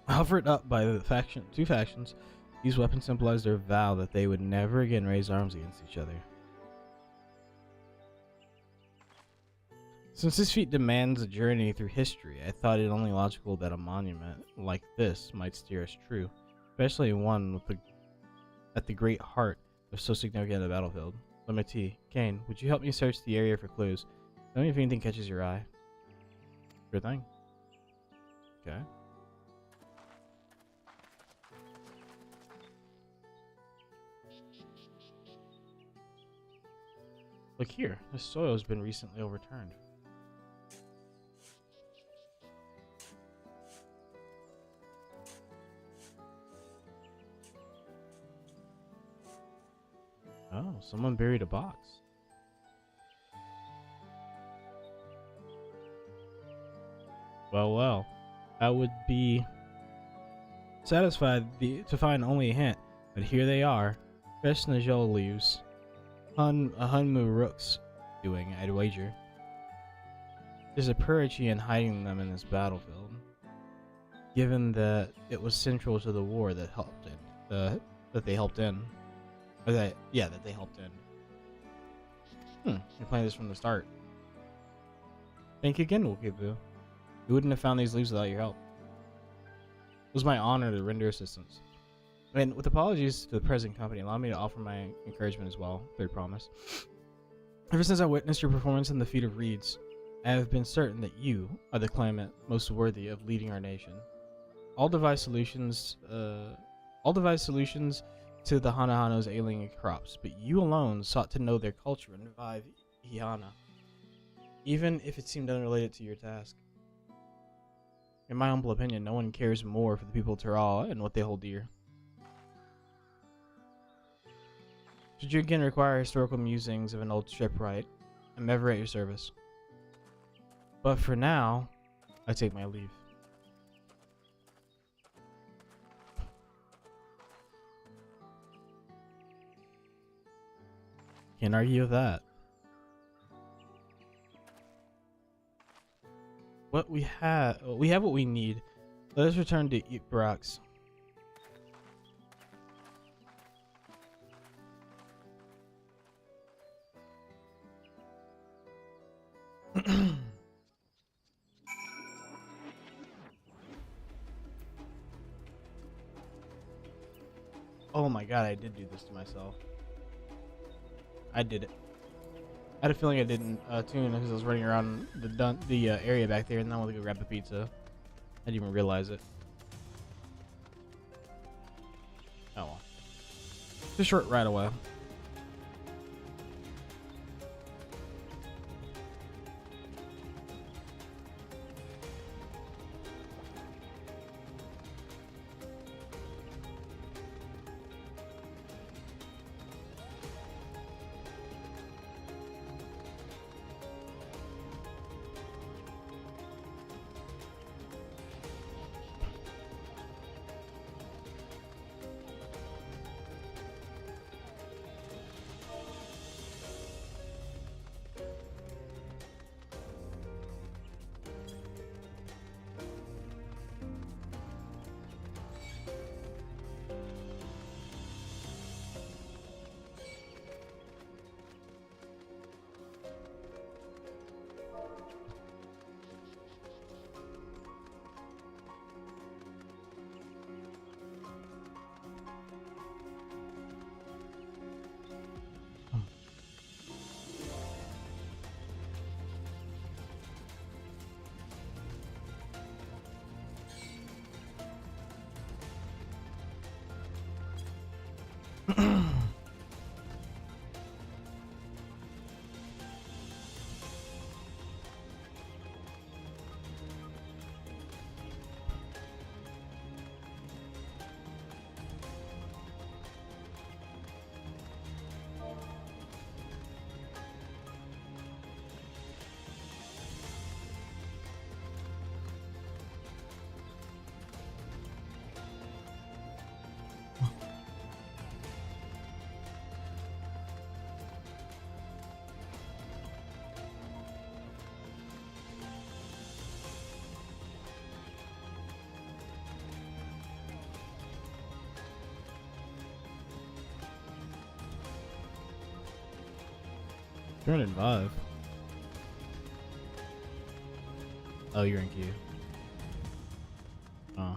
Offered up by the two factions, these weapons symbolize their vow that they would never again raise arms against each other. Since this feat demands a journey through history, I thought it only logical that a monument like this might steer us true, especially one at the great heart of so significant a battlefield. Lemity, Kane, would you help me search the area for clues? Tell me if anything catches your eye. Sure thing. Okay. Look here, the soil has been recently overturned. Oh, someone buried a box. Well, I would be satisfied to find only a hint, but here they are. Fresh Najol leaves. Hunmu Rook's doing, I'd wager. There's a Purichian hiding them in this battlefield, given that it was central to the war that helped in, that they helped in. That they helped in. You're playing this from the start. Thank you again, Wokibu. We wouldn't have found these leaves without your help. It was my honor to render assistance. And with apologies to the present company, allow me to offer my encouragement as well. Third promise. Ever since I witnessed your performance in the feat of reeds, I have been certain that you are the claimant most worthy of leading our nation. All devised solutions to the Hanahano's ailing crops, but you alone sought to know their culture and revive Ihana, even if it seemed unrelated to your task. In my humble opinion, no one cares more for the people of Taral and what they hold dear. Should you again require historical musings of an old shipwright, I'm ever at your service. But for now, I take my leave. Can't argue with that. We have what we need. Let us return to Ibarax. Oh my god, I did do this to myself. I did it. I had a feeling I didn't tune because I was running around the area back there and then I wanted to go grab a pizza. I didn't even realize it. Oh well. It's a short ride away. 205. Oh, you're in queue. Oh.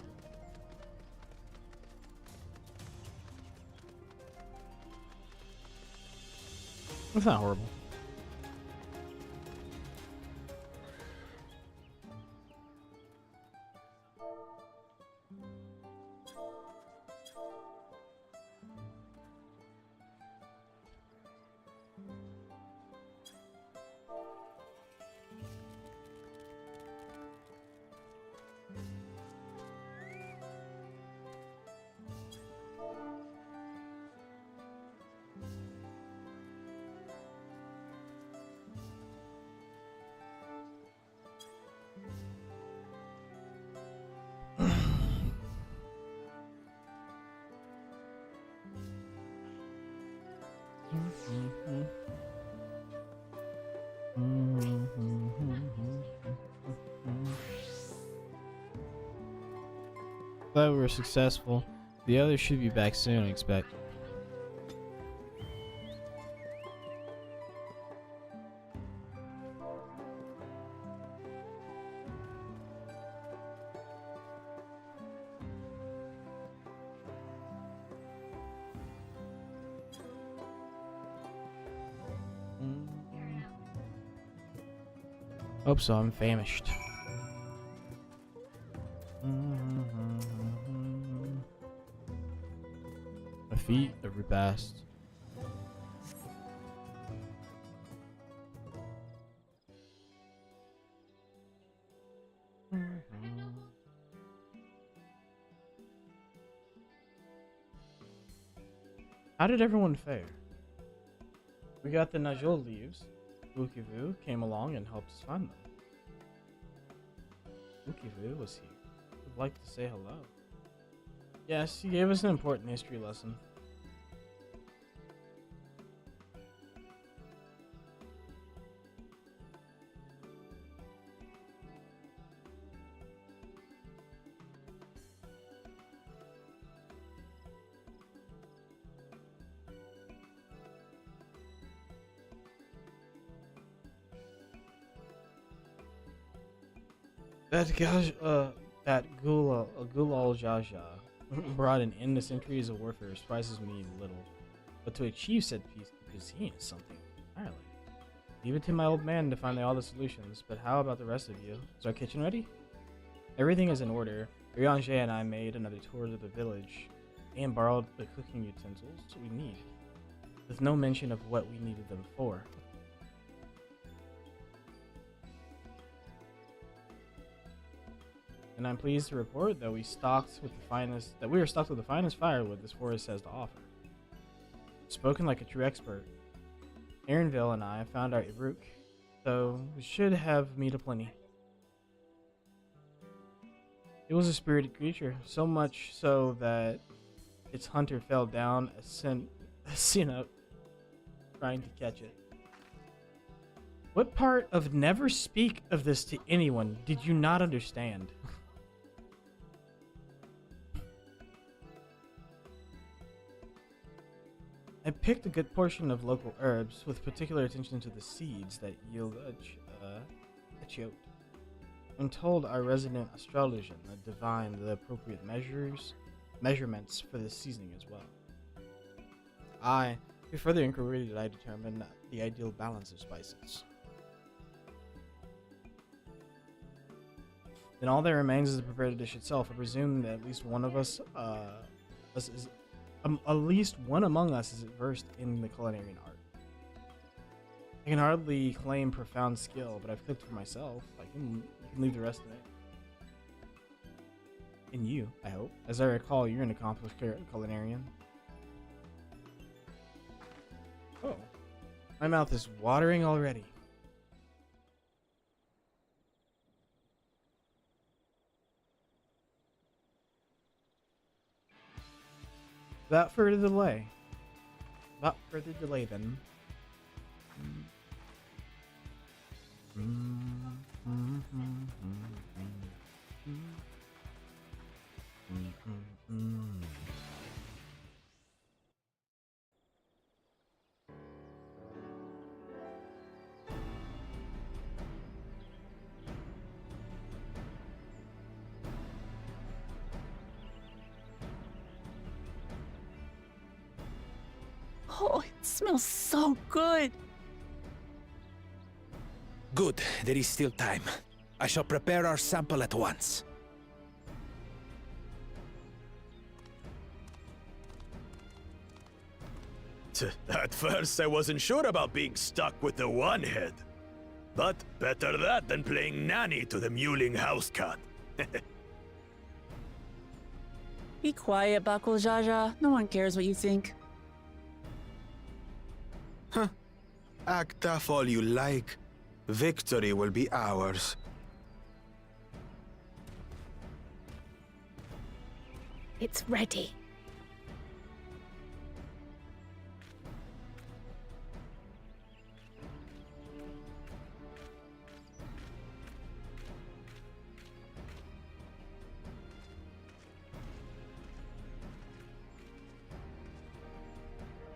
That's not horrible. Glad we were successful. The others should be back soon, I expect. Hope so, I'm famished. My feet have repassed. How did everyone fare? We got the Najol leaves. Ukivu came along and helped us find them. Ukivu was here. Would like to say hello. Yes, he gave us an important history lesson. That Gulal Jaja brought an end to centuries of warfare surprises me little. But to achieve said peace, cuisine is something entirely. Leave it to my old man to find all the solutions, but how about the rest of you? Is our kitchen ready? Everything is in order. Ryanje and I made another tour of the village and borrowed the cooking utensils we need, with no mention of what we needed them for. And I'm pleased to report that we are stocked with the finest firewood this forest has to offer. Spoken like a true expert, Aaronville and I found our Ibruk, so we should have meat aplenty. It was a spirited creature, so much so that its hunter fell down a sin trying to catch it. What part of never speak of this to anyone did you not understand? I picked a good portion of local herbs, with particular attention to the seeds that yield a chote. I'm told our resident astrologian divined the appropriate measurements for the seasoning as well. Through further inquiry did I determine the ideal balance of spices. Then all that remains is to prepare the dish itself. I presume that at least one of us at least one among us is versed in the culinary art. I can hardly claim profound skill, but I've cooked for myself. You can leave the rest of it. And you, I hope. As I recall, you're an accomplished culinarian. Oh, my mouth is watering already. Without further delay then. Oh, it smells so good. Good, there is still time. I shall prepare our sample at once. At first, I wasn't sure about being stuck with the one head. But better that than playing nanny to the mewling house cat. Be quiet, Bakul Jaja. No one cares what you think. Huh. Act tough all you like. Victory will be ours. It's ready.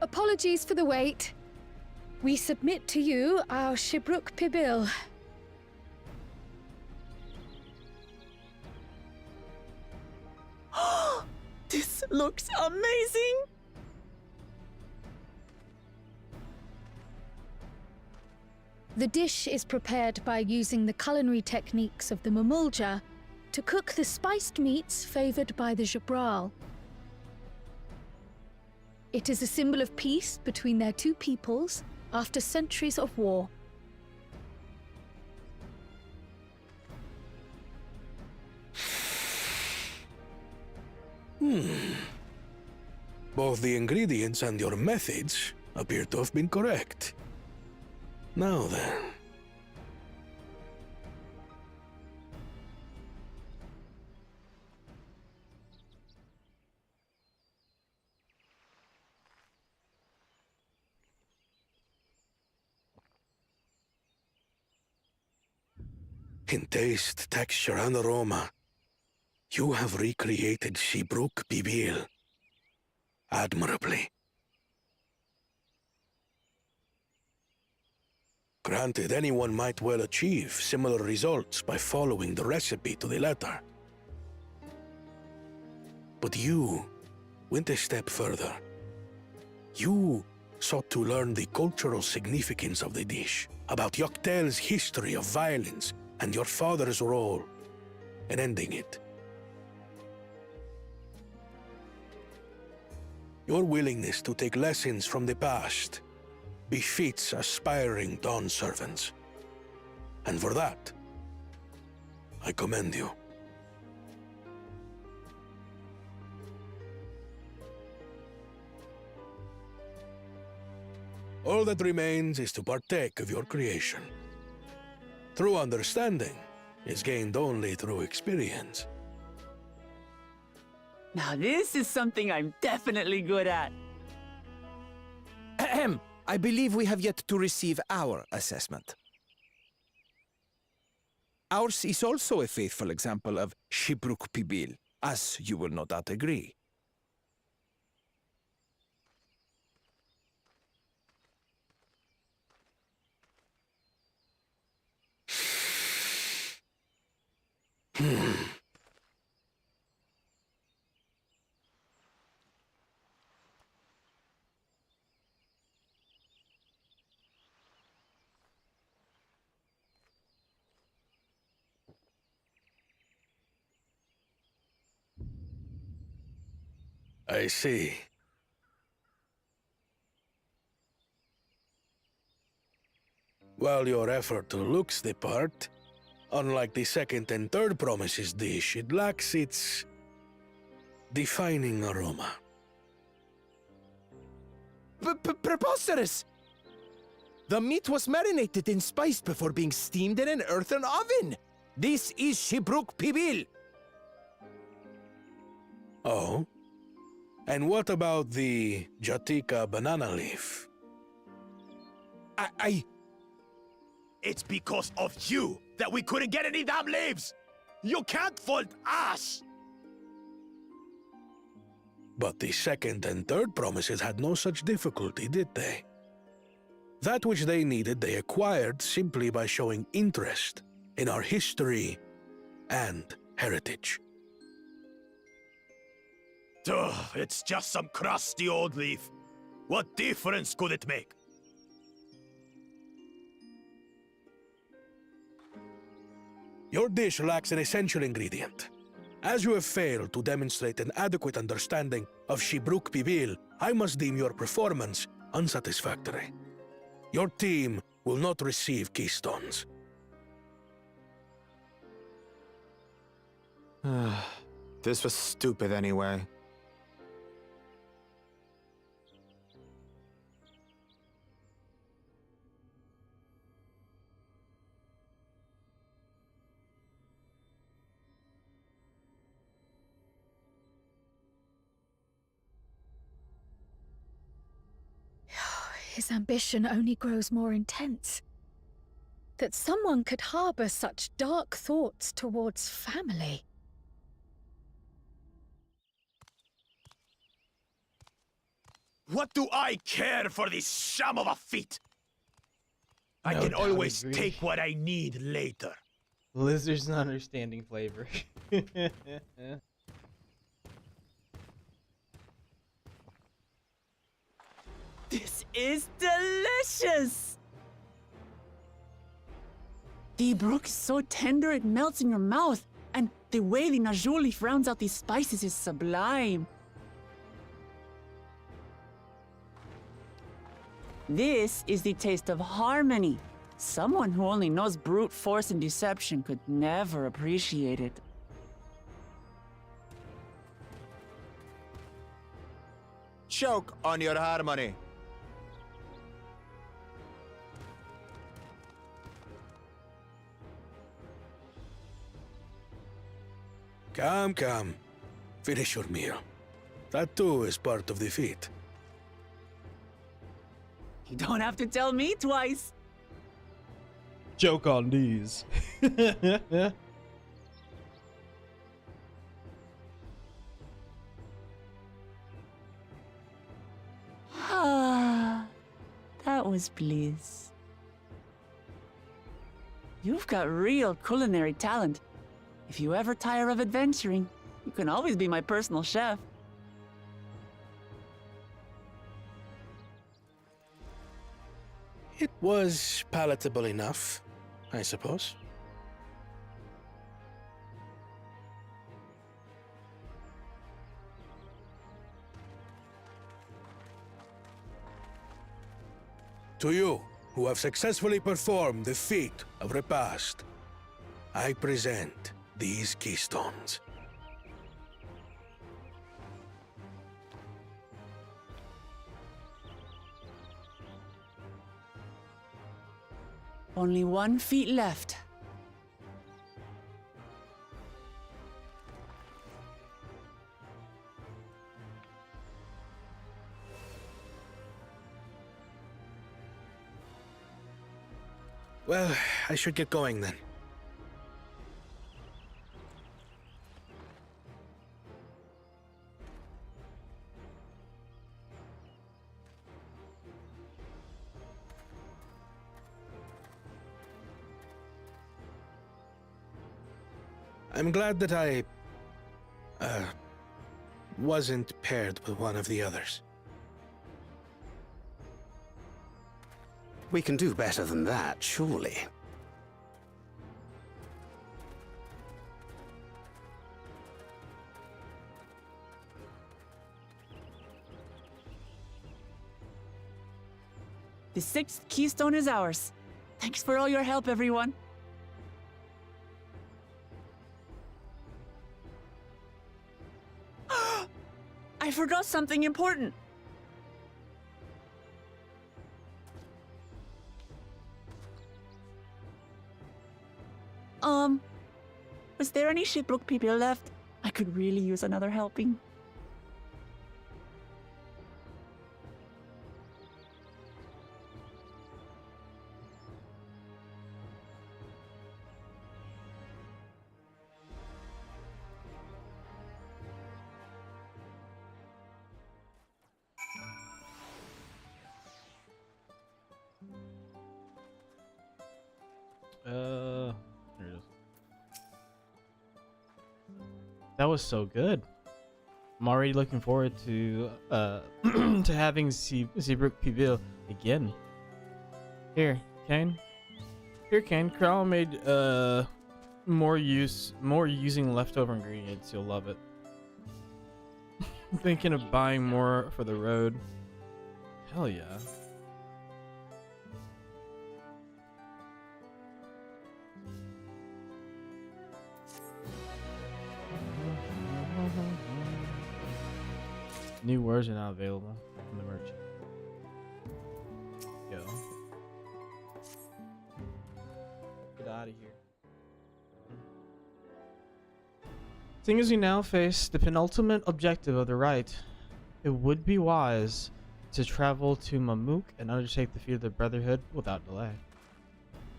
Apologies for the wait. We submit to you our Shibruk Pibil. This looks amazing! The dish is prepared by using the culinary techniques of the Mamulja to cook the spiced meats favored by the Jabral. It is a symbol of peace between their two peoples after centuries of war. Both the ingredients and your methods appear to have been correct. Now then. In taste, texture, and aroma, you have recreated Shibruk Bibil admirably. Granted, anyone might well achieve similar results by following the recipe to the letter. But you went a step further. You sought to learn the cultural significance of the dish, about Yoktel's history of violence and your father's role in ending it. Your willingness to take lessons from the past befits aspiring Dawn servants. And for that, I commend you. All that remains is to partake of your creation. True understanding is gained only through experience. Now this is something I'm definitely good at. Ahem. I believe we have yet to receive our assessment. Ours is also a faithful example of Shibruk Pibil, as you will no doubt agree. I see. While your effort looks the part, unlike the second and third promises dish, it lacks its defining aroma. Preposterous! The meat was marinated and spiced before being steamed in an earthen oven. This is Shibruk Pibil. Oh? And what about the Jatika banana leaf? It's because of you that we couldn't get any damn leaves! You can't fault us! But the second and third promises had no such difficulty, did they? That which they needed they acquired simply by showing interest in our history and heritage. Ugh, it's just some crusty old leaf. What difference could it make? Your dish lacks an essential ingredient. As you have failed to demonstrate an adequate understanding of Shibruk Pibil, I must deem your performance unsatisfactory. Your team will not receive keystones. This was stupid anyway. His ambition only grows more intense. That someone could harbor such dark thoughts towards family. What do I care for this sham of a feat? I No can doubt always agree. take what I need later. Lizard's not understanding flavor. This is delicious! The brook is so tender it melts in your mouth, and the way the najou leaf rounds out these spices is sublime. This is the taste of harmony. Someone who only knows brute force and deception could never appreciate it. Choke on your harmony. Come, come. Finish your meal. That too is part of the feat. You don't have to tell me twice. Joke on these. Ah, that was bliss. You've got real culinary talent. If you ever tire of adventuring, you can always be my personal chef. It was palatable enough, I suppose. To you, who have successfully performed the feat of repast, I present these keystones. Only 1 feet left. Well, I should get going then. I'm glad that I wasn't paired with one of the others. We can do better than that, surely. The 6th keystone is ours. Thanks for all your help, everyone. I forgot something important. Was there any Shibruk people left? I could really use another helping. There it is. That was so good. I'm already looking forward to to having Seabrook Piville again. Here, Kane. Here, Kane. Krell made more using leftover ingredients. You'll love it. I'm thinking of buying more for the road. Hell yeah. New words are now available from the merchant. Go. Get out of here. Seeing as we now face the penultimate objective of the rite, it would be wise to travel to Mamuk and undertake the feat of the Brotherhood without delay.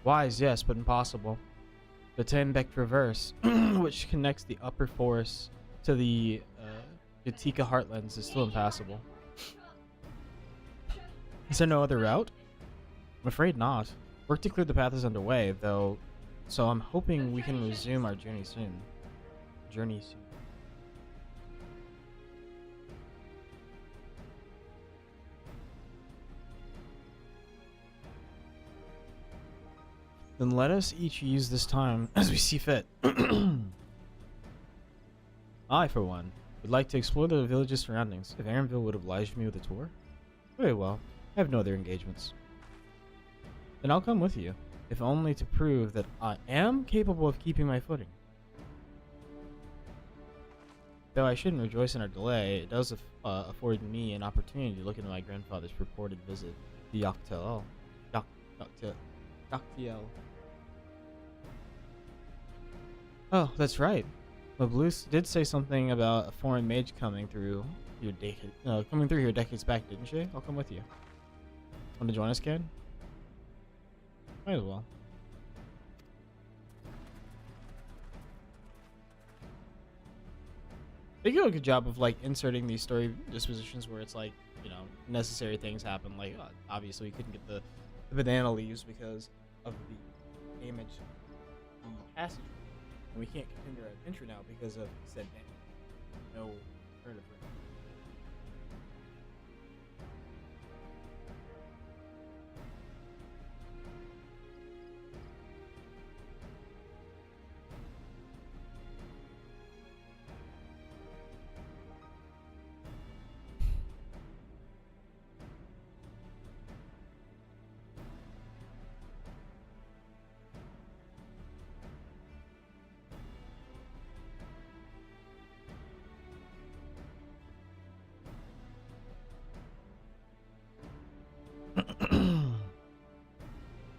Wise, yes, but impossible. The Tenbek Reverse, which connects the upper forest to the Yatika Heartlands, is still impassable. Is there no other route? I'm afraid not. Work to clear the path is underway, though, so I'm hoping we can resume our journey soon. Then let us each use this time as we see fit. I, for one, would like to explore the village's surroundings. If Aaronville would oblige me with a tour? Very well. I have no other engagements. Then I'll come with you, if only to prove that I am capable of keeping my footing. Though I shouldn't rejoice in our delay, it does afford me an opportunity to look into my grandfather's purported visit to Yoctel. Yoctel. Oh, that's right. Mabluth did say something about a foreign mage coming through here decades back, didn't she? I'll come with you. Want to join us, Ken? Might as well. They do a good job of like inserting these story dispositions where it's like, you know, necessary things happen. Like obviously we couldn't get the banana leaves because of the damage on the passage, and we can't continue our adventure now because of said damage. No alternative.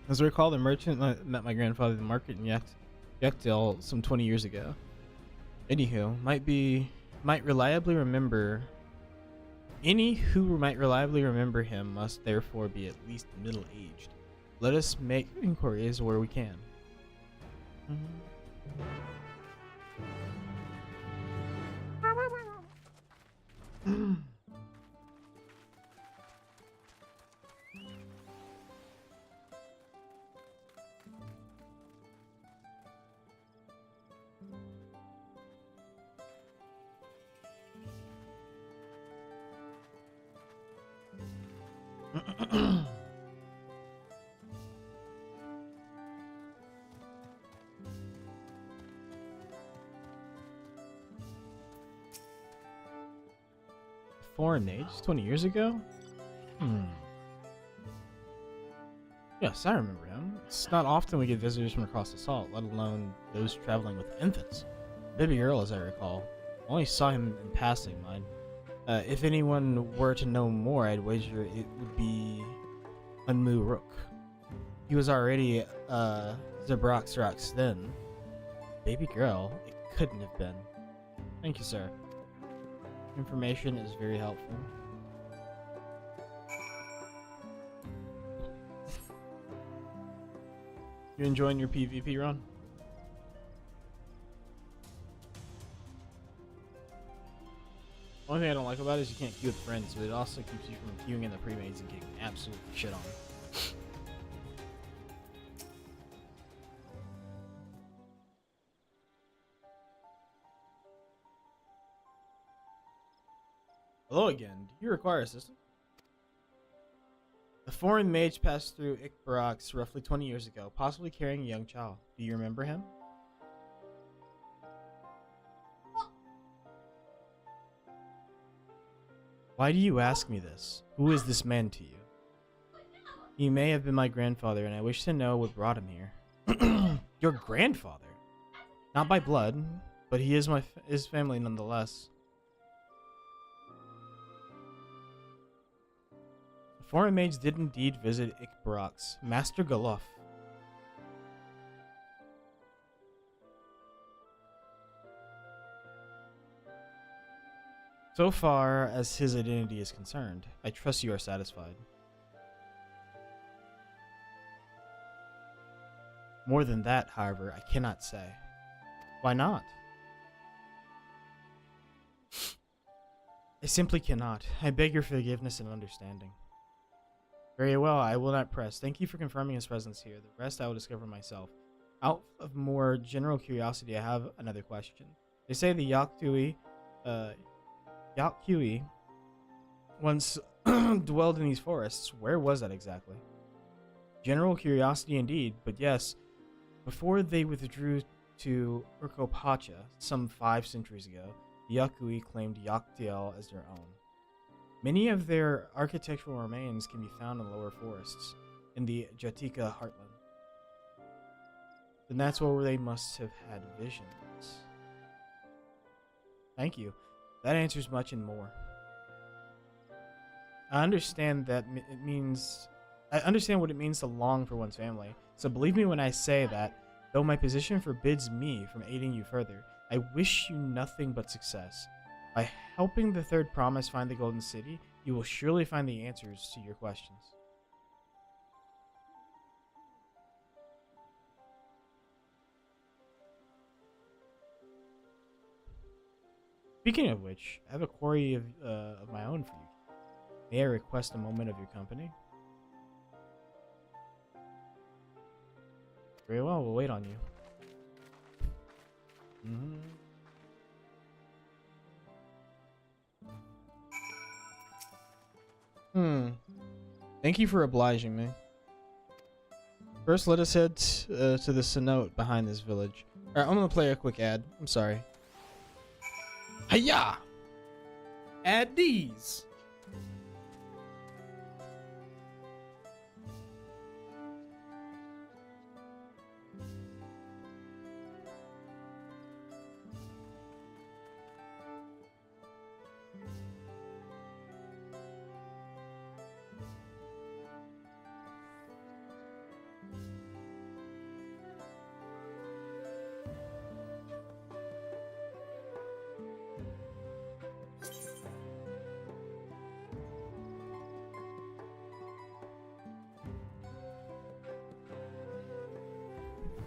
As I recall, the merchant met my grandfather at the market in Yekdil some 20 years ago. Anywho, any who might reliably remember him must therefore be at least middle-aged. Let us make inquiries where we can. Foreign age? 20 years ago? Yes, I remember him. It's not often we get visitors from across the salt, let alone those traveling with infants. Baby girl, as I recall. Only saw him in passing, mind. If anyone were to know more, I'd wager it would be Unmu Rook. He was already Zabrox then. Baby girl, it couldn't have been. Thank you, sir. Information is very helpful. You enjoying your PvP run? One thing I don't like about it is you can't queue with friends, but it also keeps you from queuing in the pre-mates and getting absolute shit on. Hello again. Do you require assistance? A foreign mage passed through Ikbarax roughly 20 years ago, possibly carrying a young child. Do you remember him? Why do you ask me this? Who is this man to you? He may have been my grandfather, and I wish to know what brought him here. Your grandfather? Not by blood, but he is his family nonetheless. The foreign mage did indeed visit Ikbarax, Master Galof. So far as his identity is concerned, I trust you are satisfied. More than that, however, I cannot say. Why not? I simply cannot. I beg your forgiveness and understanding. Very well, I will not press. Thank you for confirming his presence here. The rest I will discover myself. Out of more general curiosity, I have another question. They say the Yaktui once dwelled in these forests. Where was that exactly? General curiosity indeed, but yes, before they withdrew to Urkopacha some 5 centuries ago, the Yakui claimed Yaktiel as their own. Many of their architectural remains can be found in lower forests, in the Jatika heartland. Then that's where they must have had visions. Thank you. That answers much and more. I understand what it means to long for one's family, so believe me when I say that, though my position forbids me from aiding you further, I wish you nothing but success. By helping the third promise find the Golden City, you will surely find the answers to your questions. Speaking of which, I have a query of my own for you. May I request a moment of your company? Very well, we'll wait on you. Thank you for obliging me. First, let us head to the cenote behind this village. Alright, I'm gonna play a quick ad. I'm sorry. Hiya! Add these!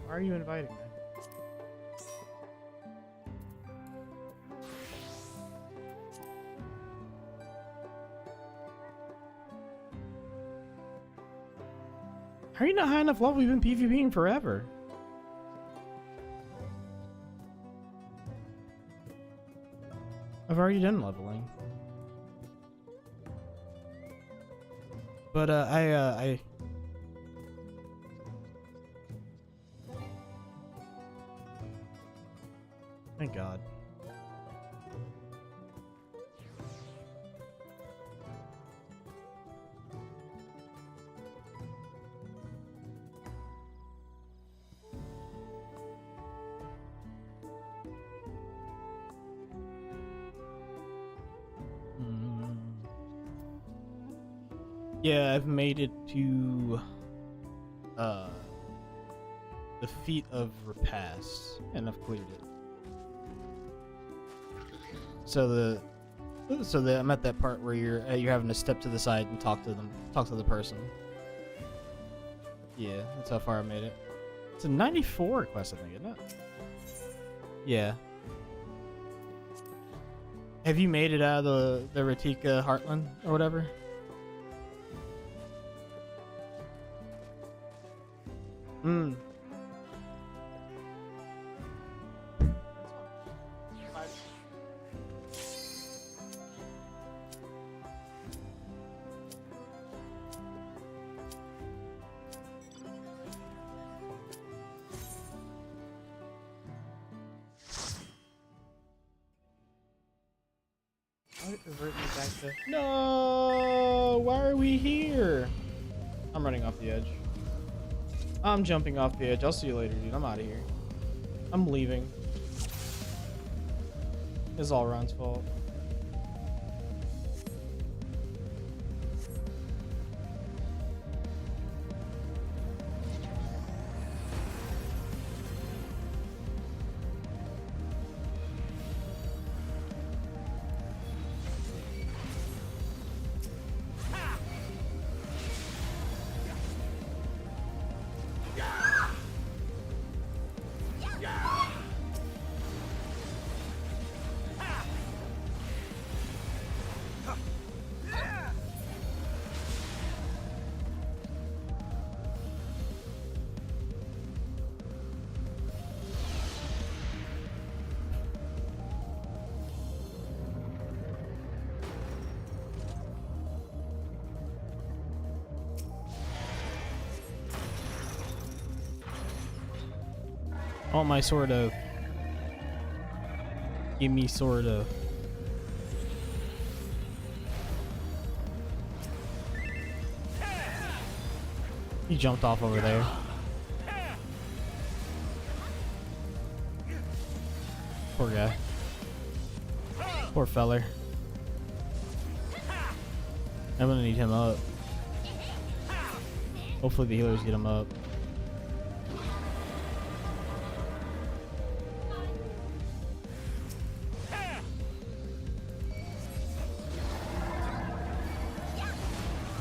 Why are you inviting me? How are you not high enough level? We've been PvPing forever. I've already done leveling. But I thank God. Yeah, I've made it to the feat of repast, and I've cleared it. So I'm at that part where you're having to step to the side and talk to the person. Yeah, that's how far I made it. It's a 94 quest, I think, isn't it? Yeah. Have you made it out of the Ratika Heartland or whatever? Why did it revert me back to... No! Why are we here? I'm running off the edge. I'm jumping off the edge. I'll see you later, dude. I'm out of here. I'm leaving. It's all Ron's fault. I want my sword of. Give me sword of. He jumped off over there. Poor guy. Poor feller. I'm gonna need him up. Hopefully the healers get him up.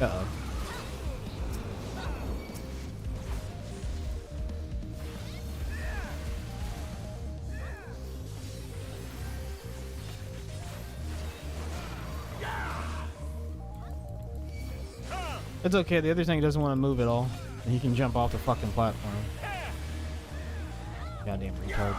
Uh-oh. It's okay, the other thing doesn't want to move at all. And he can jump off the fucking platform. Goddamn retard.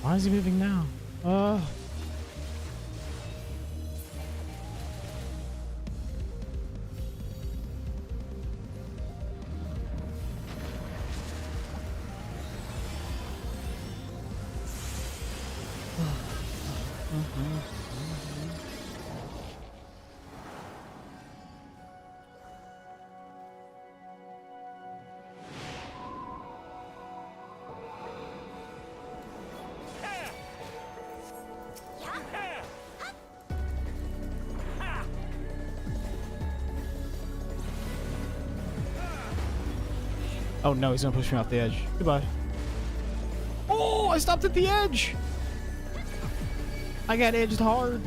Why is he moving now? Oh no, he's gonna push me off the edge. Goodbye. Oh, I stopped at the edge! I got edged hard.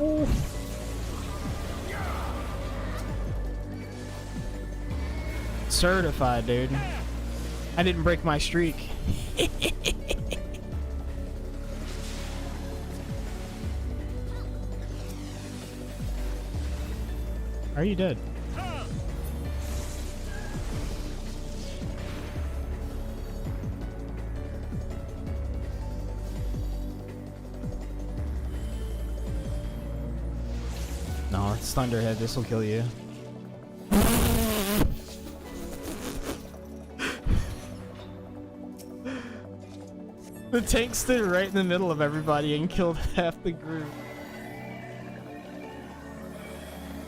Oh. Certified, dude. I didn't break my streak. Are you dead? No, it's Thunderhead. This will kill you. The tank stood right in the middle of everybody and killed half the group.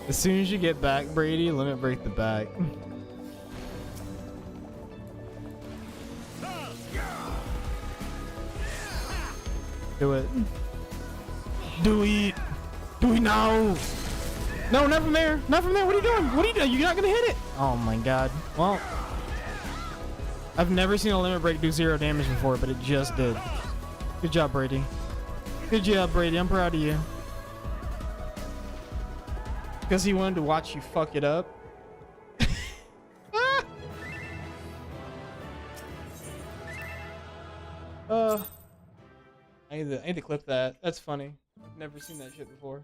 As soon as you get back, Brady, limit break the back. Do it. Do it. Do it now. No, not from there. Not from there. What are you doing? What are you doing? You're not gonna hit it. Oh my god. Well. I've never seen a limit break do 0 damage before, but it just did. Good job, Brady. Good job, Brady. I'm proud of you. Because he wanted to watch you fuck it up. I need to clip that. That's funny. I've never seen that shit before.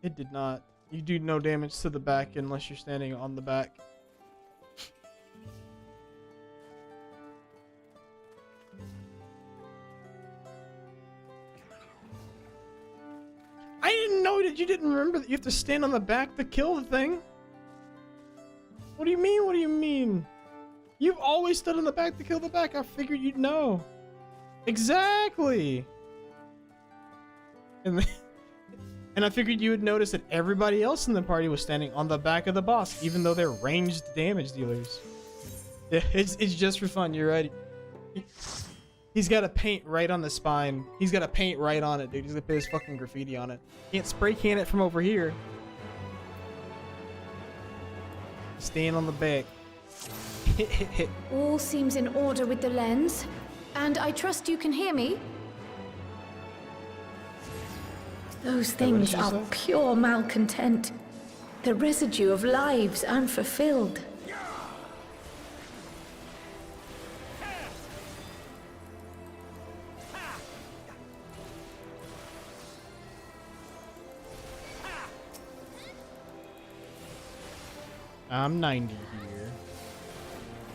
It did not. You do no damage to the back unless you're standing on the back. I didn't know that you didn't remember that you have to stand on the back to kill the thing. What do you mean? What do you mean? You've always stood on the back to kill the back. I figured you'd know. Exactly. And I figured you would notice that everybody else in the party was standing on the back of the boss, even though they're ranged damage dealers. Yeah, it's just for fun. You're right. He's got to paint right on the spine. He's got to paint right on it, dude. He's gonna put his fucking graffiti on it. Can't spray can it from over here. Stand on the back. All seems in order with the lens, and I trust you can hear me. Those things are pure malcontent. The residue of lives unfulfilled. I'm 90 here.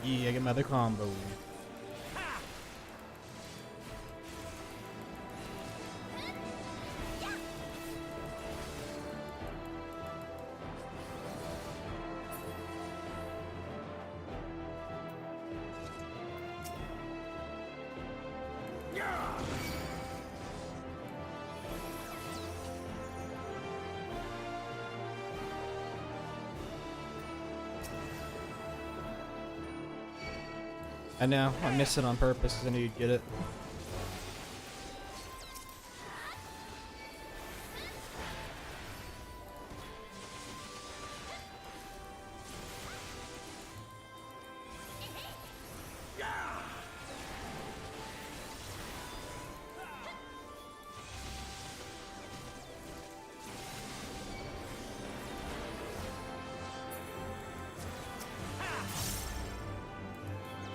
Yeah, I get my other combo. I know, I missed it on purpose because I knew you'd get it.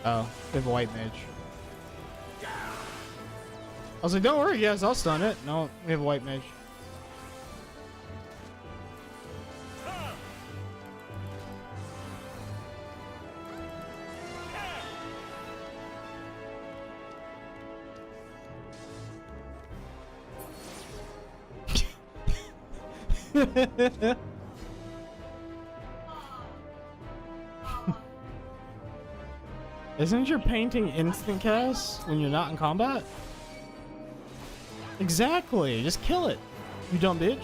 Oh, they have a white mage. I was like, don't worry, guys, I'll stun it. No, we have a white mage. Isn't your painting instant cast when you're not in combat? Exactly, just kill it, you dumb bitch.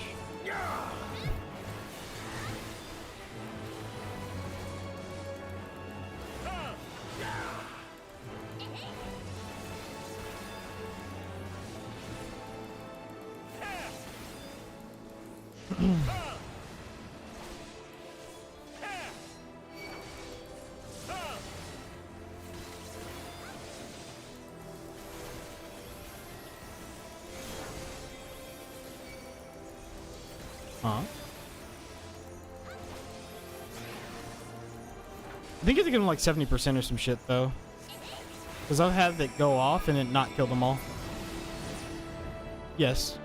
Huh? I think you have to give them like 70% or some shit though. Because I've had it go off and it not kill them all. Yes.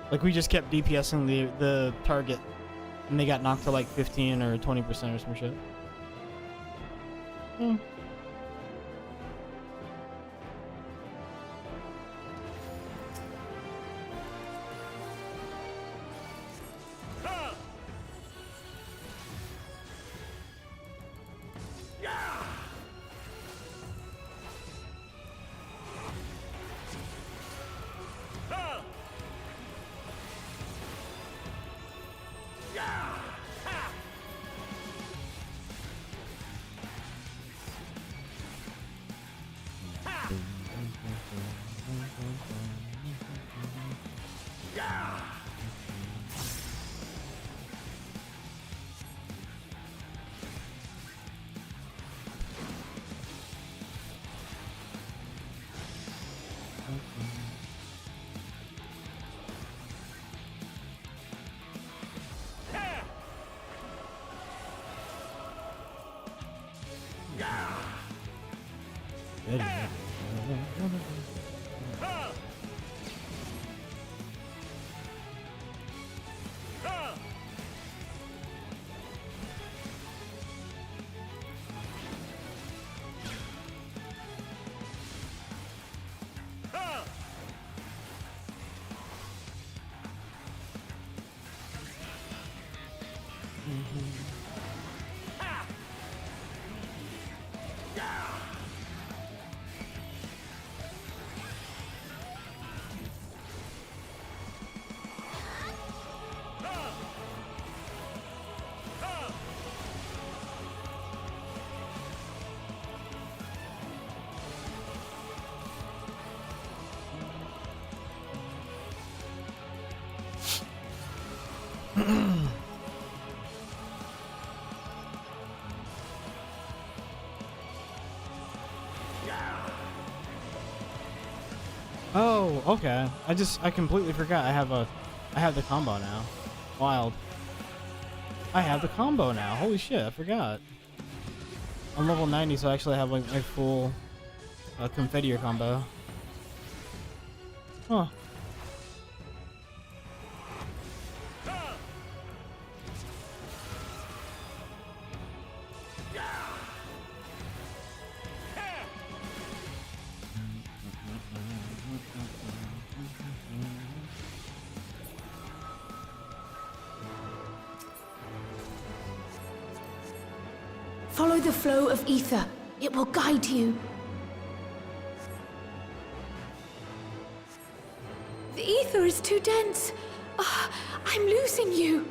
Like we just kept DPSing the target and they got knocked to like 15 or 20% or some shit. Hmm. Oh, okay. I completely forgot. I have the combo now. Wild. I have the combo now. Holy shit, I forgot. I'm level 90, so I actually have like my full confetti combo. Huh. Follow the flow of ether. It will guide you. The ether is too dense. Ah, I'm losing you.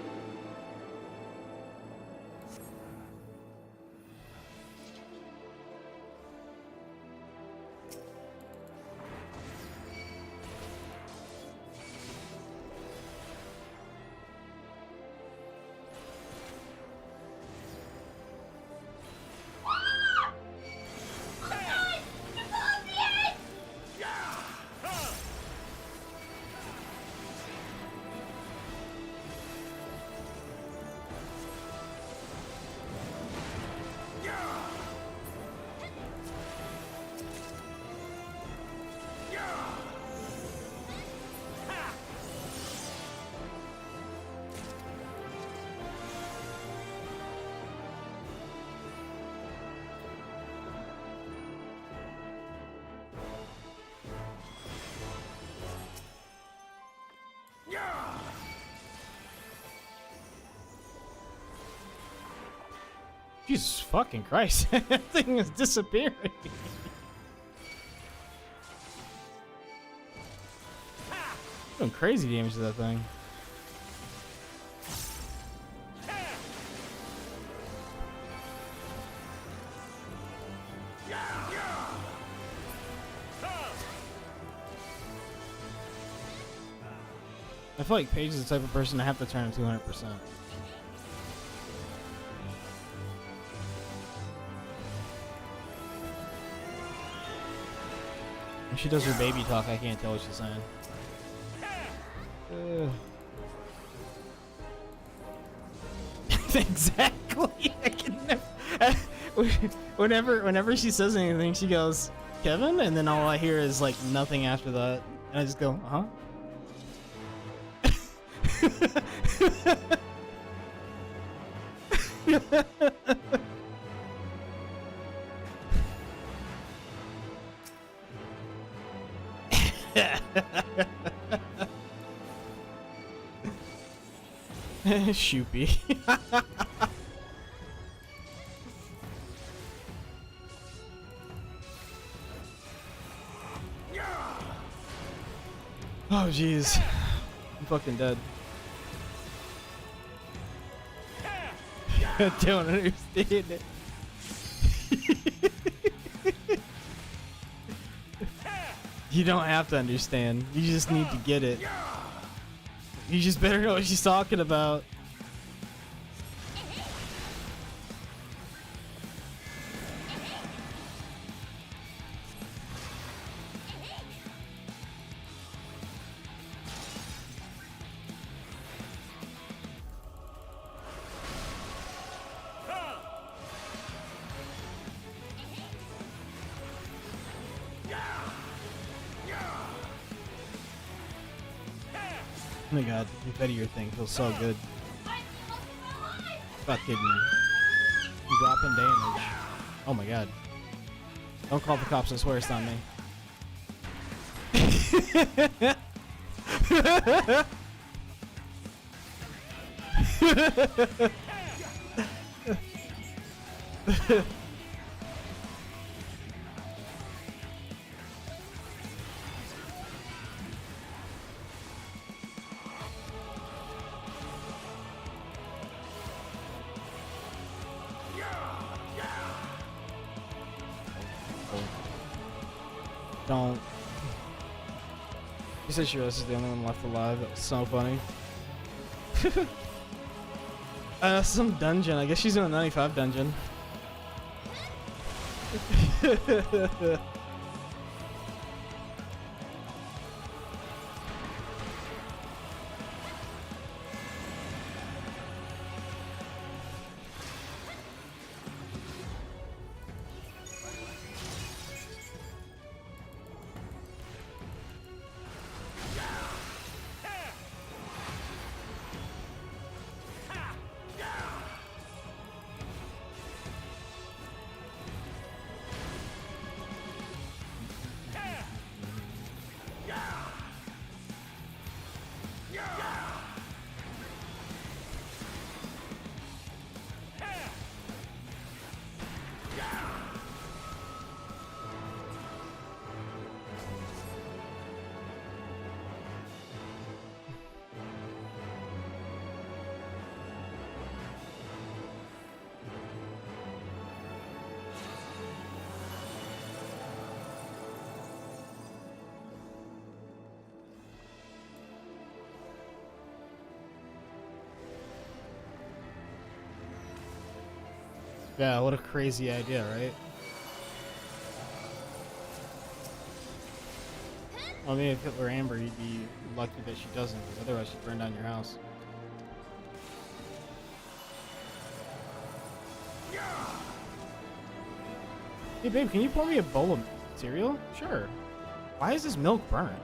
Jesus fucking Christ. That thing is disappearing. Doing crazy damage to that thing. I feel like Paige is the type of person to have to turn at 200%. When she does her baby talk, I can't tell what she's saying. Exactly. I can never. Whenever she says anything, she goes, "Kevin," and then all I hear is like nothing after that, and I just go, "Uh huh." Shoopy. Oh jeez, I'm fucking dead. I don't understand it. You don't have to understand. You just need to get it. You just better know what she's talking about. Oh my god, the confetti thing feels so good. Fucking dropping damage. Oh my god. Don't call the cops, I swear it's not me. Don't. You said she was the only one left alive. That was so funny. Some dungeon. I guess she's in a 95 dungeon. Yeah, what a crazy idea, right? I mean, if it were Amber, you'd be lucky that she doesn't, because otherwise she'd burn down your house. Hey babe, can you pour me a bowl of cereal? Sure. Why is this milk burned?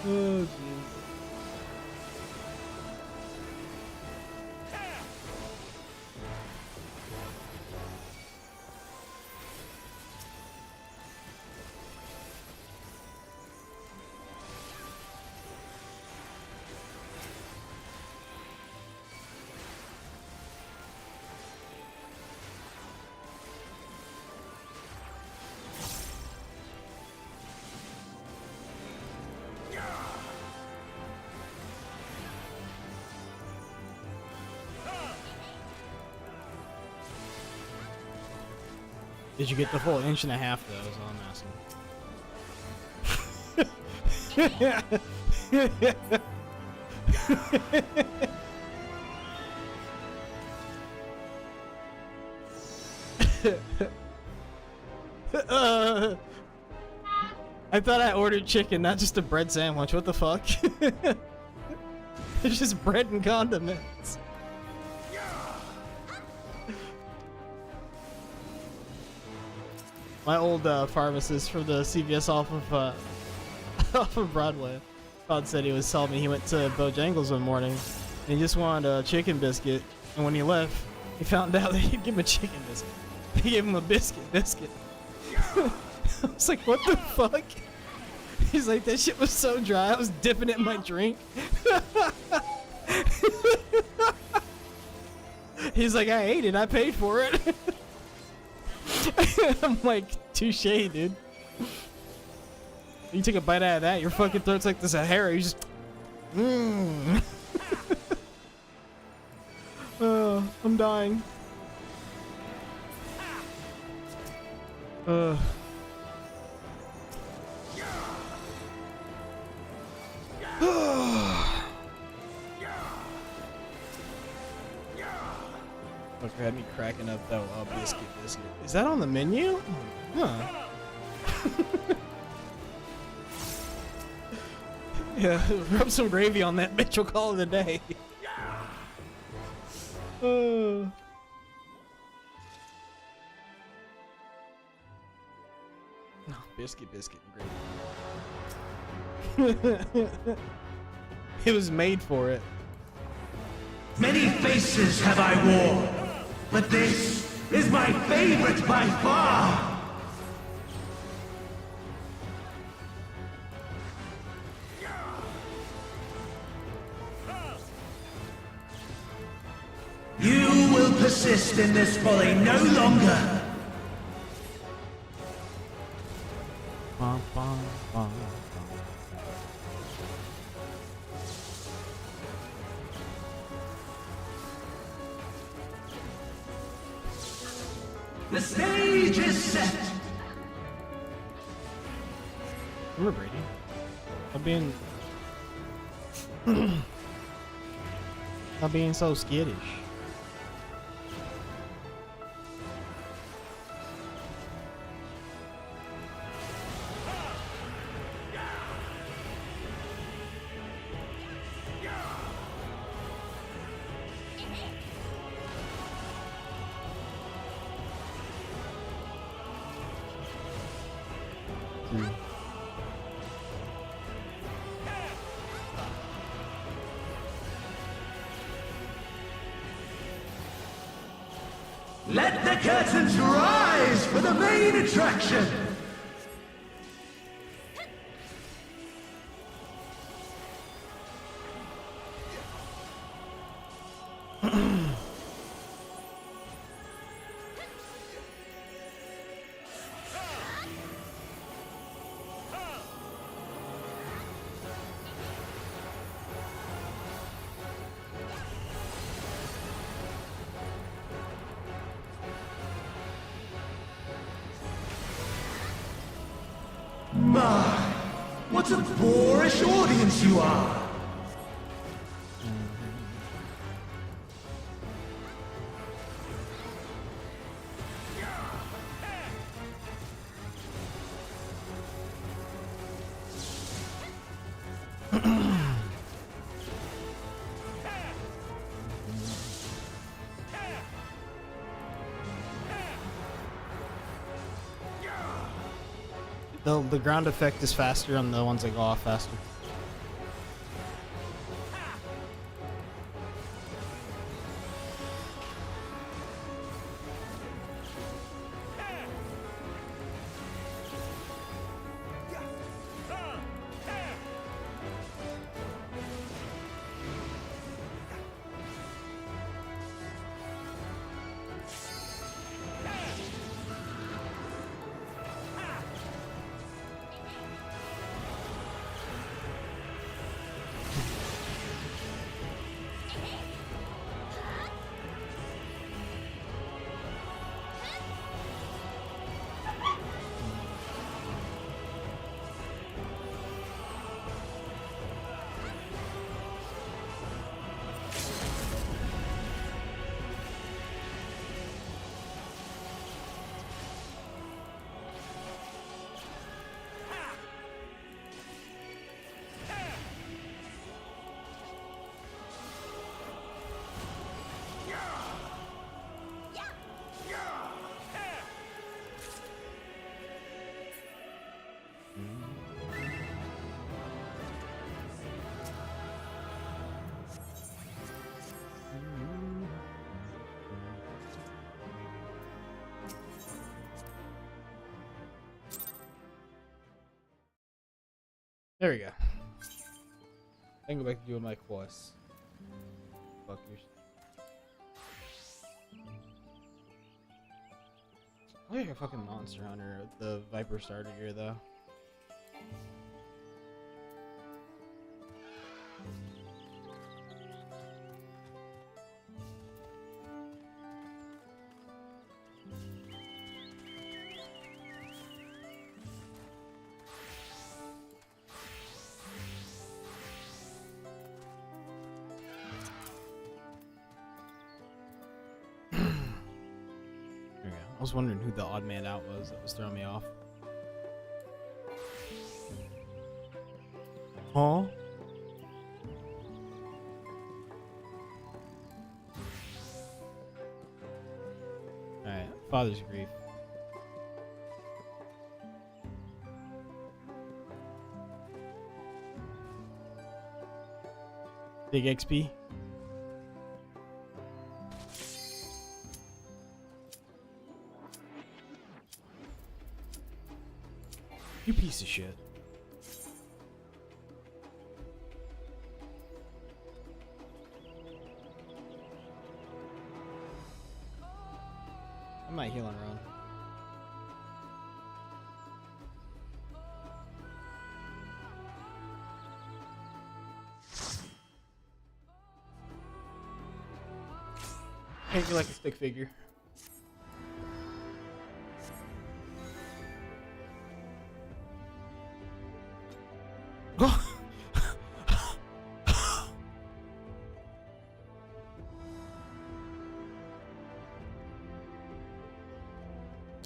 Oh, jeez. Did you get the full inch and a half though, is all I'm asking? I thought I ordered chicken, not just a bread sandwich. What the fuck? It's just bread and condiments. My old pharmacist from the CVS off of Broadway, Todd said he was telling me he went to Bojangles one morning and he just wanted a chicken biscuit, and when he left, he found out they didn't give him a chicken biscuit. They gave him a biscuit. I was like, what the fuck? He's like, that shit was so dry, I was dipping it in my drink. He's like, I ate it, I paid for it. I'm like, touche, dude. You take a bite out of that, your fucking throat's like the Sahara. You just, Oh, I'm dying. Fucker had me cracking up though. Biscuit. Is that on the menu? Huh. Yeah, rub some gravy on that bitch. We'll call it a day. No, biscuit, and gravy. It was made for it. Many faces have I worn, but this is my favorite by far! You will persist in this folly no longer! Bum, bum, bum, The stage is set! Remember Brady? I'm being so skittish. Let the curtains rise for the main attraction! My, what a boorish audience you are! The ground effect is faster on the ones that go off faster. There we go. I can go back to doing my quest. Fuckers. I like a fucking Monster Hunter with the Viper starter gear though. I was wondering who the odd man out was that was throwing me off. Huh? Father's grief. Big XP. You piece of shit. I might heal and run. Can't you like a stick figure?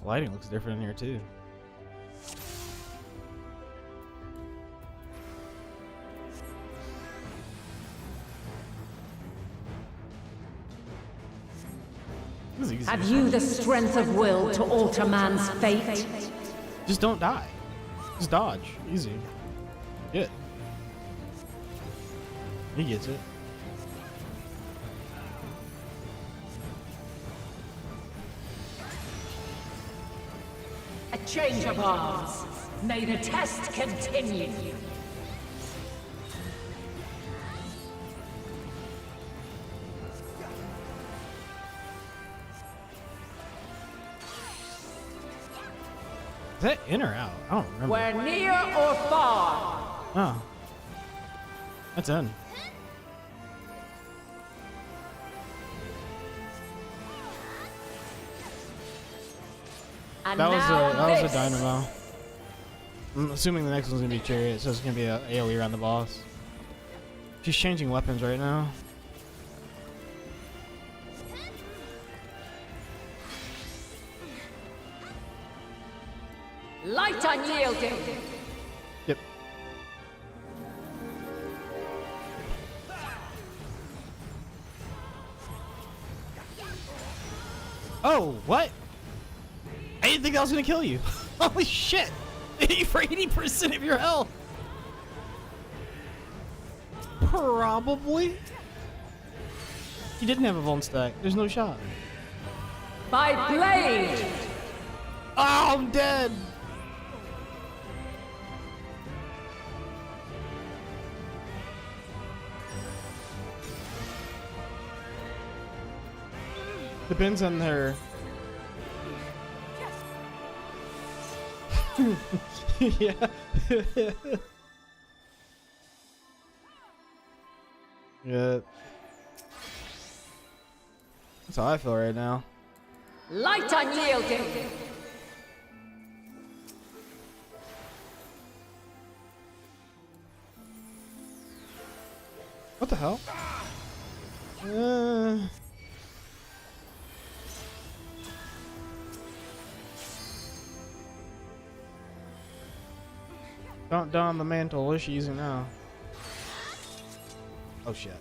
Lighting looks different in here too. Have you the strength of will to alter man's fate? Just don't die. Just dodge. Easy. Good. He gets it. A change of arms. May the test continue. Is that in or out? I don't remember. We're near or far. Oh. That's in. And That was this. a dynamo. I'm assuming the next one's gonna be chariot, so it's gonna be a AoE around the boss. She's changing weapons right now. Light unyielding. Yep. Oh, what? I didn't think that was gonna kill you. Holy shit! For 80% of your health. Probably. He didn't have a Vuln stack. There's no shot. By blade. Oh, I'm dead. Depends on their. Yeah. Yeah. That's how I feel right now. Light unyielding. What the hell? Don't don the mantle. What is she using now? Oh shit.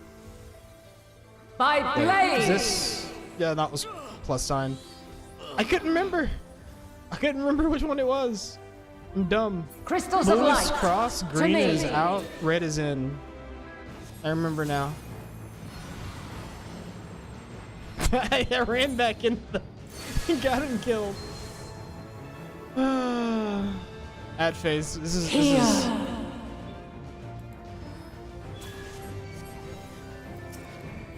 By blade. Is this? Yeah, that was plus sign. I couldn't remember. I couldn't remember which one it was. I'm dumb. Crystals Blue of is light. cross, green is out, red is in. I remember now. I ran back in the got him killed. Ad phase. This is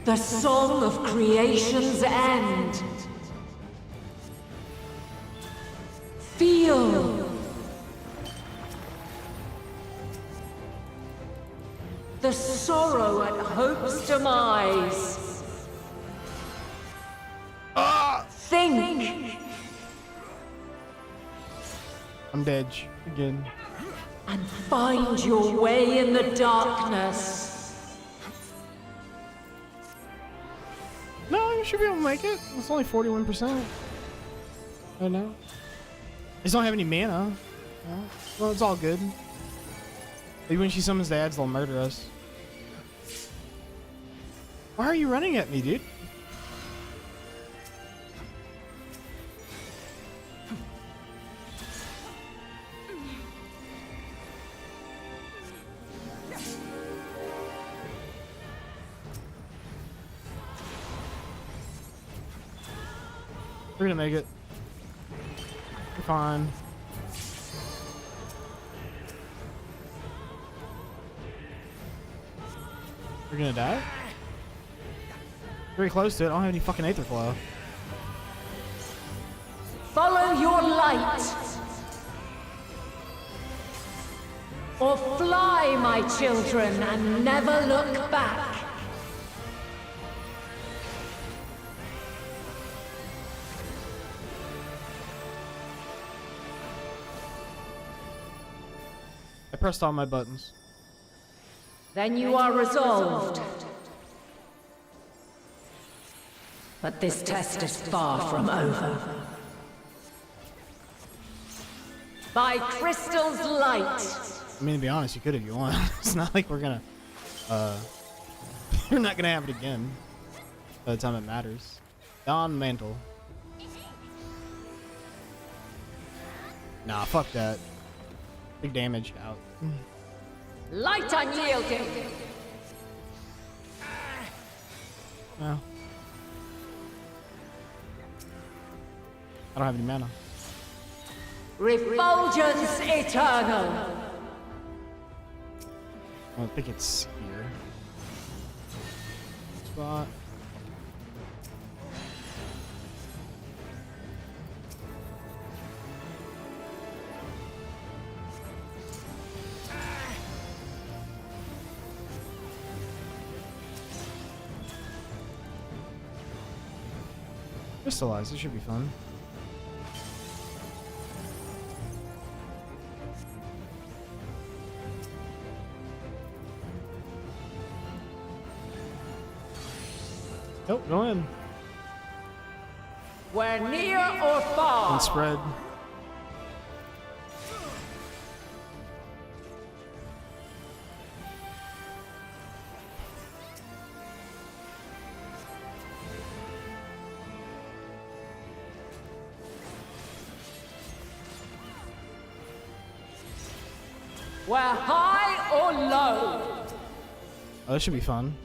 The song of creation's end. Feel the sorrow at hope's demise. Think I'm dead again. and find your way in the darkness. No, you should be able to make it. It's only 41%. I know. They don't have any mana. No. Well, it's all good. Maybe when she summons the ads, they'll murder us. Why are you running at me, dude? We're gonna make it. We're fine. We're gonna die? Very close to it. I don't have any fucking aether flow. Follow your light. Or fly, my children, and never look back. I pressed all my buttons. Then you are resolved. But this test is far from over. By Crystal's light. I mean, to be honest, you could if you want. It's not like we're gonna, you're not gonna have it again by the time it matters. Dawn Mantle. Nah, fuck that. Big damage, out. Light unyielding. Well. I don't have any mana. Refulgence eternal. I don't think it's here. Spot. Crystallize, this should be fun. Nope, go in. We're near or far. And spread. We're high or low. Oh, this should be fun.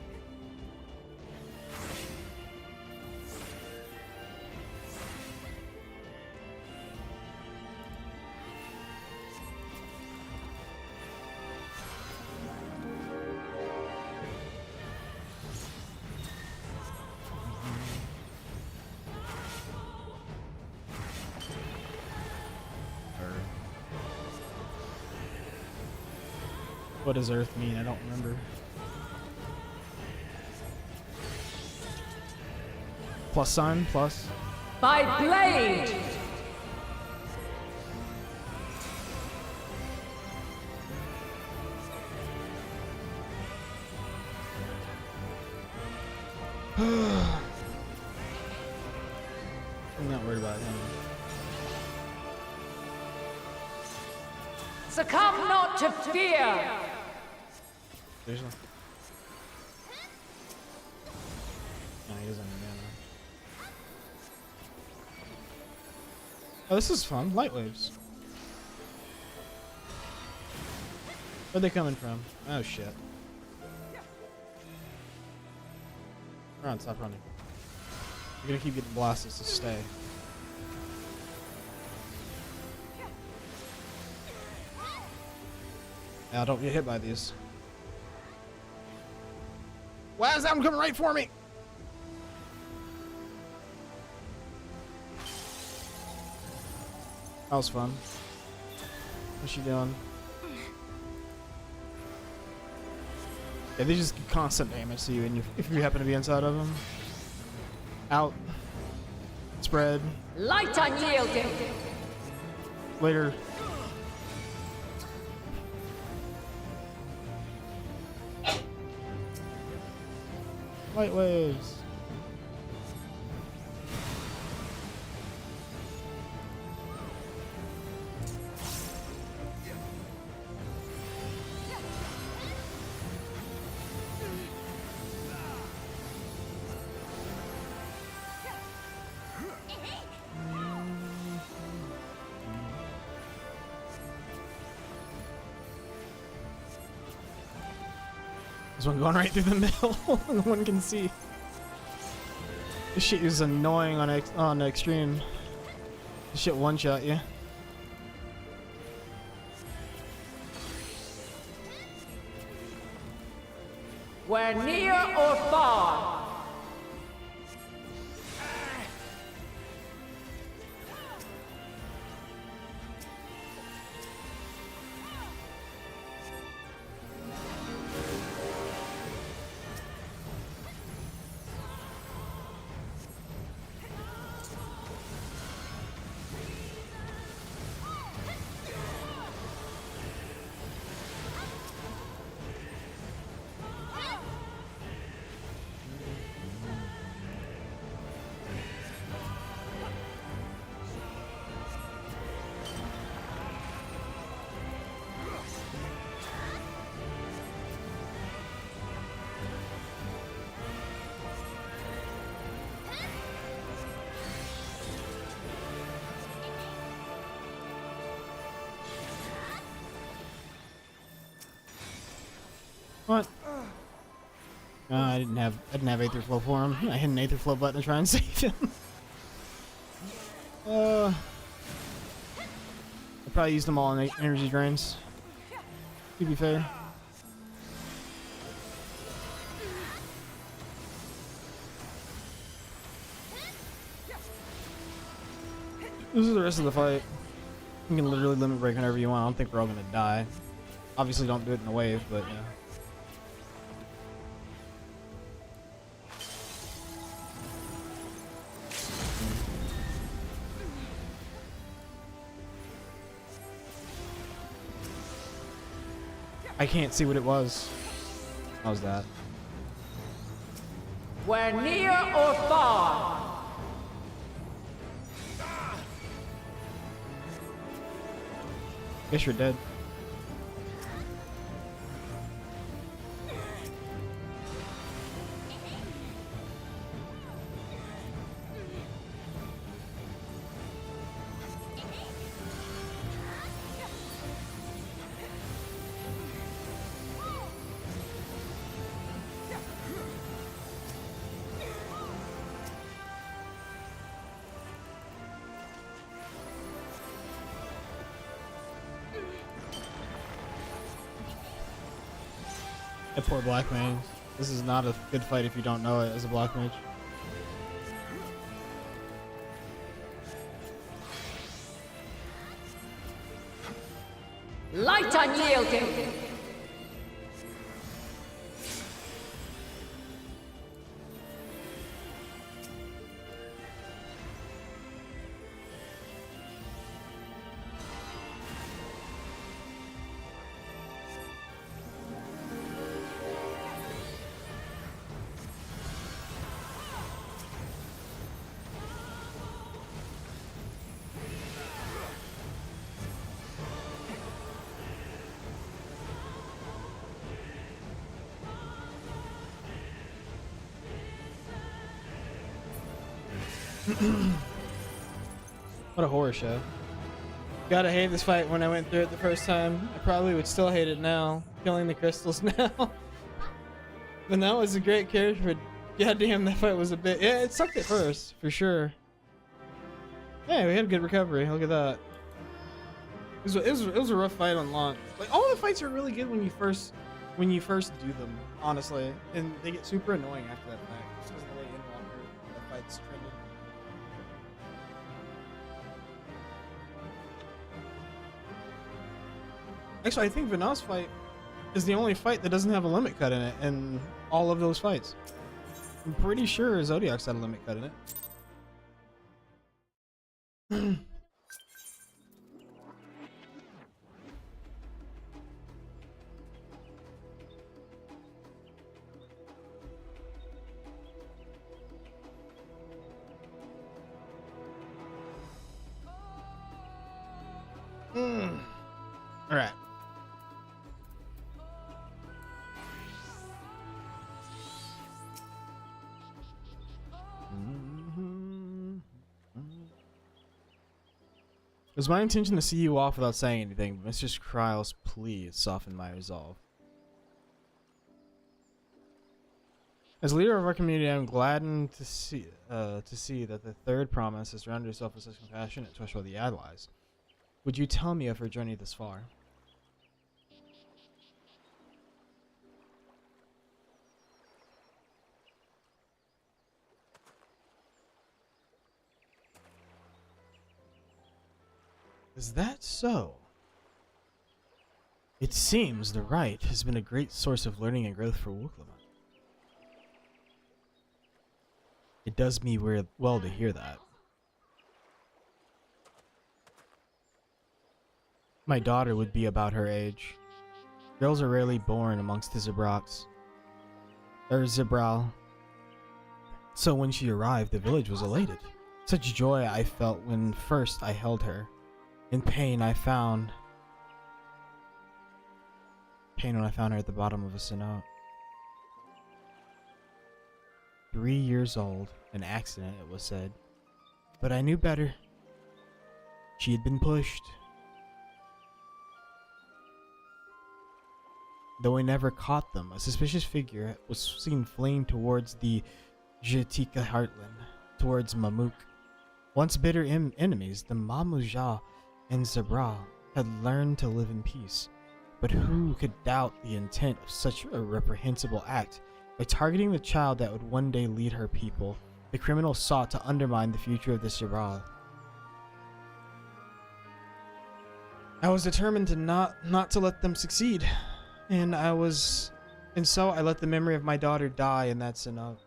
What does Earth mean? I don't remember. Plus sign, plus. By blade. I'm not worried about him. Succumb not to fear. There's one. No, he doesn't have mana. Oh, this is fun. Light waves. Where're they coming from? Oh shit. Run, stop running. You're gonna keep getting blasted, so stay. Now don't get hit by these. Why is that one coming right for me? That was fun. What's she doing? Yeah, they just give constant damage to you, and if you happen to be inside of them. Out. Spread. Light unyielding. Later. Light waves. There's one going right through the middle. No one can see. This shit is annoying on extreme. This shit one shot you. We're near or far. What? I didn't have Aether Flow for him. I hit an Aether Flow button to try and save him. I probably used them all in energy drains. To be fair. This is the rest of the fight. You can literally limit break whenever you want. I don't think we're all gonna die. Obviously, don't do it in a wave, but yeah. I can't see what it was. How's that? We're near or far. Guess you're dead. That poor black mage. This is not a good fight if you don't know it as a black mage. Light unyielding. What a horror show. Gotta hate this fight when I went through it the first time. I probably would still hate it now. Killing the crystals now. But that was a great character, but goddamn, that fight was a bit... Yeah, it sucked at first, for sure. Yeah, we had a good recovery. Look at that. It was a rough fight on launch. Like, all the fights are really good when you first do them, honestly. And they get super annoying after that fight. Just because of the way in the fight's trended. Actually, I think Vanav's fight is the only fight that doesn't have a limit cut in it in all of those fights. I'm pretty sure Zodiac's had a limit cut in it. All right. It was my intention to see you off without saying anything, but Mr. Kryles, please soften my resolve. As leader of our community, I'm gladdened to see that the third promise is surround yourself with such compassionate, trustworthy allies. Would you tell me of her journey this far? Is that so? It seems the rite has been a great source of learning and growth for Wuklama. It does me well to hear that. My daughter would be about her age. Girls are rarely born amongst the Zabral. So when she arrived, the village was elated. Such joy I felt when first I held her. In pain when I found her at the bottom of a cenote. 3 years old, an accident it was said. But I knew better. She had been pushed. Though I never caught them, a suspicious figure was seen fleeing towards the Jatika heartland, towards Mamuk. Once bitter enemies, the Mamuja and Zabral had learned to live in peace. But who could doubt the intent of such a reprehensible act? By targeting the child that would one day lead her people, the criminal sought to undermine the future of the Zabral. I was determined to not to let them succeed. And so I let the memory of my daughter die in that cenote,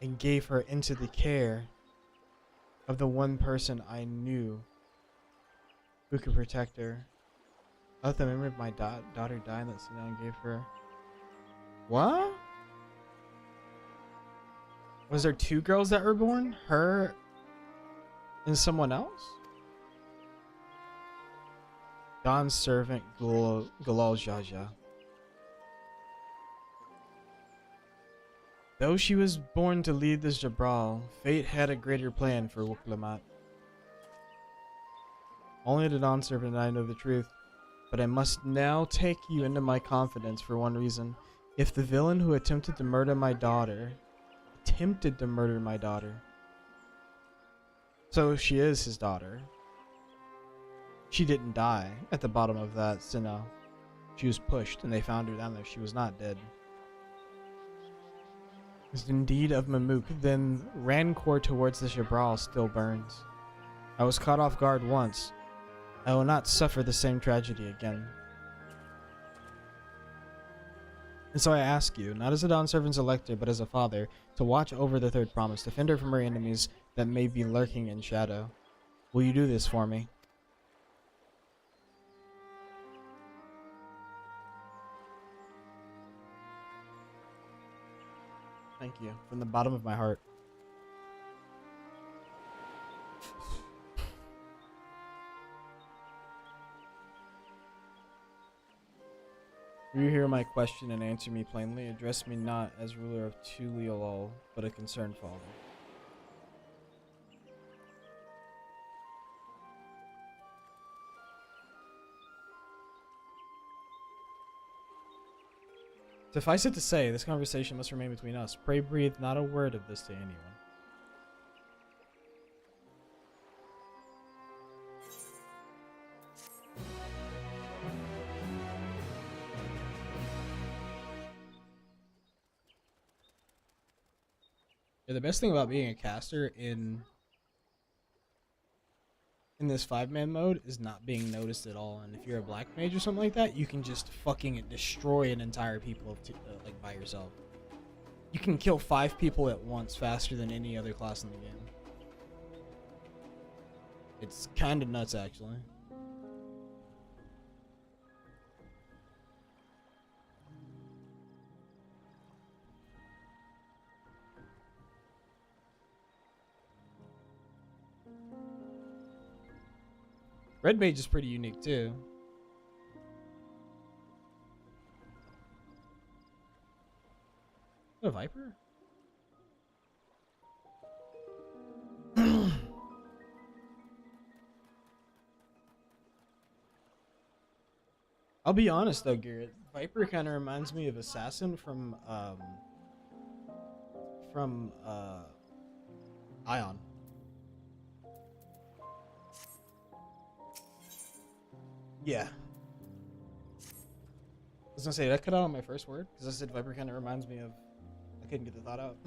and gave her into the care of the one person I knew who could protect her. I let the memory of my daughter die in that cenote and gave her... What? Was there 2 girls that were born? Her and someone else? Don's servant, Gulal Jaja. Though she was born to lead this Jabral, fate had a greater plan for Wuklamat. Only the Dawn Servant and I know the truth, but I must now take you into my confidence for one reason. If the villain who attempted to murder my daughter, so she is his daughter. She didn't die at the bottom of that cenote. She was pushed and they found her down there. She was not dead. Is indeed of Mamuk, then rancor towards the Jabral still burns. I was caught off guard once. I will not suffer the same tragedy again. And so I ask you, not as a Dawn Servant's elector, but as a father, to watch over the third promise, defend her from her enemies that may be lurking in shadow. Will you do this for me? Thank you, from the bottom of my heart. Will you hear my question and answer me plainly? Address me not as ruler of Tuliolol, but a concerned father. Suffice it to say, this conversation must remain between us. Pray breathe not a word of this to anyone. Yeah, the best thing about being a caster in this 5-man mode is not being noticed at all. And if you're a black mage or something like that, you can just fucking destroy an entire people of like by yourself. You can kill 5 people at once faster than any other class in the game. It's kind of nuts, actually. Red Mage is pretty unique too. A Viper? I'll be honest though, Garrett. Viper kind of reminds me of Assassin from from Ion. Yeah. I was gonna say, did I cut out on my first word? Because I said Viper kind of reminds me of... I couldn't get the thought out.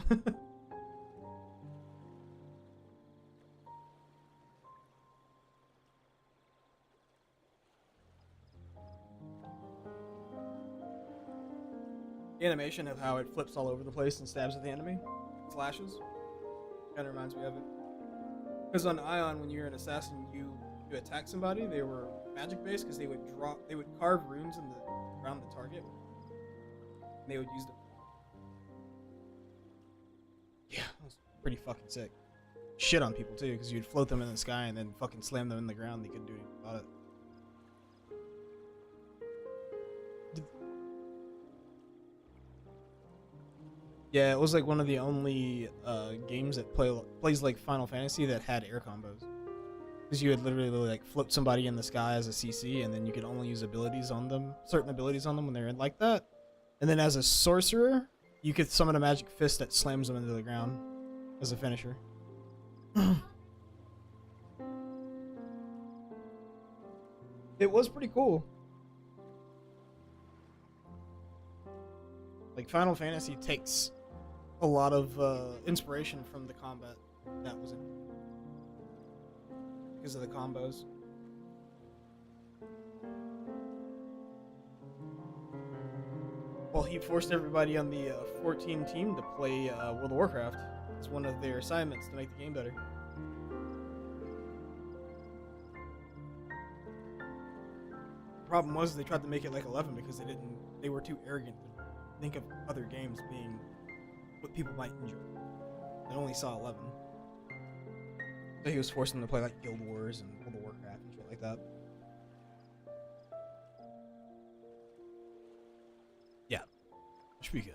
The animation of how it flips all over the place and stabs at the enemy, flashes, kind of reminds me of it. Because on Ion, when you're an assassin, you attack somebody, they were magic based because they would carve runes in around the target. And they would use them. Yeah, that was pretty fucking sick. Shit on people too, because you'd float them in the sky and then fucking slam them in the ground. They couldn't do anything about it. Yeah, it was like one of the only games that plays like Final Fantasy that had air combos. Because you would literally like float somebody in the sky as a CC, and then you could only use abilities on them, certain abilities on them when they're in like that. And then as a sorcerer, you could summon a magic fist that slams them into the ground as a finisher. It was pretty cool. Like Final Fantasy takes a lot of inspiration from the combat that was in because of the combos. Well, he forced everybody on the 14 team to play World of Warcraft. It's one of their assignments to make the game better. The problem was they tried to make it like 11 because they were too arrogant to think of other games being what people might enjoy. They only saw 11. So he was forcing them to play like Guild Wars and World of Warcraft and shit like that. Yeah. Should be good.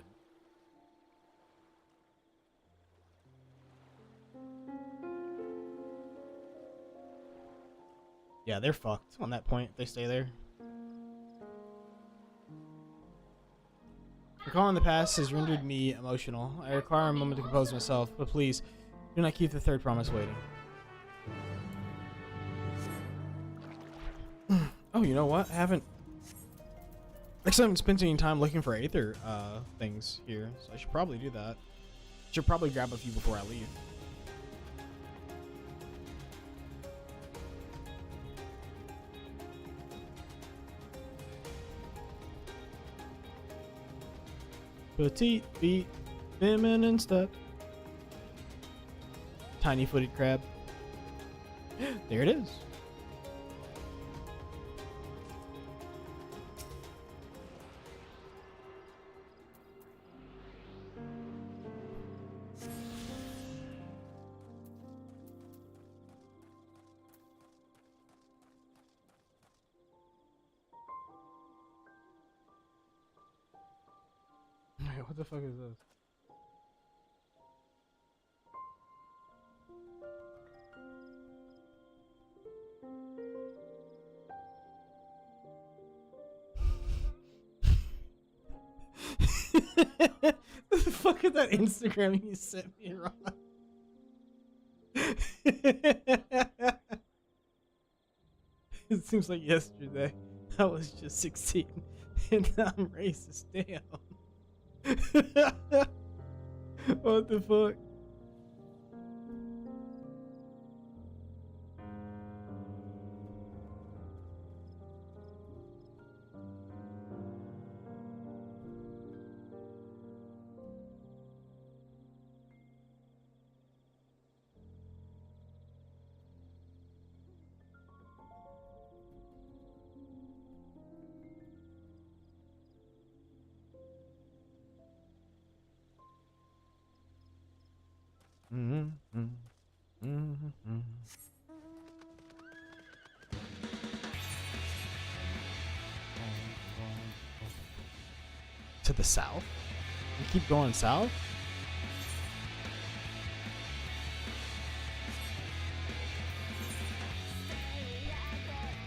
Yeah, they're fucked on that point if they stay there. Recalling the past has rendered me emotional. I require a moment to compose myself, but please, do not keep the third promise waiting. Oh, you know what? I haven't spent any time looking for Aether things here, so I should probably do that. Should probably grab a few before I leave. Petite feet, feminine step. Tiny footed crab. There it is. Wait, what the fuck is this? What the fuck is that Instagram you sent me, Ron? It seems like yesterday I was just 16 and now I'm racist. Damn. What the fuck? To the south? You keep going south?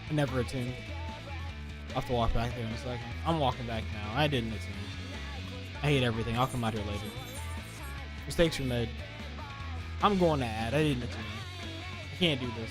I never attuned. I'll have to walk back there in a second. I'm walking back now. I didn't attune. I hate everything. I'll come out here later. Mistakes were made. I'm going to add. I didn't do it. I can't do this.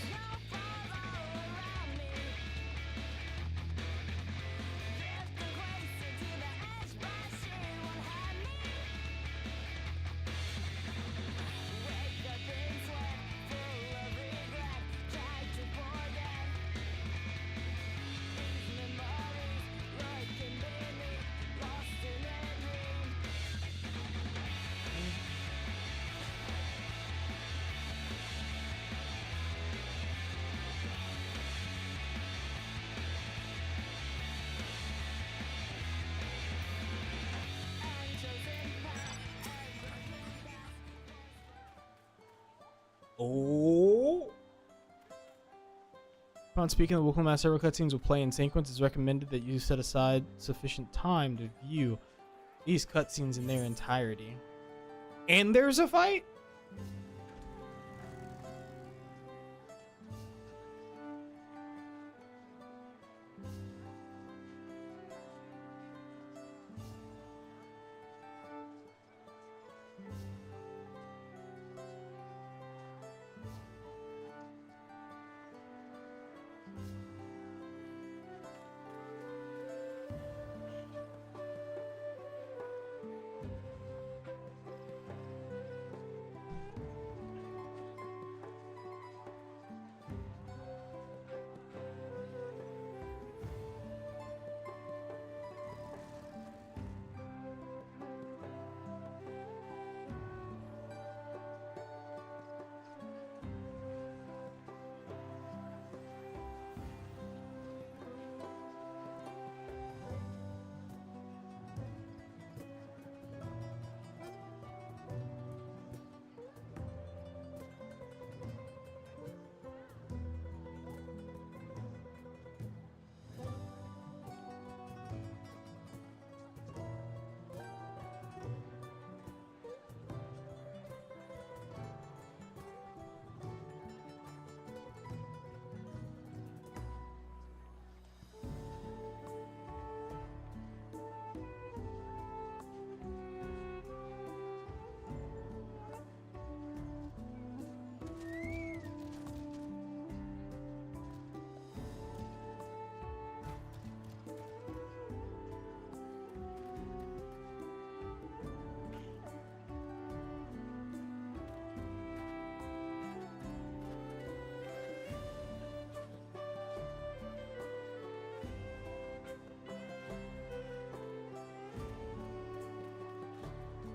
Oh. Upon speaking, the Wukong Mass several cutscenes will play in sequence. It's recommended that you set aside sufficient time to view these cutscenes in their entirety. And there's a fight?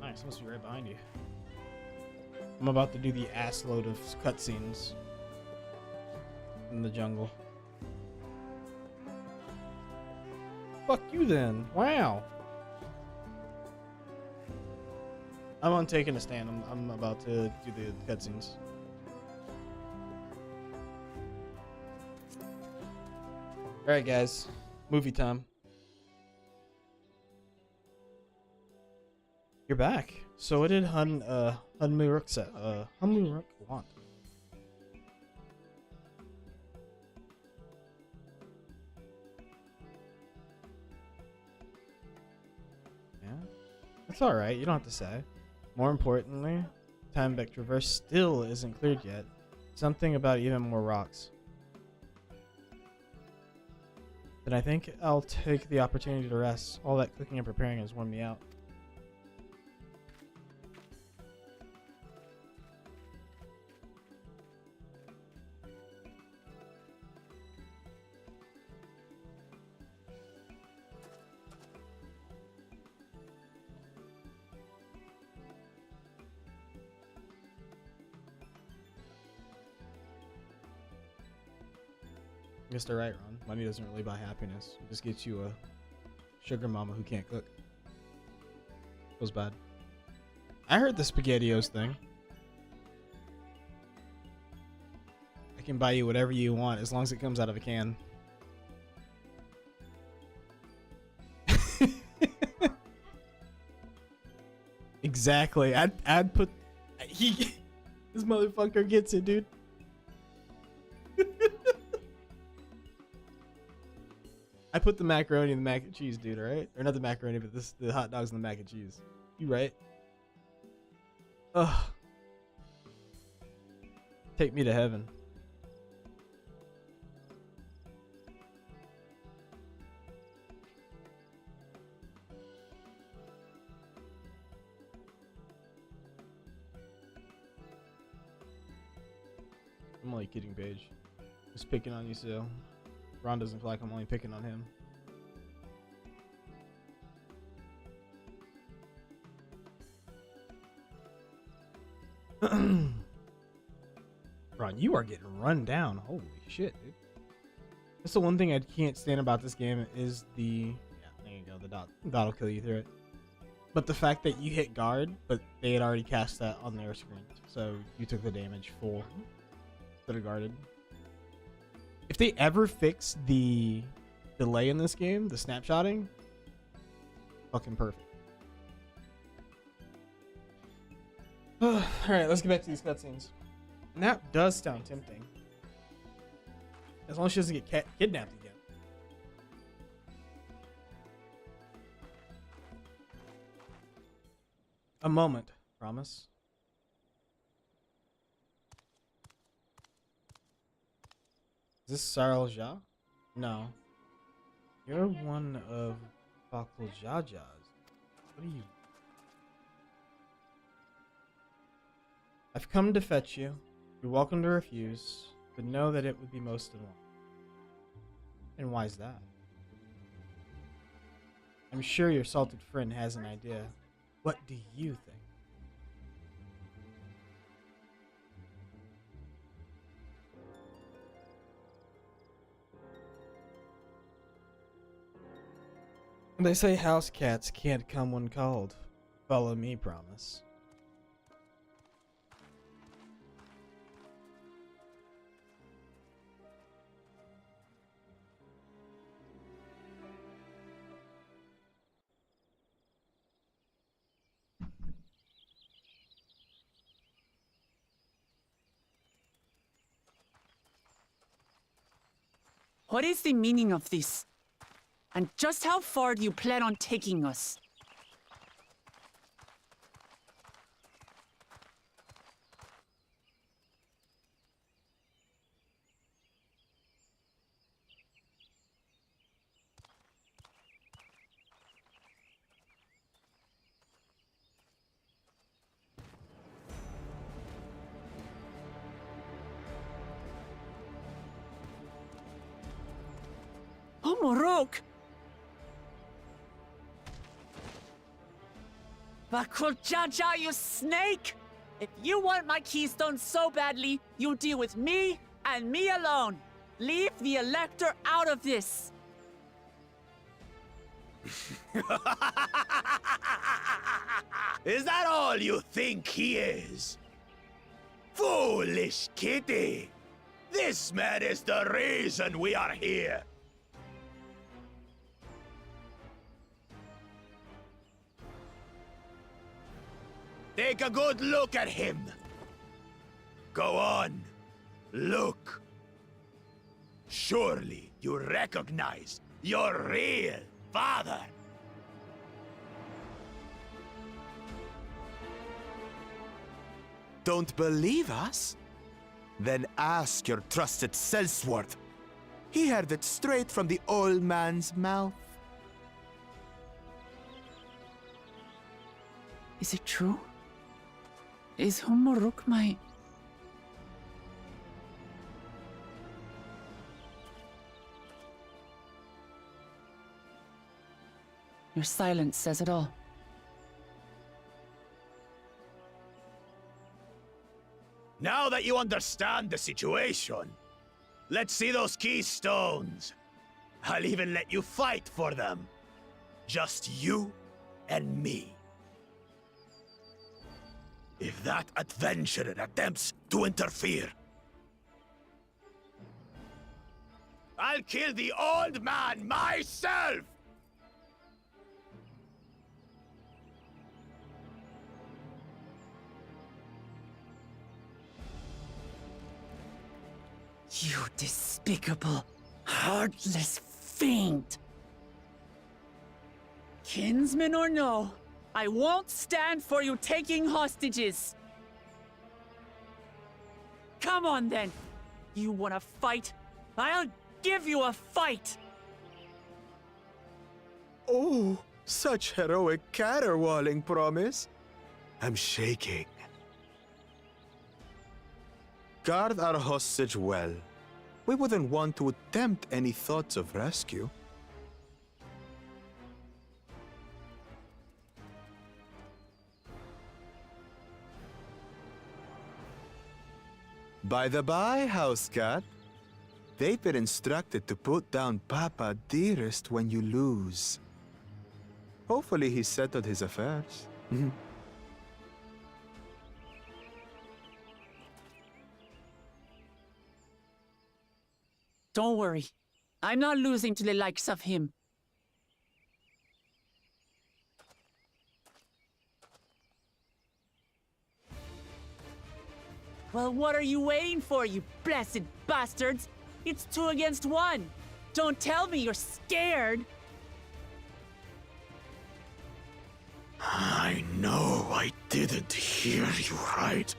Nice, must be right behind you. I'm about to do the ass load of cutscenes in the jungle. Fuck you then. Wow. I'm on taking a stand. I'm about to do the cutscenes. Alright guys, movie time. You're back. So what did Hunmuruk say? Hunmuruk want? Yeah, that's all right. You don't have to say. More importantly, Timebeck Traverse still isn't cleared yet. Something about even more rocks. Then I think I'll take the opportunity to rest. All that cooking and preparing has worn me out. I guess they're right, Ron. Money doesn't really buy happiness. It just gets you a sugar mama who can't cook. Feels bad. I heard the SpaghettiOs thing. I can buy you whatever you want as long as it comes out of a can. Exactly. I'd put this motherfucker gets it, dude. I put the macaroni in the mac and cheese, dude, right? Or not the macaroni, but the hot dogs and the mac and cheese. You right? Ugh. Take me to heaven. I'm only kidding, Paige. Just picking on you, so Ron doesn't feel like I'm only picking on him. Ron, you are getting run down. Holy shit, dude. That's the one thing I can't stand about this game is the... Yeah, there you go. The dot'll kill you through it. But the fact that you hit guard, but they had already cast that on their screen. So you took the damage full. That are guarded. If they ever fix the delay in this game, the snapshotting, fucking perfect. Alright, let's get back to these cutscenes. And that does sound tempting. As long as she doesn't get kidnapped again. A moment, promise. Is this Sarl Jha? No. You're one of Bakul Jaja's. What are you? I've come to fetch you. You're welcome to refuse, but know that it would be most annoying. And why's that? I'm sure your salted friend has an idea. What do you think? They say house cats can't come when called. Follow me, promise. What is the meaning of this? And just how far do you plan on taking us? Oh, Morok! Bakul Jaja, you snake! If you want my keystone so badly, you'll deal with me and me alone. Leave the Elector out of this. Is that all you think he is? Foolish kitty! This man is the reason we are here. Take a good look at him. Go on. Look. Surely you recognize your real father. Don't believe us? Then ask your trusted Sellsworth. He heard it straight from the old man's mouth. Is it true? Is Humoruk my... Your silence says it all. Now that you understand the situation, let's see those keystones. I'll even let you fight for them. Just you and me. If that adventurer attempts to interfere, I'll kill the old man myself! You despicable, heartless fiend! Kinsman or no, I won't stand for you taking hostages. Come on then! You wanna fight? I'll give you a fight! Oh, such heroic caterwauling promise. I'm shaking. Guard our hostage well. We wouldn't want to attempt any thoughts of rescue. By the by, house cat, they've been instructed to put down Papa Dearest when you lose. Hopefully he settled his affairs. Don't worry. I'm not losing to the likes of him. Well, what are you waiting for, you blessed bastards? It's 2 against 1. Don't tell me you're scared. I know I didn't hear you right.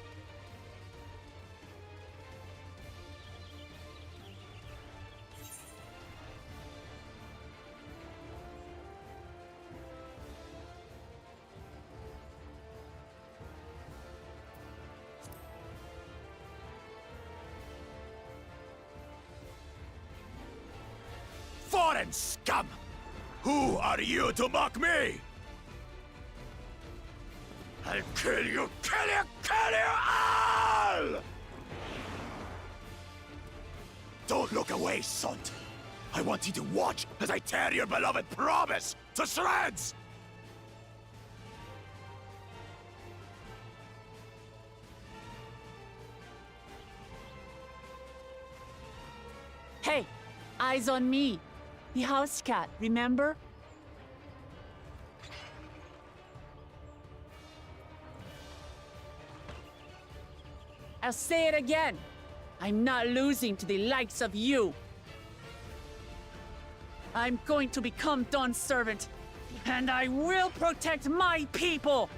Foreign scum! Who are you to mock me? I'll kill you, kill you, kill you all! Don't look away, son. I want you to watch as I tear your beloved promise to shreds! Hey, eyes on me. The house cat, remember? I'll say it again. I'm not losing to the likes of you. I'm going to become Dawn's servant, and I will protect my people!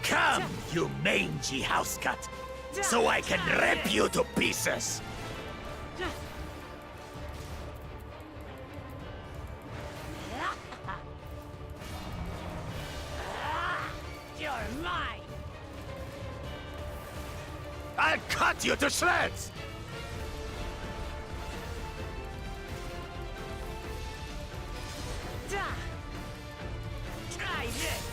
Come, you mangy housecut, so I can rip you to pieces! You're mine! I'll cut you to shreds! Try this!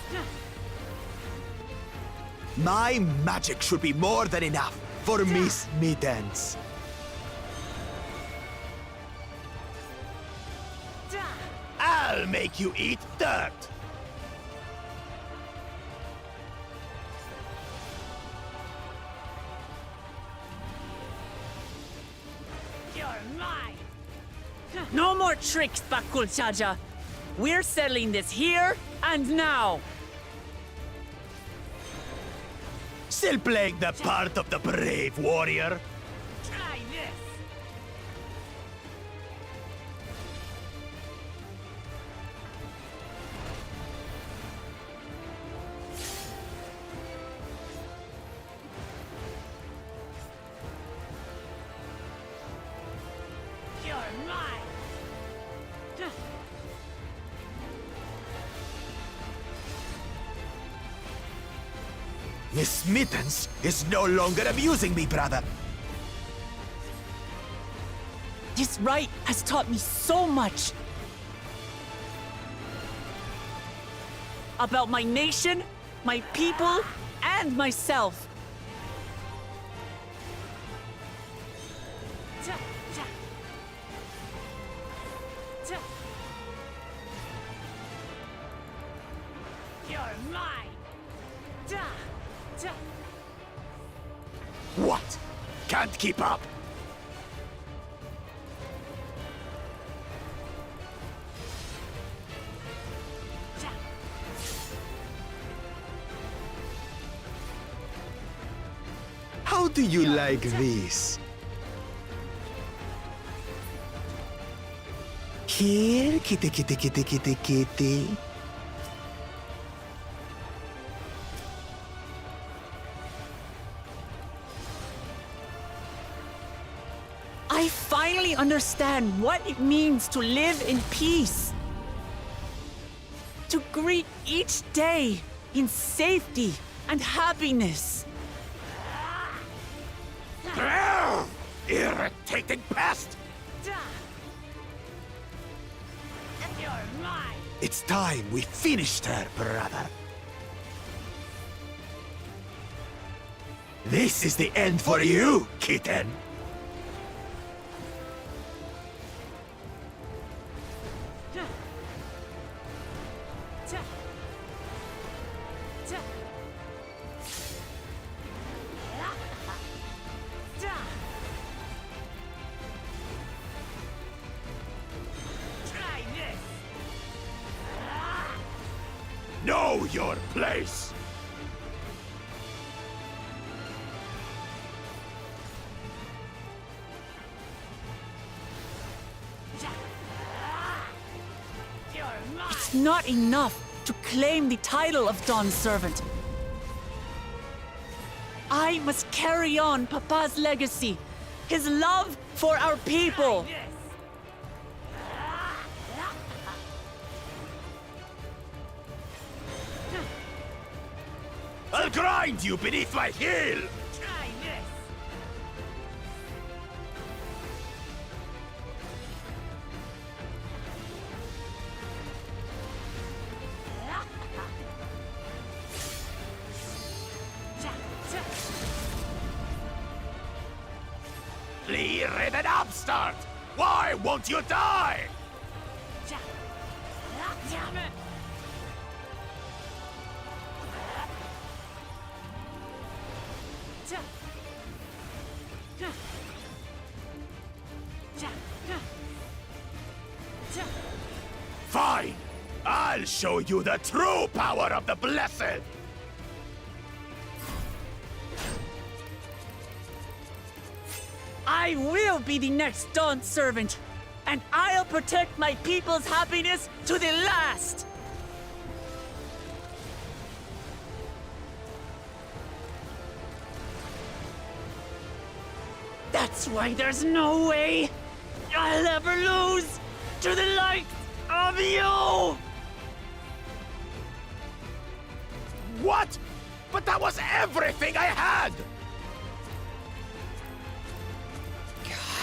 My magic should be more than enough for Miss Mittens. I'll make you eat dirt! You're mine! No more tricks, Bakul Chaja. We're settling this here and now. Still playing the part of the brave warrior? Try this! Miss Mittens is no longer amusing me, brother. This rite has taught me so much. About my nation, my people, and myself. You're mine! What? Can't keep up? How do you like this? Here, kitty, kitty, kitty, kitty, kitty. I finally understand what it means to live in peace. To greet each day in safety and happiness. Irritating pest! You're mine! It's time we finished her, brother. This is the end for you, kitten. Try this! Know your place! You're mine! It's not enough to claim the title of Dawn's servant. I must carry on Papa's legacy, his love for our people. I'll grind you beneath my heel! Try this! Flea-ridden upstart! Why won't you die? Damn it! Fine! I'll show you the true power of the Blessed! I will be the next Dawn servant, and I'll protect my people's happiness to the last! That's why there's no way I'll ever lose to the likes of you! What? But that was everything I had!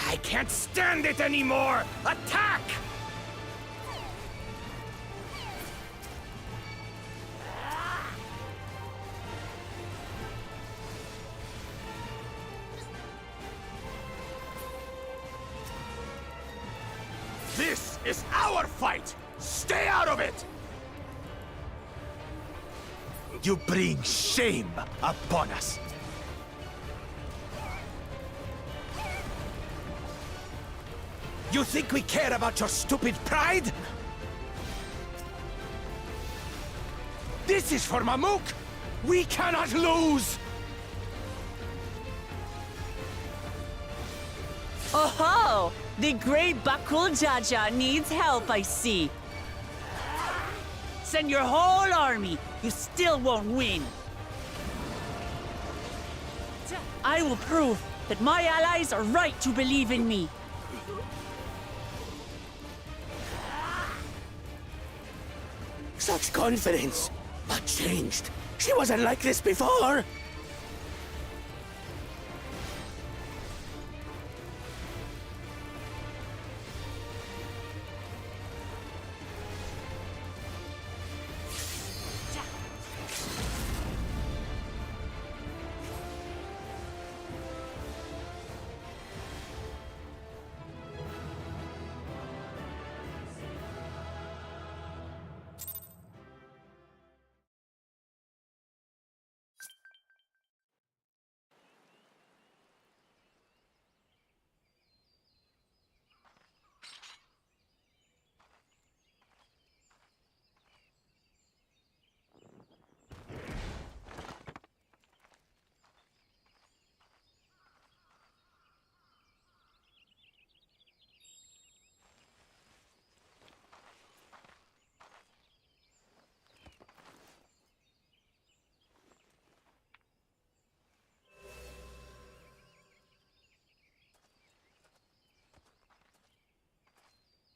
I can't stand it anymore! Attack! This is our fight! Stay out of it! You bring shame upon us! You think we care about your stupid pride? This is for Mamuk! We cannot lose! Oh-ho! The great Bakul Jaja needs help, I see. Send your whole army. You still won't win. I will prove that my allies are right to believe in me. Such confidence! What changed? She wasn't like this before!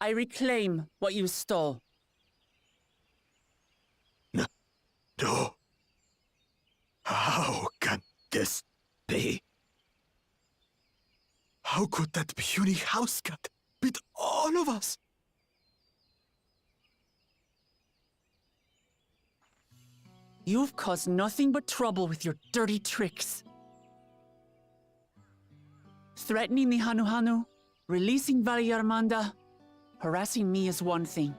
I reclaim what you stole. No. How can this be? How could that puny house cat beat all of us? You've caused nothing but trouble with your dirty tricks. Threatening the Hanuhanu, releasing Valyarmanda, harassing me is one thing,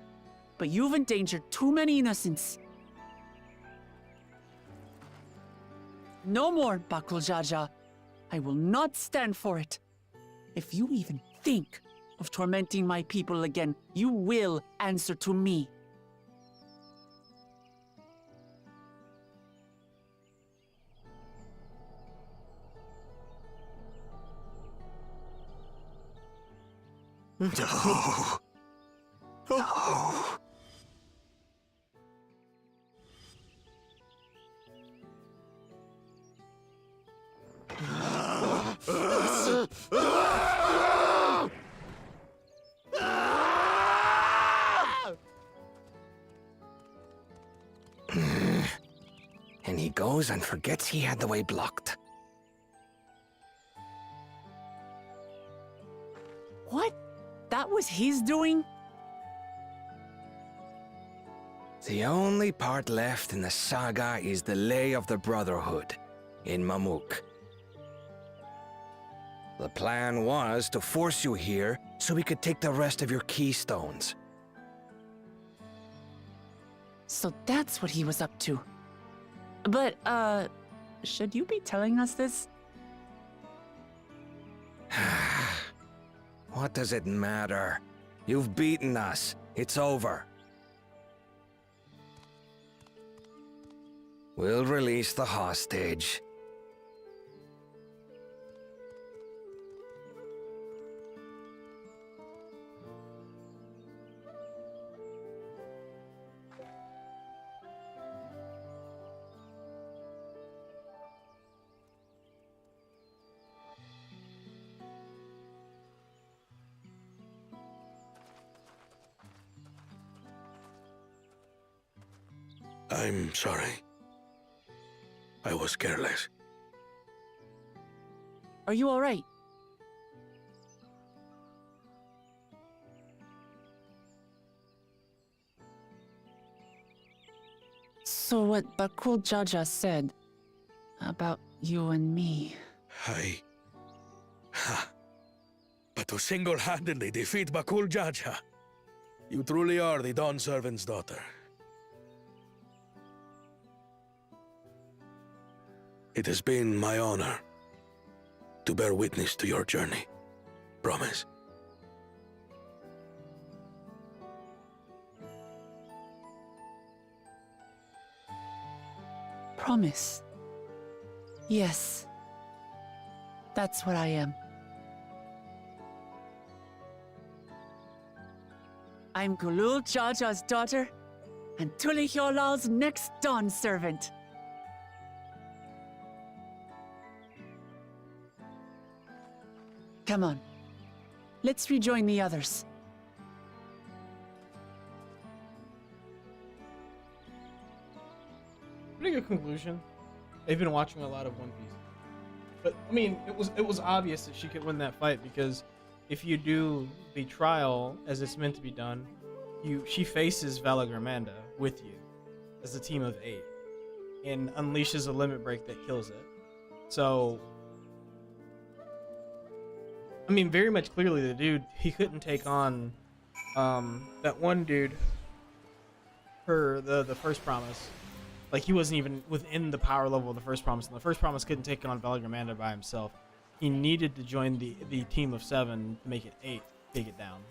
but you've endangered too many innocents. No more, Bakul Jaja. I will not stand for it. If you even think of tormenting my people again, you will answer to me. No. No. And he goes and forgets he had the way blocked. What? That was his doing? The only part left in the saga is the Lay of the Brotherhood in Mamuk. The plan was to force you here so we could take the rest of your keystones. So that's what he was up to. But, should you be telling us this? What does it matter? You've beaten us. It's over. We'll release the hostage. I'm sorry. I was careless. Are you all right? So what Bakul Jaja said about you and me... But to single-handedly defeat Bakul Jaja, you truly are the Dawn Servant's daughter. It has been my honor to bear witness to your journey. Promise. Promise. Yes. That's what I am. I'm Gulul Jaja's daughter, and Tulihyolal's next Dawn servant. Come on. Let's rejoin the others. Pretty good conclusion. They've been watching a lot of One Piece. But I mean, it was obvious that she could win that fight because if you do the trial as it's meant to be done, she faces Valagramanda with you as a team of 8 and unleashes a limit break that kills it. So I mean, very much clearly the dude, he couldn't take on that one dude for the first promise. Like, he wasn't even within the power level of the first promise, and the first promise couldn't take on Valagramanda by himself. He needed to join the team of 7 to make it 8, take it down.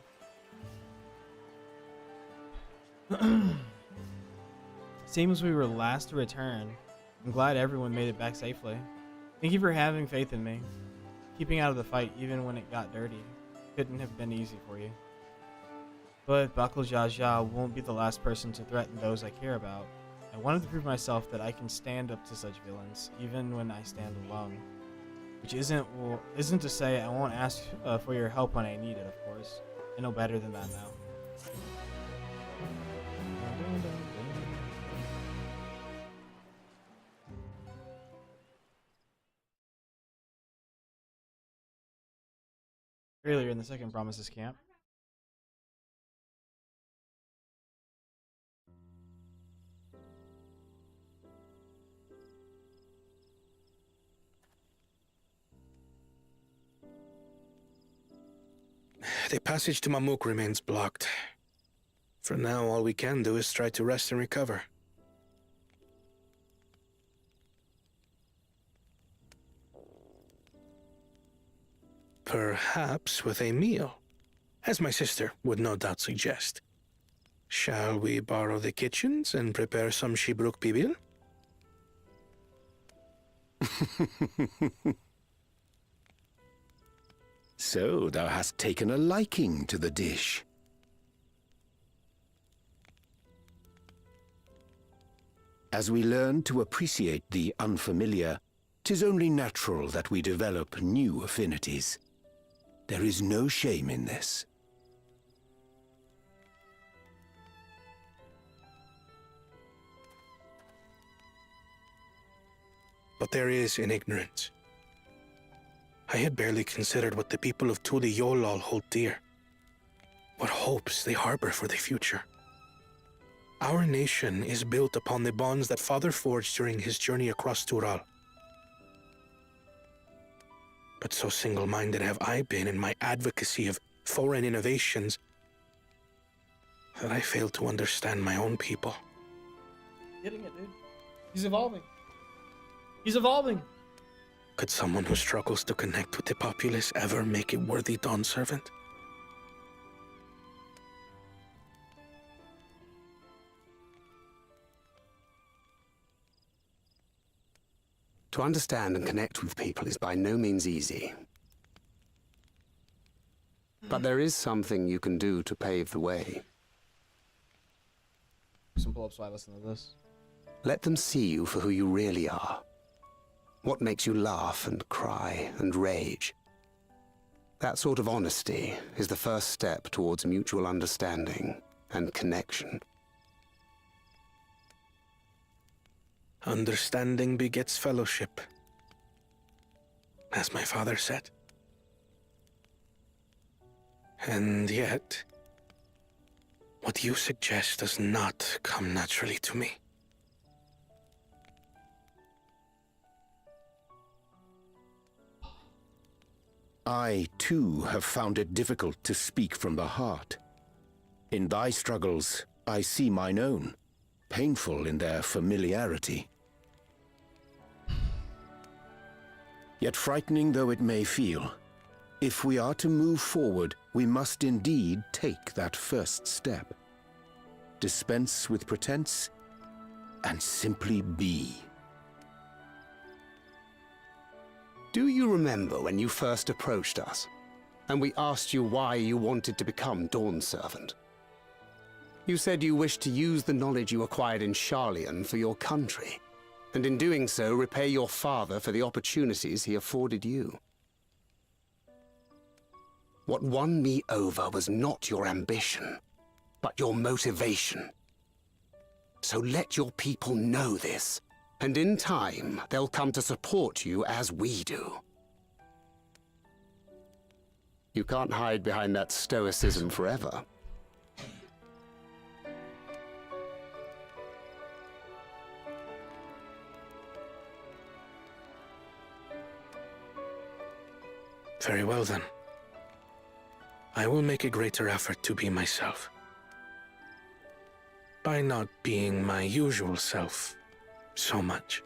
Seems we were last to return. I'm glad everyone made it back safely. Thank you for having faith in me. Keeping out of the fight, even when it got dirty, couldn't have been easy for you. But Bakul Jaja won't be the last person to threaten those I care about. I wanted to prove myself that I can stand up to such villains, even when I stand alone. Which isn't to say I won't ask for your help when I need it, of course. I know better than that now. earlier in the second Promises camp. The passage to Mamuk remains blocked. For now, all we can do is try to rest and recover. Perhaps with a meal, as my sister would no doubt suggest. Shall we borrow the kitchens and prepare some Shibruk Bibil? So thou hast taken a liking to the dish. As we learn to appreciate the unfamiliar, 'tis only natural that we develop new affinities. There is no shame in this. But there is in ignorance. I had barely considered what the people of Tuli Yolal hold dear. What hopes they harbor for the future. Our nation is built upon the bonds that Father forged during his journey across Tural. But so single-minded have I been in my advocacy of foreign innovations that I fail to understand my own people. Getting it, dude. He's evolving. He's evolving. Could someone who struggles to connect with the populace ever make a worthy Dawn servant? To understand and connect with people is by no means easy. But there is something you can do to pave the way. Some pull-ups while I listen to this. Let them see you for who you really are. What makes you laugh and cry and rage. That sort of honesty is the first step towards mutual understanding and connection. Understanding begets fellowship, as my father said. And yet, what you suggest does not come naturally to me. I, too, have found it difficult to speak from the heart. In thy struggles, I see mine own, painful in their familiarity. Yet frightening though it may feel, if we are to move forward, we must indeed take that first step. Dispense with pretense, and simply be. Do you remember when you first approached us, and we asked you why you wanted to become Dawn Servant? You said you wished to use the knowledge you acquired in Chillin for your country, and in doing so repay your father for the opportunities he afforded you. What won me over was not your ambition, but your motivation. So let your people know this, and in time, they'll come to support you as we do. You can't hide behind that stoicism forever. Very well then. I will make a greater effort to be myself. By not being my usual self so much.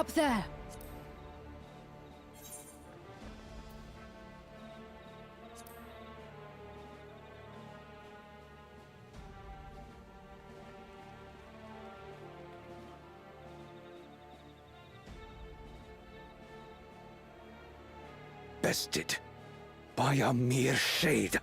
Up there! Bested by a mere shade.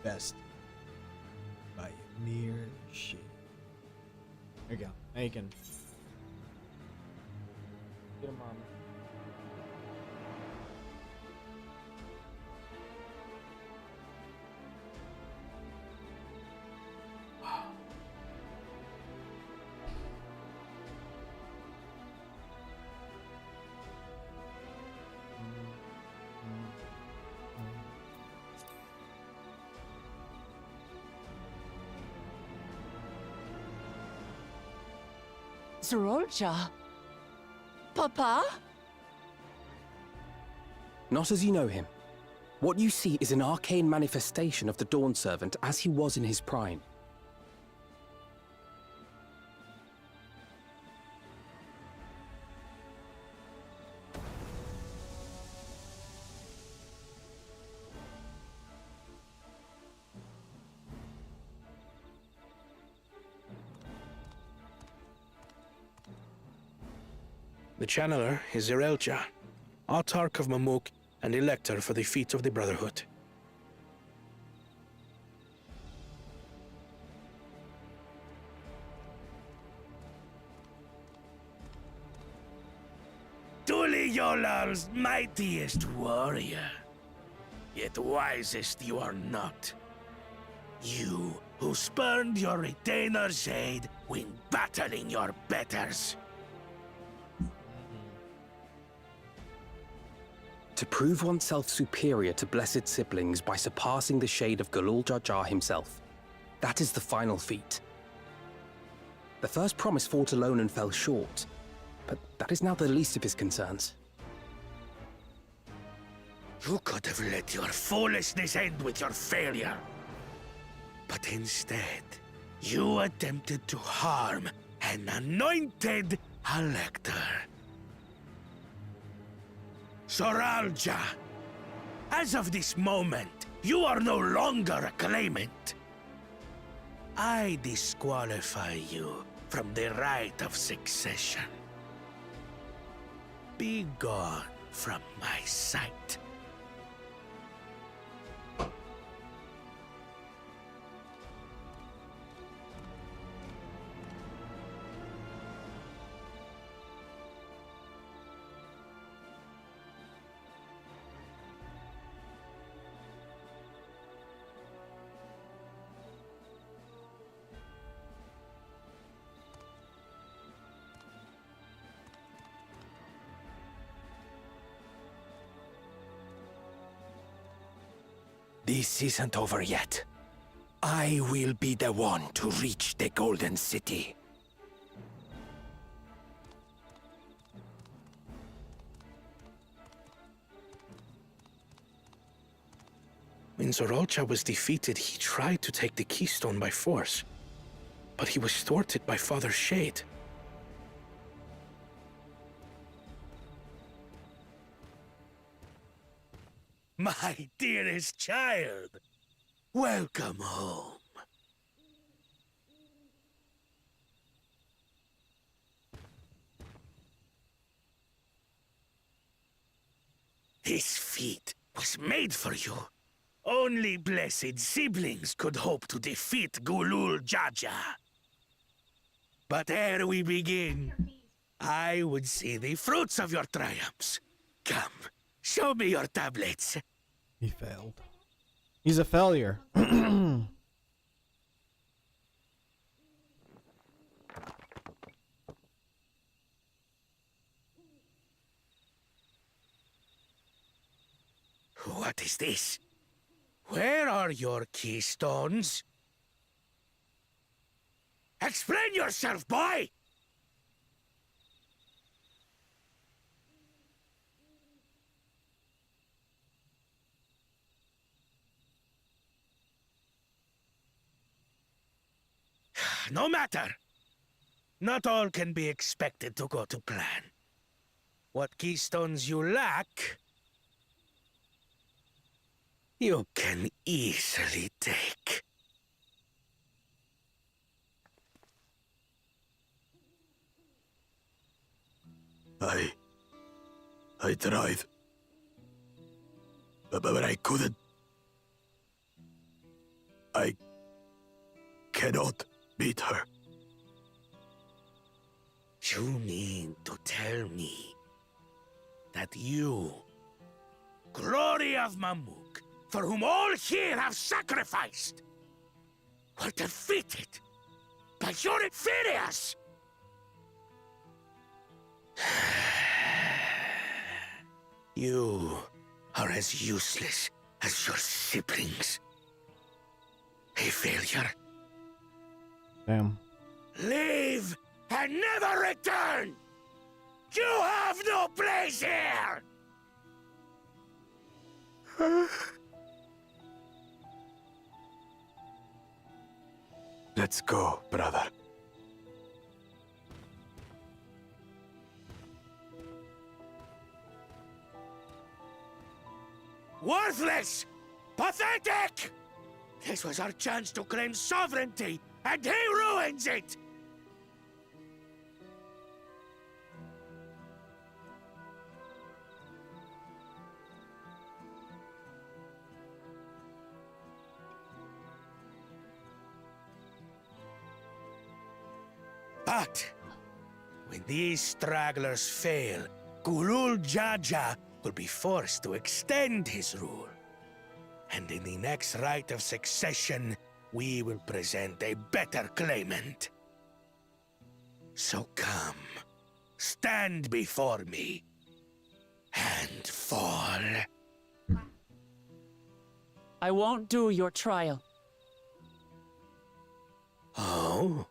Best by a mere shade. There you go. Now you can get him on. Zerolja? Papa? Not as you know him. What you see is an arcane manifestation of the Dawn Servant as he was in his prime. The channeler is Zerelja, Autarch of Mamuk and Elector for the feet of the Brotherhood. Tuli Yolal's mightiest warrior, yet wisest you are not. You who spurned your retainer's aid when battling your betters. To prove oneself superior to blessed siblings by surpassing the shade of Galul Jar Jar himself. That is the final feat. The first promise fought alone and fell short, but that is now the least of his concerns. You could have let your foolishness end with your failure. But instead, you attempted to harm an anointed elector. Soralja, as of this moment, you are no longer a claimant. I disqualify you from the right of succession. Be gone from my sight. This isn't over yet. I will be the one to reach the Golden City. When Zorocha was defeated, he tried to take the Keystone by force, but he was thwarted by Father Shade. My dearest child, welcome home. This feat was made for you. Only blessed siblings could hope to defeat Gulul Jaja. But ere we begin, I would see the fruits of your triumphs. Come, show me your tablets. He failed. He's a failure. What is this? Where are your keystones? Explain yourself, boy! No matter. Not all can be expected to go to plan. What keystones you lack, you can easily take. I tried. But I couldn't. I cannot beat her. You mean to tell me that you, glory of Mamuk, for whom all here have sacrificed, were defeated by your inferiors? You are as useless as your siblings. A failure. Damn. Leave and never return! You have no place here! Let's go, brother. Worthless! Pathetic! This was our chance to claim sovereignty, and he ruins it! But when these stragglers fail, Gulul Jaja will be forced to extend his rule. And in the next rite of succession, we will present a better claimant. So come, stand before me, and fall. I won't do your trial. Oh?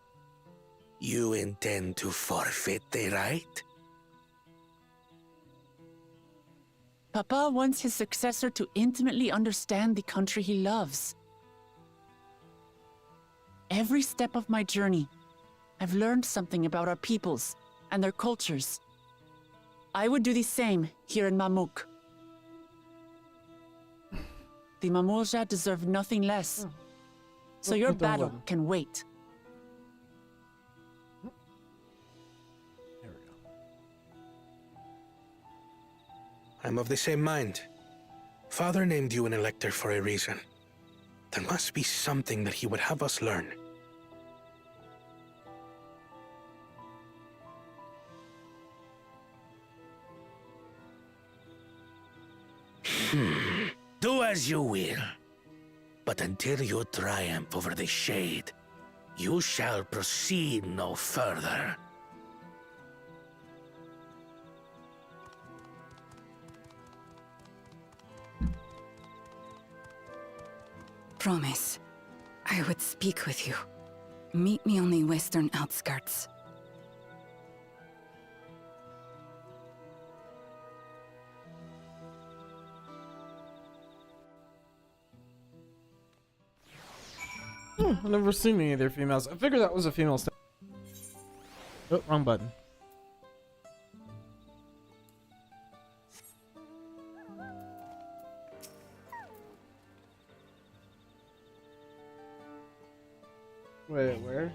You intend to forfeit the right? Papa wants his successor to intimately understand the country he loves. Every step of my journey, I've learned something about our peoples and their cultures. I would do the same here in Mamuk. The Mamulja deserve nothing less. So your battle can wait. I'm of the same mind. Father named you an elector for a reason. There must be something that he would have us learn. Do as you will. But until you triumph over the Shade, you shall proceed no further. Promise, I would speak with you. Meet me on the western outskirts. I've never seen any of their females. I figured that was a female. Oh, wrong button. Wait, where?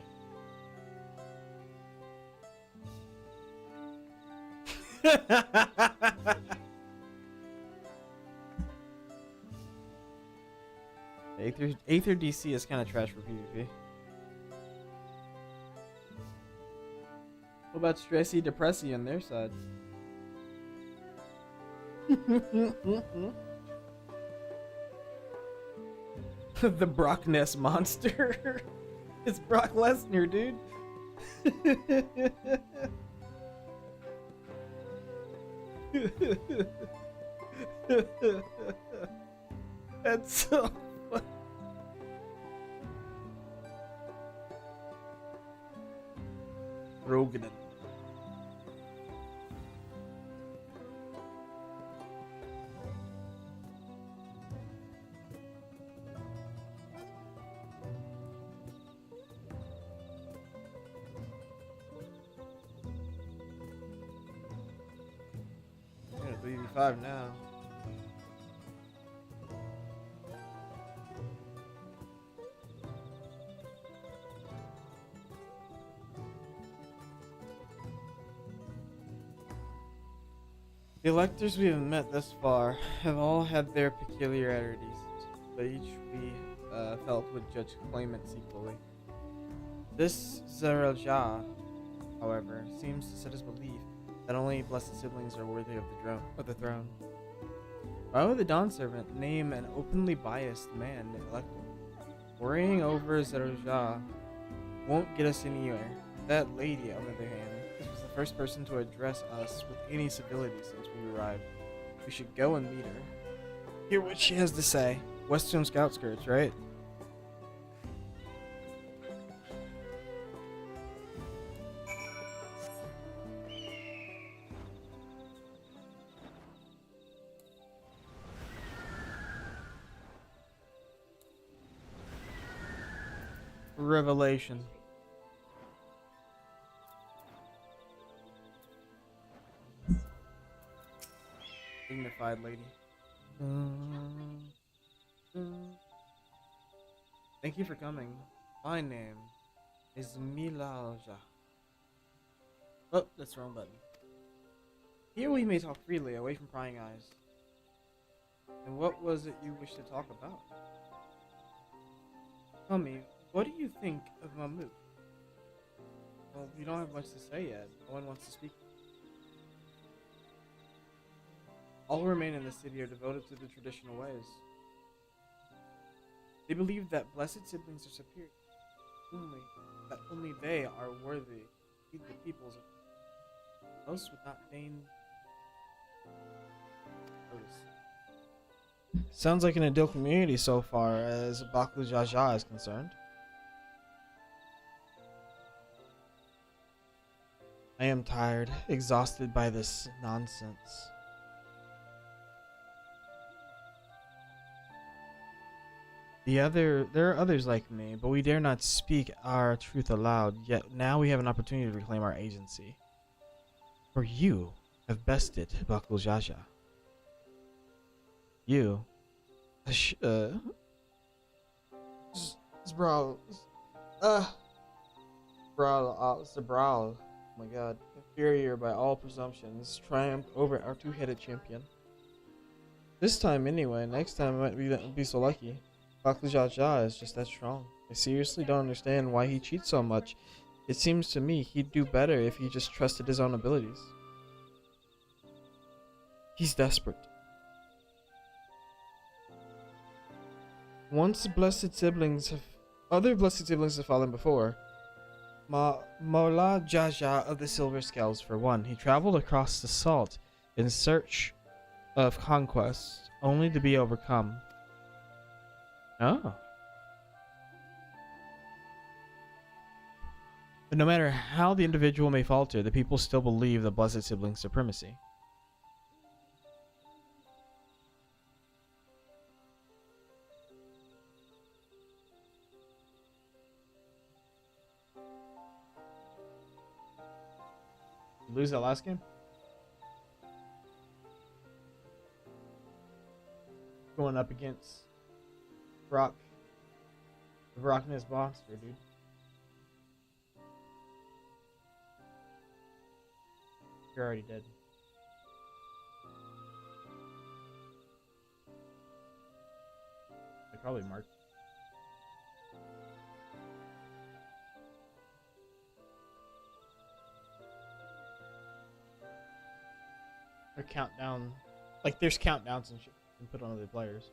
Aether DC is kind of trash for PvP. What about Stressy Depressy on their side? The Brock Ness monster. It's Brock Lesnar, dude. That's so funny. Rogan. Yeah, 3v5 now. The electors we have met thus far have all had their peculiarities, but each we felt would judge claimants equally. This Zerelja, however, seems to set his belief that only blessed siblings are worthy of the throne. Why would the Dawn Servant name an openly biased man elector? Worrying over Zerelja won't get us anywhere. That lady, on the other hand, was the first person to address us with any civility since we arrived. We should go and meet her. Hear what she has to say. Western Outskirts, right? Revelation. Dignified lady. Thank you for coming. My name is Milalja. Oh, that's the wrong button. Here we may talk freely, away from prying eyes. And what was it you wished to talk about? Tell me, what do you think of Mammoth? Well, you don't have much to say yet. No one wants to speak. All who remain in the city are devoted to the traditional ways. They believe that blessed siblings are superior. That only they are worthy to lead the peoples. Most would not deign notice. Sounds like an ideal community so far as Baku Jaja is concerned. I am tired, exhausted by this nonsense. There are others like me, but we dare not speak our truth aloud, yet now we have an opportunity to reclaim our agency. For you have bested Bakul Jaja. You, Zabral, oh my god, inferior by all presumptions, triumphed over our two-headed champion. This time anyway. Next time I might be so lucky. Bakujaja is just that strong. I seriously don't understand why he cheats so much. It seems to me he'd do better if he just trusted his own abilities. He's desperate. Other blessed siblings have fallen before. Mola Jaja of the Silver Scales, for one. He traveled across the salt in search of conquest, only to be overcome. Oh. But no matter how the individual may falter, the people still believe the blessed sibling supremacy. Lose that last game? Going up against Brock. The Brockness monster, dude. You're already dead. I probably marked. Or countdown. Like there's countdowns and shit you can put on other players.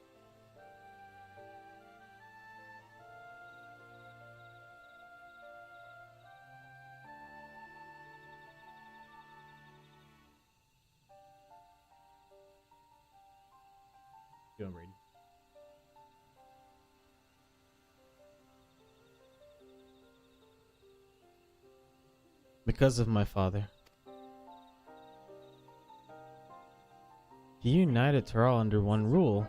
Doing Brady. Because of my father. He united Taral under one rule,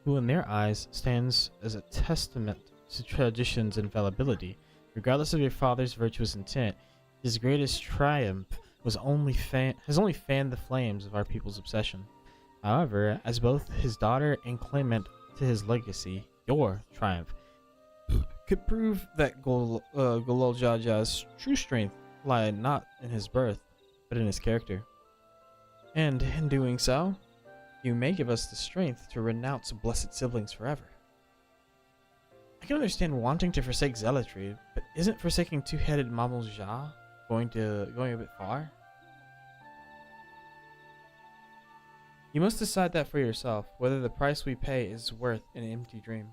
who in their eyes stands as a testament to tradition's infallibility. Regardless of your father's virtuous intent, his greatest triumph has only fanned the flames of our people's obsession. However, as both his daughter and claimant to his legacy, your triumph could prove that Golol Jaja's true strength lied not in his birth, but in his character. And in doing so, you may give us the strength to renounce blessed siblings forever. I can understand wanting to forsake zealotry, but isn't forsaking two-headed Mamul Ja going a bit far? You must decide that for yourself, whether the price we pay is worth an empty dream.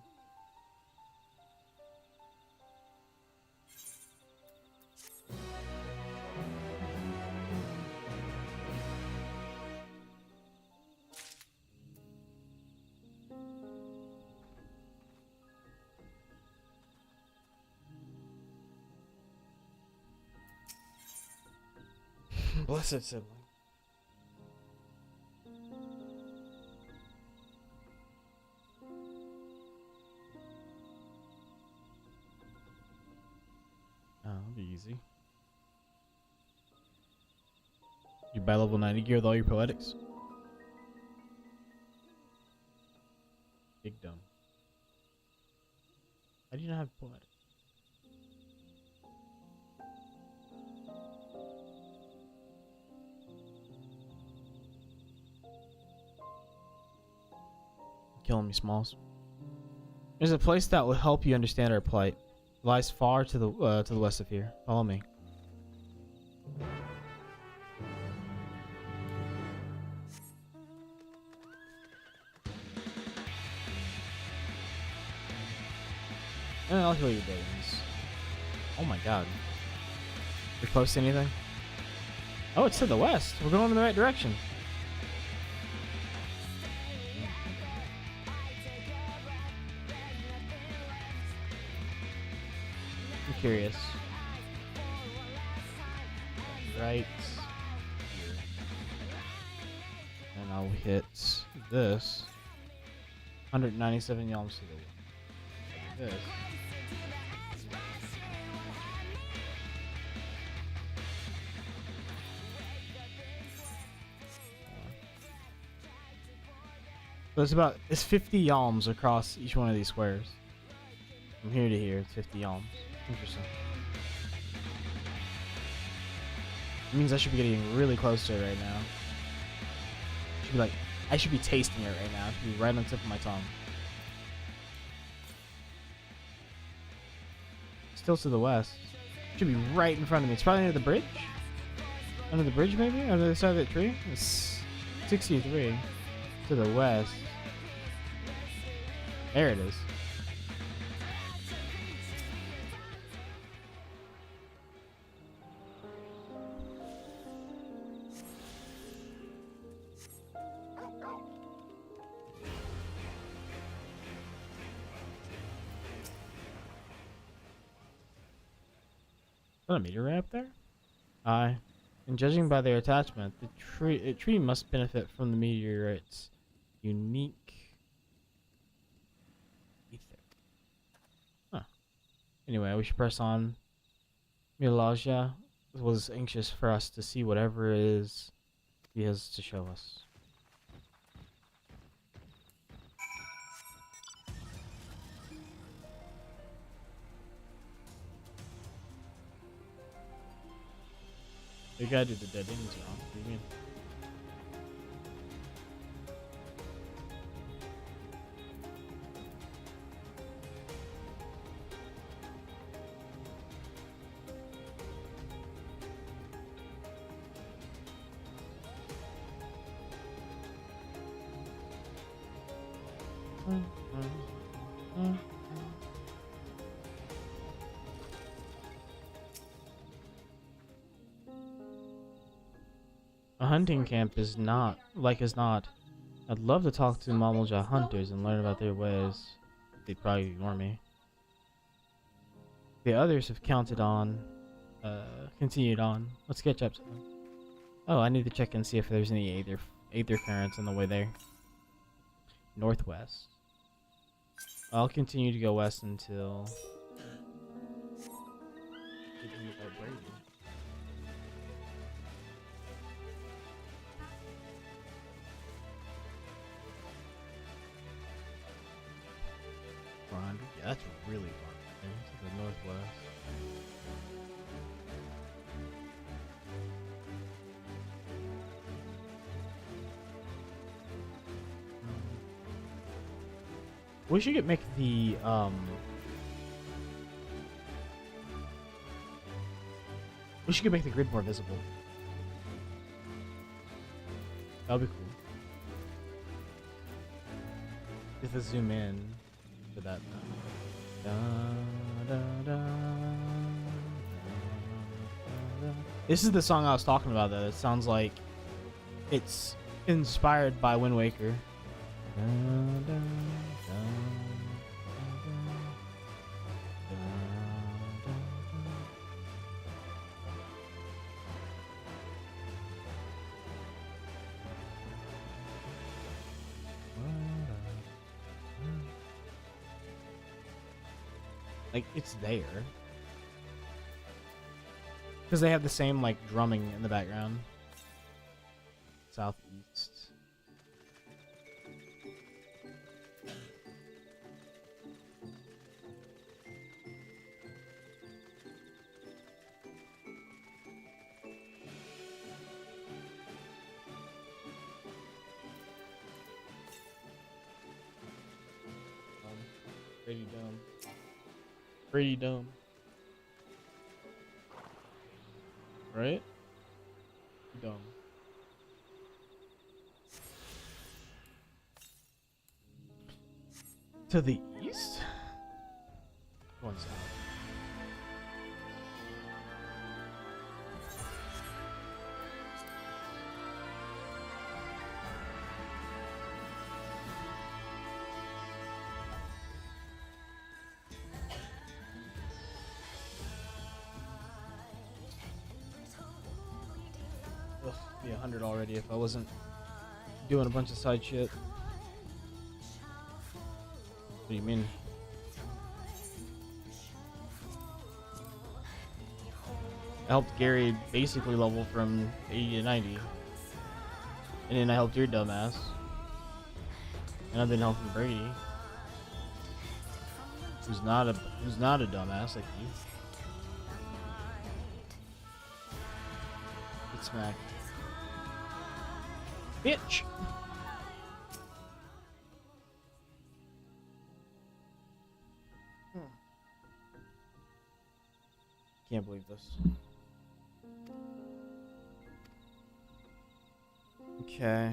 Blessed sibling. Oh, that'll be easy. You buy level 90 gear with all your poetics. Big dumb. How do you not have poetics? Killing me, Smalls. There's a place that will help you understand our plight. It lies far to the west of here. Follow me. And I'll heal your buildings. Oh my god. You're close to anything? Oh, it's to the west. We're going in the right direction. I'm curious. Right here. And I'll hit this. 197 yalms to the left. This. So it's 50 yalms across each one of these squares. From here to here, it's 50 yalms. Interesting. It means I should be getting really close to it right now. Should be like I should be tasting it right now. It should be right on the tip of my tongue. Still to the west. Should be right in front of me. It's probably near the bridge. Under the bridge, maybe? On the other side of that tree? It's 63 to the west. There it is. Is that a meteorite up there? Aye. And judging by their attachment, the tree must benefit from the meteorite's unique ether. Huh. Anyway, we should press on. Milaja was anxious for us to see whatever it is he has to show us. You gotta do the dead ends wrong. What do you mean? A hunting camp is not. I'd love to talk to Mamalja hunters and learn about their ways. They'd probably ignore me. The others have continued on. Let's catch up to them. Oh, I need to check and see if there's any aether currents on the way there. Northwest. I'll continue to go west until... Yeah, that's really far. To the northwest. We should make the we should make the grid more visible. That'll be cool. If I zoom in to that. This is the song I was talking about, though. It sounds like it's inspired by Wind Waker. Like, it's there. Because they have the same, like, drumming in the background. Southeast. Pretty dumb. Pretty dumb. Right? Dumb. To the east? Going south. Be 100 already if I wasn't doing a bunch of side shit. What do you mean? I helped Gary basically level from 80 to 90. And then I helped your dumbass. And I've been helping Brady. Who's not a dumbass like you. Get smacked. Bitch! Can't believe this. Okay.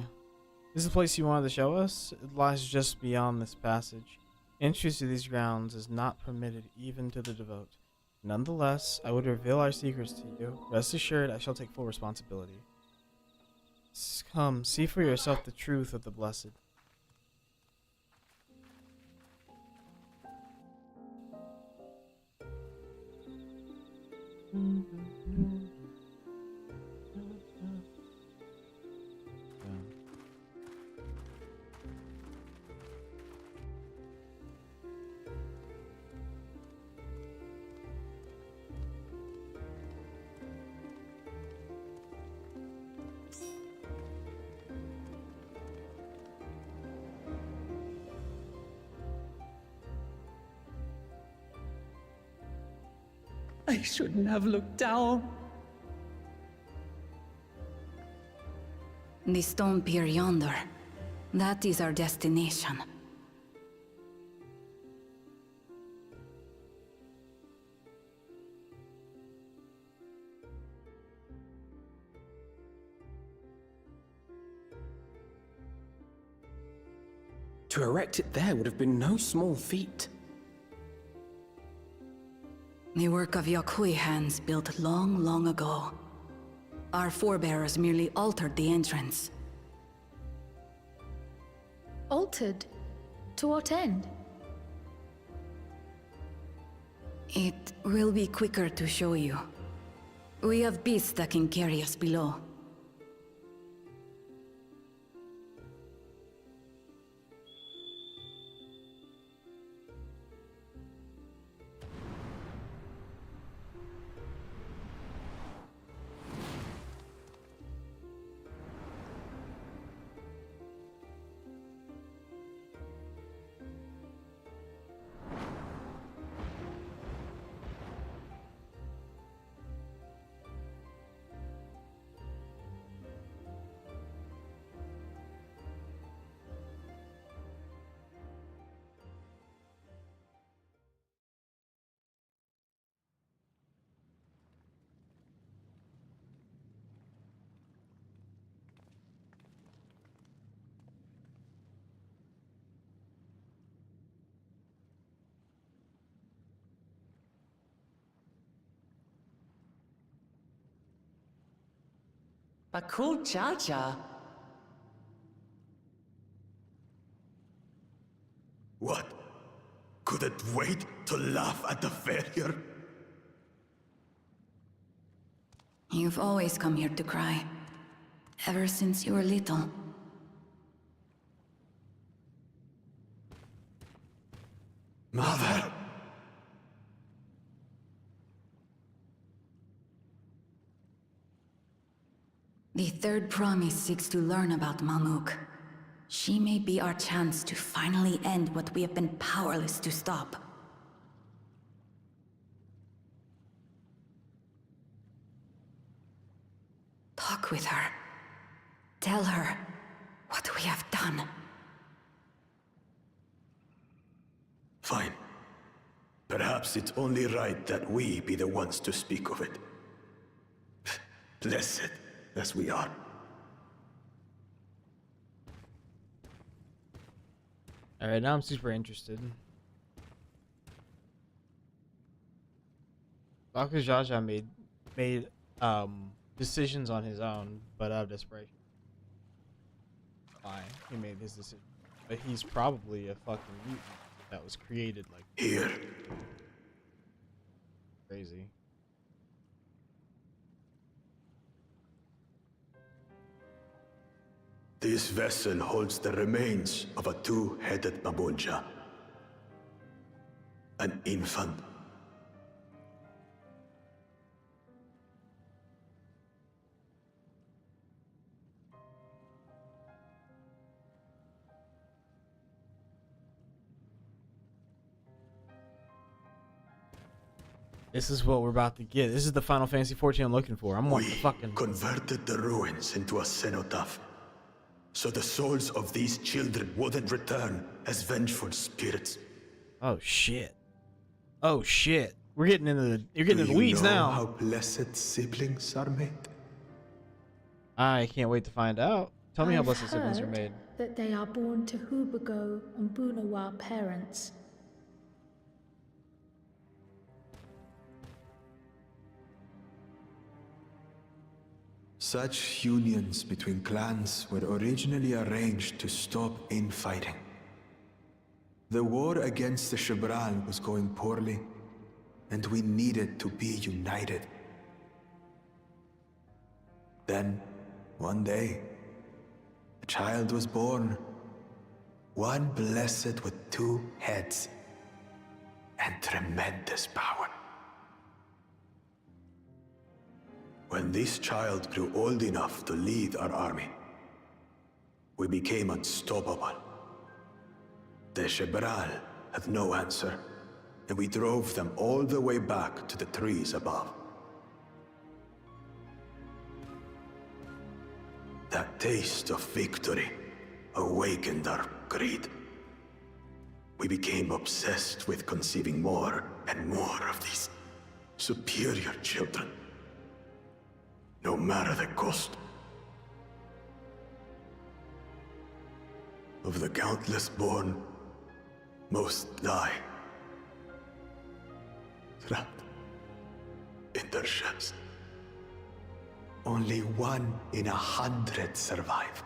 This is the place you wanted to show us? It lies just beyond this passage. Entry to these grounds is not permitted even to the devout. Nonetheless, I would reveal our secrets to you. Rest assured, I shall take full responsibility. Come, see for yourself the truth of the blessed. I shouldn't have looked down. The stone pier yonder. That is our destination. To erect it there would have been no small feat. The work of Yakui hands built long, long ago. Our forebears merely altered the entrance. Altered? To what end? It will be quicker to show you. We have beasts that can carry us below. Bakul Jaja. What? Couldn't wait to laugh at the failure? You've always come here to cry. Ever since you were little. Mother! The third promise seeks to learn about Malmuk. She may be our chance to finally end what we have been powerless to stop. Talk with her. Tell her what we have done. Fine. Perhaps it's only right that we be the ones to speak of it. Blessed as we are. Alright, now I'm super interested. Dr. Jaja made decisions on his own, but out of desperation. Why he made his decision. But he's probably a fucking mutant that was created like here. Crazy. This vessel holds the remains of a two-headed Mabulja. An infant. This is what we're about to get. This is the Final Fantasy 14 I'm looking for. I'm wanting to fucking converted the ruins into a cenotaph, so the souls of these children wouldn't return as vengeful spirits. Oh shit. Oh shit. We're getting into the you're getting Do into the you weeds know now. how blessed siblings are made? I can't wait to find out. Tell me how I've blessed siblings are heard made. that they are born to Hubago and Bunawa parents. Such unions between clans were originally arranged to stop infighting. The war against the Shibral was going poorly, and we needed to be united. Then, one day, a child was born, one blessed with two heads and tremendous power. When this child grew old enough to lead our army, we became unstoppable. The Shibral had no answer, and we drove them all the way back to the trees above. That taste of victory awakened our greed. We became obsessed with conceiving more and more of these superior children, no matter the cost. Of the countless born, most die, trapped in their shells. Only 1 in 100 survive.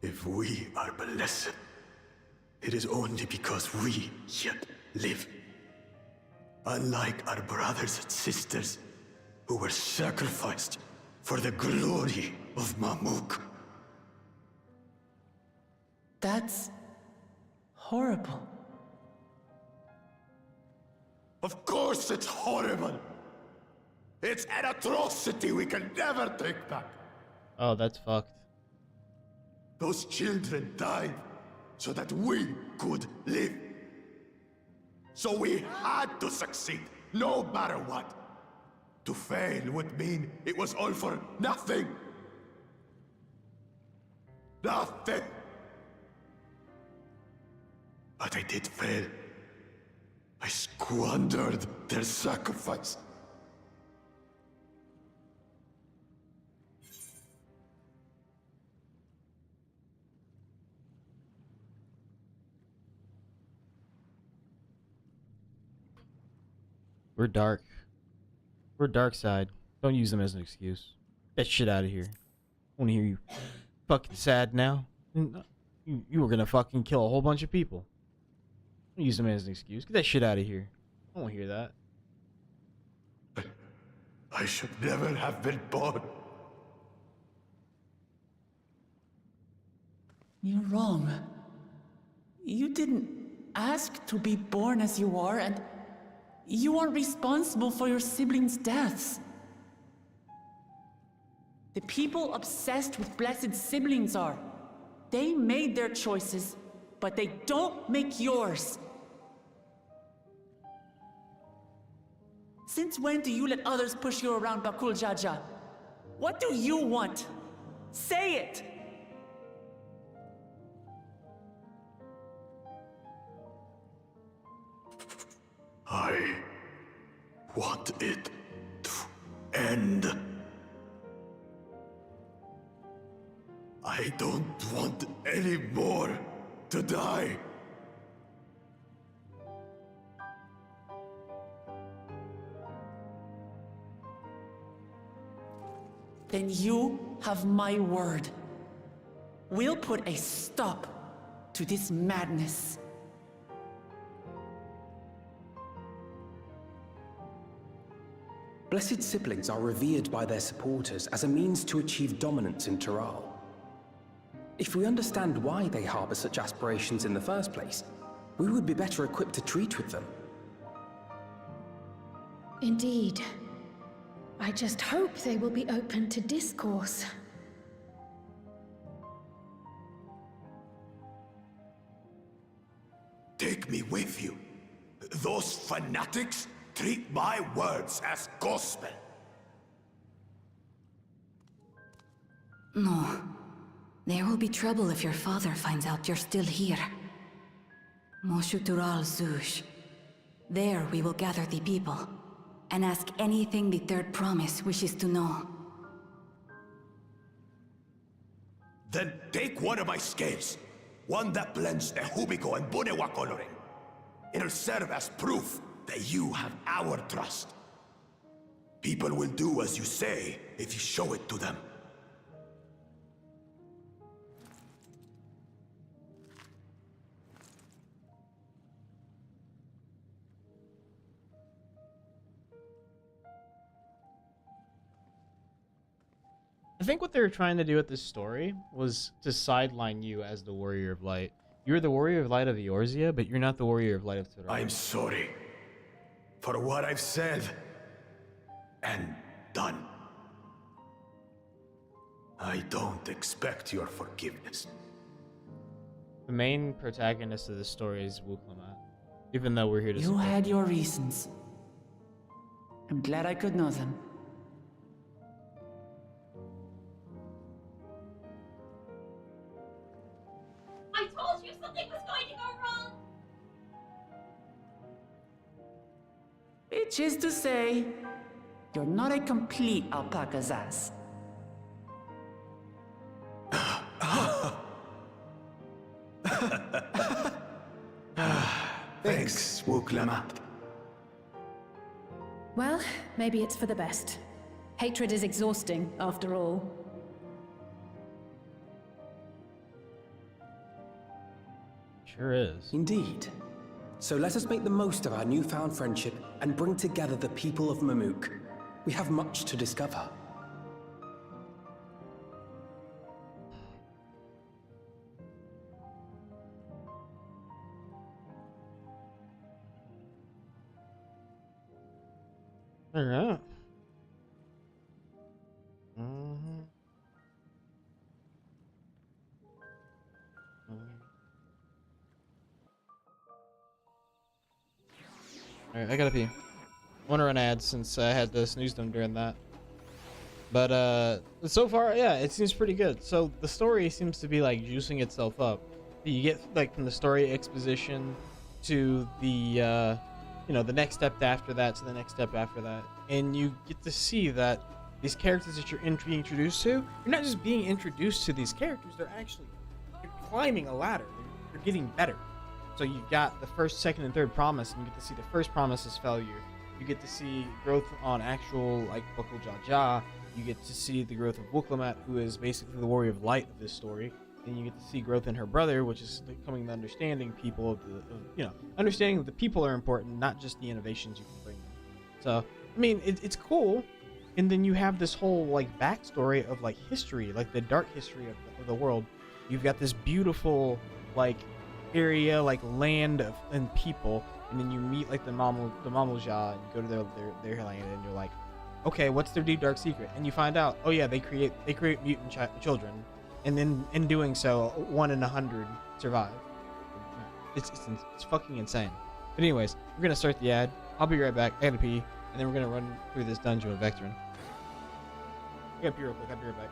If we are blessed, it is only because we yet live. Unlike our brothers and sisters, who were sacrificed for the glory of Mamuk. That's horrible. Of course it's horrible. It's an atrocity we can never take back. Oh, that's fucked. Those children died so that we could live. So we had to succeed, no matter what. To fail would mean it was all for nothing. Nothing. But I did fail. I squandered their sacrifice. We're dark. We're dark side. Don't use them as an excuse. Get that shit out of here. I wanna hear you fucking sad now. You were gonna fucking kill a whole bunch of people. Don't use them as an excuse. Get that shit out of here. I don't wanna hear that. I should never have been born. You're wrong. You didn't ask to be born as you are, and you aren't responsible for your siblings' deaths. The people obsessed with blessed siblings are. They made their choices, but they don't make yours. Since when do you let others push you around Bakul Jaja? What do you want? Say it! I want it to end. I don't want any more to die. Then you have my word. We'll put a stop to this madness. Blessed siblings are revered by their supporters as a means to achieve dominance in Tural. If we understand why they harbor such aspirations in the first place, we would be better equipped to treat with them. Indeed. I just hope they will be open to discourse. Take me with you. Those fanatics treat my words as gospel. No. There will be trouble if your father finds out you're still here. Moshutural Zush. There we will gather the people, and ask anything the Third Promise wishes to know. Then take one of my scales. One that blends the Hubiko and Bunewa coloring. It'll serve as proof that you have our trust. People will do as you say if you show it to them. I think what they were trying to do with this story was to sideline you as the Warrior of Light. You're the Warrior of Light of Eorzea, but you're not the Warrior of Light of Tural. I'm sorry for what I've said and done. I don't expect your forgiveness. The main protagonist of this story is Wuklamat, even though we're here to You support. had your reasons. I'm glad I could know them. I told you something was going to go wrong! Which is to say, you're not a complete alpaca's ass. Thanks, Wuklamat. Well, maybe it's for the best. Hatred is exhausting, after all. Sure is. Indeed. So let us make the most of our newfound friendship and bring together the people of Mamuk. We have much to discover. All right. Mm-hmm. Alright, I gotta pee. I want to run ads since I had to snooze them during that. But so far, yeah, it seems pretty good. So the story seems to be like juicing itself up. You get like from the story exposition to the the next step after that to the next step after that, and you get to see that these characters that you're being introduced to, you're not just being introduced to these characters, they're climbing a ladder. They're getting better. So you've got the first, second, and third promise, and you get to see the first promise's failure. You get to see growth on actual, like, Bakul Jaja. You get to see the growth of Wuklamat, who is basically the warrior of light of this story. And you get to see growth in her brother, which is coming to understanding people understanding that the people are important, not just the innovations you can bring them. So, I mean, it's cool. And then you have this whole, like, backstory of, like, history, like the dark history of the world. You've got this beautiful, like, area, like land and people, and then you meet like the Mamulja, and you go to their land, and you're like, okay, what's their deep dark secret? And you find out, oh yeah, they create mutant children, and then in doing so, 1 in 100 survive. It's fucking insane. But anyways, we're gonna start the ad. I'll be right back. I gotta pee, and then we're gonna run through this dungeon with Vectron. I gotta pee real quick. I'll be right back.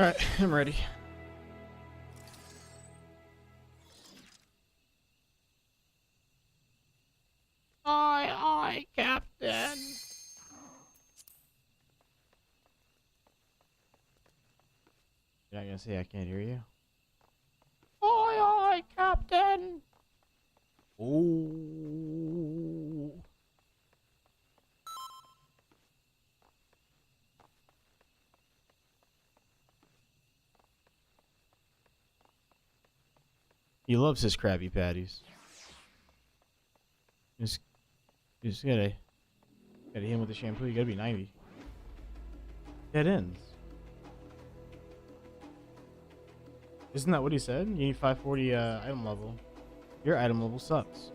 Alright, I'm ready. Aye, aye, Captain. gonna say? I can't hear you. Aye, aye, Captain. Oh. He loves his Krabby Patties. Just gotta hit him with the shampoo. You gotta be 90. Dead ends. Isn't that what he said? You need 540 item level. Your item level sucks.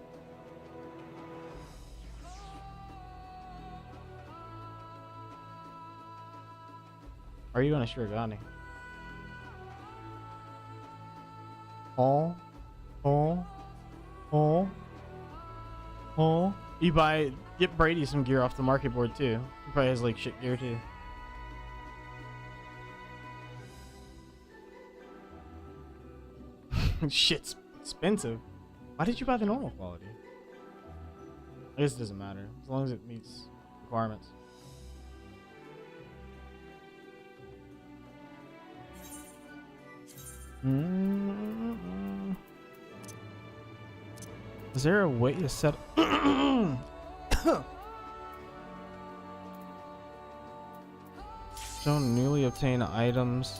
Are you on a Shirogane? Oh. You get Brady some gear off the market board too. He probably has like shit gear too. Shit's expensive. Why did you buy the normal quality? I guess it doesn't matter as long as it meets requirements. Is there a way to set show newly obtained items?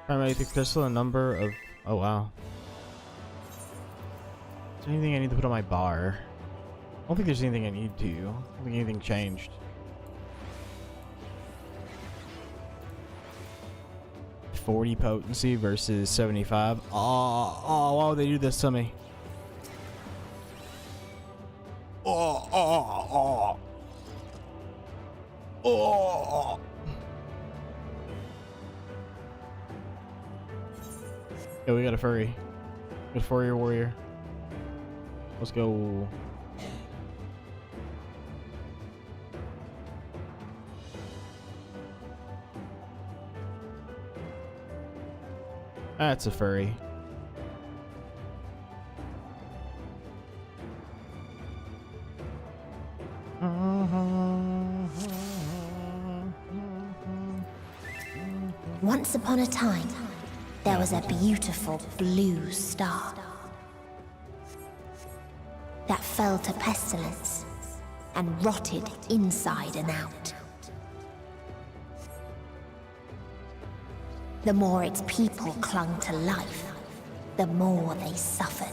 Primary the crystal, a number of. Oh wow. Is there anything I need to put on my bar? I don't think there's anything I need to. I don't think anything changed. $40 potency versus 75. Oh, why would they do this to me? Oh. Yeah, we got a furry. Good furry warrior. Let's go. That's a furry. Once upon a time, there was a beautiful blue star that fell to pestilence and rotted inside and out. The more its people clung to life, the more they suffered.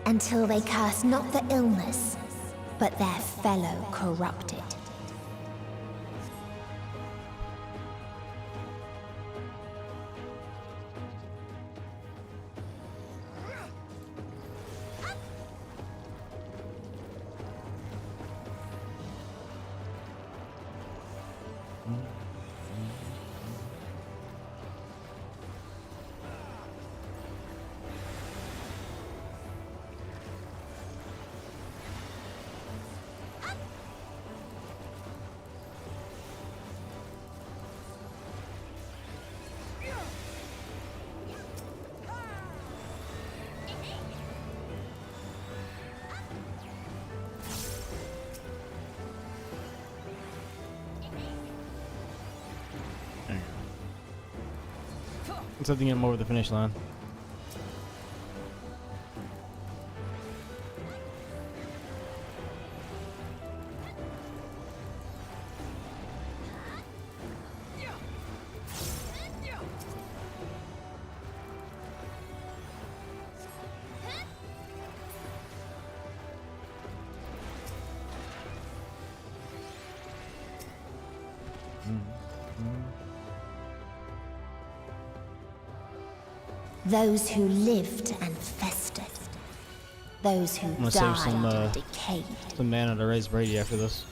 Until they curse not the illness, but their fellow corrupted. Let's have to get him over the finish line. Those who lived and festered. Those who I'm gonna died save and decayed. some mana to raise Brady after this.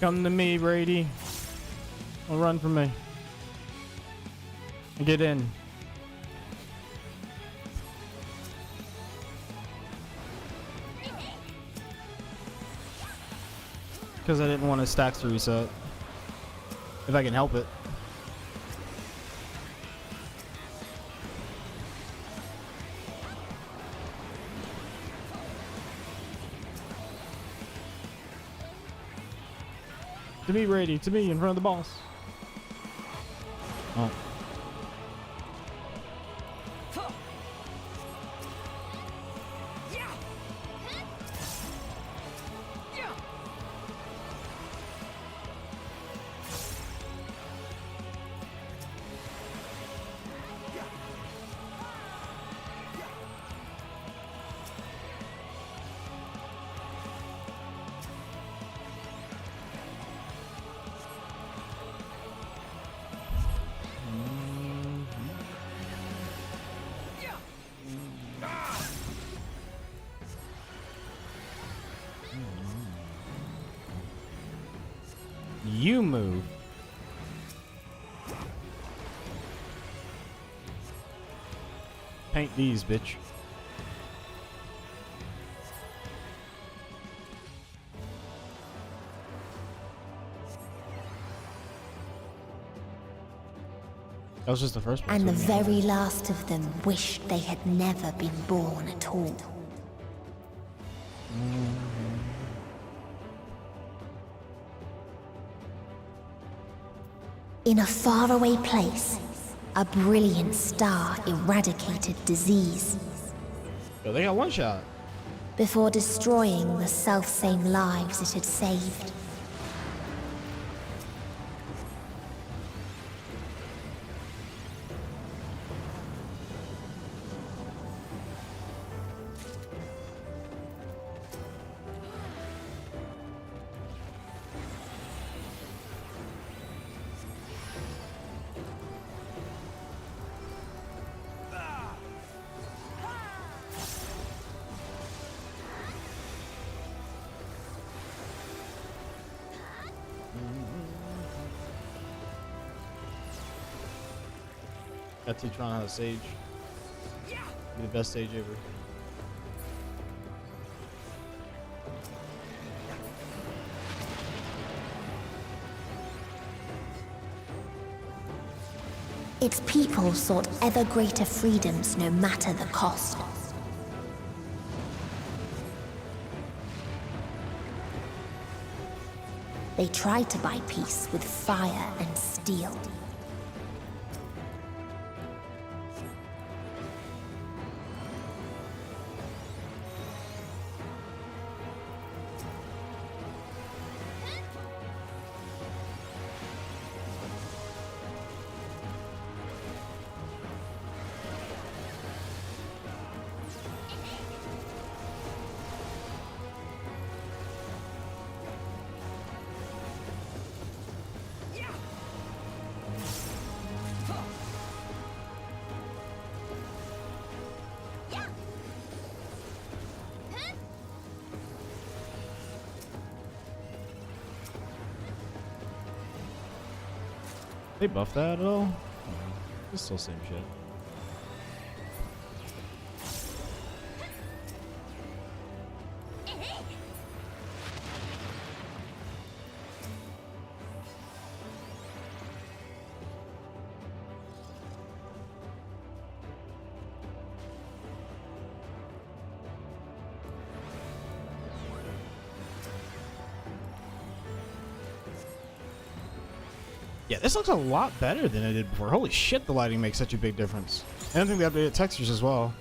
Come to me, Brady. Don't run from me. Get in. Because I didn't want his stacks to reset. If I can help it. To me, Brady. To me, in front of the boss. Oh. You move. Paint these, bitch. That was just the first one. And the very last of them wished they had never been born at all. In a faraway place, a brilliant star eradicated disease. Yo, they got one shot. Before destroying the selfsame lives it had saved. Got to teach Ron how to sage. Be the best sage ever. Its people sought ever greater freedoms no matter the cost. They tried to buy peace with fire and steel. They buffed that at all? It's still same shit. Yeah, this looks a lot better than it did before. Holy shit, the lighting makes such a big difference. And I think they updated textures as well.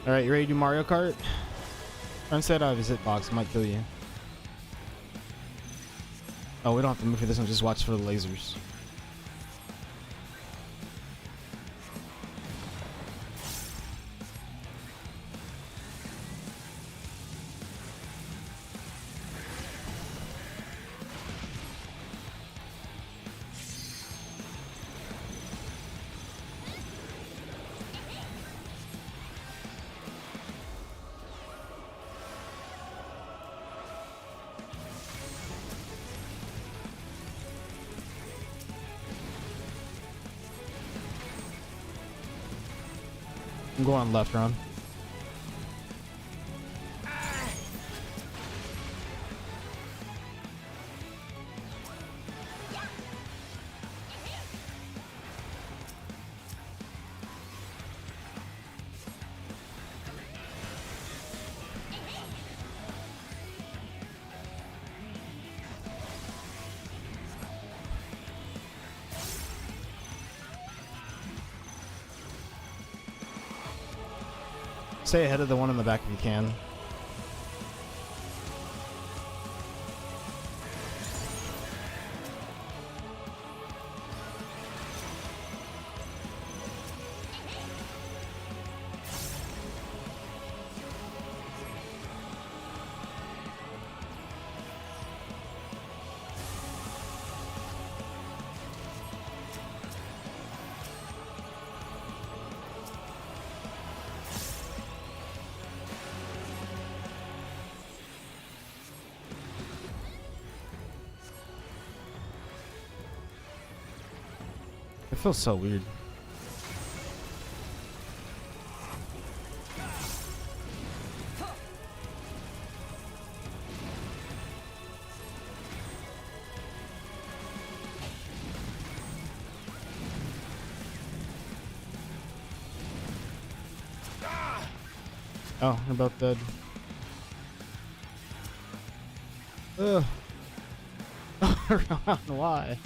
Alright, you ready to do Mario Kart? Instead of his hitbox, it might kill you. Oh, we don't have to move for this one, just watch for the lasers. I'm going on left, Ron. Stay ahead of the one in the back if you can. It feels so weird. Oh, you're both dead. Ugh. I don't know why.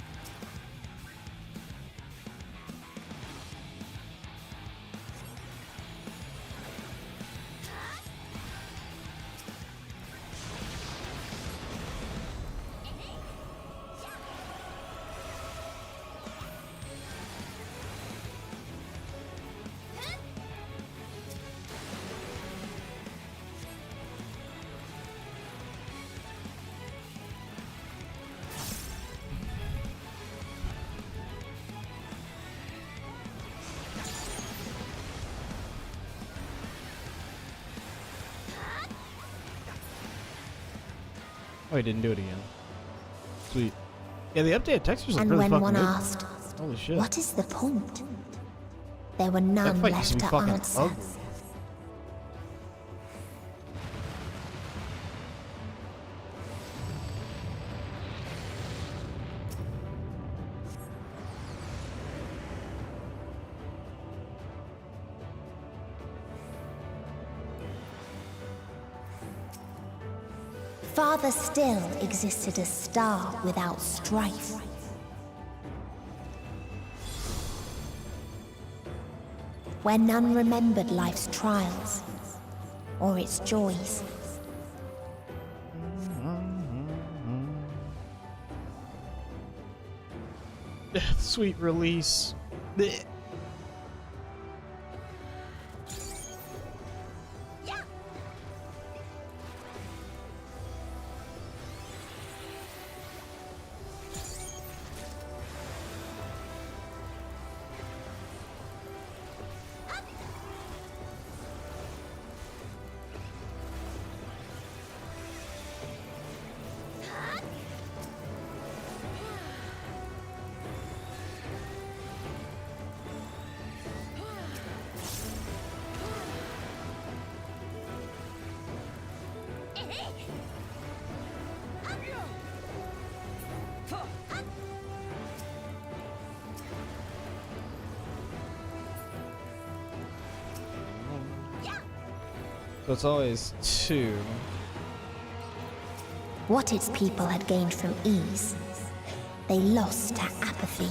Oh, he didn't do it again. Sweet. Yeah, the updated textures look And really when fucking one good. asked, Holy shit. what is the point? There were That none fight used left to be to fucking answer. ugly. Farther still existed a star without strife. Where none remembered life's trials or its joys. Sweet release. Blech. So it's always 2. What its people had gained from ease, they lost to apathy.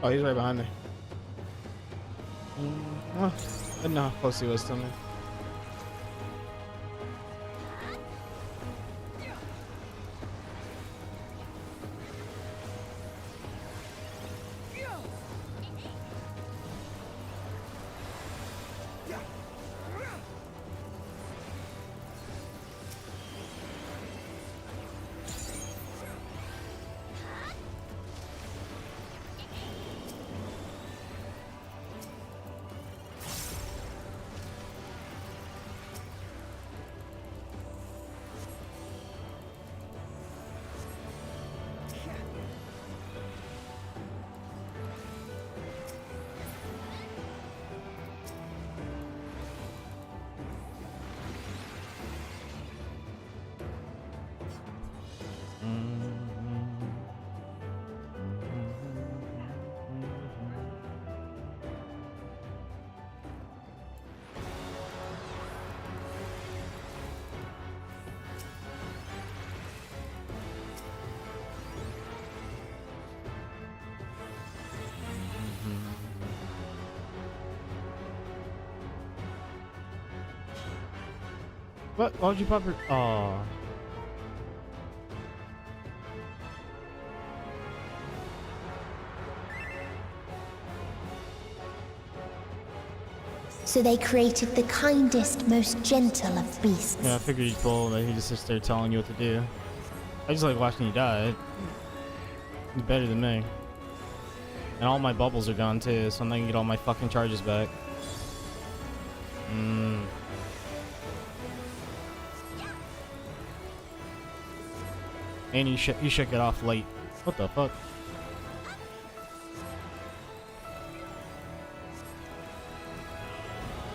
Oh, he's right behind me. Oh, I didn't know how close he was to me. What? Why would you pop her? Oh. So they created the kindest, most gentle of beasts. Yeah, I figured you'd pull, but he just sits there telling you what to do. I just like watching you die. He's better than me. And all my bubbles are gone too, so I'm not gonna get all my fucking charges back. And you shook it off late. What the fuck?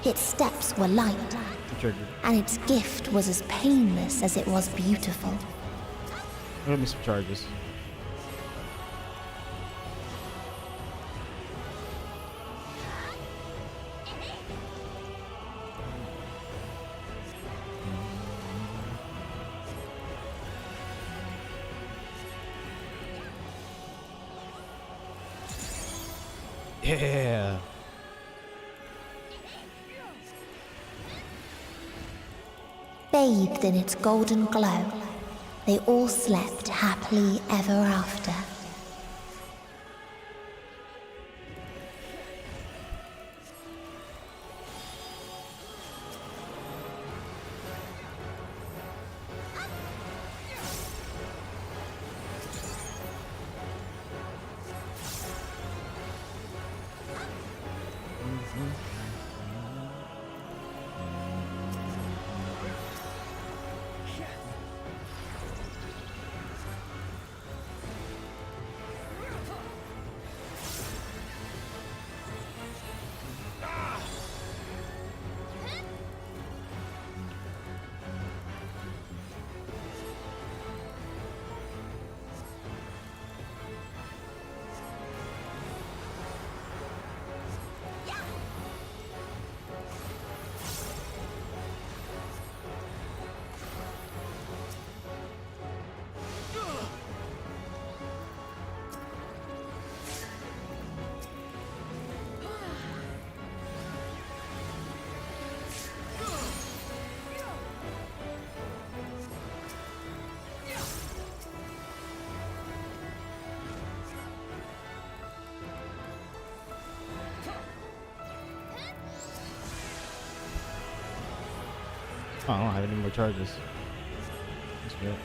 Its steps were light, and its gift was as painless as it was beautiful. Give me some charges. Yeah. Bathed in its golden glow, they all slept happily ever after. Oh, I don't have any more charges. That's good.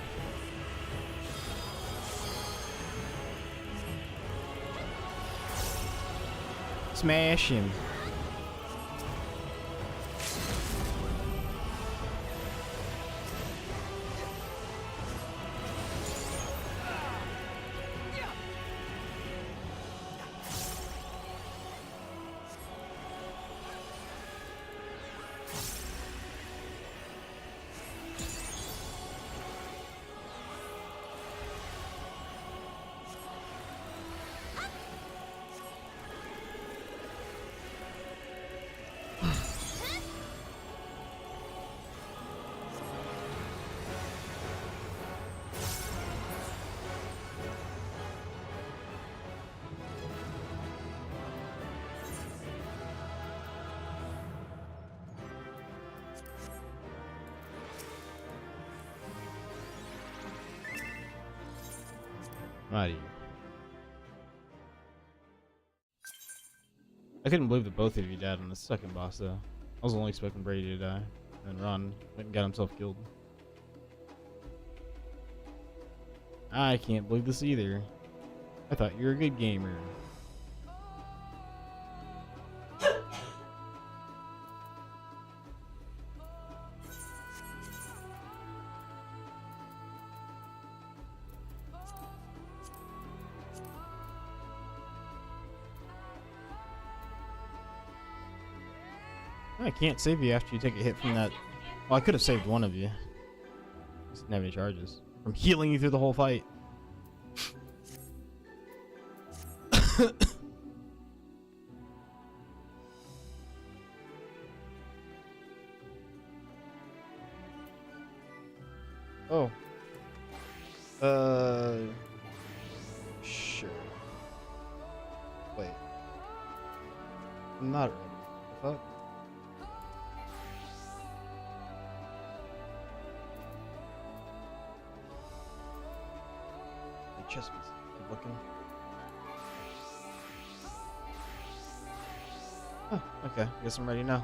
Smash him. Righty. I couldn't believe that both of you died on the second boss, though. I was only expecting Brady to die, and Ron went and got himself killed. I can't believe this either. I thought you were a good gamer. I can't save you after you take a hit from that. Well, I could have saved one of you. Just didn't have any charges. From healing you through the whole fight. Oh. Sure. Wait. I'm not ready. The fuck? Chest piece. Keep looking. Oh, okay. Guess I'm ready now.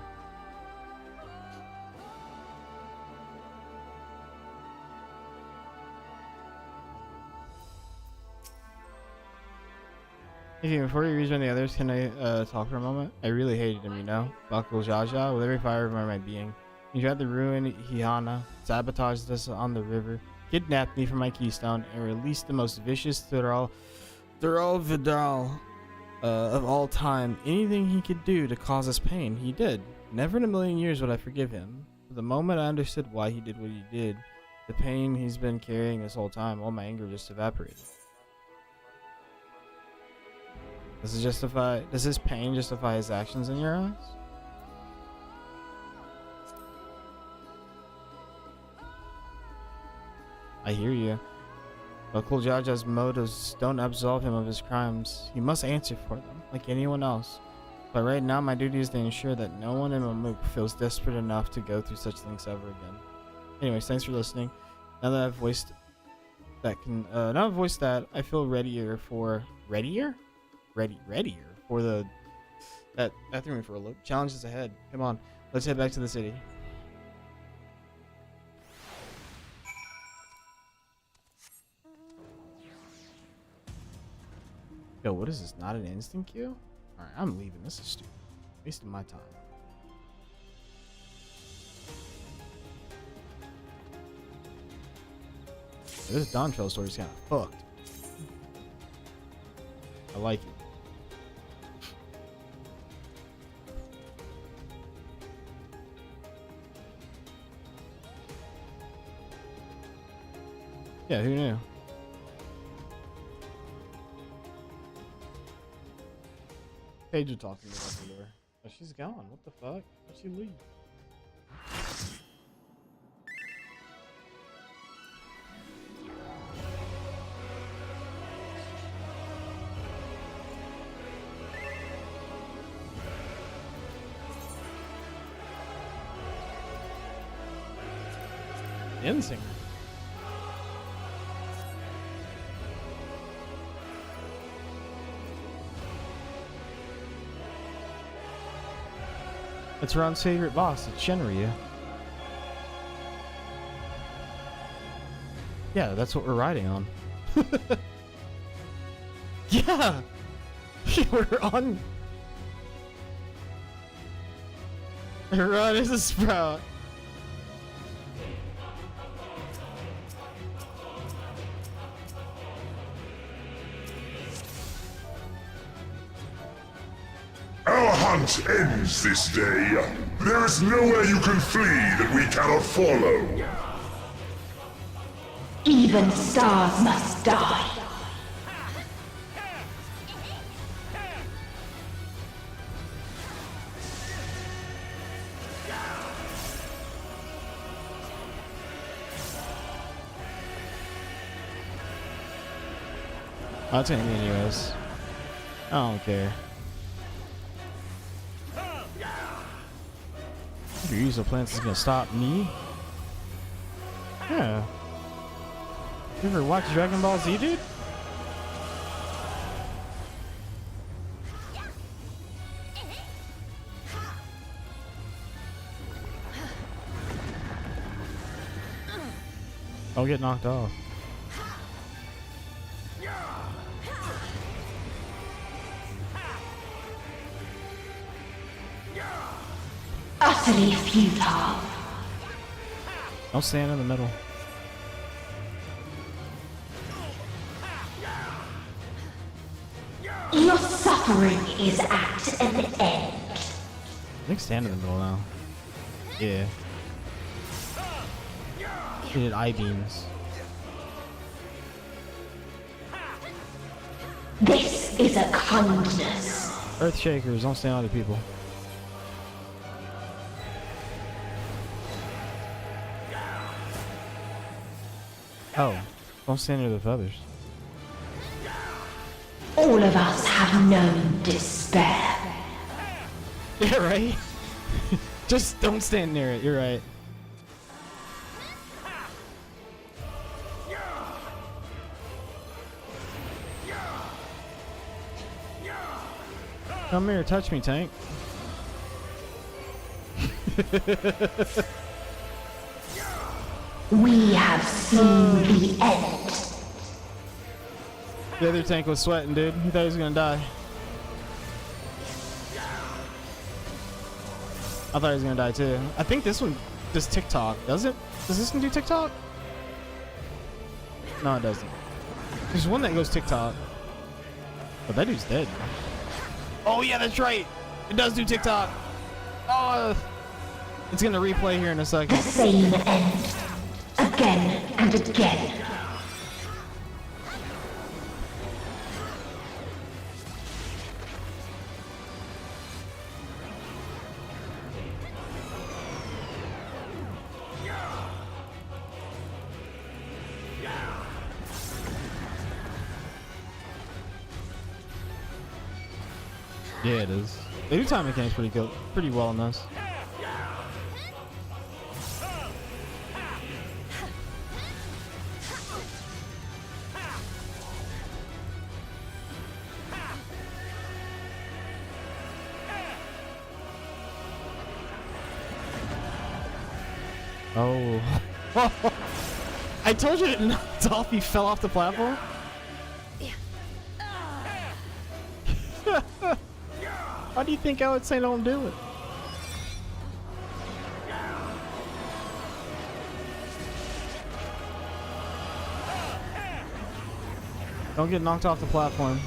Okay, before you rejoin the others, can I talk for a moment? I really hated him, you know? Bakul Jaja, with every fiber of my being. He tried to ruin Hihana, sabotaged us on the river, kidnapped me from my keystone, and released the most vicious Thural Vidal of all time. Anything he could do to cause us pain, he did. Never in a million years would I forgive him. The moment I understood why he did what he did, the pain he's been carrying this whole time, all my anger just evaporated. Does his pain justify his actions in your eyes? I hear you. But Kuljaja's motives don't absolve him of his crimes. He must answer for them, like anyone else. But right now, my duty is to ensure that no one in Mamuk feels desperate enough to go through such things ever again. Anyways, thanks for listening. Now that I've voiced that, I feel readier for that threw me for a loop. Challenges ahead. Come on, let's head back to the city. Yo, what is this? Not an instant queue? Alright, I'm leaving. This is stupid. Wasting my time. This Dawn Trail story is kind of fucked. I like it. Yeah, who knew? Paige was talking about the door. Oh, she's gone. What the fuck? Why'd she leave? Insinger. It's Ron's favorite boss. It's Shenryu. Yeah, that's what we're riding on. Yeah! We're on... Ron is a sprout. Our hunt ends this day. There is nowhere you can flee that we cannot follow. Even stars must die. I'll take me anyways. I don't care. Your use of plants is gonna stop me? Yeah. You ever watch Dragon Ball Z, dude? Don't get knocked off. Utterly futile. Don't stand in the middle. Your suffering is at an end. I think stand in the middle now. Yeah. He did I-beams. This is a kindness. Earthshakers, don't stand on other people. Oh, don't stand near the feathers. All of us have known despair. Yeah, right? Just don't stand near it, you're right. Come here, touch me, tank. We have seen the end. The other tank was sweating, dude. He thought he was gonna die. I thought he was gonna die too. I think this one does TikTok. Does it? Does this one do TikTok? No, it doesn't. There's one that goes TikTok. But that dude's dead. Oh yeah, that's right. It does do TikTok. Oh, it's gonna replay here in a second. The same end. Again and again. Yeah, it is. They do time mechanics pretty good, pretty well in this. Oh. I told you it knocked off, he fell off the platform. Why do you think I would say don't do it? Don't get knocked off the platform.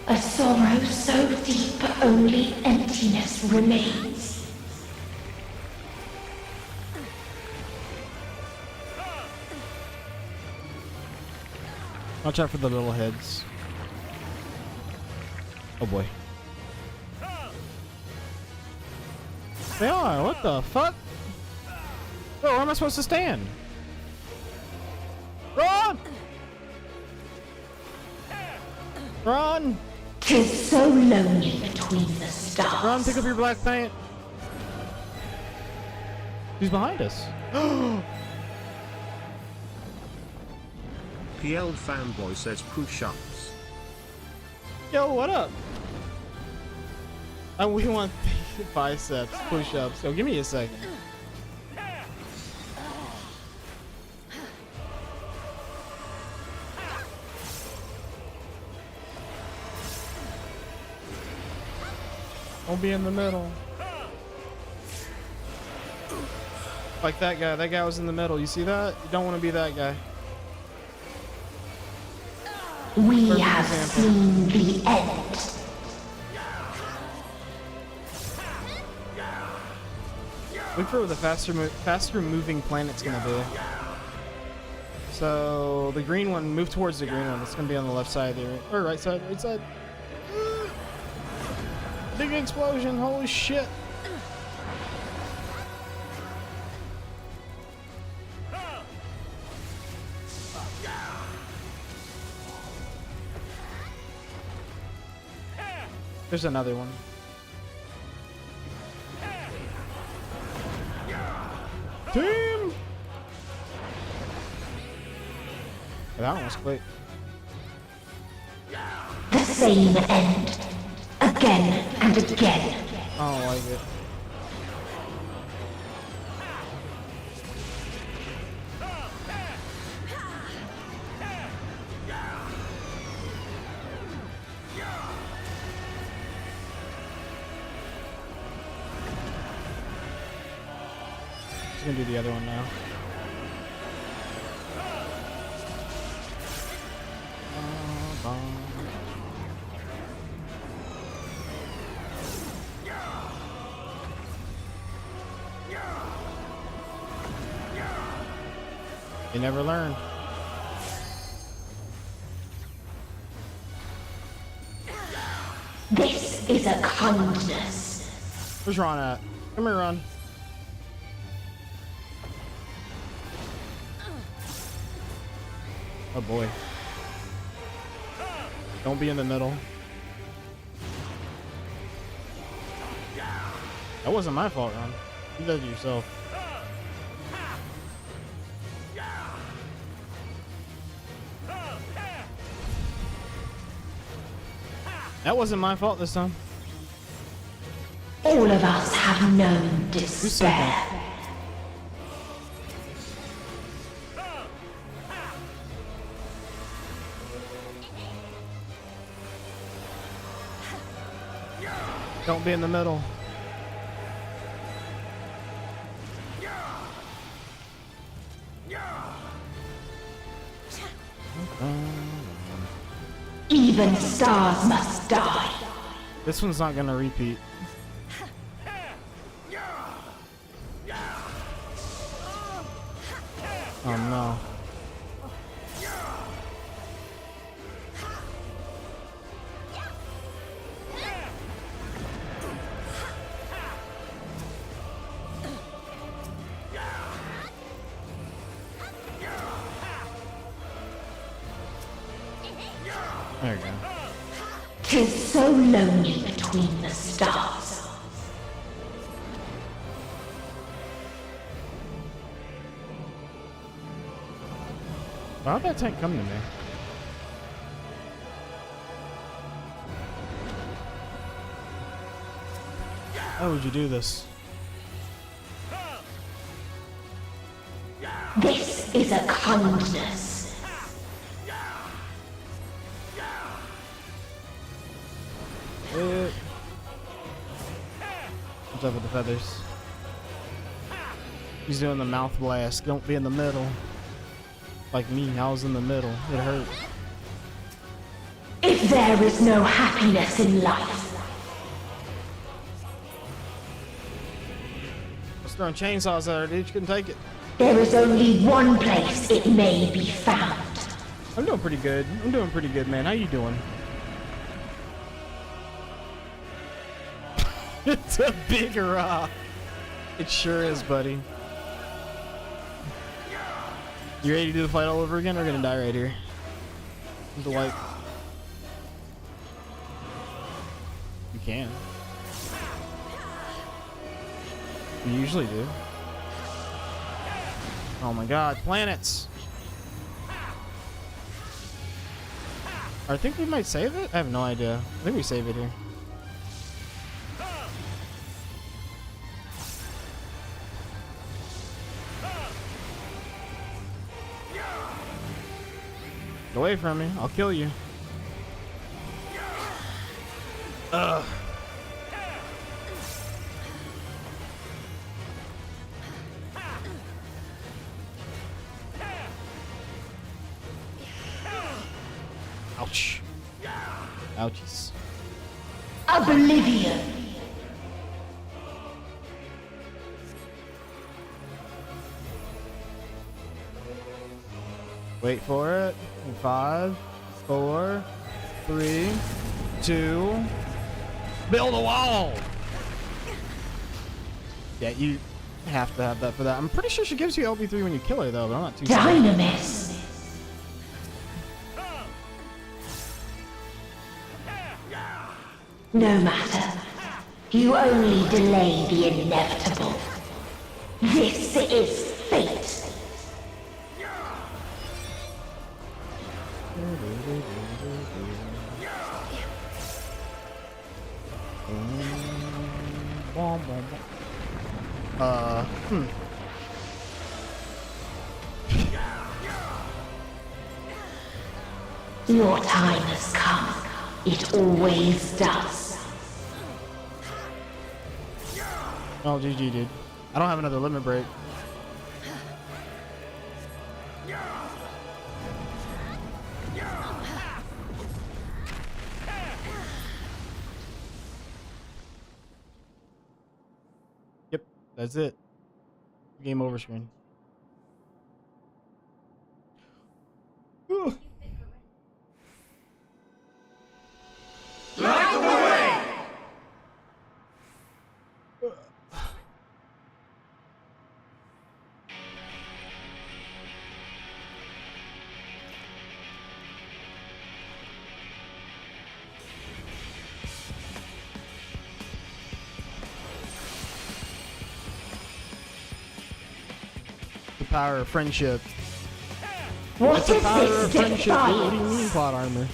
A sorrow so deep only emptiness remains. Watch out for the little heads. Oh boy. They are, what the fuck? Oh, where am I supposed to stand? Run! Run! 'Tis so lonely between the stars. Run, pick up your black pant. Who's behind us? PL fanboy says push-ups. Yo, what up? We want biceps, push-ups. Yo, give me a second. Don't be in the middle. Like that guy. That guy was in the middle. You see that? You don't want to be that guy. We Perfect have example. seen the end. Look for where the faster moving planet's gonna be. So the green one, move towards the green one. It's gonna be on the left side there, or right side, right side. Big explosion! Holy shit! There's another one. Team! That one was quick. The same end. Again and again. I don't like it. Just gonna do the other one now. You never learn. This is a kindness. Where's Ron at? Come here, Ron. Oh boy. Don't be in the middle. That wasn't my fault, Ron. You did it yourself. That wasn't my fault this time. All of us have known despair. Don't be in the middle. Even stars must die. This one's not gonna repeat. Oh no. There you go. 'Tis so lonely between the stars. Why'd that tank come to me? How would you do this? This is a kindness. What's up with the feathers? He's doing the mouth blast. Don't be in the middle. Like me, I was in the middle. It hurt. If there is no happiness in life, I was throwing chainsaws at her, dude. She couldn't take it. there is only one place it may be found. I'm doing pretty good. I'm doing pretty good, man. How you doing? It's a big rock. It sure is, buddy. You ready to do the fight all over again? We're gonna die right here. The light. You can. You usually do. Oh my god, planets! I think we might save it? I have no idea. I think we save it here. Get away from me. I'll kill you. Ugh. Ouch. Ouchies. Oblivion. Wait for it. 5, 4, 3, 2. Build a wall. Yeah, you have to have that for that. I'm pretty sure she gives you LB3 when you kill her, though, but I'm not too sure. Dynamis. No matter. You only delay the inevitable. This is fate. Hmm. Your time has come. It always does. Oh, GG, dude. I don't have another limit break. Yep, that's it. Game over screen. Whew. Light the way! The power of friendship. What It's the is power this of friendship. Dude. What do you defiance? mean, plot armor?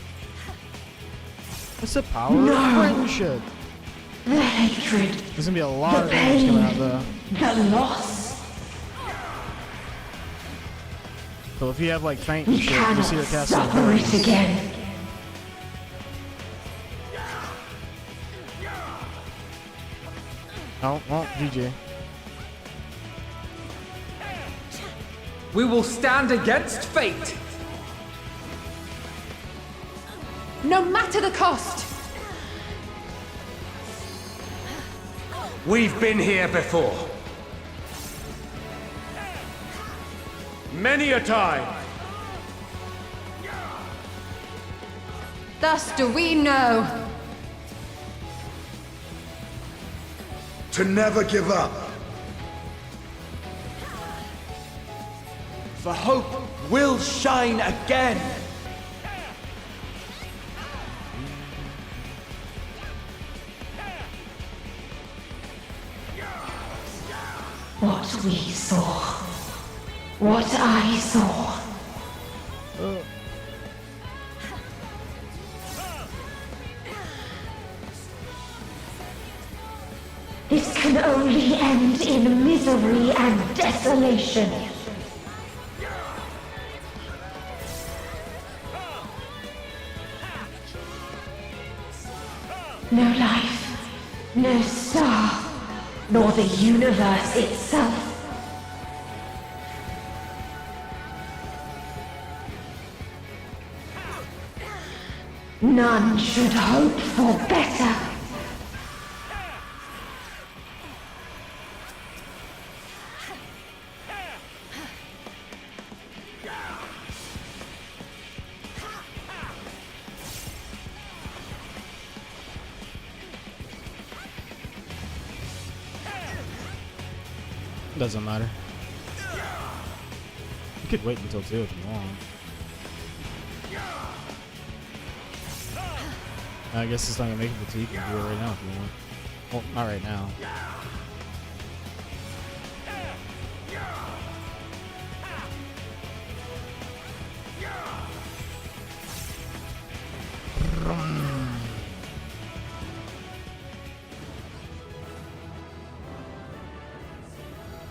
It's the power No. of friendship. The hatred. There's gonna be a lot The of things coming out pain. though. The loss. So if you have like faint We and shit, you cannot see her casting suffer it abilities. again. Oh, well, GG. We will stand against fate. No matter the cost! We've been here before. Many a time. Thus do we know. To never give up. For hope will shine again. What we saw. What I saw. This can only end in misery and desolation. No life, no star, nor the universe itself. None should hope for better. Doesn't matter. You could wait until 2 if you want. I guess it's not gonna make it to 2. You can do it right now if you want. Well, not right now.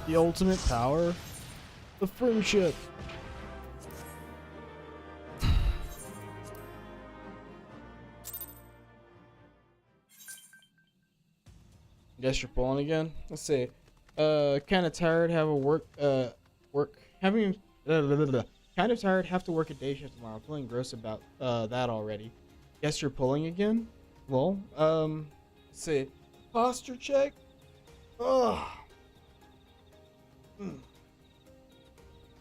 The ultimate power of friendship. Guess you're pulling again. Let's see. Kind of tired. Have a work. Having. Kind of tired. Have to work a day shift tomorrow. Feeling gross about that already. Guess you're pulling again. Well, let's see. Posture check. Ugh. Look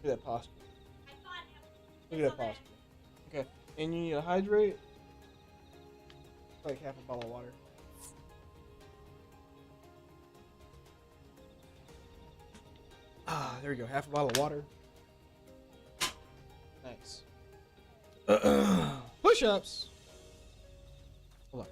at that posture. Look at that posture. Okay, and you need to hydrate. Like half a bottle of water. Ah, there we go. Half a bottle of water. Thanks. Push-ups. Hold on.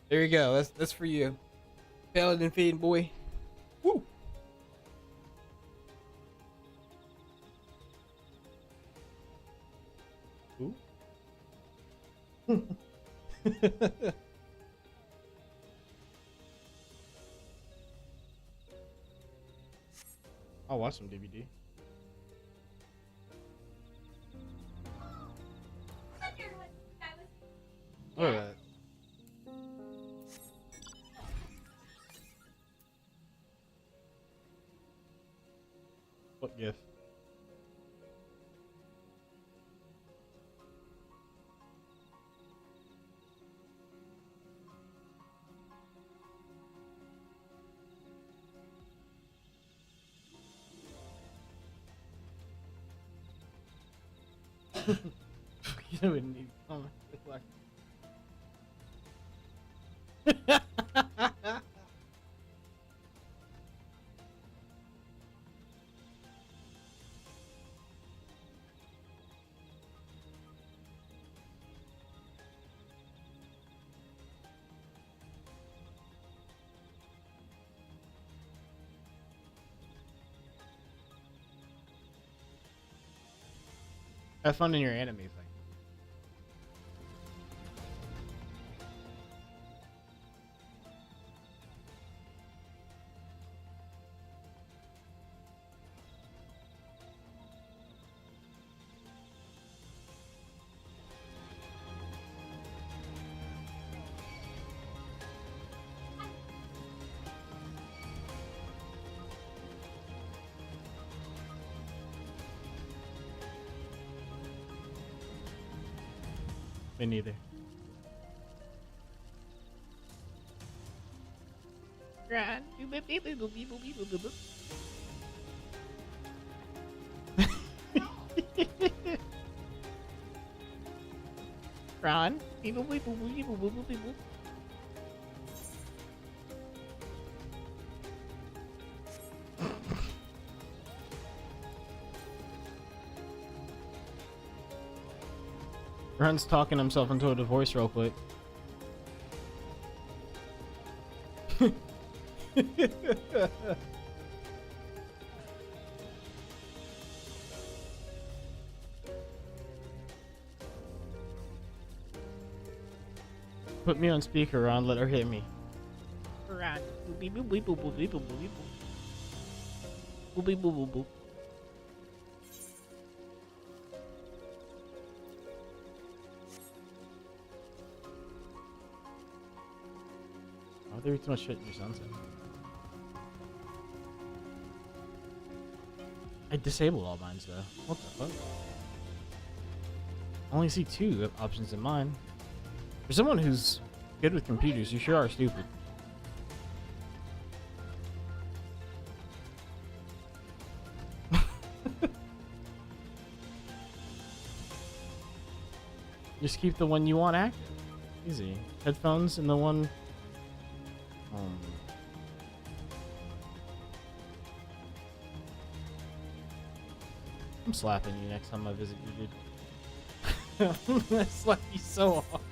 There you go. That's for you. Paladin feeding boy. Woo! Ooh. I'll watch some DVD. Look at that. What gift? You don't even need to comment. Have fun in your anime thing. Me neither. Run. Run. Run's talking himself into a divorce real quick. Put me on speaker, Ron. Let her hit me. Ron. Boop boop boop boop boop boop boop boop boop boop boop boop boop. Oh, there was too much shit in your sunset. I disabled all mines though. What the fuck? I only see 2 options in mine. For someone who's good with computers, you sure are stupid. Just keep the one you want active. Easy. Headphones and the one. I'm slapping you next time I visit you, dude. I'm gonna slap you so hard.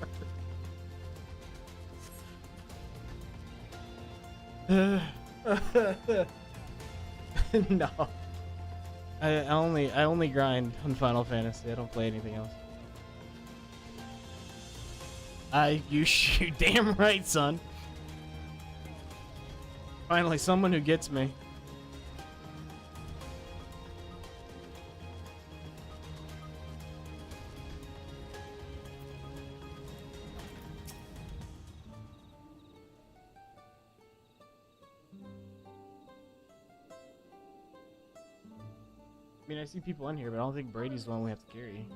No. I only grind on Final Fantasy. I don't play anything else. You shoot damn right, son. Finally, someone who gets me. I mean, I see people in here, but I don't think Brady's the one we have to carry.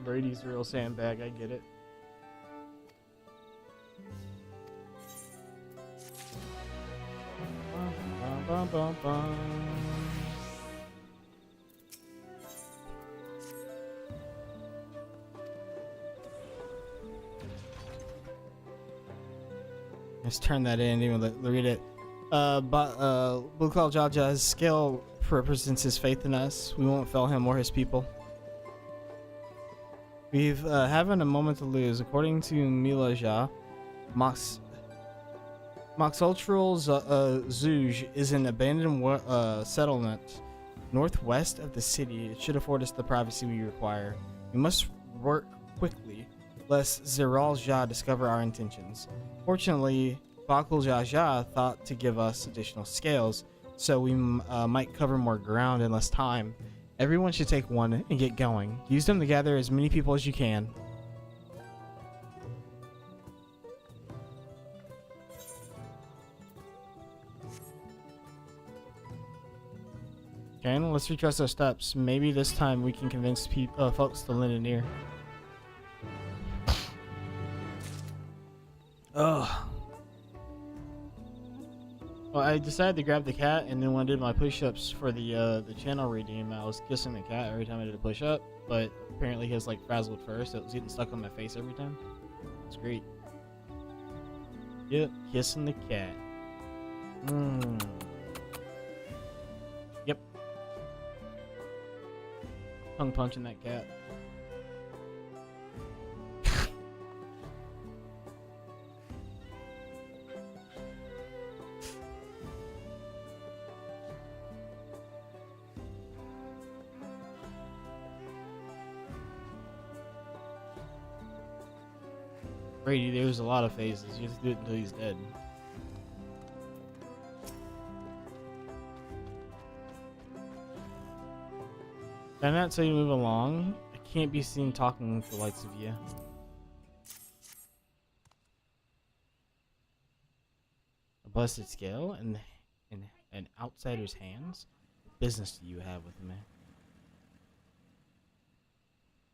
Brady's a real sandbag, I get it. Bum, bum, bum, bum. Let's turn that in, even read it. Blue Cloud Jaja's scale represents his faith in us. We won't fail him or his people. We've having a moment to lose. According to Milaja, Moxultural Zouj is an abandoned settlement northwest of the city. It should afford us the privacy we require. We must work quickly, lest Zeral Jah discover our intentions. Fortunately, Bakul Jaja thought to give us additional scales, so we might cover more ground in less time. Everyone should take one and get going. Use them to gather as many people as you can. Okay, let's retrace our steps. Maybe this time we can convince folks to lend an ear. Ugh. Well, I decided to grab the cat, and then when I did my push-ups for the channel redeem, I was kissing the cat every time I did a push-up, but apparently his like frazzled first, so it was getting stuck on my face every time. It's great. Yep, kissing the cat. Yep. Tongue punching that cat. Brady, there's a lot of phases. You have to do it until he's dead. Did I not tell you to move along? I can't be seen talking with the likes of you. A busted scale and an outsider's hands? What business do you have with me?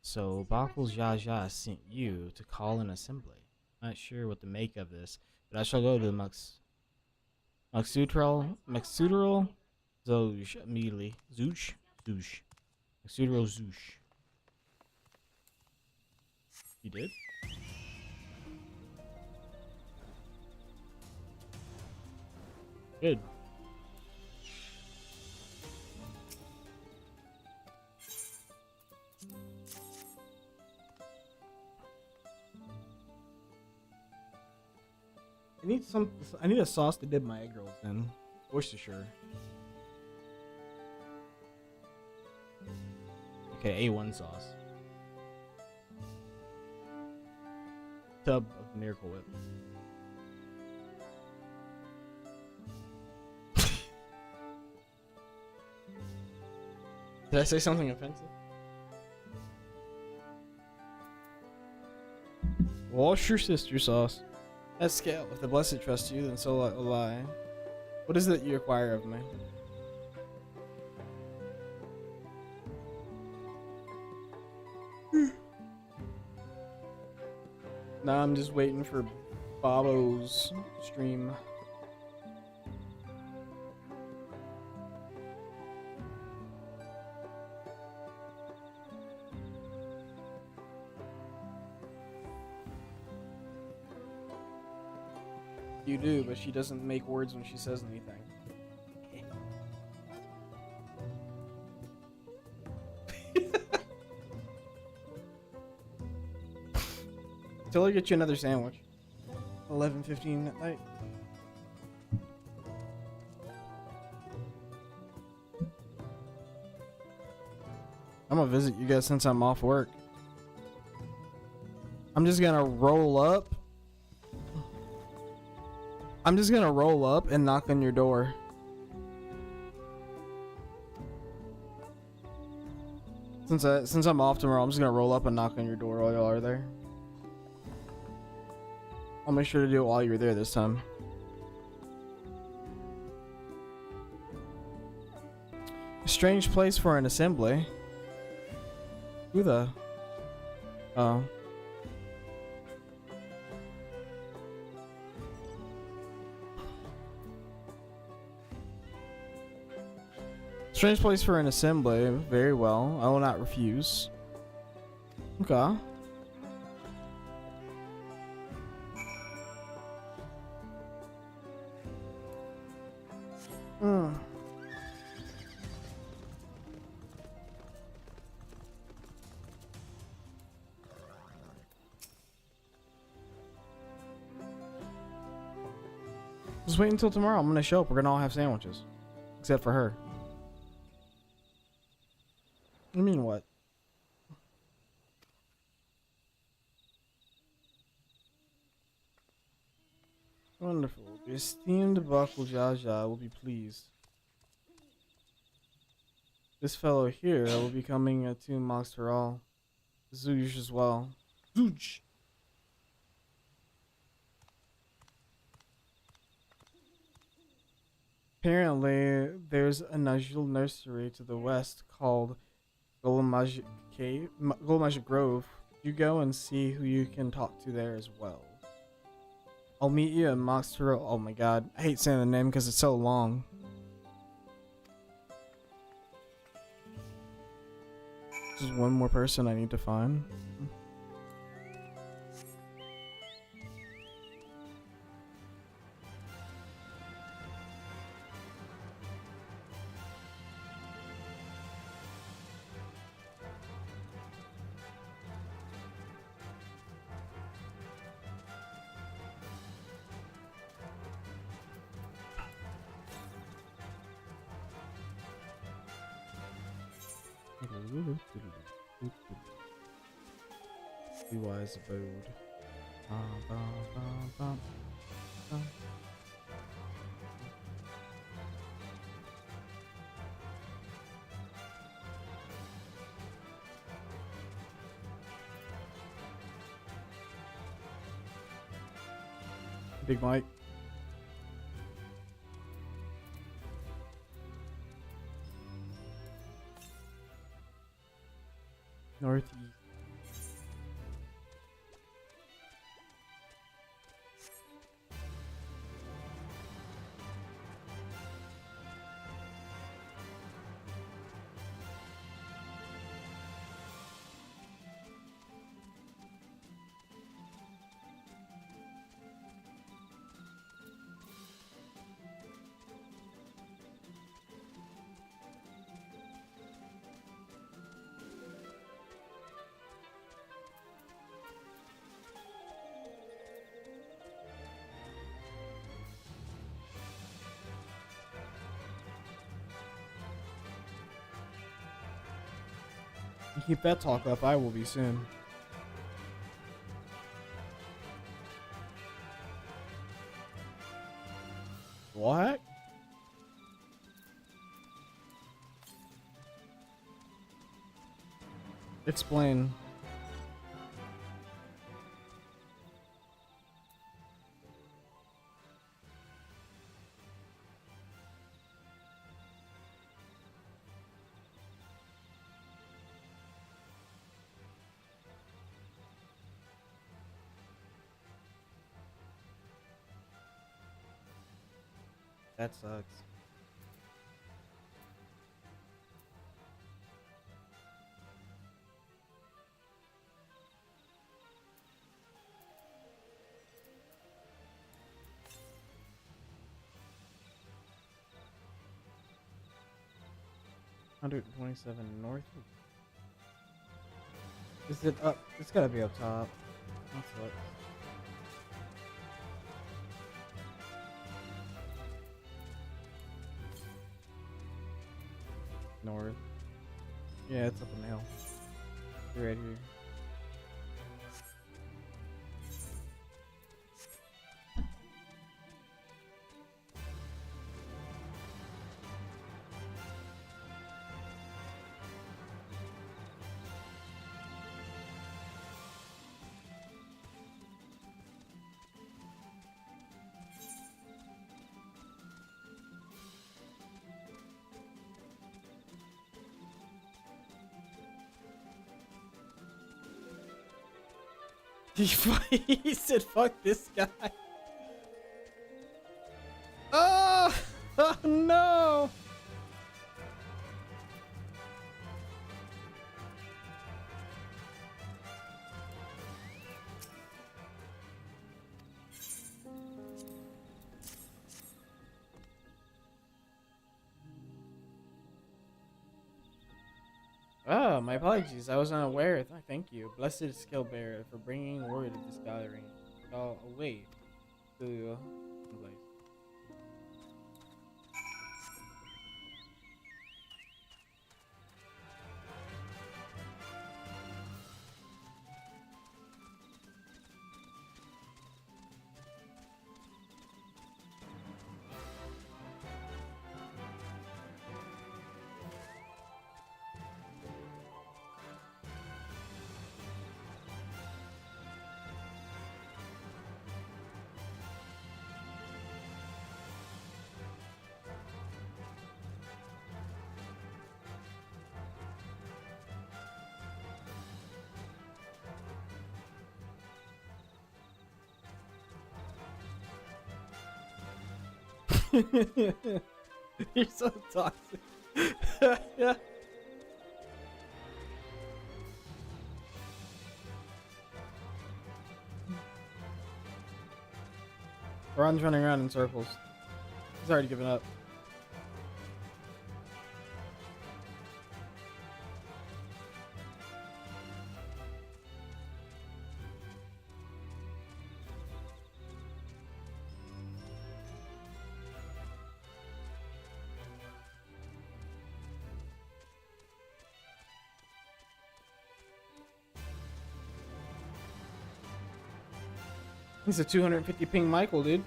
So Bakul Jaja sent you to call an assembly. Not sure what to make of this, but I shall go to the Moxultural Zouj immediately. Moxultural Zouj. You did? Good. I need a sauce to dip my egg rolls in. Worcestershire. Okay, A1 sauce. Tub of Miracle Whip. Did I say something offensive? Wash your sister sauce. That scale. If the blessed trust you, then so will I. What is it you require of me? Now I'm just waiting for Bobo's stream. You do, but she doesn't make words when she says anything. Till I get you another sandwich. 11:15 at night. I'm gonna visit you guys since I'm off work. I'm just gonna roll up. I'm just gonna roll up and knock on your door. Since I'm off tomorrow, I'm just gonna roll up and knock on your door while y'all are there. I'll make sure to do it while you're there this time. A strange place for an assembly. Who the? Oh. Strange place for an assembly. Very well. I will not refuse. Okay. Mm. Just wait until tomorrow. I'm gonna show up. We're gonna all have sandwiches. Except for her. You mean what? Wonderful. The esteemed Bakul Jaja will be pleased. This fellow here will be coming to Monster Hall. Zooj as well. Zooj! Apparently, there's a Najul nursery to the west called Golomaj Cave, Golomaj Grove. You go and see who you can talk to there as well. I'll meet you at Monster. Oh my god, I hate saying the name because it's so long. Just one more person I need to find. Wise abode. Big Mike. Northeast. You keep that talk up, I will be soon. What? Explain. That sucks. $127 north. Is it up? It's gotta be up top. That sucks. North. Yeah, it's up on the hill. Right here. He said, fuck this guy. Oh, oh no. Oh, my apologies. I was unaware. Thank you. Blessed skill bearer for bringing word of this gathering. Y'all away to place. You're so toxic. Yeah. Ron's running around in circles. He's already given up. He's a 250 ping Michael, dude.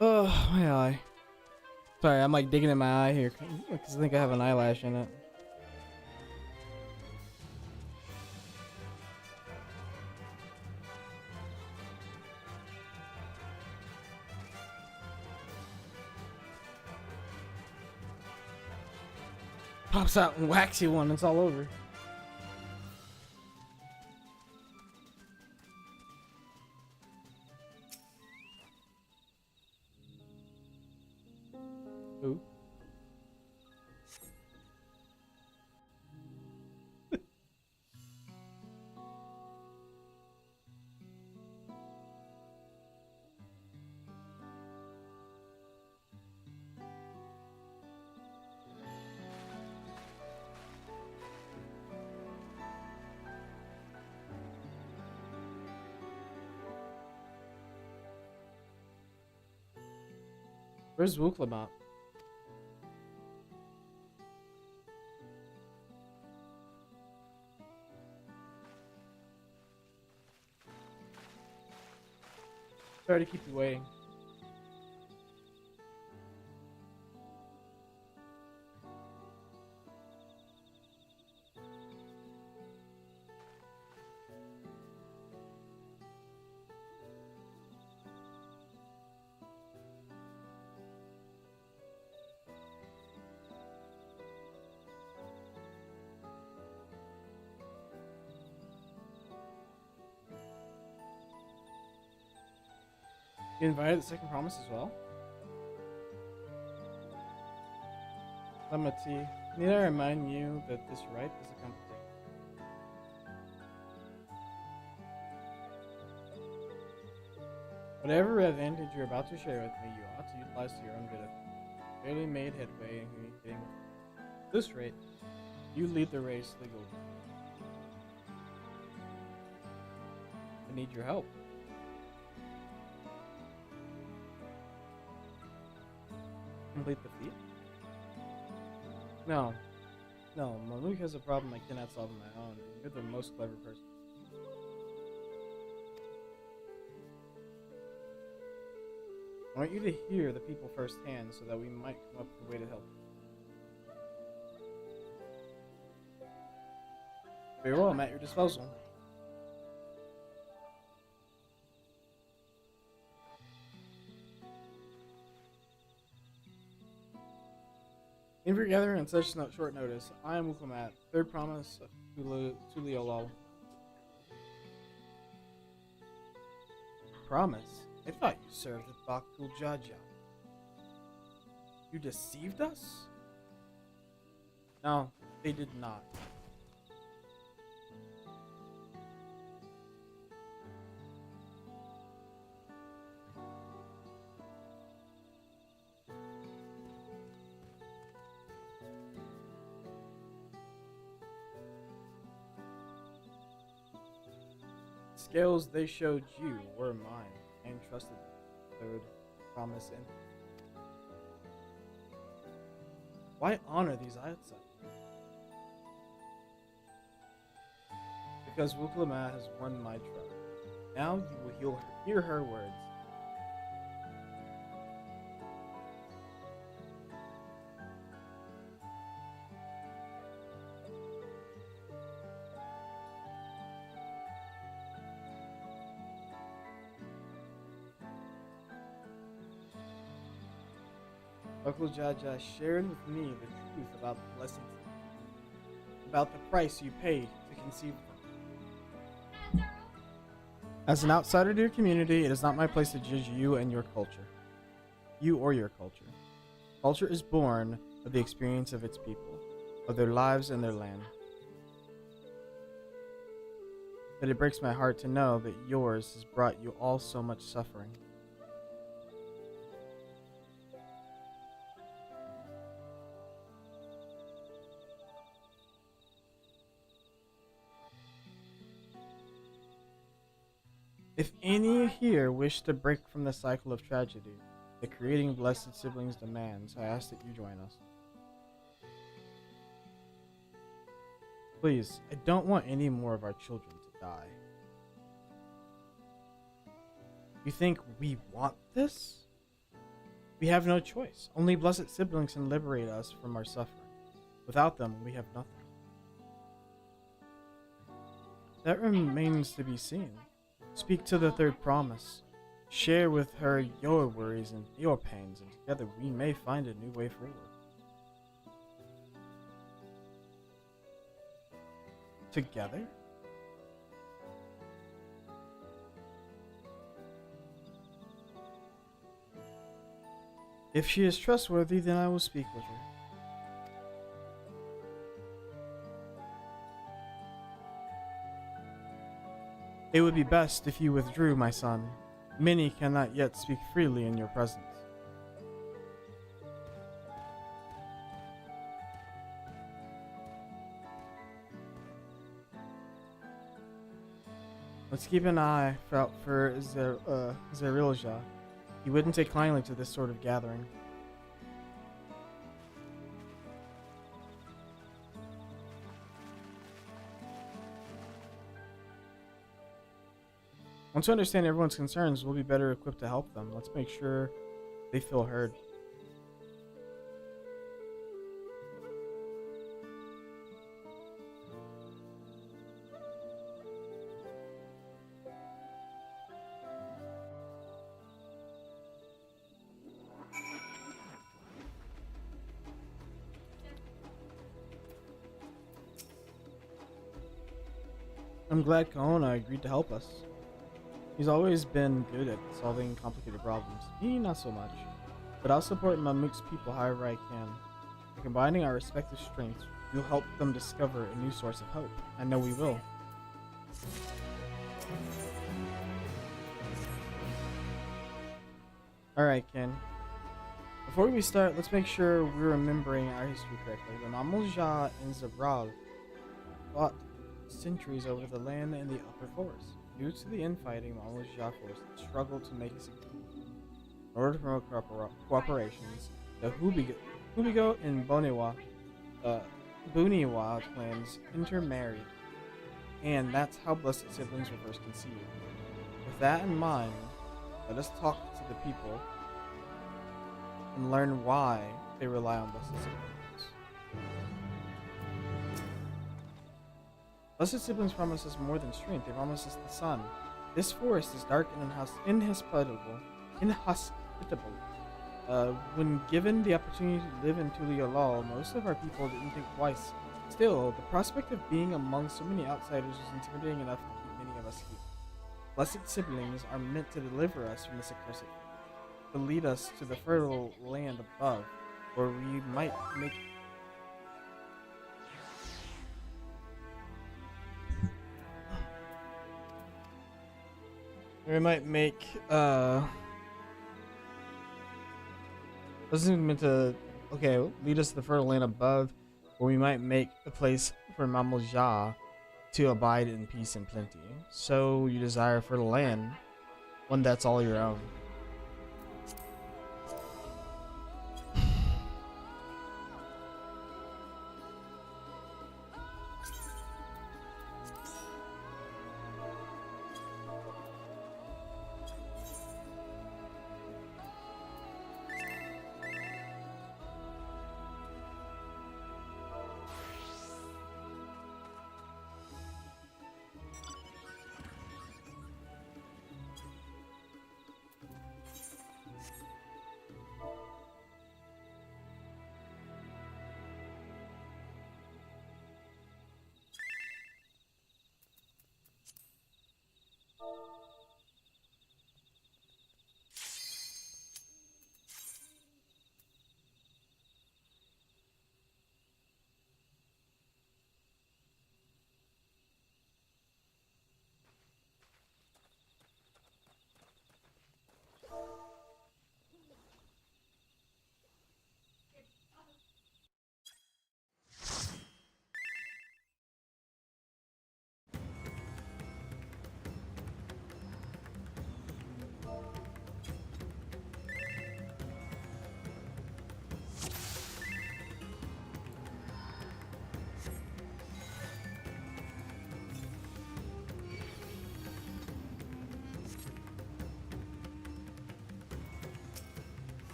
Oh, my eye. Sorry, I'm like digging in my eye here because I think I have an eyelash in it. Pops out and whacks you one, it's all over. Ooh. Where's Wuklamot? Sorry to keep you waiting. You invited the second promise as well? Lemati, need I remind you that this rite is a competition? Whatever advantage you're about to share with me, you ought to utilize to your own benefit. Barely made headway in communicating with this rate, you lead the race legally. I need your help. Complete the feat? No. No, Maluk has a problem I cannot solve on my own. You're the most clever person. I want you to hear the people firsthand so that we might come up with a way to help. Very well, I'm at your disposal. In for gathering on such short notice, I am Wuklamat, third promise to Tuliolol. Promise? I thought you served at Bakul Jaja. You deceived us? No, they did not. Scales they showed you were mine, and trusted the third promise in. Why honor these outsiders? Because Wuklama has won my trust. Now you will hear her words. Uncle Jaja shared with me the truth about the blessings, about the price you paid to conceive them. As an outsider to your community, it is not my place to judge you and your culture. You or your culture. Culture is born of the experience of its people, of their lives and their land. But it breaks my heart to know that yours has brought you all so much suffering. If any here wish to break from the cycle of tragedy that creating blessed siblings demands, I ask that you join us. Please, I don't want any more of our children to die. You think we want this? We have no choice. Only blessed siblings can liberate us from our suffering. Without them, we have nothing. That remains to be seen. Speak to the third promise. Share with her your worries and your pains, and together we may find a new way forward. Together? If she is trustworthy, then I will speak with her. It would be best if you withdrew, my son. Many cannot yet speak freely in your presence. Let's keep an eye out for Zerilja. He wouldn't take kindly to this sort of gathering. Once we understand everyone's concerns, we'll be better equipped to help them. Let's make sure they feel heard. I'm glad Kahona agreed to help us. He's always been good at solving complicated problems. Me, not so much. But I'll support Mamuk's people however I can. By combining our respective strengths, we'll help them discover a new source of hope. I know we will. Alright, Ken. Before we start, let's make sure we're remembering our history correctly. The Mamulja and Zabral fought centuries over the land in the upper forest. Due to the infighting, Mamulja forces struggled to make a succeed. In order to promote cooperations, the Hubigo and Buniwa clans intermarried, and that's how blessed siblings were first conceived. With that in mind, let us talk to the people and learn why they rely on blessed siblings. Blessed siblings promise us more than strength, they promise us the sun. This forest is dark and inhospitable. When given the opportunity to live in Tuliolal, most of our people didn't think twice. Still, the prospect of being among so many outsiders was intimidating enough to keep many of us here. Blessed siblings are meant to deliver us from this accursed, to lead us to the fertile land above, where we might make We might make this isn't meant to lead us to the fertile land above, where we might make a place for Mamulja to abide in peace and plenty. So you desire fertile land, one that's all your own.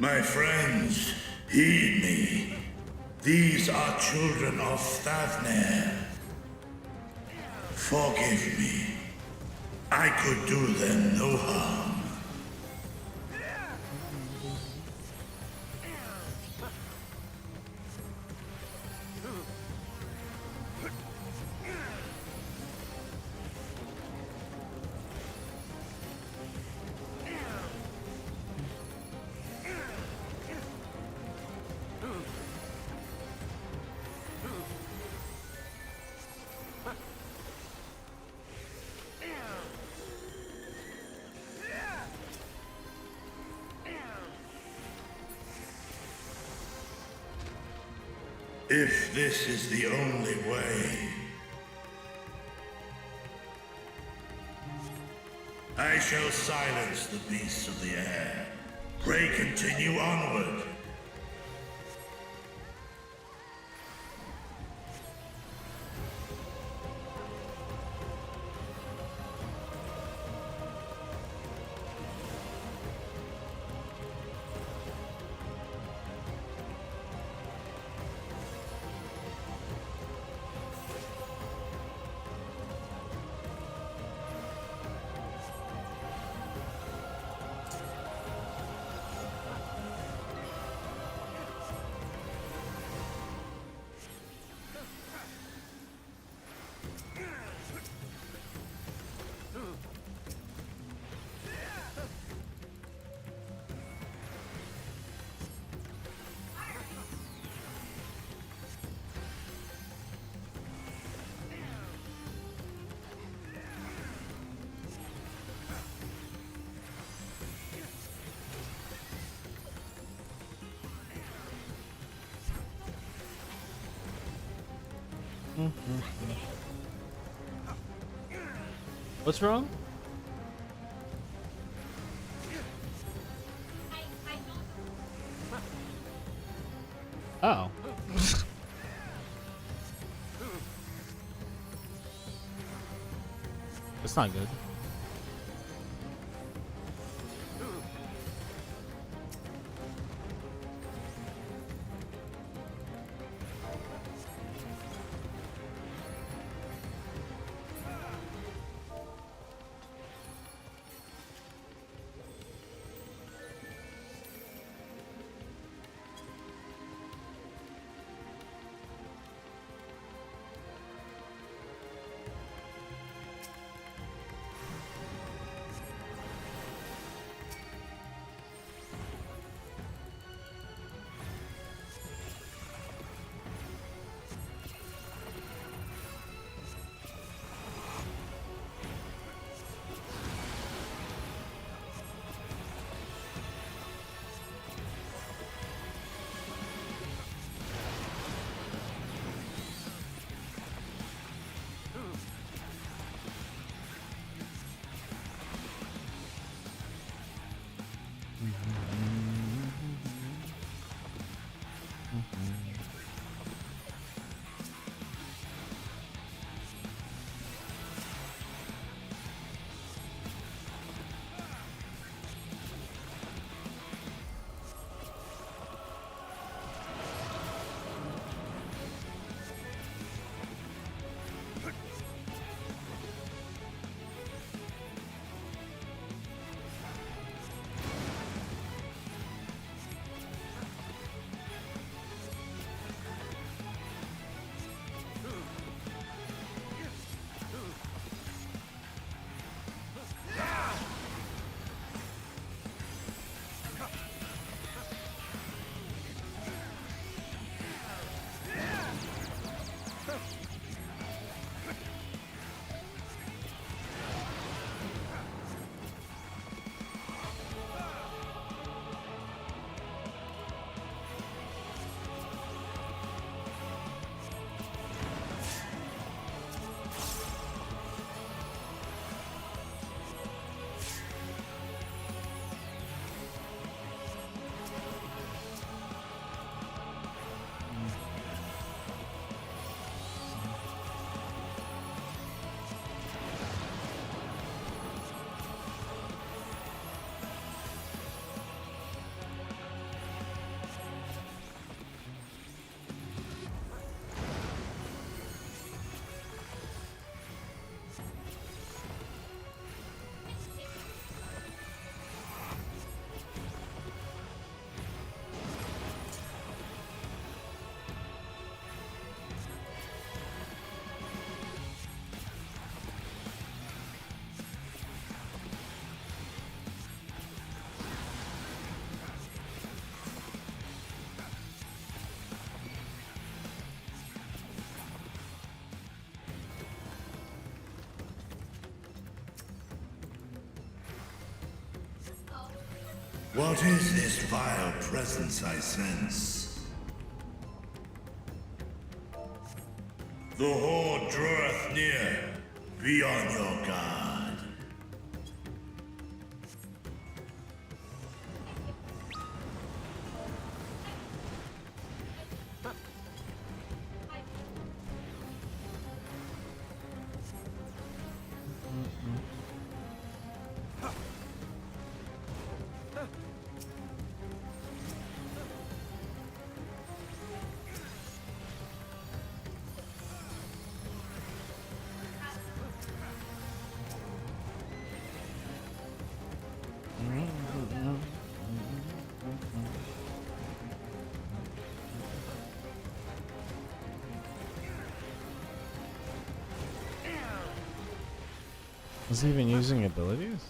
My friends, heed me. These are children of Thavner. Forgive me. I could do them no harm. If this is the only way, I shall silence the beasts of the air. Pray continue onward. What's wrong? Oh. That's not good. What is this vile presence I sense? The horde draweth near. Be on your guard. Was he even using abilities?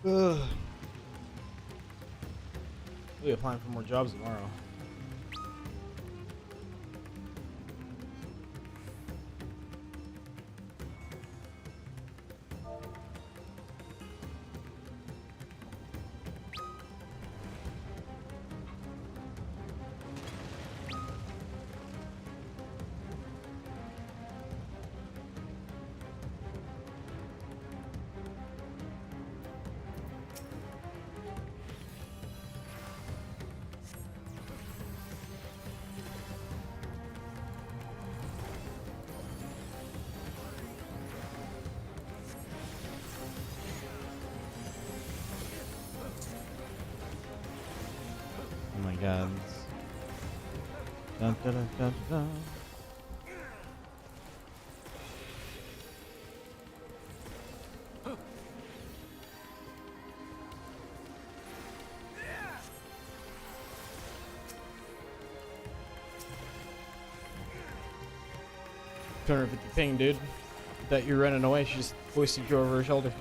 Ugh. We'll be applying for more jobs tomorrow. Oh my god. Dun, dun, dun, dun, dun. $250 ping, dude. That you're running away, she just hoisted you over her shoulder.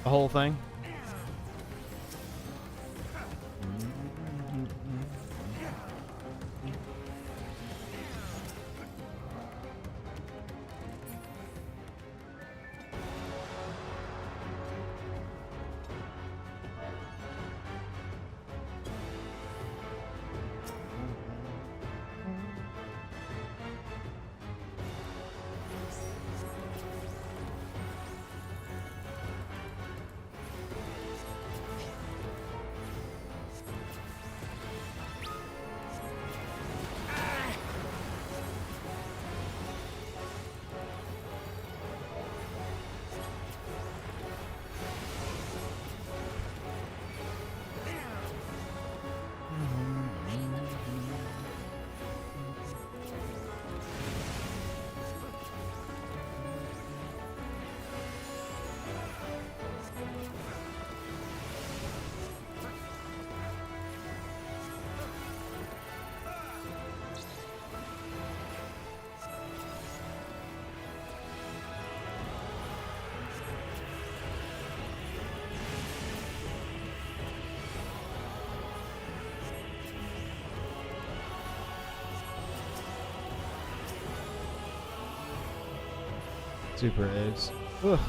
The whole thing. Super eggs. Ugh.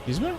Excuse me?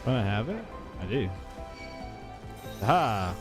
Do I have it? I do. Aha!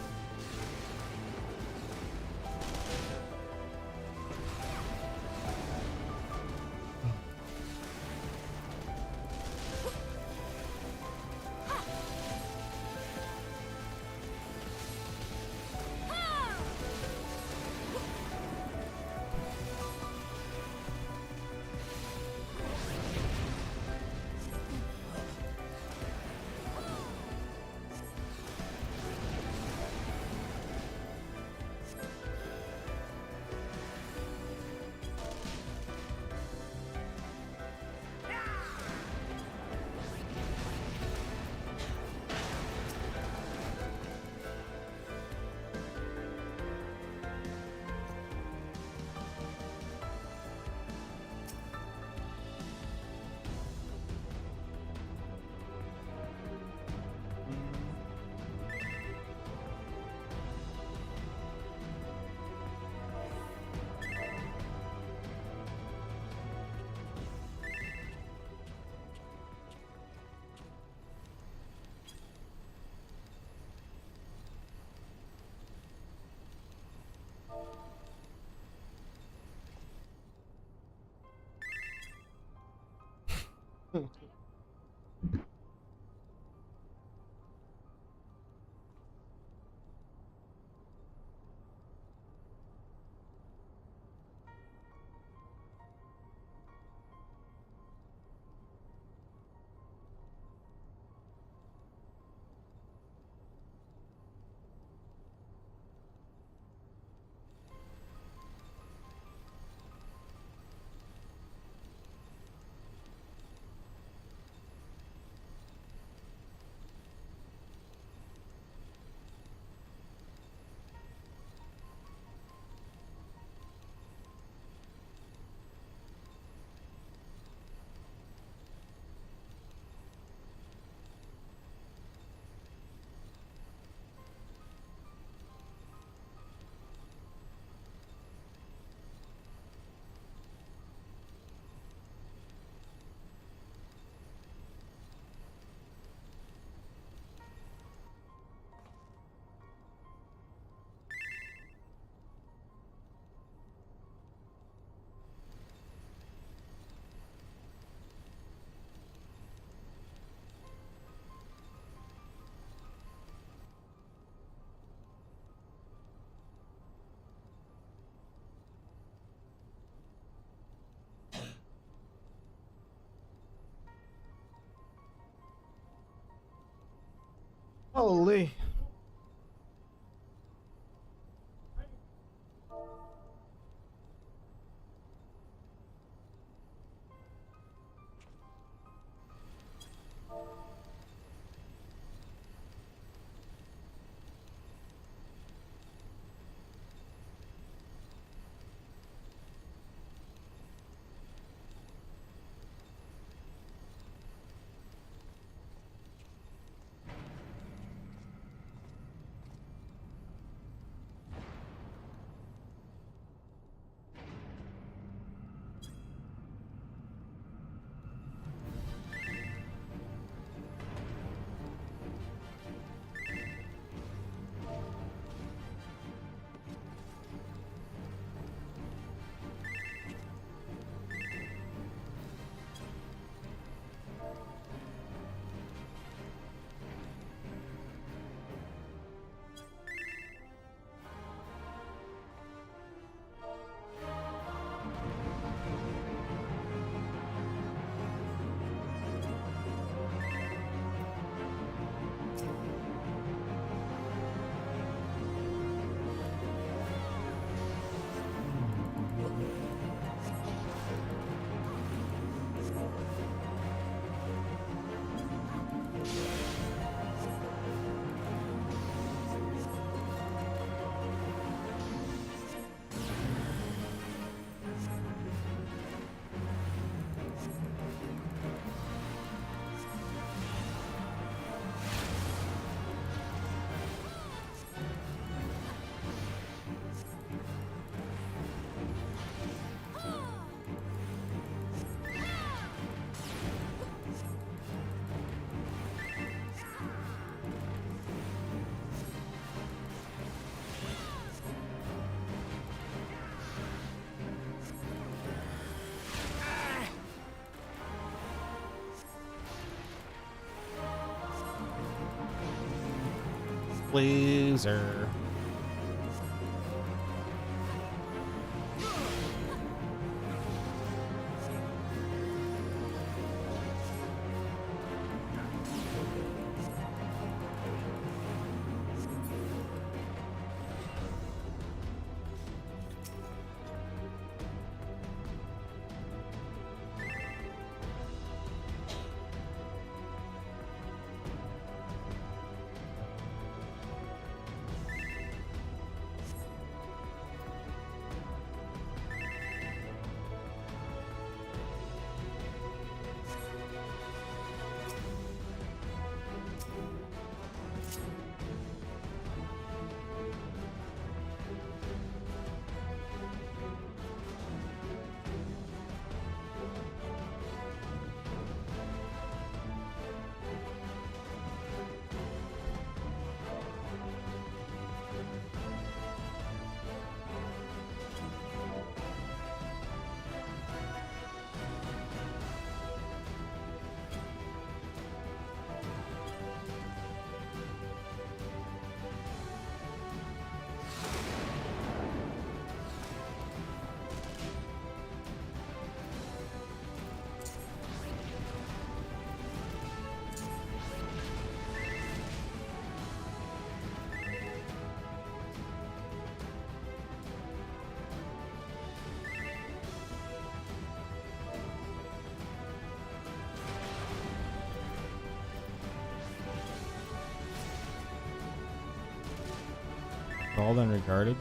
Holy. Loser. Called and regarded.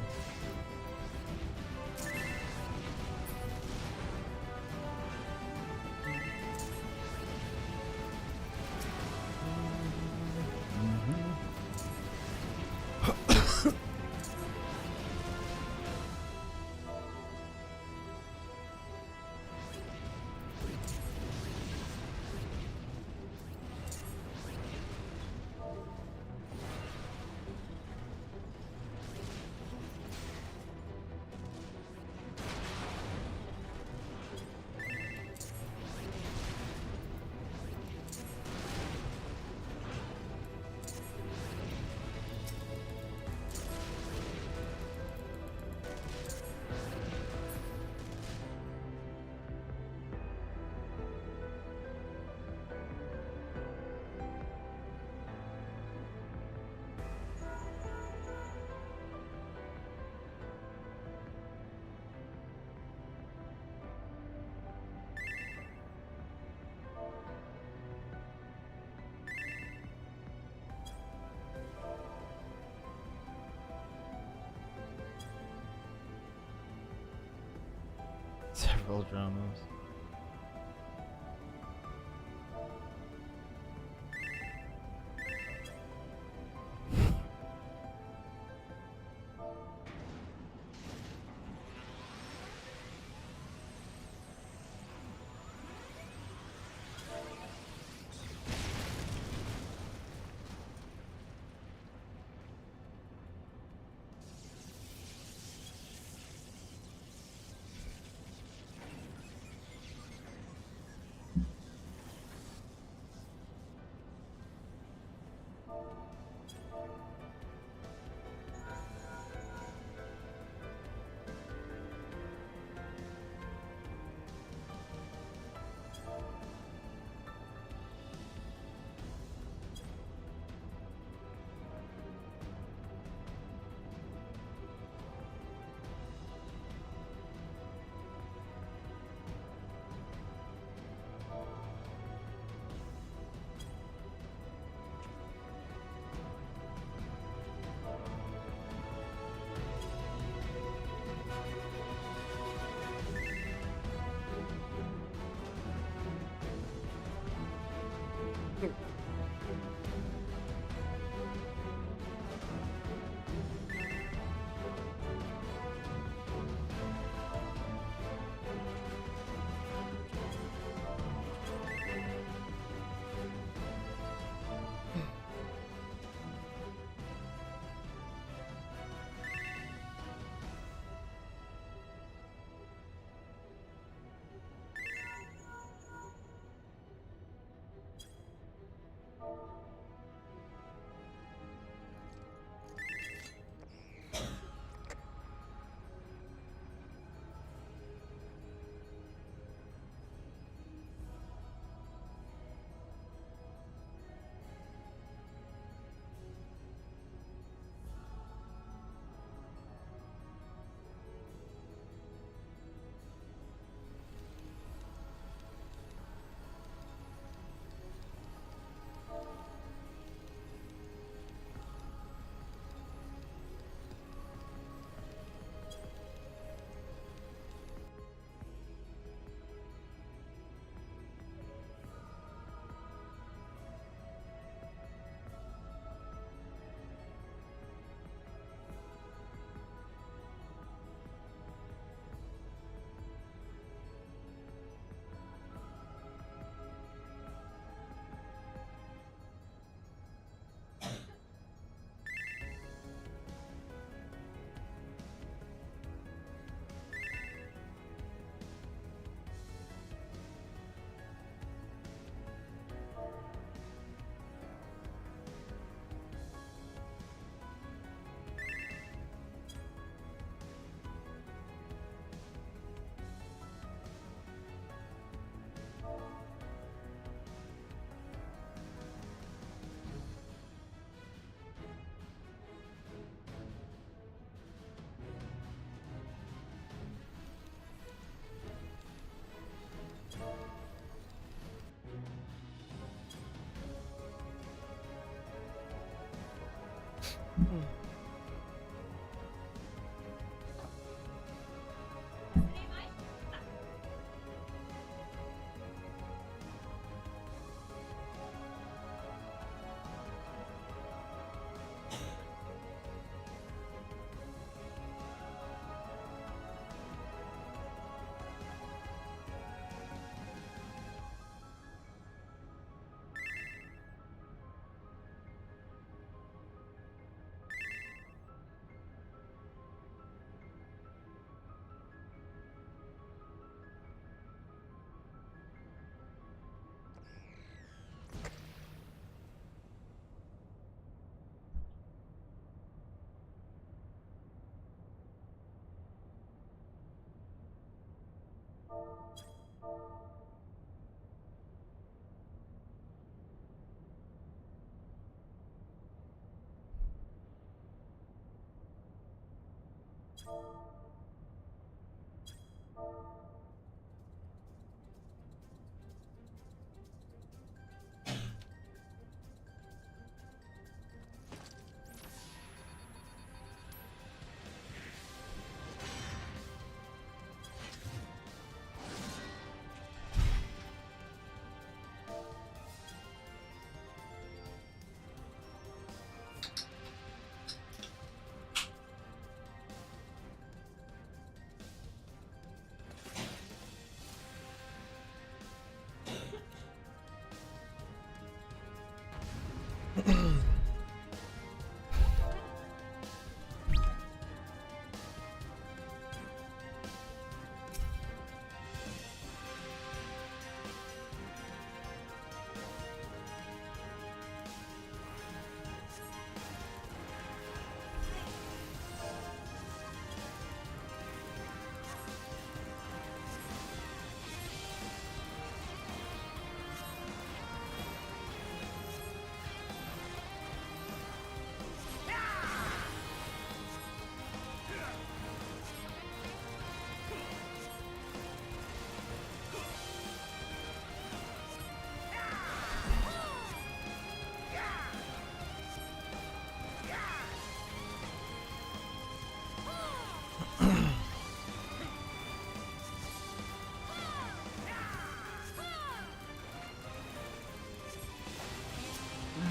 Several dramas.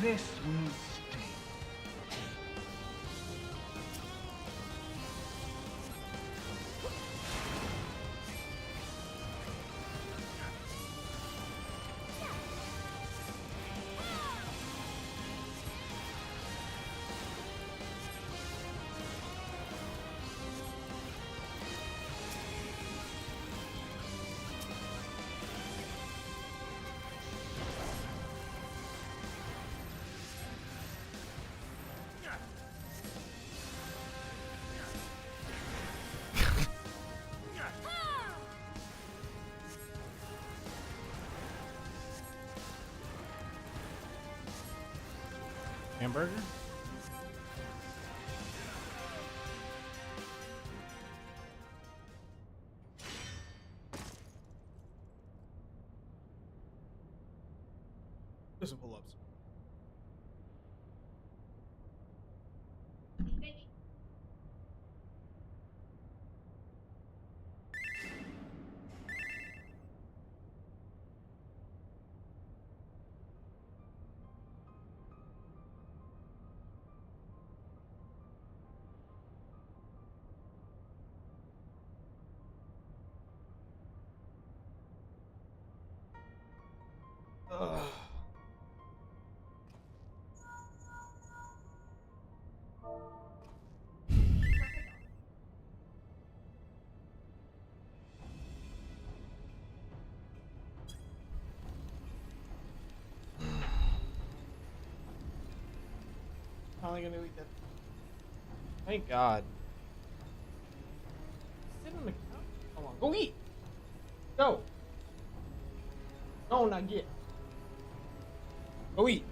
This will stay. Hamburger? Do some pull-ups. Ugh. Finally gonna eat that. Thank God. Sit on the couch. Come on, go eat. Go. Go now, get. Go eat.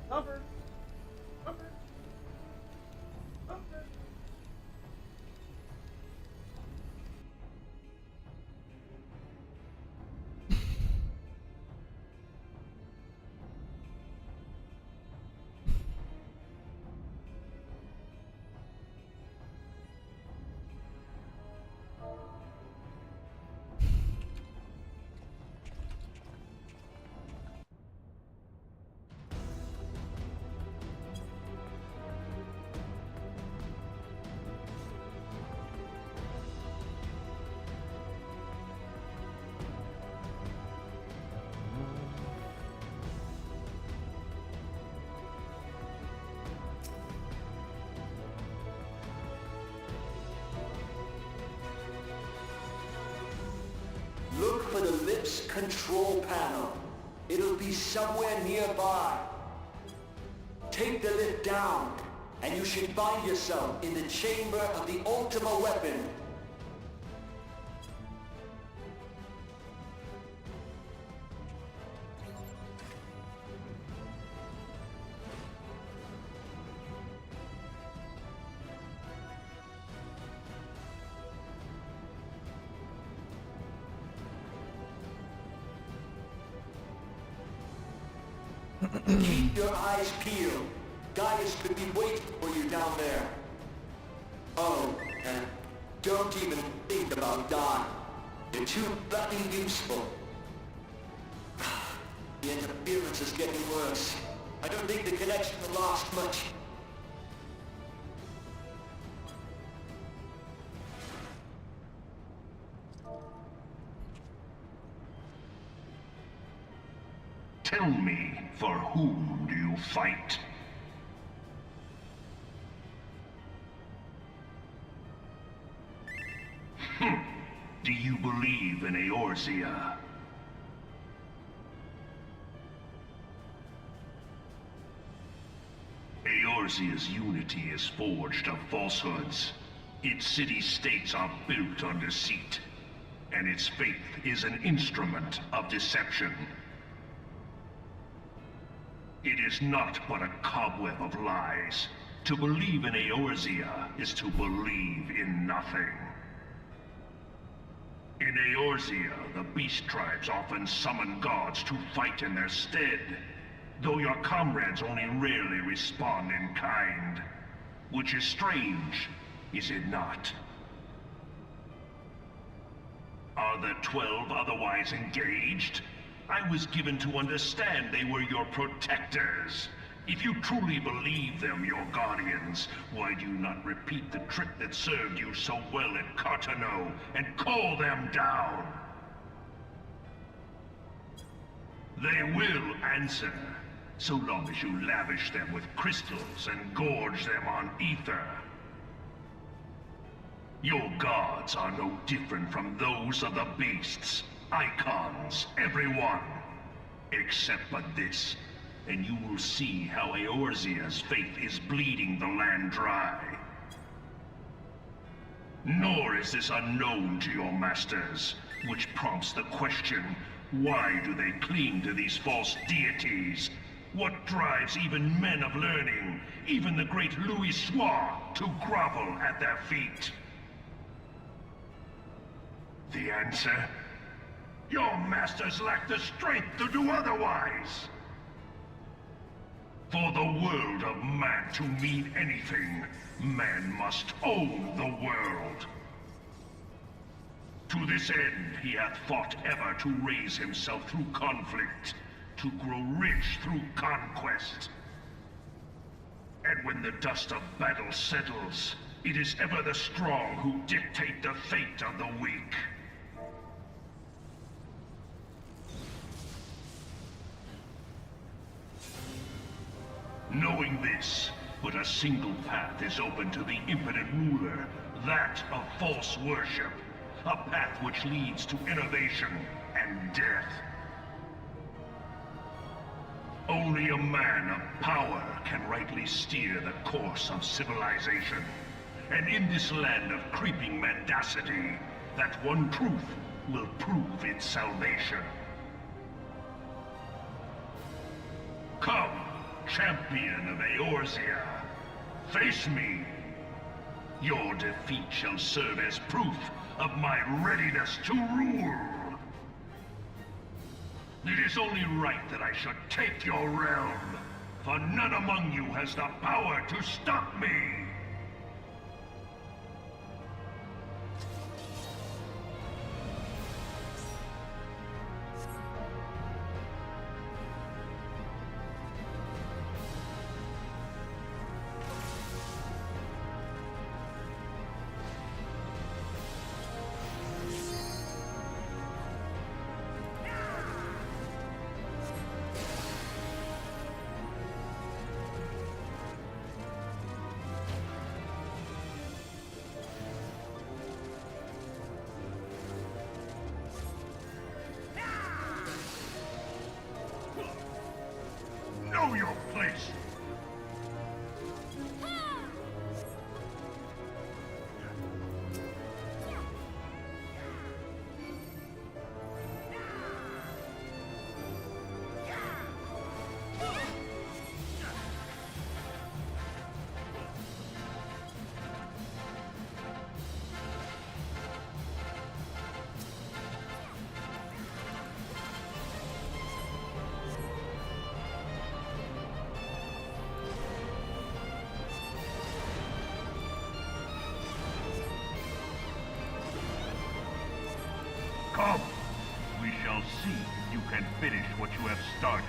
Cover. Cover. Cover. Look for the lips control panel. It'll be somewhere nearby. Take the lip down, and you should find yourself in the chamber of the Ultima weapon. Keep your eyes peeled. Gaius could be waiting for you down there. Oh, and don't even think about dying. You're too bloody useful. The interference is getting worse. I don't think the connection will last much. Tell me, for whom do you fight? Do you believe in Eorzea? Eorzea's unity is forged of falsehoods. Its city-states are built on deceit, and its faith is an instrument of deception. It is not but a cobweb of lies. To believe in Eorzea is to believe in nothing. In Eorzea, the beast tribes often summon gods to fight in their stead, though your comrades only rarely respond in kind. Which is strange, is it not? Are the 12 otherwise engaged? I was given to understand they were your protectors. If you truly believe them your guardians, why do you not repeat the trick that served you so well at Cartano and call them down? They will answer, so long as you lavish them with crystals and gorge them on ether. Your gods are no different from those of the beasts. Icons, everyone. Except but this, and you will see how Eorzea's faith is bleeding the land dry. Nor is this unknown to your masters, which prompts the question, why do they cling to these false deities? What drives even men of learning, even the great Louis Soir, to grovel at their feet? The answer? Your masters lack the strength to do otherwise! For the world of man to mean anything, man must own the world. To this end, he hath fought ever to raise himself through conflict, to grow rich through conquest. And when the dust of battle settles, it is ever the strong who dictate the fate of the weak. Knowing this, but a single path is open to the impotent ruler, that of false worship. A path which leads to innovation and death. Only a man of power can rightly steer the course of civilization. And in this land of creeping mendacity, that one truth will prove its salvation. Come, champion of Eorzea, face me. Your defeat shall serve as proof of my readiness to rule. It is only right that I should take your realm, for none among you has the power to stop me. Come. We shall see if you can finish what you have started.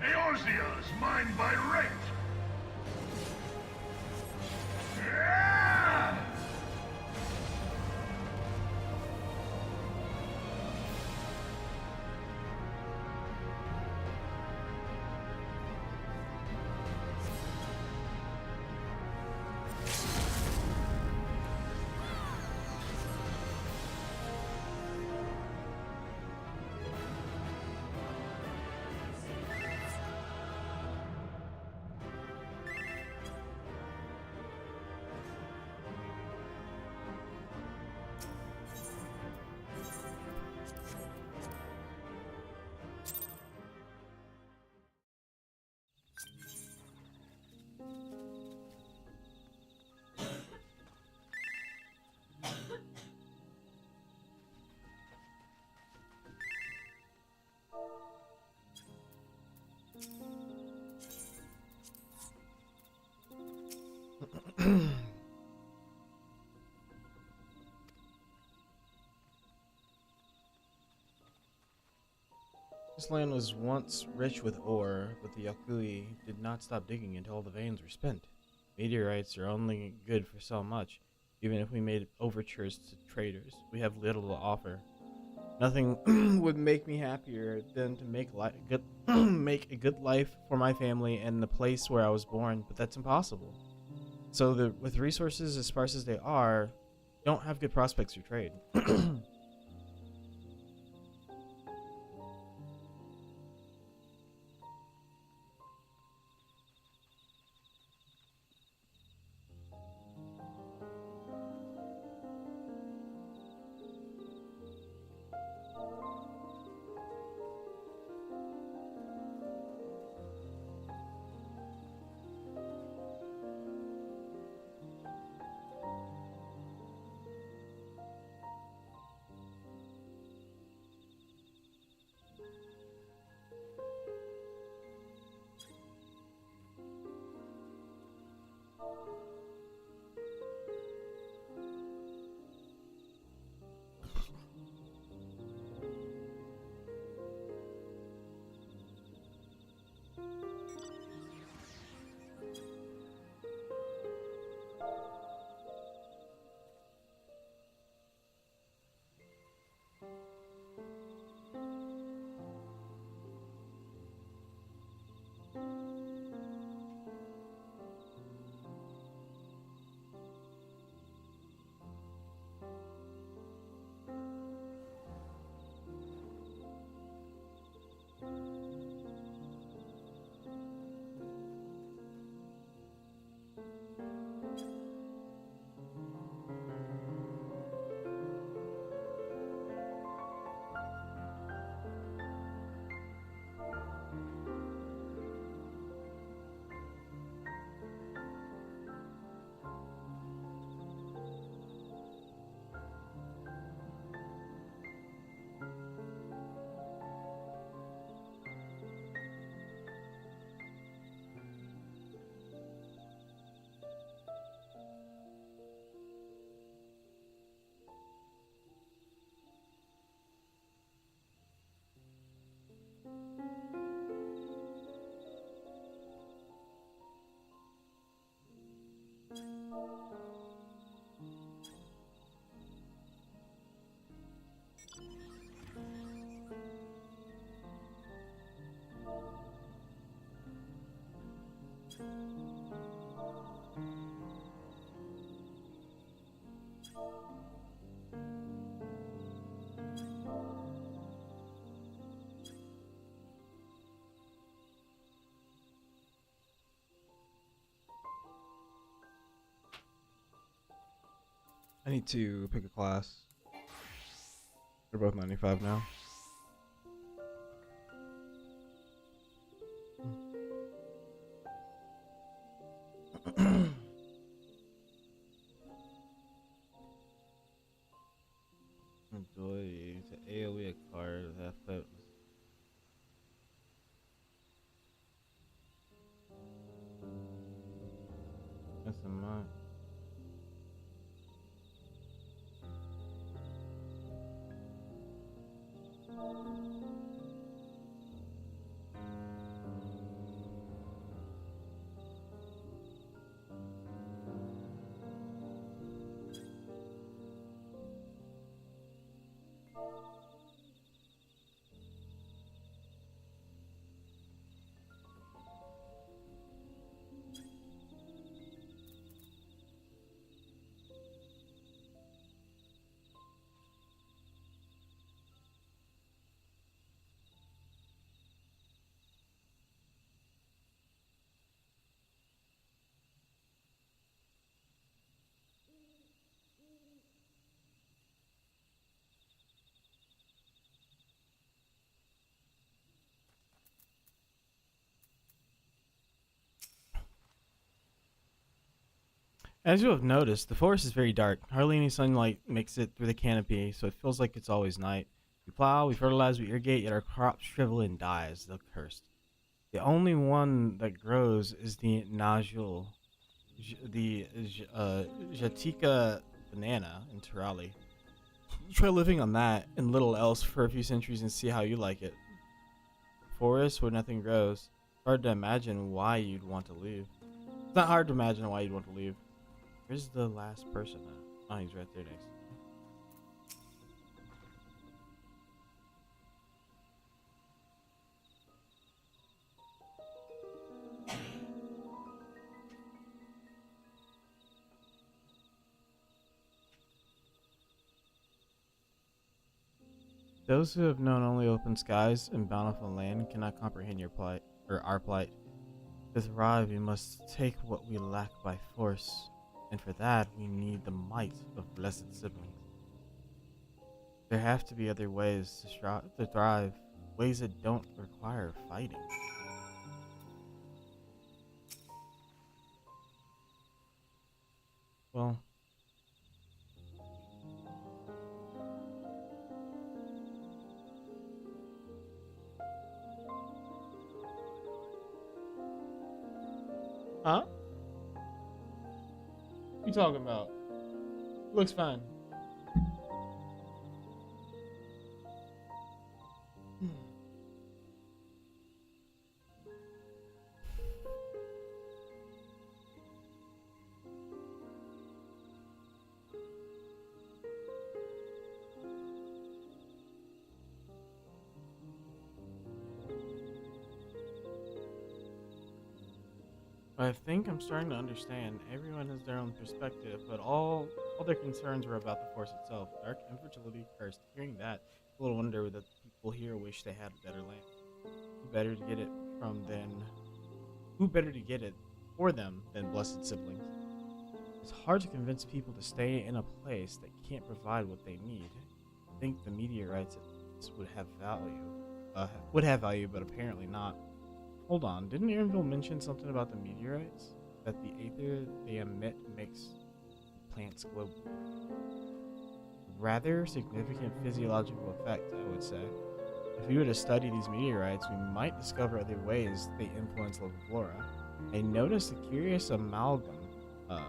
Eorzea's mine by right! Yeah! This land was once rich with ore, but the Yakui did not stop digging until all the veins were spent. Meteorites are only good for so much. Even if we made overtures to traders, we have little to offer. Nothing would make me happier than to make make a good life for my family and the place where I was born, but that's impossible. So with resources as sparse as they are, don't have good prospects for trade. I need to pick a class. They're both 95 now. Ability to AoE a card that flips. That's a month. As you have noticed, the forest is very dark. Hardly any sunlight makes it through the canopy, so it feels like it's always night. We plow, we fertilize, we irrigate, yet our crops shrivel and die as though cursed. The only one that grows is the Najul, Jatika banana in Tirali. Try living on that and little else for a few centuries and see how you like it. Forest where nothing grows. Hard to imagine why you'd want to leave. It's not hard to imagine why you'd want to leave. Where's the last person at? Oh, he's right there next to me. Those who have known only open skies and bountiful land cannot comprehend your plight, or our plight. To thrive, we must take what we lack by force, and for that, we need the might of blessed siblings. There have to be other ways to thrive, ways that don't require fighting. Well, huh? What you talking about? Looks fine. I think I'm starting to understand. Everyone has their own perspective, but all their concerns were about the force itself. Dark infertility cursed. Hearing that, a little wonder that people here wish they had a better land. Who better to get it from than who better to get it for them than blessed siblings? It's hard to convince people to stay in a place that can't provide what they need. I think the meteorites would have value, but apparently not. Hold on, didn't Aaronville mention something about the meteorites? That the aether they emit makes plants glow blue. Rather significant physiological effect, I would say. If we were to study these meteorites, we might discover other ways they influence local flora. I noticed a curious amalgam of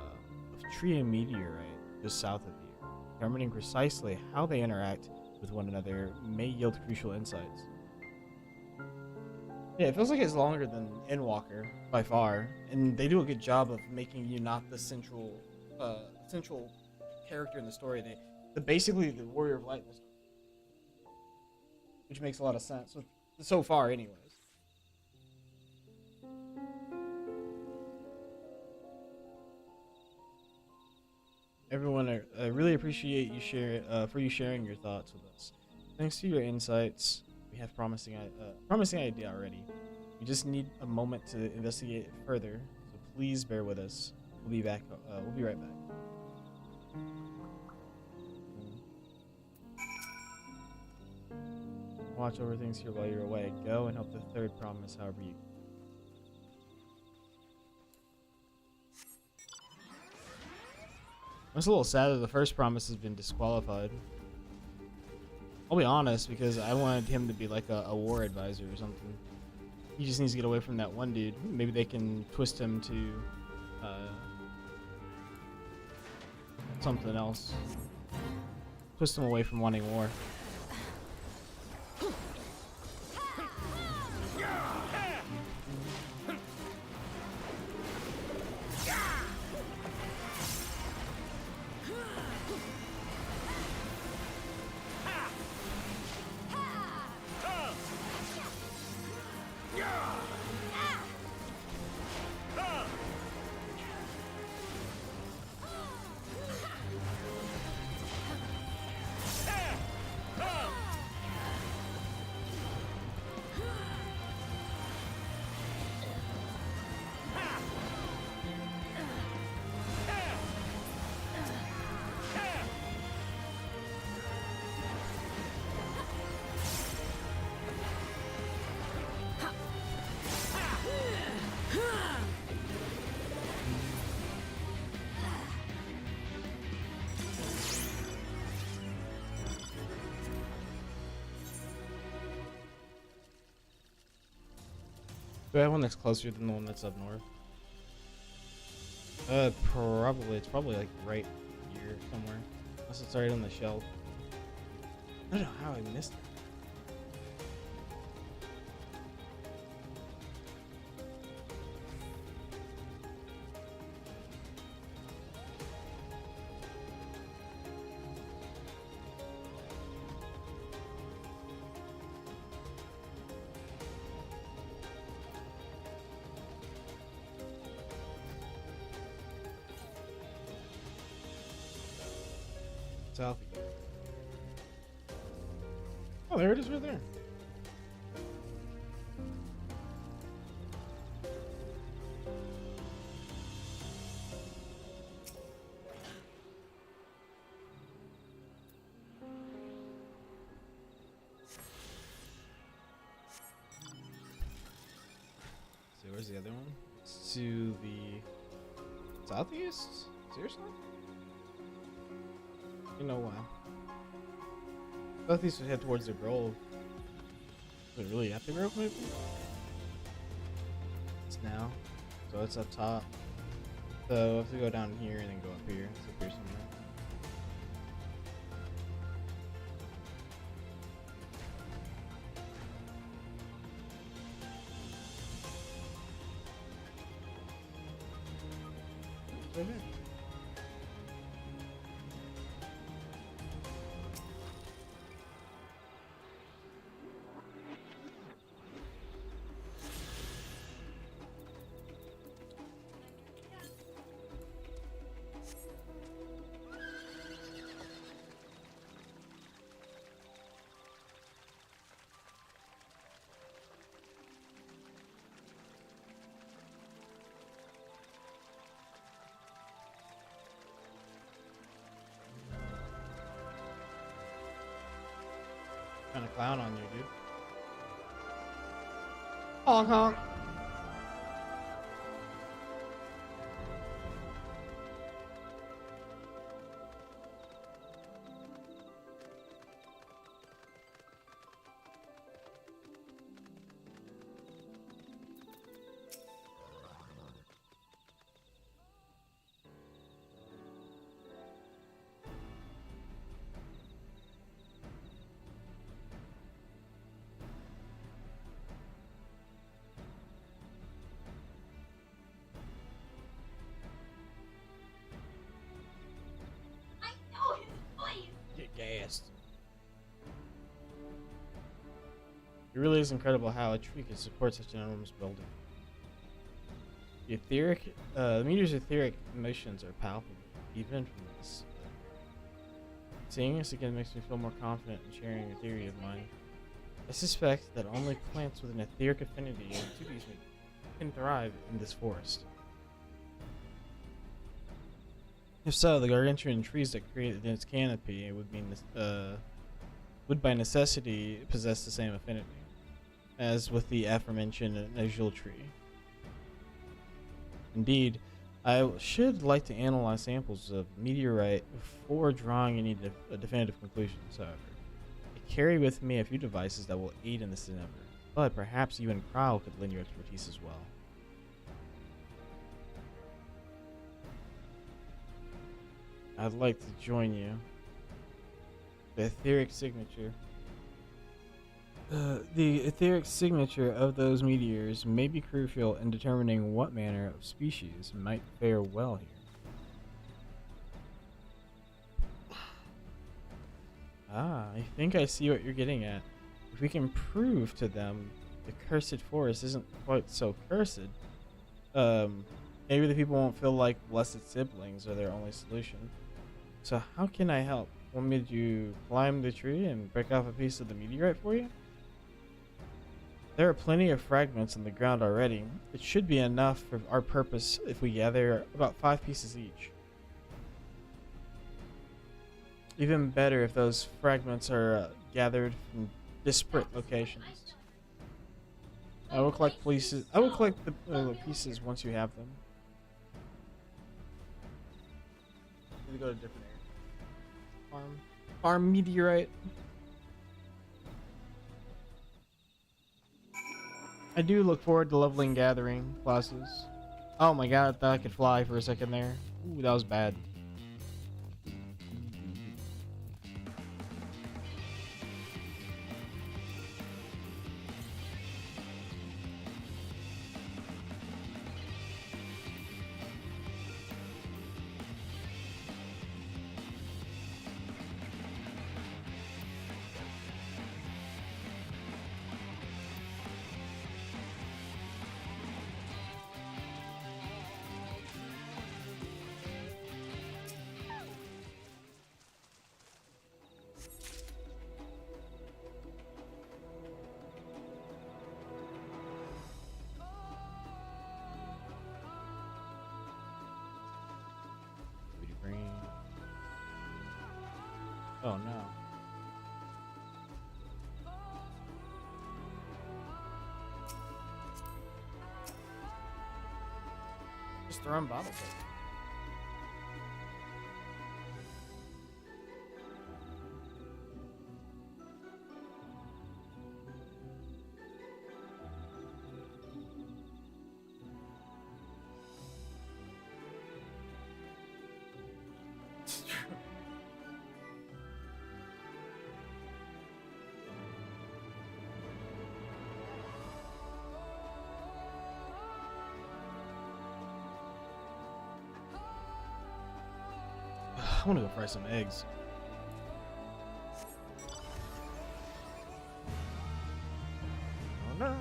tree and meteorite just south of here. Determining precisely how they interact with one another may yield crucial insights. Yeah, it feels like it's longer than Endwalker by far, and they do a good job of making you not the central character in the story. They're basically the Warrior of Light, which makes a lot of sense so far, anyways. Everyone, I really appreciate you sharing your thoughts with us. Thanks to your insights, we have promising idea already. We just need a moment to investigate it further, so please bear with us. We'll be back. We'll be right back. Watch over things here while you're away. Go and help the third promise however you can. I'm just a little sad that the first promise has been disqualified. I'll be honest, because I wanted him to be like a war advisor or something. He just needs to get away from that one dude. Maybe they can twist him to something else. Twist him away from wanting war. Do I have one that's closer than the one that's up north? Probably. It's probably like right here somewhere. Unless it's right on the shelf. I don't know how I missed it. South. Oh, there it is right there. So where's the other one? It's to the southeast? Seriously? You know why? Southeast would head towards the grove. Is it really at the grove, maybe? It's now. So it's up top. So I have to go down here and then go up here. It's up here somewhere. Right here. Trying to clown on you, dude. Honk honk. Gassed. It really is incredible how a tree can support such an enormous building. The meteor's etheric emissions are palpable, even from this. Seeing this again makes me feel more confident in sharing a theory of mine. I suspect that only plants with an etheric affinity to these can thrive in this forest. If so, the gargantuan trees that created its canopy would mean this, would by necessity possess the same affinity as with the aforementioned Najul tree. Indeed, I should like to analyze samples of meteorite before drawing any definitive conclusions, however. I carry with me a few devices that will aid in this endeavor, but perhaps you and Crow could lend your expertise as well. I'd like to join you. The etheric signature. The etheric signature of those meteors may be crucial in determining what manner of species might fare well here. Ah, I think I see what you're getting at. If we can prove to them the cursed forest isn't quite so cursed, maybe the people won't feel like blessed siblings are their only solution. So how can I help? Want me to climb the tree and break off a piece of the meteorite for you? There are plenty of fragments on the ground already. It should be enough for our purpose if we gather about 5 pieces each. Even better if those fragments are gathered from disparate locations. I will collect pieces. I will collect the pieces once you have them. Need to go to different areas. Farm meteorite. I do look forward to leveling gathering classes. Oh my god, I thought I could fly for a second there. Ooh, that was bad. Oh no. Just throwing bottles at I want to go fry some eggs. Oh no.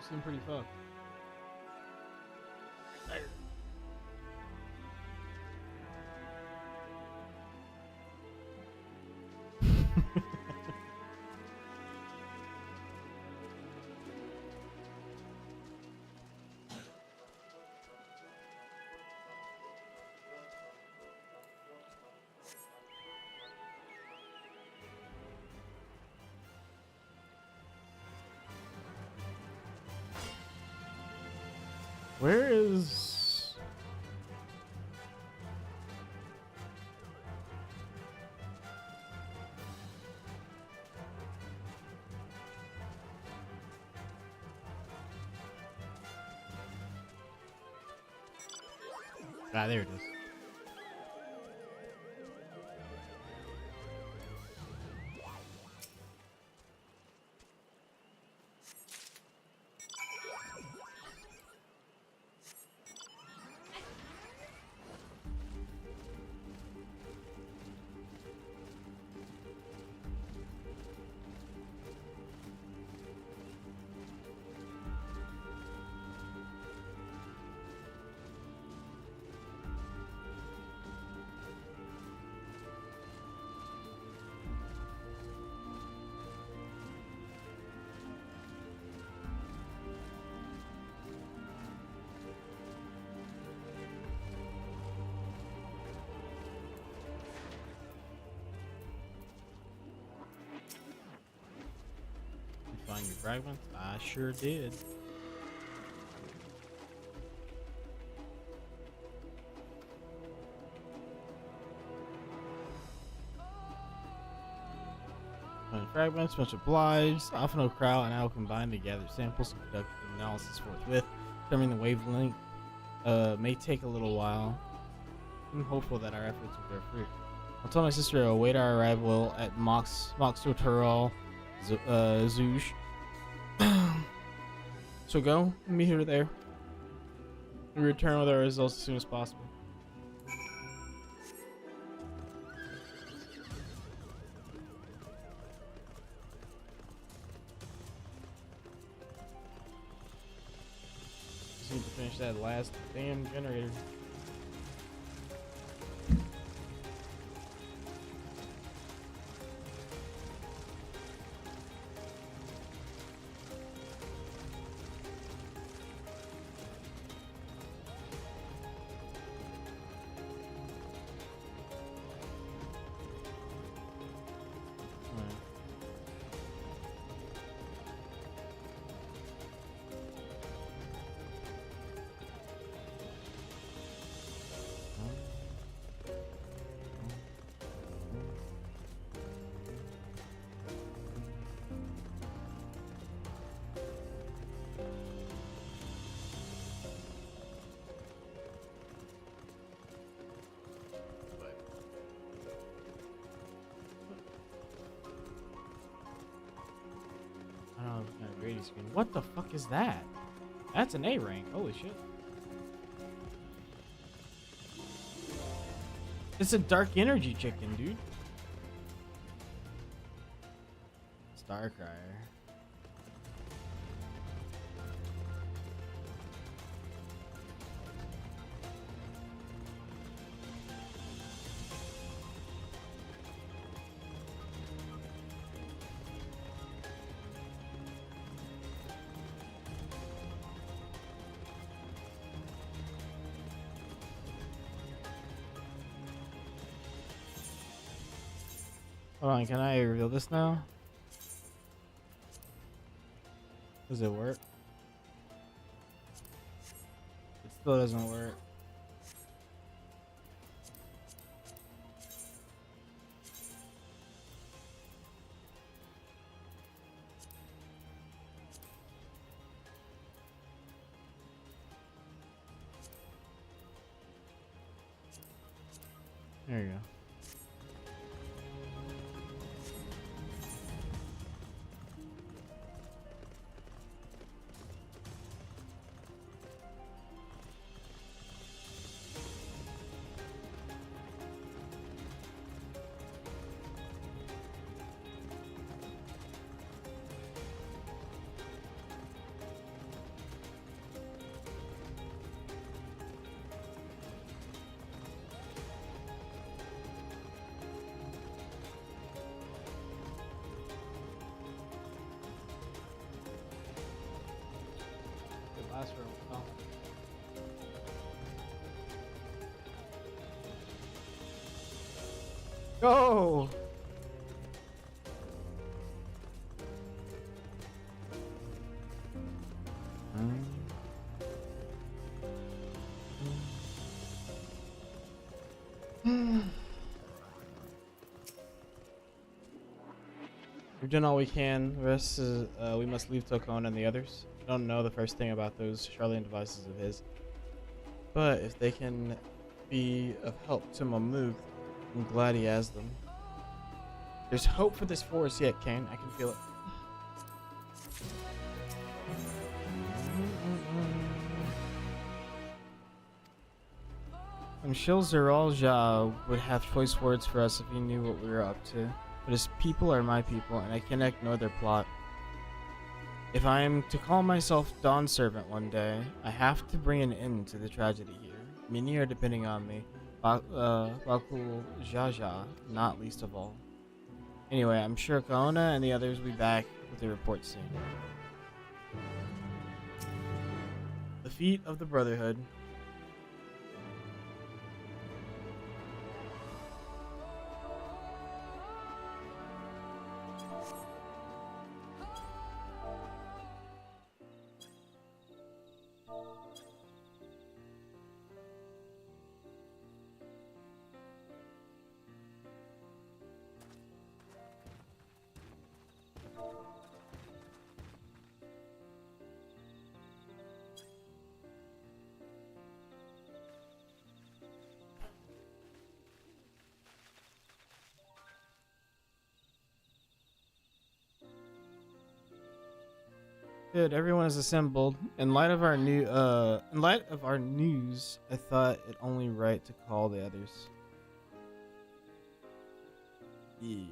Seem pretty fucked. Where is... Ah, there it is. find your fragments? I sure did. Find fragments, much obliged. Often O'Crow and I will combine to gather samples and conduct analysis forthwith. Determining the wavelength may take a little while. I'm hopeful that our efforts will bear fruit. I'll tell my sister to await our arrival at Mox Tural Zouj. So go, meet her there. We return with our results as soon as possible. Just need to finish that last damn generator. Screen. What the fuck is that? That's an A rank. Holy shit. It's a dark energy chicken, dude. Starcrier. Hold on, can I reveal this now? Does it work? It still doesn't work. There you go. Last room. Oh. Go! We've done all we can. The rest is we must leave Tokona and the others. I don't know the first thing about those Charlene devices of his, but if they can be of help to Mamuk, I'm glad he has them. There's hope for this forest yet, Kane. I can feel it. I'm sure Zeralja would have choice words for us if he knew what we were up to, but his people are my people, and I cannot ignore their plot. If I am to call myself Dawn Servant one day, I have to bring an end to the tragedy here. Many are depending on me. Bakul Jaja, not least of all. Anyway, I'm sure Kaona and the others will be back with a report soon. The feet of the Brotherhood. Good, everyone is assembled. In light of our news, I thought it only right to call the others. Yeah.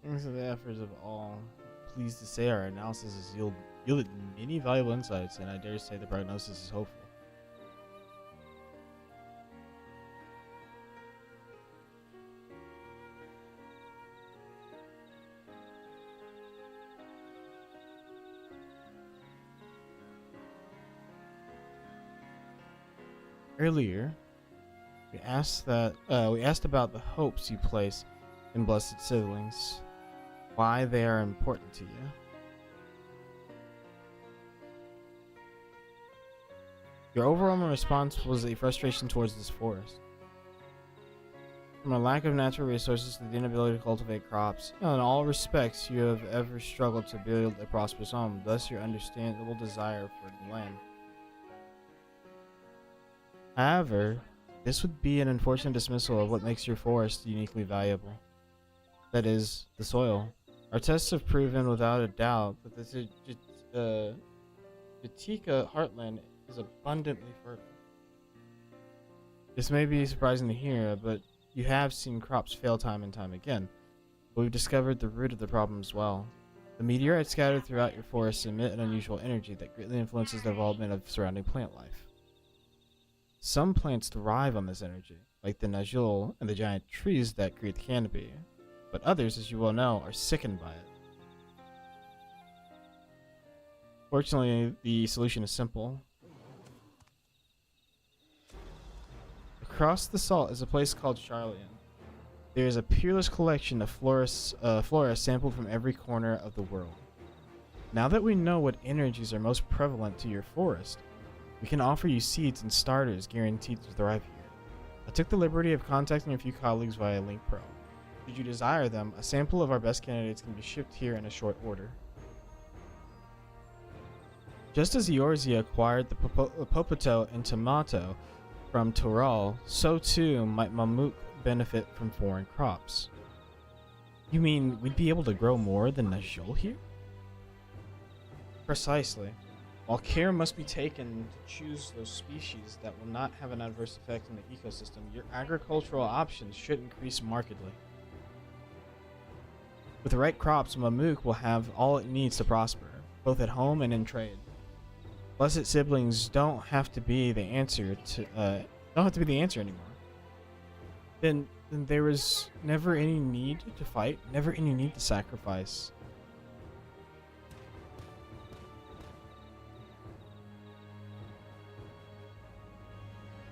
Thanks to the efforts of all, pleased to say our analysis has yielded many valuable insights, and I dare say the prognosis is hopeful. Earlier, we asked about the hopes you place in blessed siblings, why they are important to you. Your overwhelming response was a frustration towards this forest. From a lack of natural resources to the inability to cultivate crops, in all respects you have ever struggled to build a prosperous home, thus your understandable desire for the land. However, this would be an unfortunate dismissal of what makes your forest uniquely valuable. That is, the soil. Our tests have proven without a doubt that the Jatika heartland is abundantly fertile. This may be surprising to hear, but you have seen crops fail time and time again. But we've discovered the root of the problem as well. The meteorites scattered throughout your forests emit an unusual energy that greatly influences the development of surrounding plant life. Some plants thrive on this energy, like the Najul and the giant trees that create the canopy, but others, as you well know, are sickened by it. Fortunately, the solution is simple. Across the salt is a place called Chillin. There is a peerless collection of flora sampled from every corner of the world. Now that we know what energies are most prevalent to your forest, we can offer you seeds and starters guaranteed to thrive here. I took the liberty of contacting a few colleagues via Link Pro. Should you desire them, a sample of our best candidates can be shipped here in a short order. Just as Eorzea acquired the Popoto and Tomato from Toral, so too might Mamuk benefit from foreign crops. You mean we'd be able to grow more than Najul here? Precisely. While care must be taken to choose those species that will not have an adverse effect on the ecosystem, your agricultural options should increase markedly. With the right crops, Mamuk will have all it needs to prosper, both at home and in trade. Blessed siblings don't have to be the answer anymore. Then there was never any need to fight, never any need to sacrifice.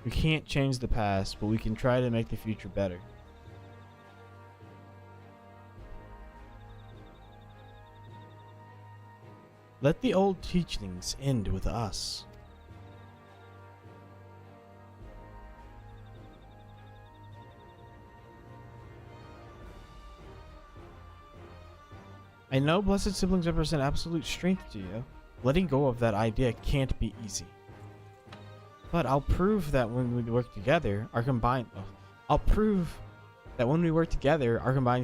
We can't change the past, but we can try to make the future better. Let the old teachings end with us. I know blessed siblings represent absolute strength to you. Letting go of that idea can't be easy. But I'll prove that when we work together, our combined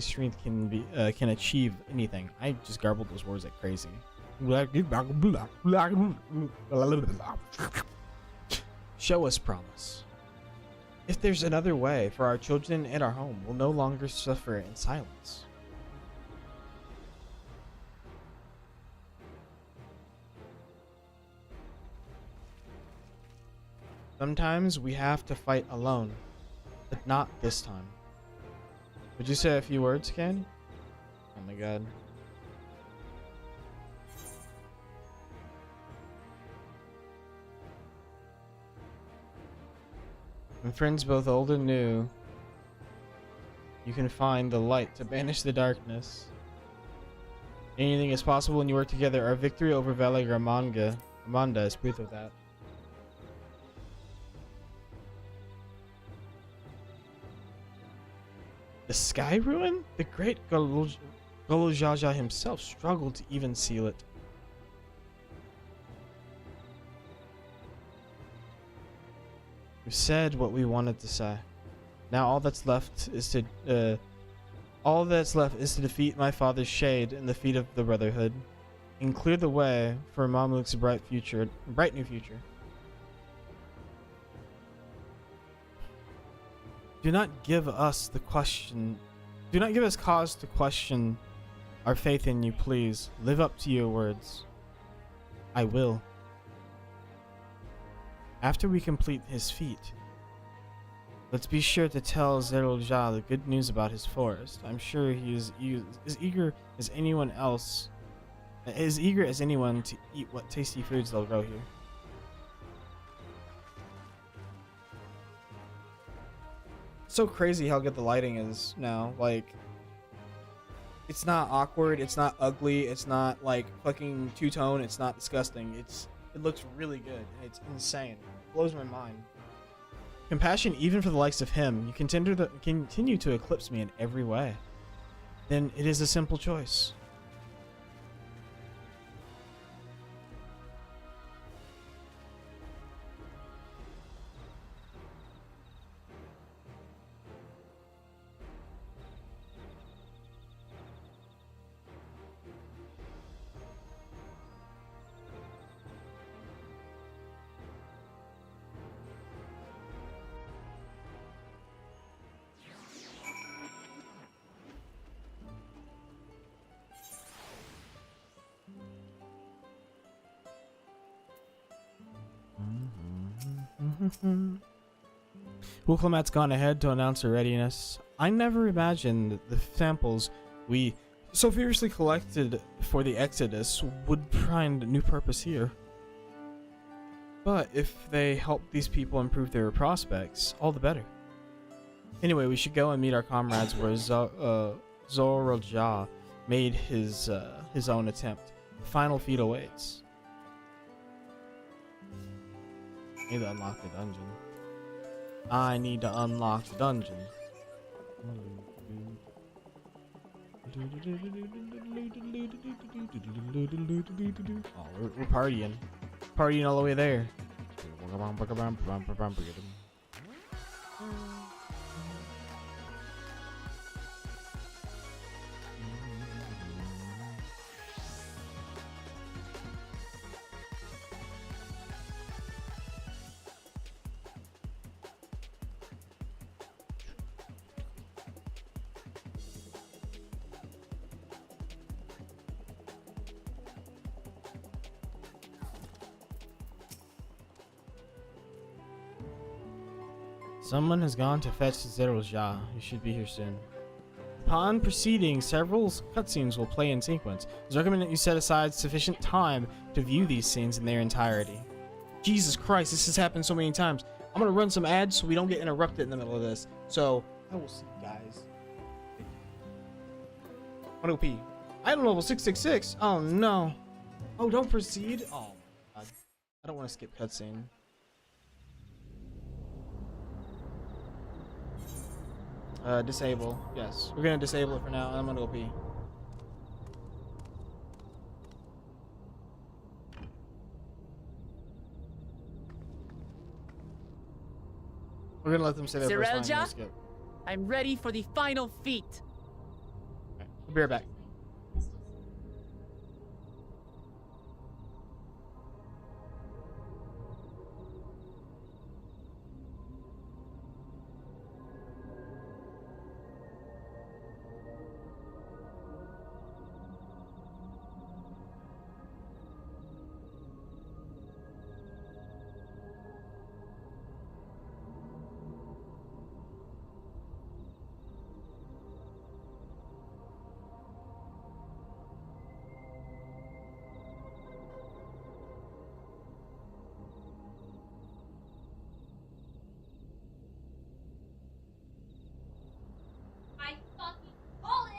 strength can achieve anything. I just garbled those words like crazy. Show us promise. If there's another way for our children and our home, we'll no longer suffer in silence. Sometimes we have to fight alone, but not this time. Would you say a few words, Ken? Oh my god. And friends both old and new, you can find the light to banish the darkness. Anything is possible when you work together. Our victory over Valley Gramanda is proof of that. The Sky Ruin? The great Golujaja himself struggled to even seal it. We've said what we wanted to say. Now all that's left is to defeat my father's shade in the feet of the Brotherhood, and clear the way for Mamluk's bright new future. Do not give us cause to question our faith in you, please. Live up to your words. I will. After we complete his feat, let's be sure to tell Zerulja the good news about his forest. I'm sure he is as eager as anyone to eat what tasty foods they'll grow here. So crazy how good the lighting is now. Like, it's not awkward, it's not ugly, it's not like fucking two-tone, it's not disgusting. It looks really good, and it's insane. It blows my mind. Compassion even for the likes of him. You continue to eclipse me in every way. Then it is a simple choice. Wuklamat's gone ahead to announce her readiness. I never imagined the samples we so fiercely collected for the Exodus would find new purpose here. But if they help these people improve their prospects, all the better. Anyway, we should go and meet our comrades where Zoralja made his own attempt. The final feat awaits. I need to unlock the dungeon. I need to unlock the dungeon. Oh, we're partying. Partying all the way there. Someone has gone to fetch Zerulja. He should be here soon. Upon proceeding, several cutscenes will play in sequence. It's recommended that you set aside sufficient time to view these scenes in their entirety. Jesus Christ, this has happened so many times. I'm gonna run some ads so we don't get interrupted in the middle of this. So I will see you guys. I'm gonna go pee. Item level 666. Oh no. Oh, don't proceed. Oh God. I don't want to skip cutscene. Disable. Yes, we're gonna disable it for now. I'm gonna go pee. We're gonna let them say that first line. Zerelja, We'll skip. I'm ready for the final feat. Right, we'll be right back. I fucking call it!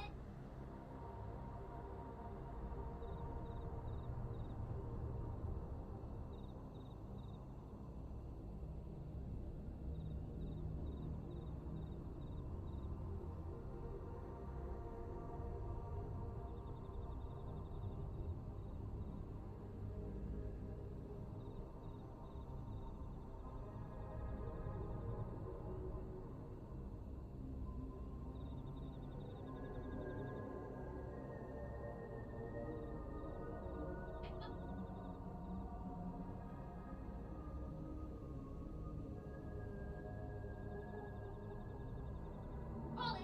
Call it!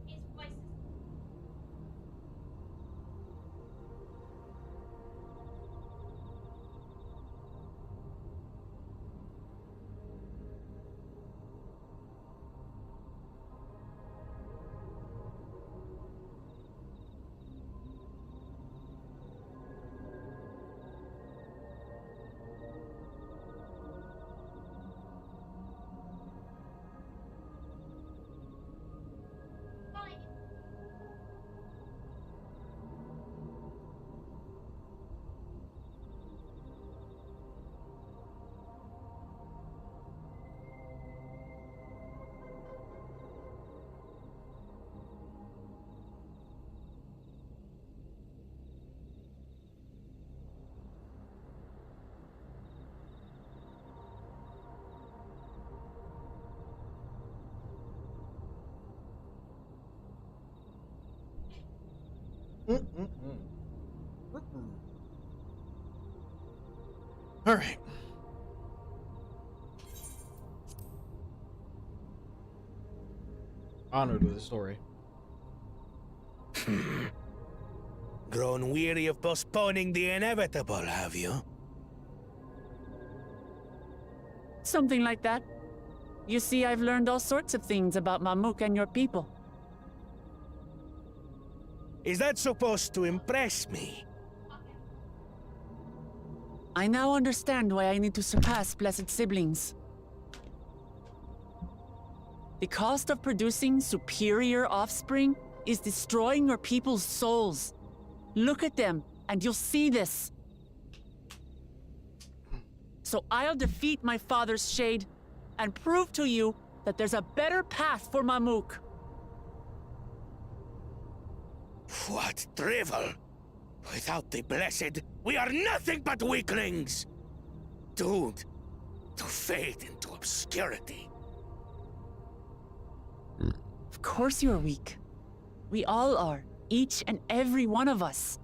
His voice is calling it. All right. Honored with the story. Grown weary of postponing the inevitable, have you? Something like that. You see, I've learned all sorts of things about Mamuk and your people. Is that supposed to impress me? I now understand why I need to surpass blessed siblings. The cost of producing superior offspring is destroying your people's souls. Look at them, and you'll see this. So I'll defeat my father's shade and prove to you that there's a better path for Mamuk. What drivel! Without the blessed, we are nothing but weaklings! Doomed to fade into obscurity. Of course you're weak. We all are, each and every one of us.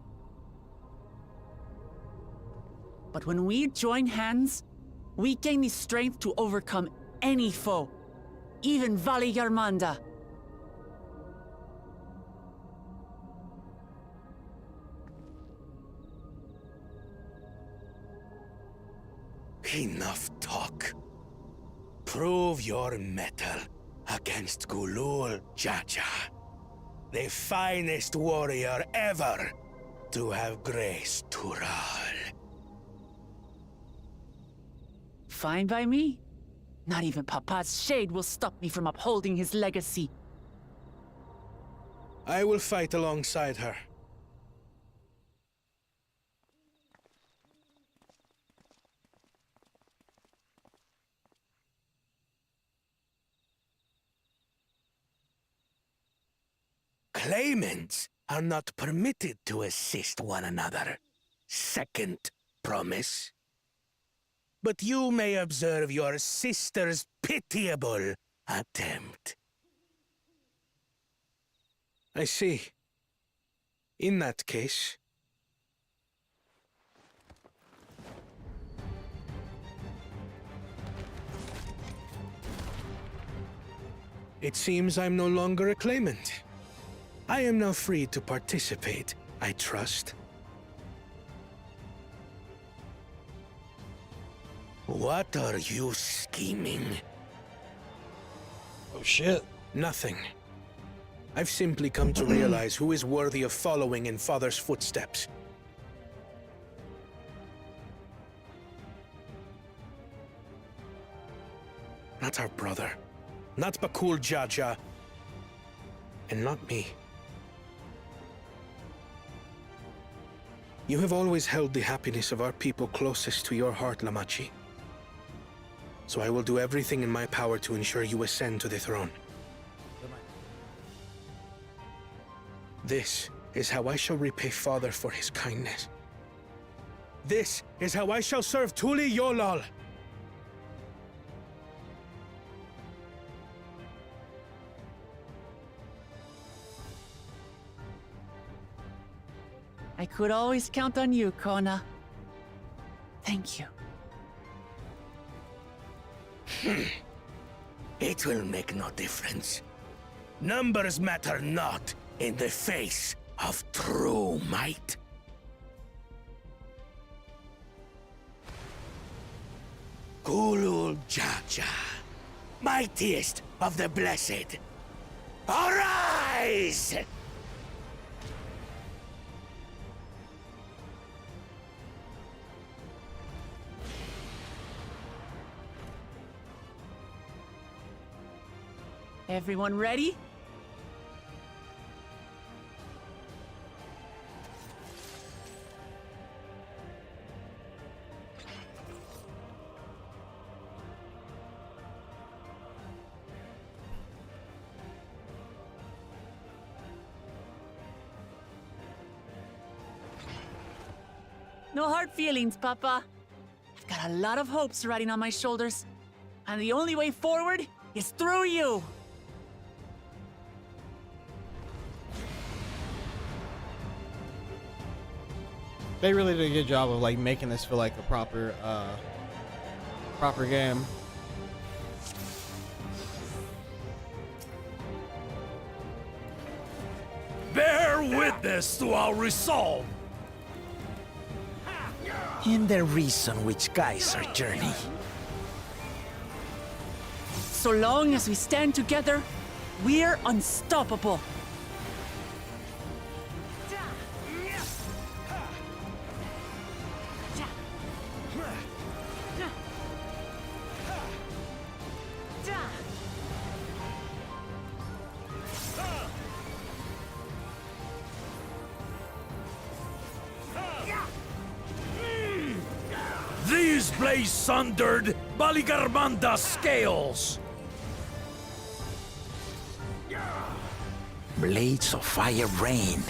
But when we join hands, we gain the strength to overcome any foe, even Vali Garmanda. Enough talk. Prove your mettle against Gulul Jaja, the finest warrior ever to have graced Tural. Fine by me. Not even Papa's shade will stop me from upholding his legacy. I will fight alongside her. Claimants are not permitted to assist one another. Second promise. But you may observe your sister's pitiable attempt. I see. In that case... It seems I'm no longer a claimant. I am now free to participate, I trust. What are you scheming? Oh shit. Nothing. I've simply come to realize who is worthy of following in Father's footsteps. Not our brother. Not Bakul Jaja. And not me. You have always held the happiness of our people closest to your heart, Lamachi. So I will do everything in my power to ensure you ascend to the throne. This is how I shall repay Father for his kindness. This is how I shall serve Tuli Yolal. I could always count on you, Kona. Thank you. It will make no difference. Numbers matter not in the face of true might. Gulul Jaja, mightiest of the blessed, arise! Everyone ready? No hard feelings, Papa. I've got a lot of hopes riding on my shoulders, and the only way forward is through you. They really did a good job of like making this feel like a proper game. Bear witness to our resolve. In the reason which guides our journey. So long as we stand together, we're unstoppable. These blades sundered Baligarmanda's scales! Blades of fire rain.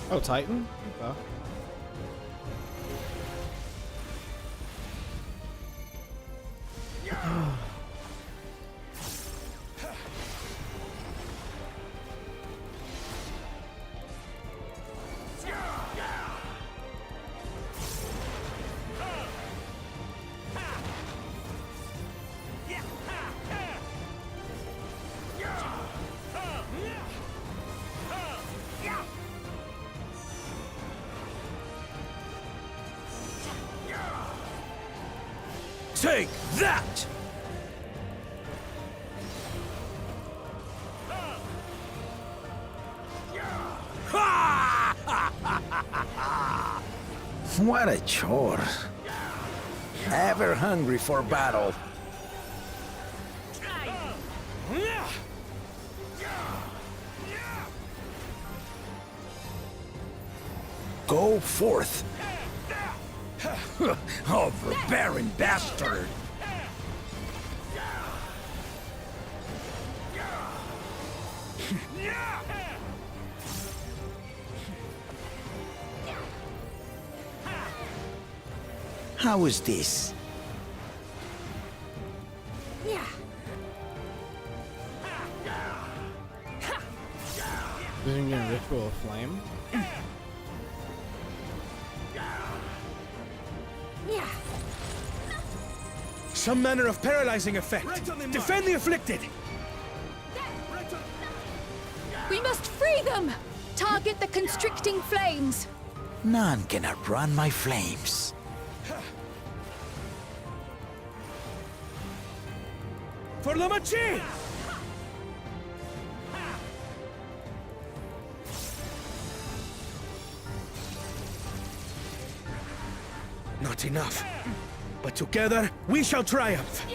Oh, Titan? Okay. Take that! What a chore. Ever hungry for battle. Go forth. Oh, barren bastard! How is this? Using a ritual of flame? Some manner of paralyzing effect. Defend the afflicted! We must free them! Target the constricting flames! None can outrun my flames. For the machine! Not enough. But together, we shall triumph.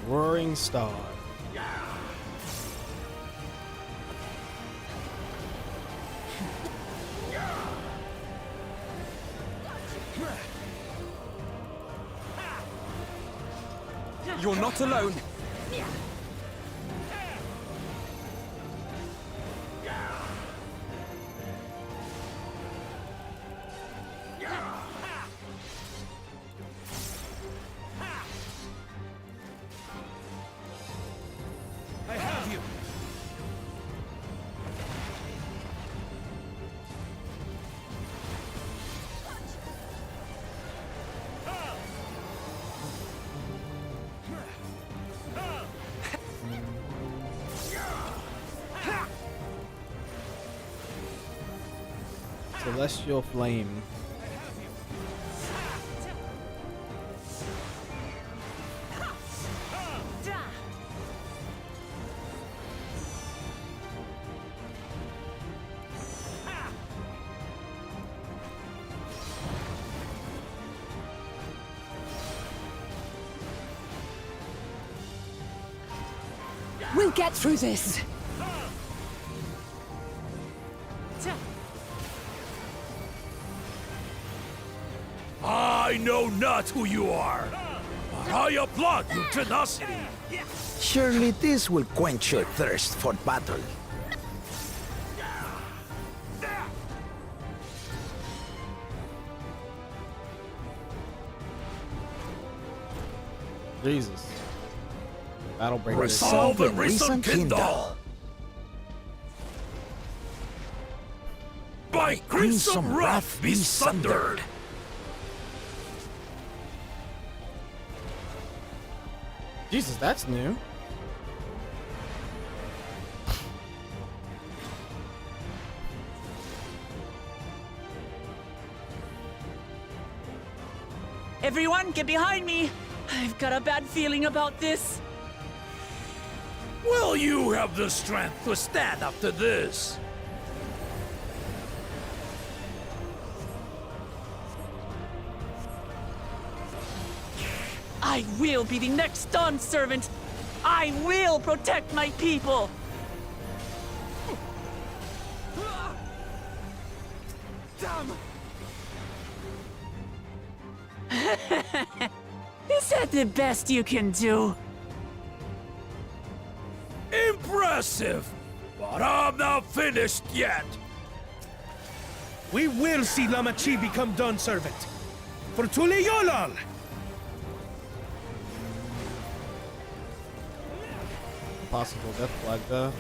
Roaring Star. You're not alone. I have you. Celestial Flame. We'll get through this. I know not who you are, but I applaud your tenacity. Surely this will quench your thirst for battle. Jesus. Battle breaker. Resolve and rekindle. By Crimson Wrath be sundered. Jesus, that's new. Everyone, get behind me! I've got a bad feeling about this. Will you have the strength to stand up to this? I will be the next Dawn Servant! I will protect my people! Damn! Is that the best you can do? Impressive! But I'm not finished yet! We will see Lamachi become Dawn Servant. For Tuli Yolal! Possible death flag though.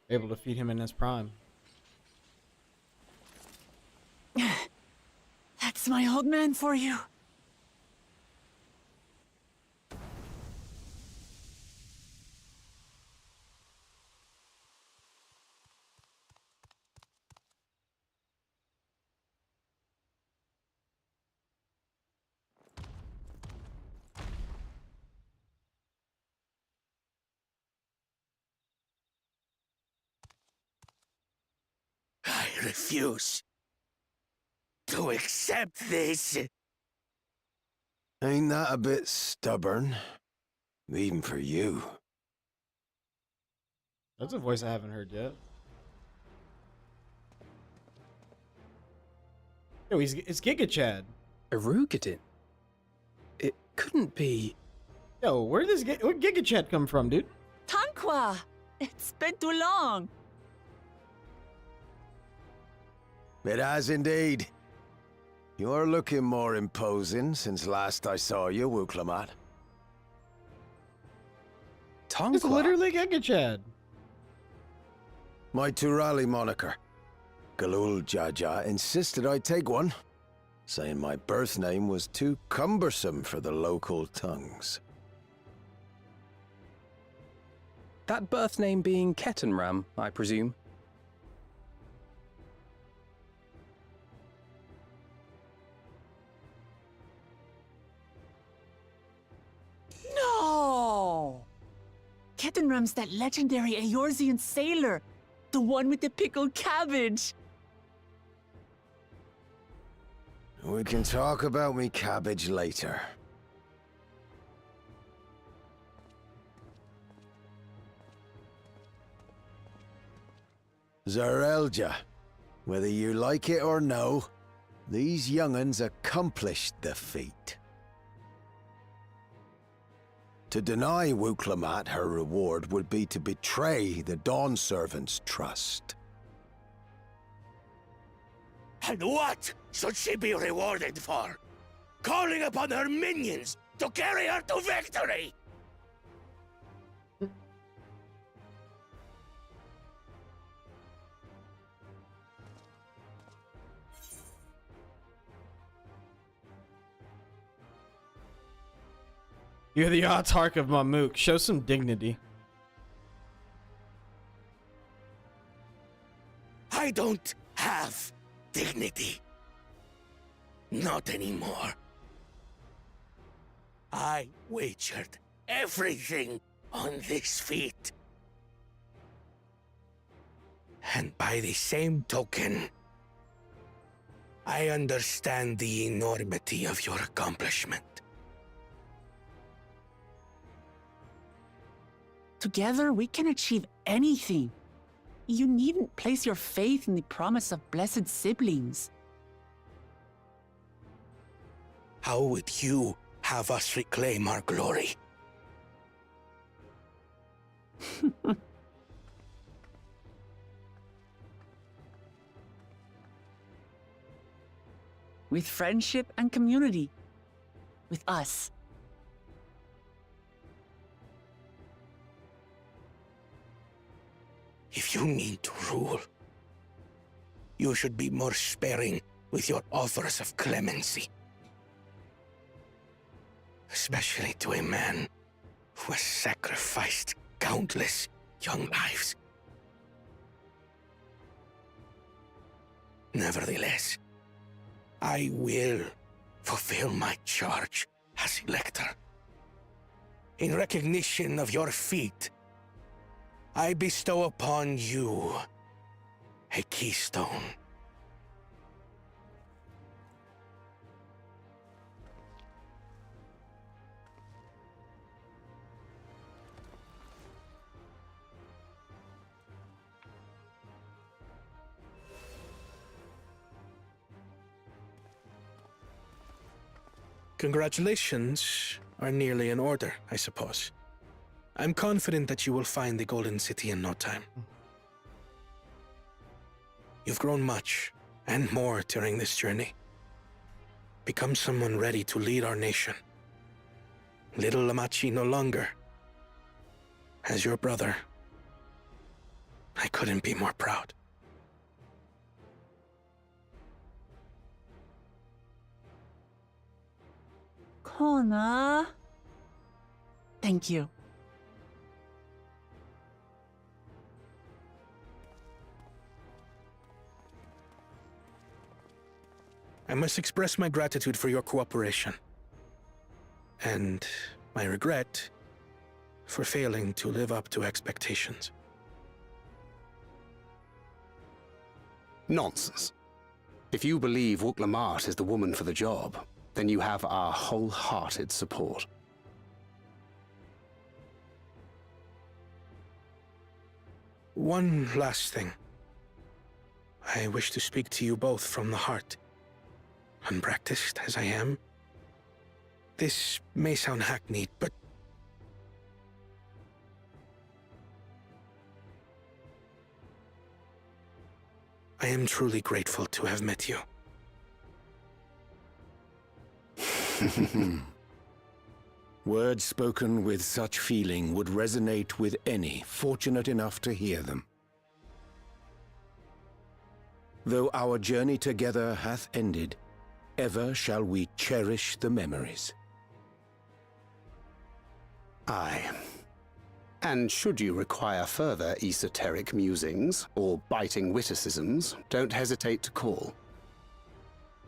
Able to feed him in his prime. That's my old man for you. I refuse to accept this. Ain't that a bit stubborn? Even for you. That's a voice I haven't heard yet. Yo, it's Giga Chad. Arugadin? It couldn't be... Yo, where Giga Chad come from, dude? Tanqua! It's been too long. It has indeed. You're looking more imposing since last I saw you, Wuklamat. It's literally Giga Chad. My Turali moniker. Galul Jaja insisted I take one, saying my birth name was too cumbersome for the local tongues. That birth name being Ketenram, I presume? No! Ketenram's that legendary Eorzean sailor. The one with the pickled cabbage. We can talk about me cabbage later. Zarelja, whether you like it or no, these young'uns accomplished the feat. To deny Wuklamat her reward would be to betray the Dawn Servant's trust. And what should she be rewarded for? Calling upon her minions to carry her to victory! You're the autarch of Mamuk. Show some dignity. I don't have dignity. Not anymore. I wagered everything on this feat. And by the same token, I understand the enormity of your accomplishment. Together, we can achieve anything. You needn't place your faith in the promise of blessed siblings. How would you have us reclaim our glory? With friendship and community. With us. If you mean to rule, you should be more sparing with your offers of clemency. Especially to a man who has sacrificed countless young lives. Nevertheless, I will fulfill my charge as Elector. In recognition of your feat, I bestow upon you a keystone. Congratulations are nearly in order, I suppose. I'm confident that you will find the Golden City in no time. You've grown much, and more during this journey. Become someone ready to lead our nation. Little Lamachi no longer. As your brother, I couldn't be more proud. Kona. Thank you. I must express my gratitude for your cooperation. And my regret for failing to live up to expectations. Nonsense. If you believe Wuk-Lamat is the woman for the job, then you have our wholehearted support. One last thing. I wish to speak to you both from the heart. Unpracticed as I am, this may sound hackneyed, but I am truly grateful to have met you. Words spoken with such feeling would resonate with any fortunate enough to hear them. Though our journey together hath ended, ever shall we cherish the memories. Aye. And should you require further esoteric musings or biting witticisms, don't hesitate to call.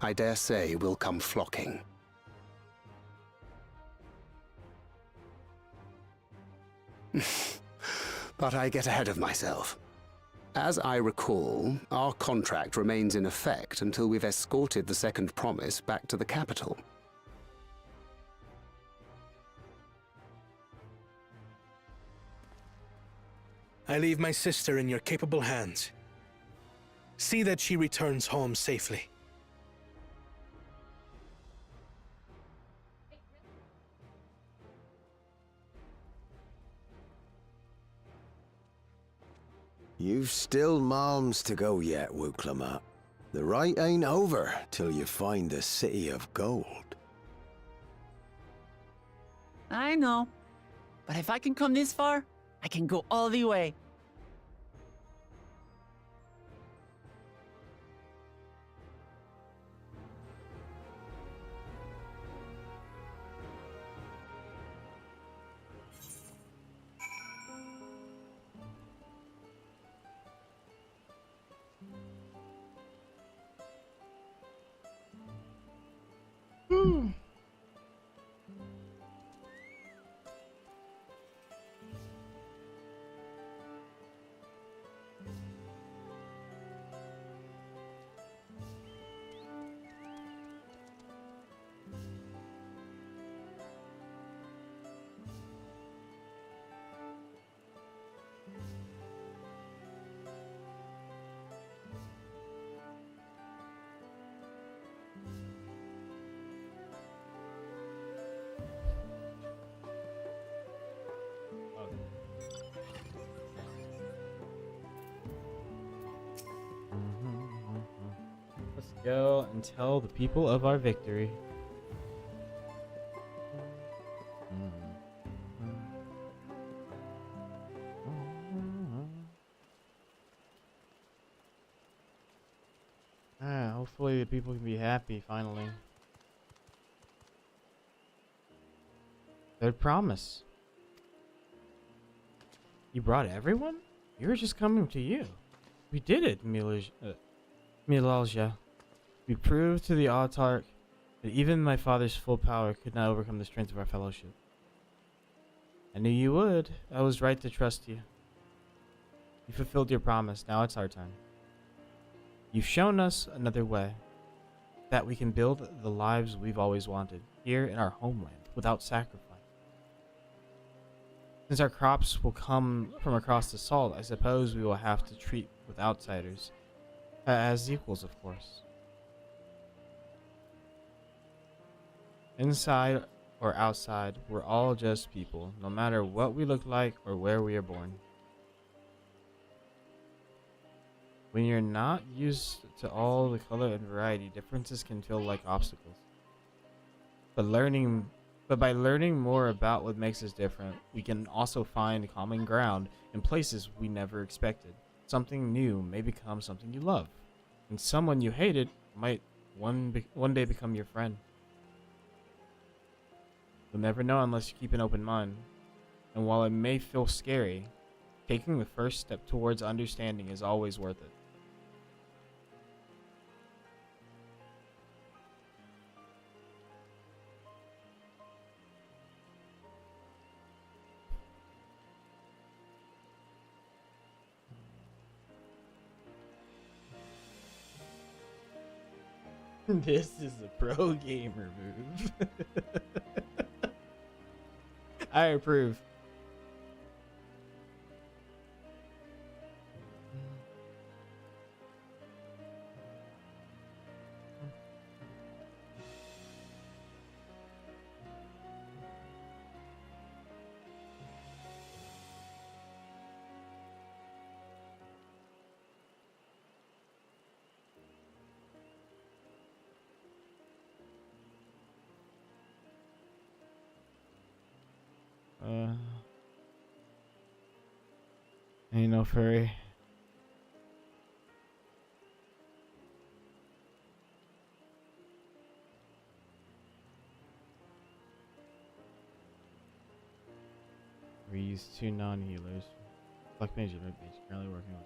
I dare say we'll come flocking. But I get ahead of myself. As I recall, our contract remains in effect until we've escorted the second promise back to the capital. I leave my sister in your capable hands. See that she returns home safely. You've still moms to go yet, Wuk-Lamat. The rite ain't over till you find the City of Gold. I know. But if I can come this far, I can go all the way. Go and tell the people of our victory. Hopefully the people can be happy finally. Third promise. You brought everyone? You were just coming to you. We did it, Milalja. We proved to the Autarch that even my father's full power could not overcome the strength of our fellowship. I knew you would. I was right to trust you. You fulfilled your promise. Now it's our time. You've shown us another way, that we can build the lives we've always wanted here in our homeland without sacrifice. Since our crops will come from across the salt, I suppose we will have to treat with outsiders as equals, of course. Inside or outside, we're all just people, no matter what we look like or where we are born. When you're not used to all the color and variety, differences can feel like obstacles. But by learning more about what makes us different, we can also find common ground in places we never expected. Something new may become something you love, and someone you hated might one day become your friend. You'll never know unless you keep an open mind. And while it may feel scary, taking the first step towards understanding is always worth it. This is a pro gamer move. I approve. Ain't no furry. We use 2 non-healers. Black Mage and Red Mage currently working on.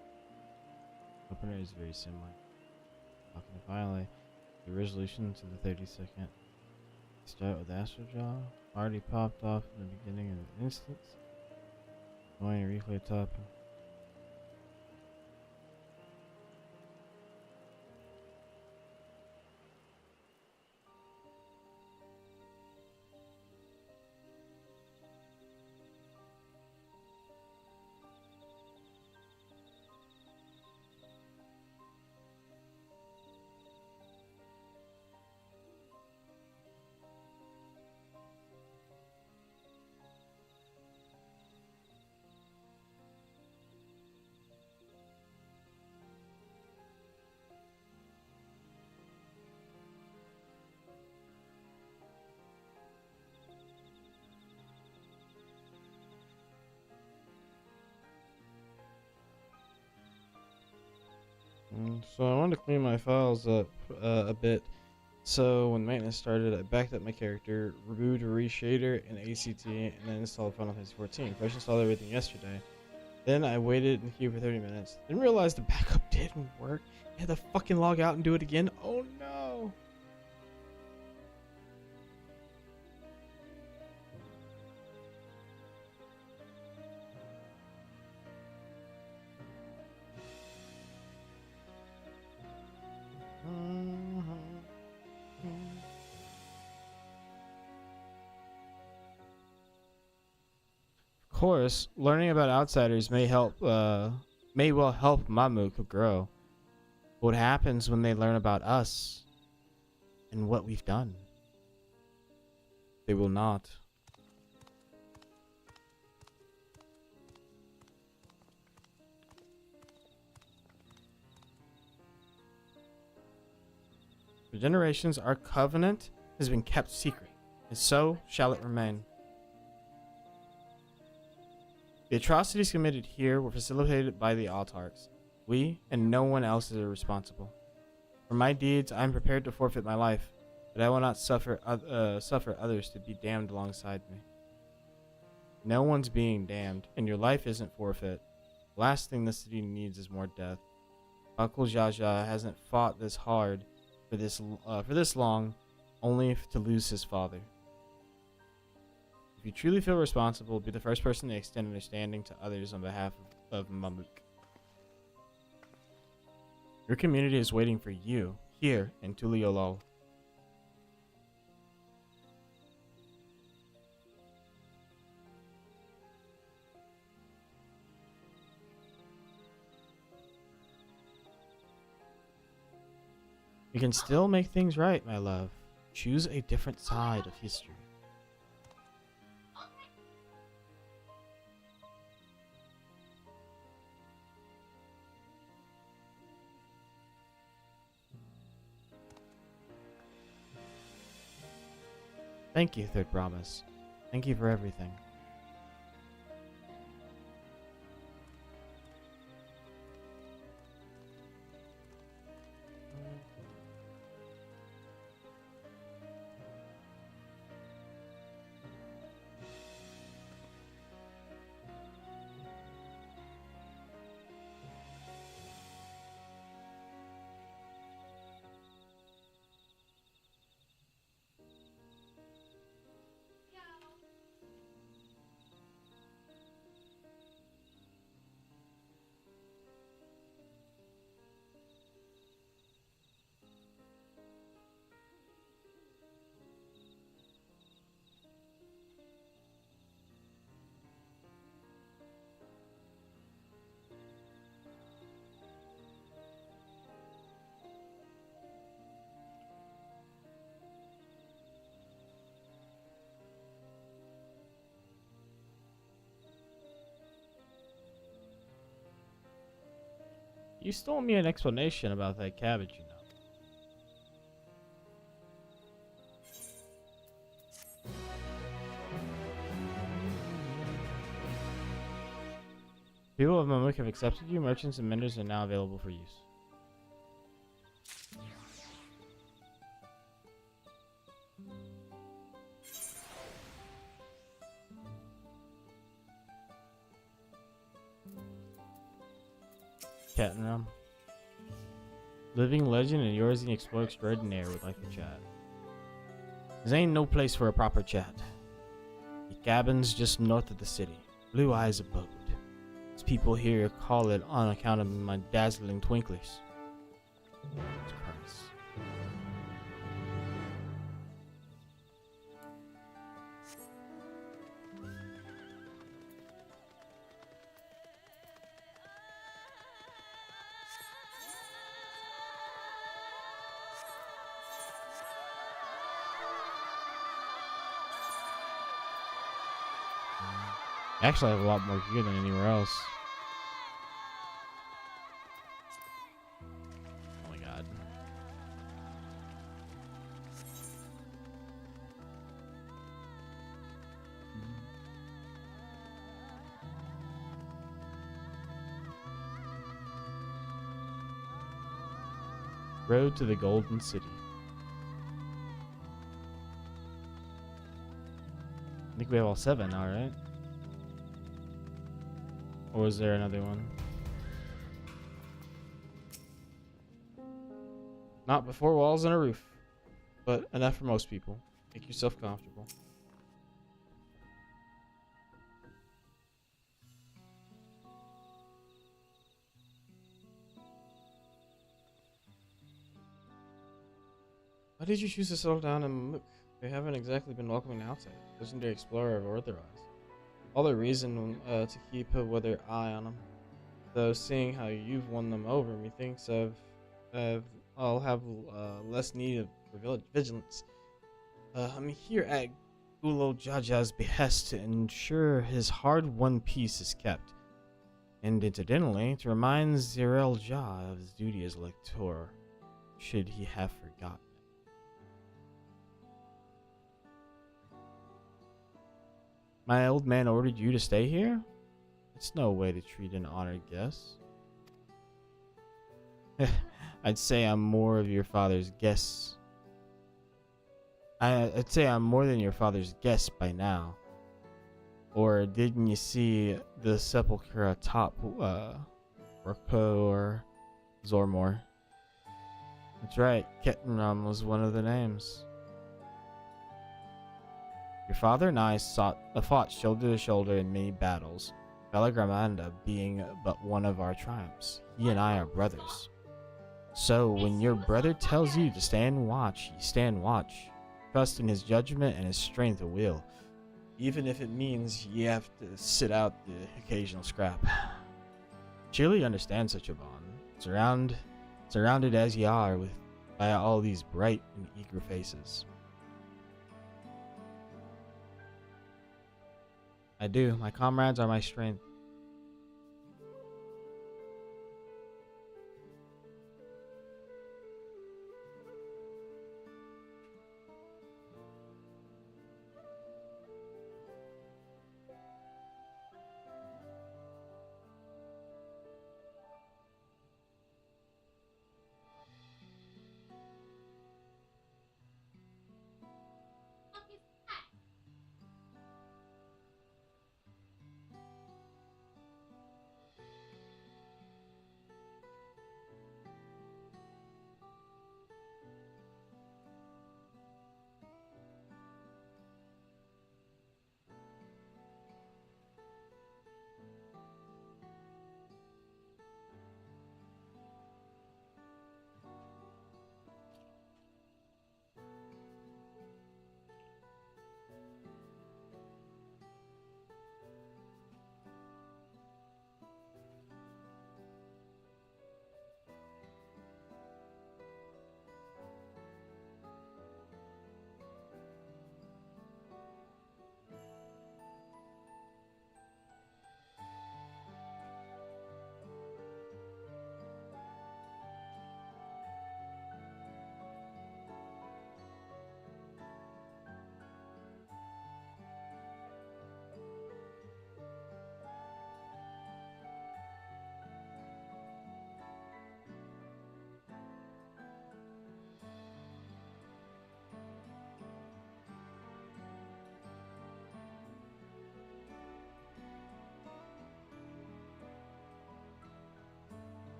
Opener is very similar. Okay, finally, the resolution to the 32nd. Start with Astral Jaw. Already popped off in the beginning of the instance. Going to replay top. So I wanted to clean my files up a bit. So when maintenance started, I backed up my character, removed a reshader and ACT, and then installed Final Fantasy 14. First installed everything yesterday. Then I waited in queue for 30 minutes. Then realized the backup didn't work. I had to fucking log out and do it again. Oh no! Of course, learning about outsiders may well help Mamuk grow. What happens when they learn about us and what we've done? They will not. generations, our covenant has been kept secret, and so shall it remain. The atrocities committed here were facilitated by the autarchs. We and no one else is responsible. For my deeds, I am prepared to forfeit my life, but I will not suffer others to be damned alongside me. No one's being damned, and your life isn't forfeit. The last thing the city needs is more death. Bakul Jaja hasn't fought this hard for this long, only to lose his father. If you truly feel responsible, be the first person to extend understanding to others on behalf of Mamuk. Your community is waiting for you here in Tuliolol. You can still make things right, my love. Choose a different side of history. Thank you, Third Promise. Thank you for everything. You stole me an explanation about that cabbage, you know. People of Mamuk have accepted you. Merchants and vendors are now available for use. Cat and Rum. Living legend and yours the explorer extraordinaire would like to chat. This ain't no place for a proper chat. The cabin's just north of the city. Blue Eyes abode. As people here call it on account of my dazzling twinklers. Jesus Christ. Actually, I have a lot more gear than anywhere else. Oh my god. Road to the Golden City. I think we have all 7 now, right? Or was there another one? Not before walls and a roof, but enough for most people. Make yourself comfortable. Why did you choose to settle down in Mamuk? They haven't exactly been welcoming outside, legendary explorer or otherwise. All the reason to keep a weather eye on them. Though seeing how you've won them over, methinks I'll have less need for vigilance. I'm here at Gulo Jaja's behest to ensure his hard-won peace is kept, and incidentally, to remind Zirel Jah of his duty as lector, should he have forgotten it. My old man ordered you to stay here? It's no way to treat an honored guest. I'd say I'm more of your father's guest. I'd say I'm more than your father's guest by now. Or didn't you see the sepulchre atop Roko or Zormor? That's right, Kettenram was one of the names. Your father and I fought shoulder to shoulder in many battles, Belagramanda being but one of our triumphs. He and I are brothers. So when your brother tells you to stand watch, you stand watch. Trust in his judgment and his strength of will, even if it means you have to sit out the occasional scrap. Surely understand such a bond, surrounded as ye are by all these bright and eager faces. I do. My comrades are my strength.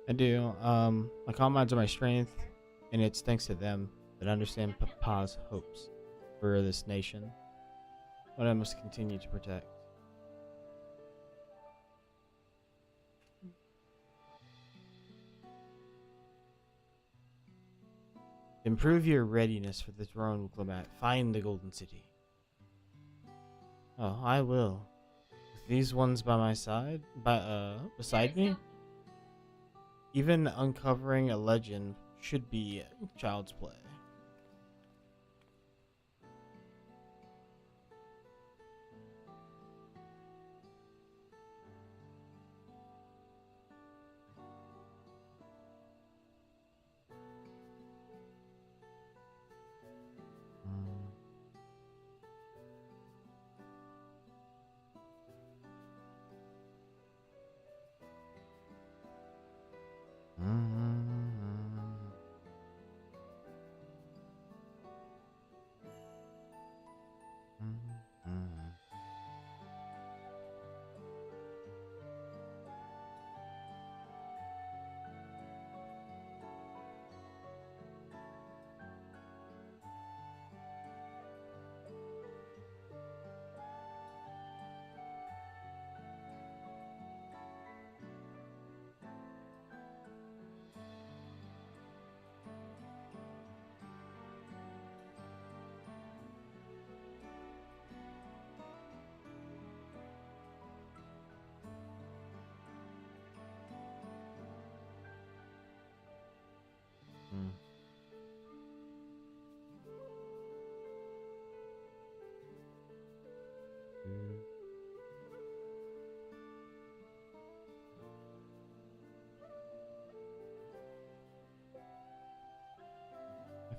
I do. My comrades are my strength, and it's thanks to them that I understand Papa's hopes for this nation, what I must continue to protect. Improve your readiness for the throne, Clement. Find the Golden City. Oh, I will. With these ones by my side, beside me, even uncovering a legend should be child's play.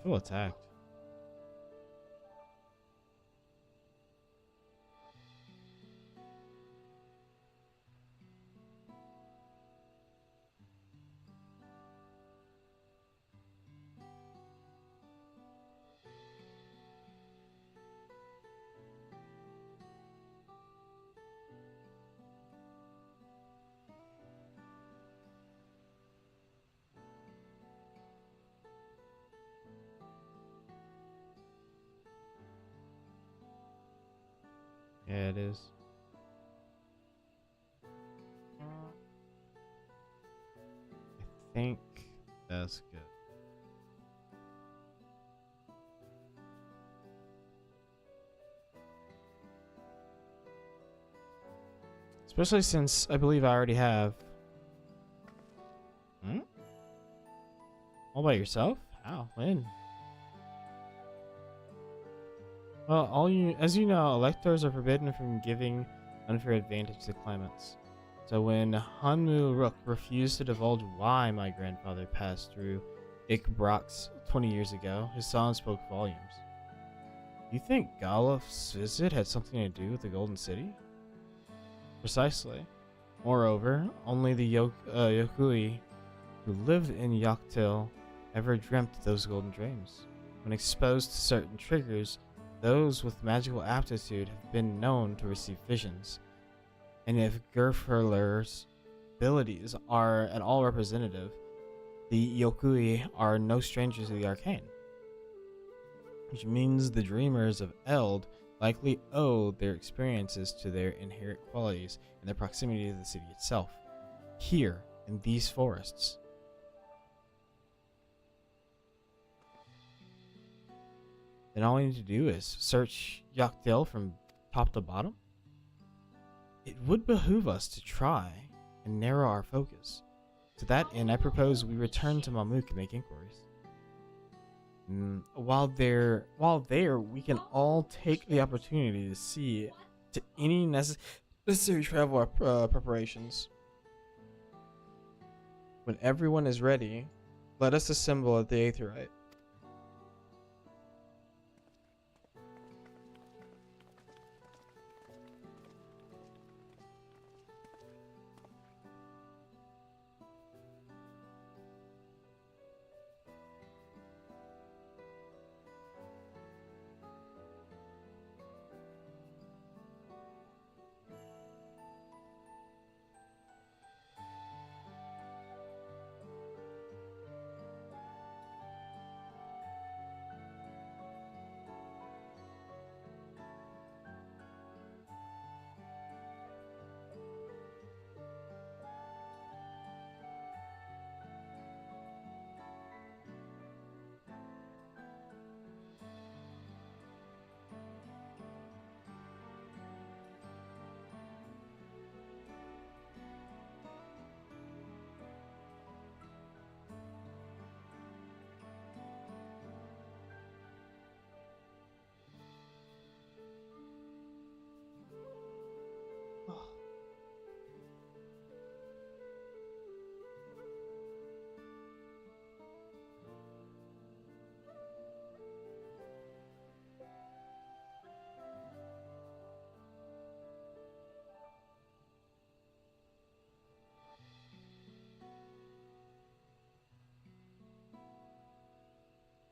I feel attacked. Yeah, it is. I think that's good. Especially since I believe I already have. Hmm? All by yourself? How? When? Well, as you know, electors are forbidden from giving unfair advantage to claimants. So when Hanmu Rook refused to divulge why my grandfather passed through Ikbrox 20 years ago, his silence spoke volumes. You think Galuf's visit had something to do with the Golden City? Precisely. Moreover, only the Yokui who lived in Yoktil ever dreamt those golden dreams. When exposed to certain triggers, those with magical aptitude have been known to receive visions. And if Gerferler's abilities are at all representative, the Yokui are no strangers to the arcane. Which means the dreamers of Eld likely owe their experiences to their inherent qualities and their proximity to the city itself, here in these forests. Then all we need to do is search Yoktil from top to bottom? It would behoove us to try and narrow our focus. To that end, I propose we return to Mamuk and make inquiries. While there, we can all take the opportunity to see to any necessary travel preparations. When everyone is ready, let us assemble at the Aetherite.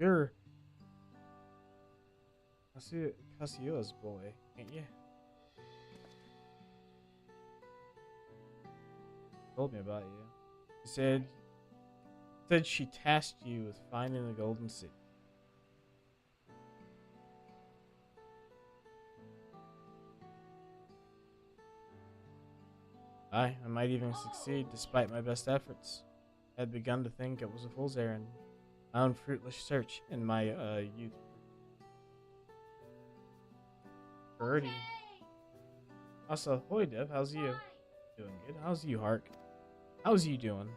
You're Casilla's boy, ain't you? Told me about you. She said she tasked you with finding the Golden City. I might even succeed despite my best efforts. I had begun to think it was a fool's errand. My own fruitless search in my youth. Birdie. Also, hoi Dev, how's you? Doing good. How's you, Hark? How's you doing?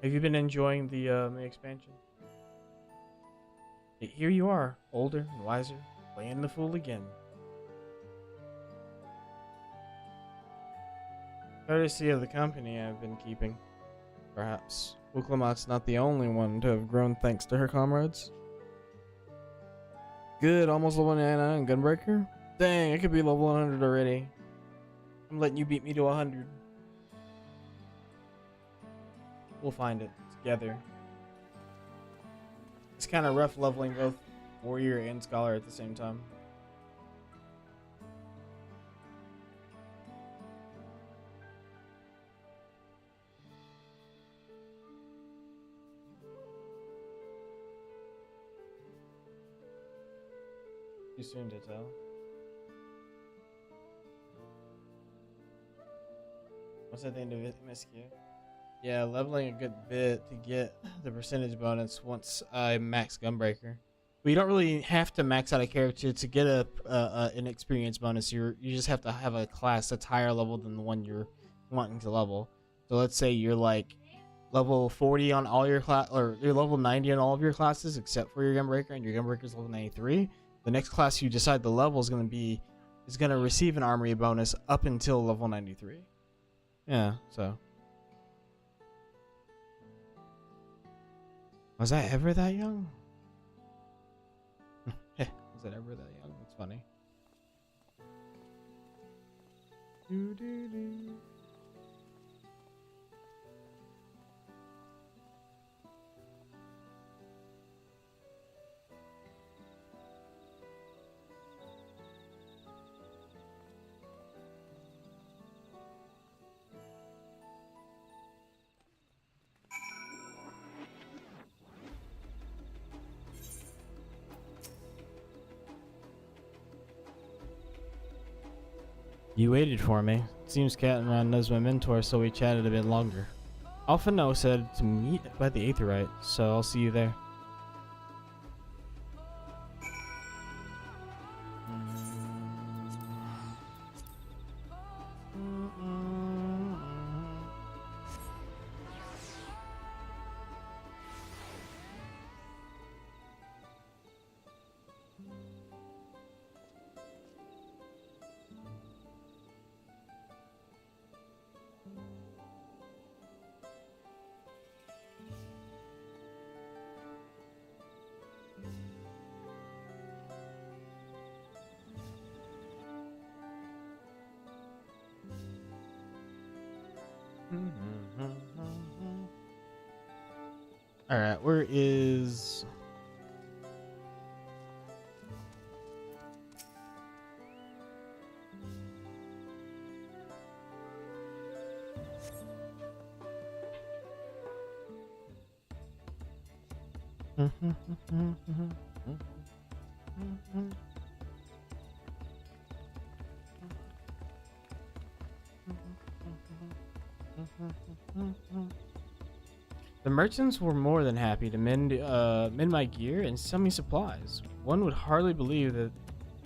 Have you been enjoying the expansion? Here you are, older and wiser, playing the fool again. Courtesy of the company I've been keeping, perhaps. Wuklamot's not the only one to have grown thanks to her comrades. Good, almost level 99 Gunbreaker? Dang, I could be level 100 already. I'm letting you beat me to 100. We'll find it together. It's kind of rough leveling both Warrior and Scholar at the same time. Too soon to tell. What's that thing to miss you? Yeah, leveling a good bit to get the percentage bonus once I max Gunbreaker. But you don't really have to max out a character to get an experience bonus. You just have to have a class that's higher level than the one you're wanting to level. So let's say you're like level 40 on all your class, or you're level 90 on all of your classes except for your Gunbreaker, and your Gunbreaker is level 93. The next class you decide the level is going to receive an armory bonus up until level 93. Yeah, so. Was I ever that young? Was I ever that young? That's funny. You waited for me. Seems Catman knows my mentor, so we chatted a bit longer. Alphino said to meet by the Aetherite, so I'll see you there. Alright, where is... The merchants were more than happy to mend my gear and sell me supplies. One would hardly believe that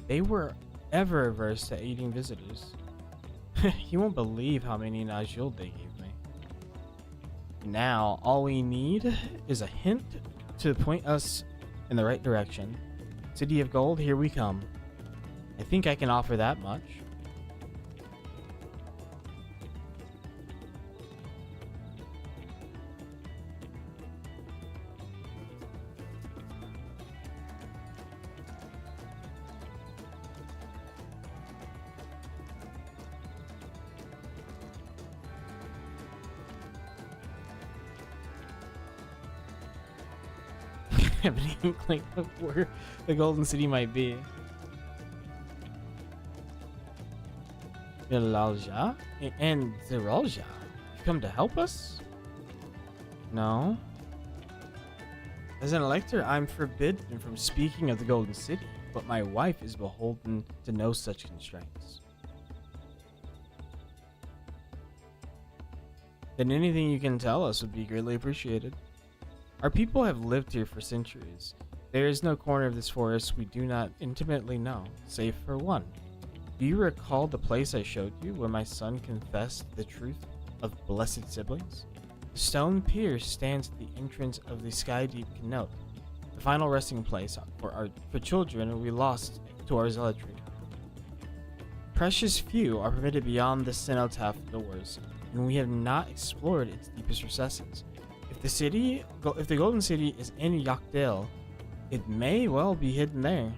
they were ever averse to aiding visitors. You won't believe how many Najul they gave me. Now, all we need is a hint to point us in the right direction. City of Gold, here we come. I think I can offer that much. Have an inkling of where the Golden City might be. Ilalja and Zeralja, you come to help us? No. As an elector, I'm forbidden from speaking of the Golden City, but my wife is beholden to no such constraints. Then anything you can tell us would be greatly appreciated. Our people have lived here for centuries. There is no corner of this forest we do not intimately know, save for one. Do you recall the place I showed you where my son confessed the truth of blessed siblings? The stone pier stands at the entrance of the Sky Deep Canot, the final resting place for children we lost to our zealotry. Precious few are permitted beyond the cenotaph doors, and we have not explored its deepest recesses. If the Golden City is in Yakdale, it may well be hidden there.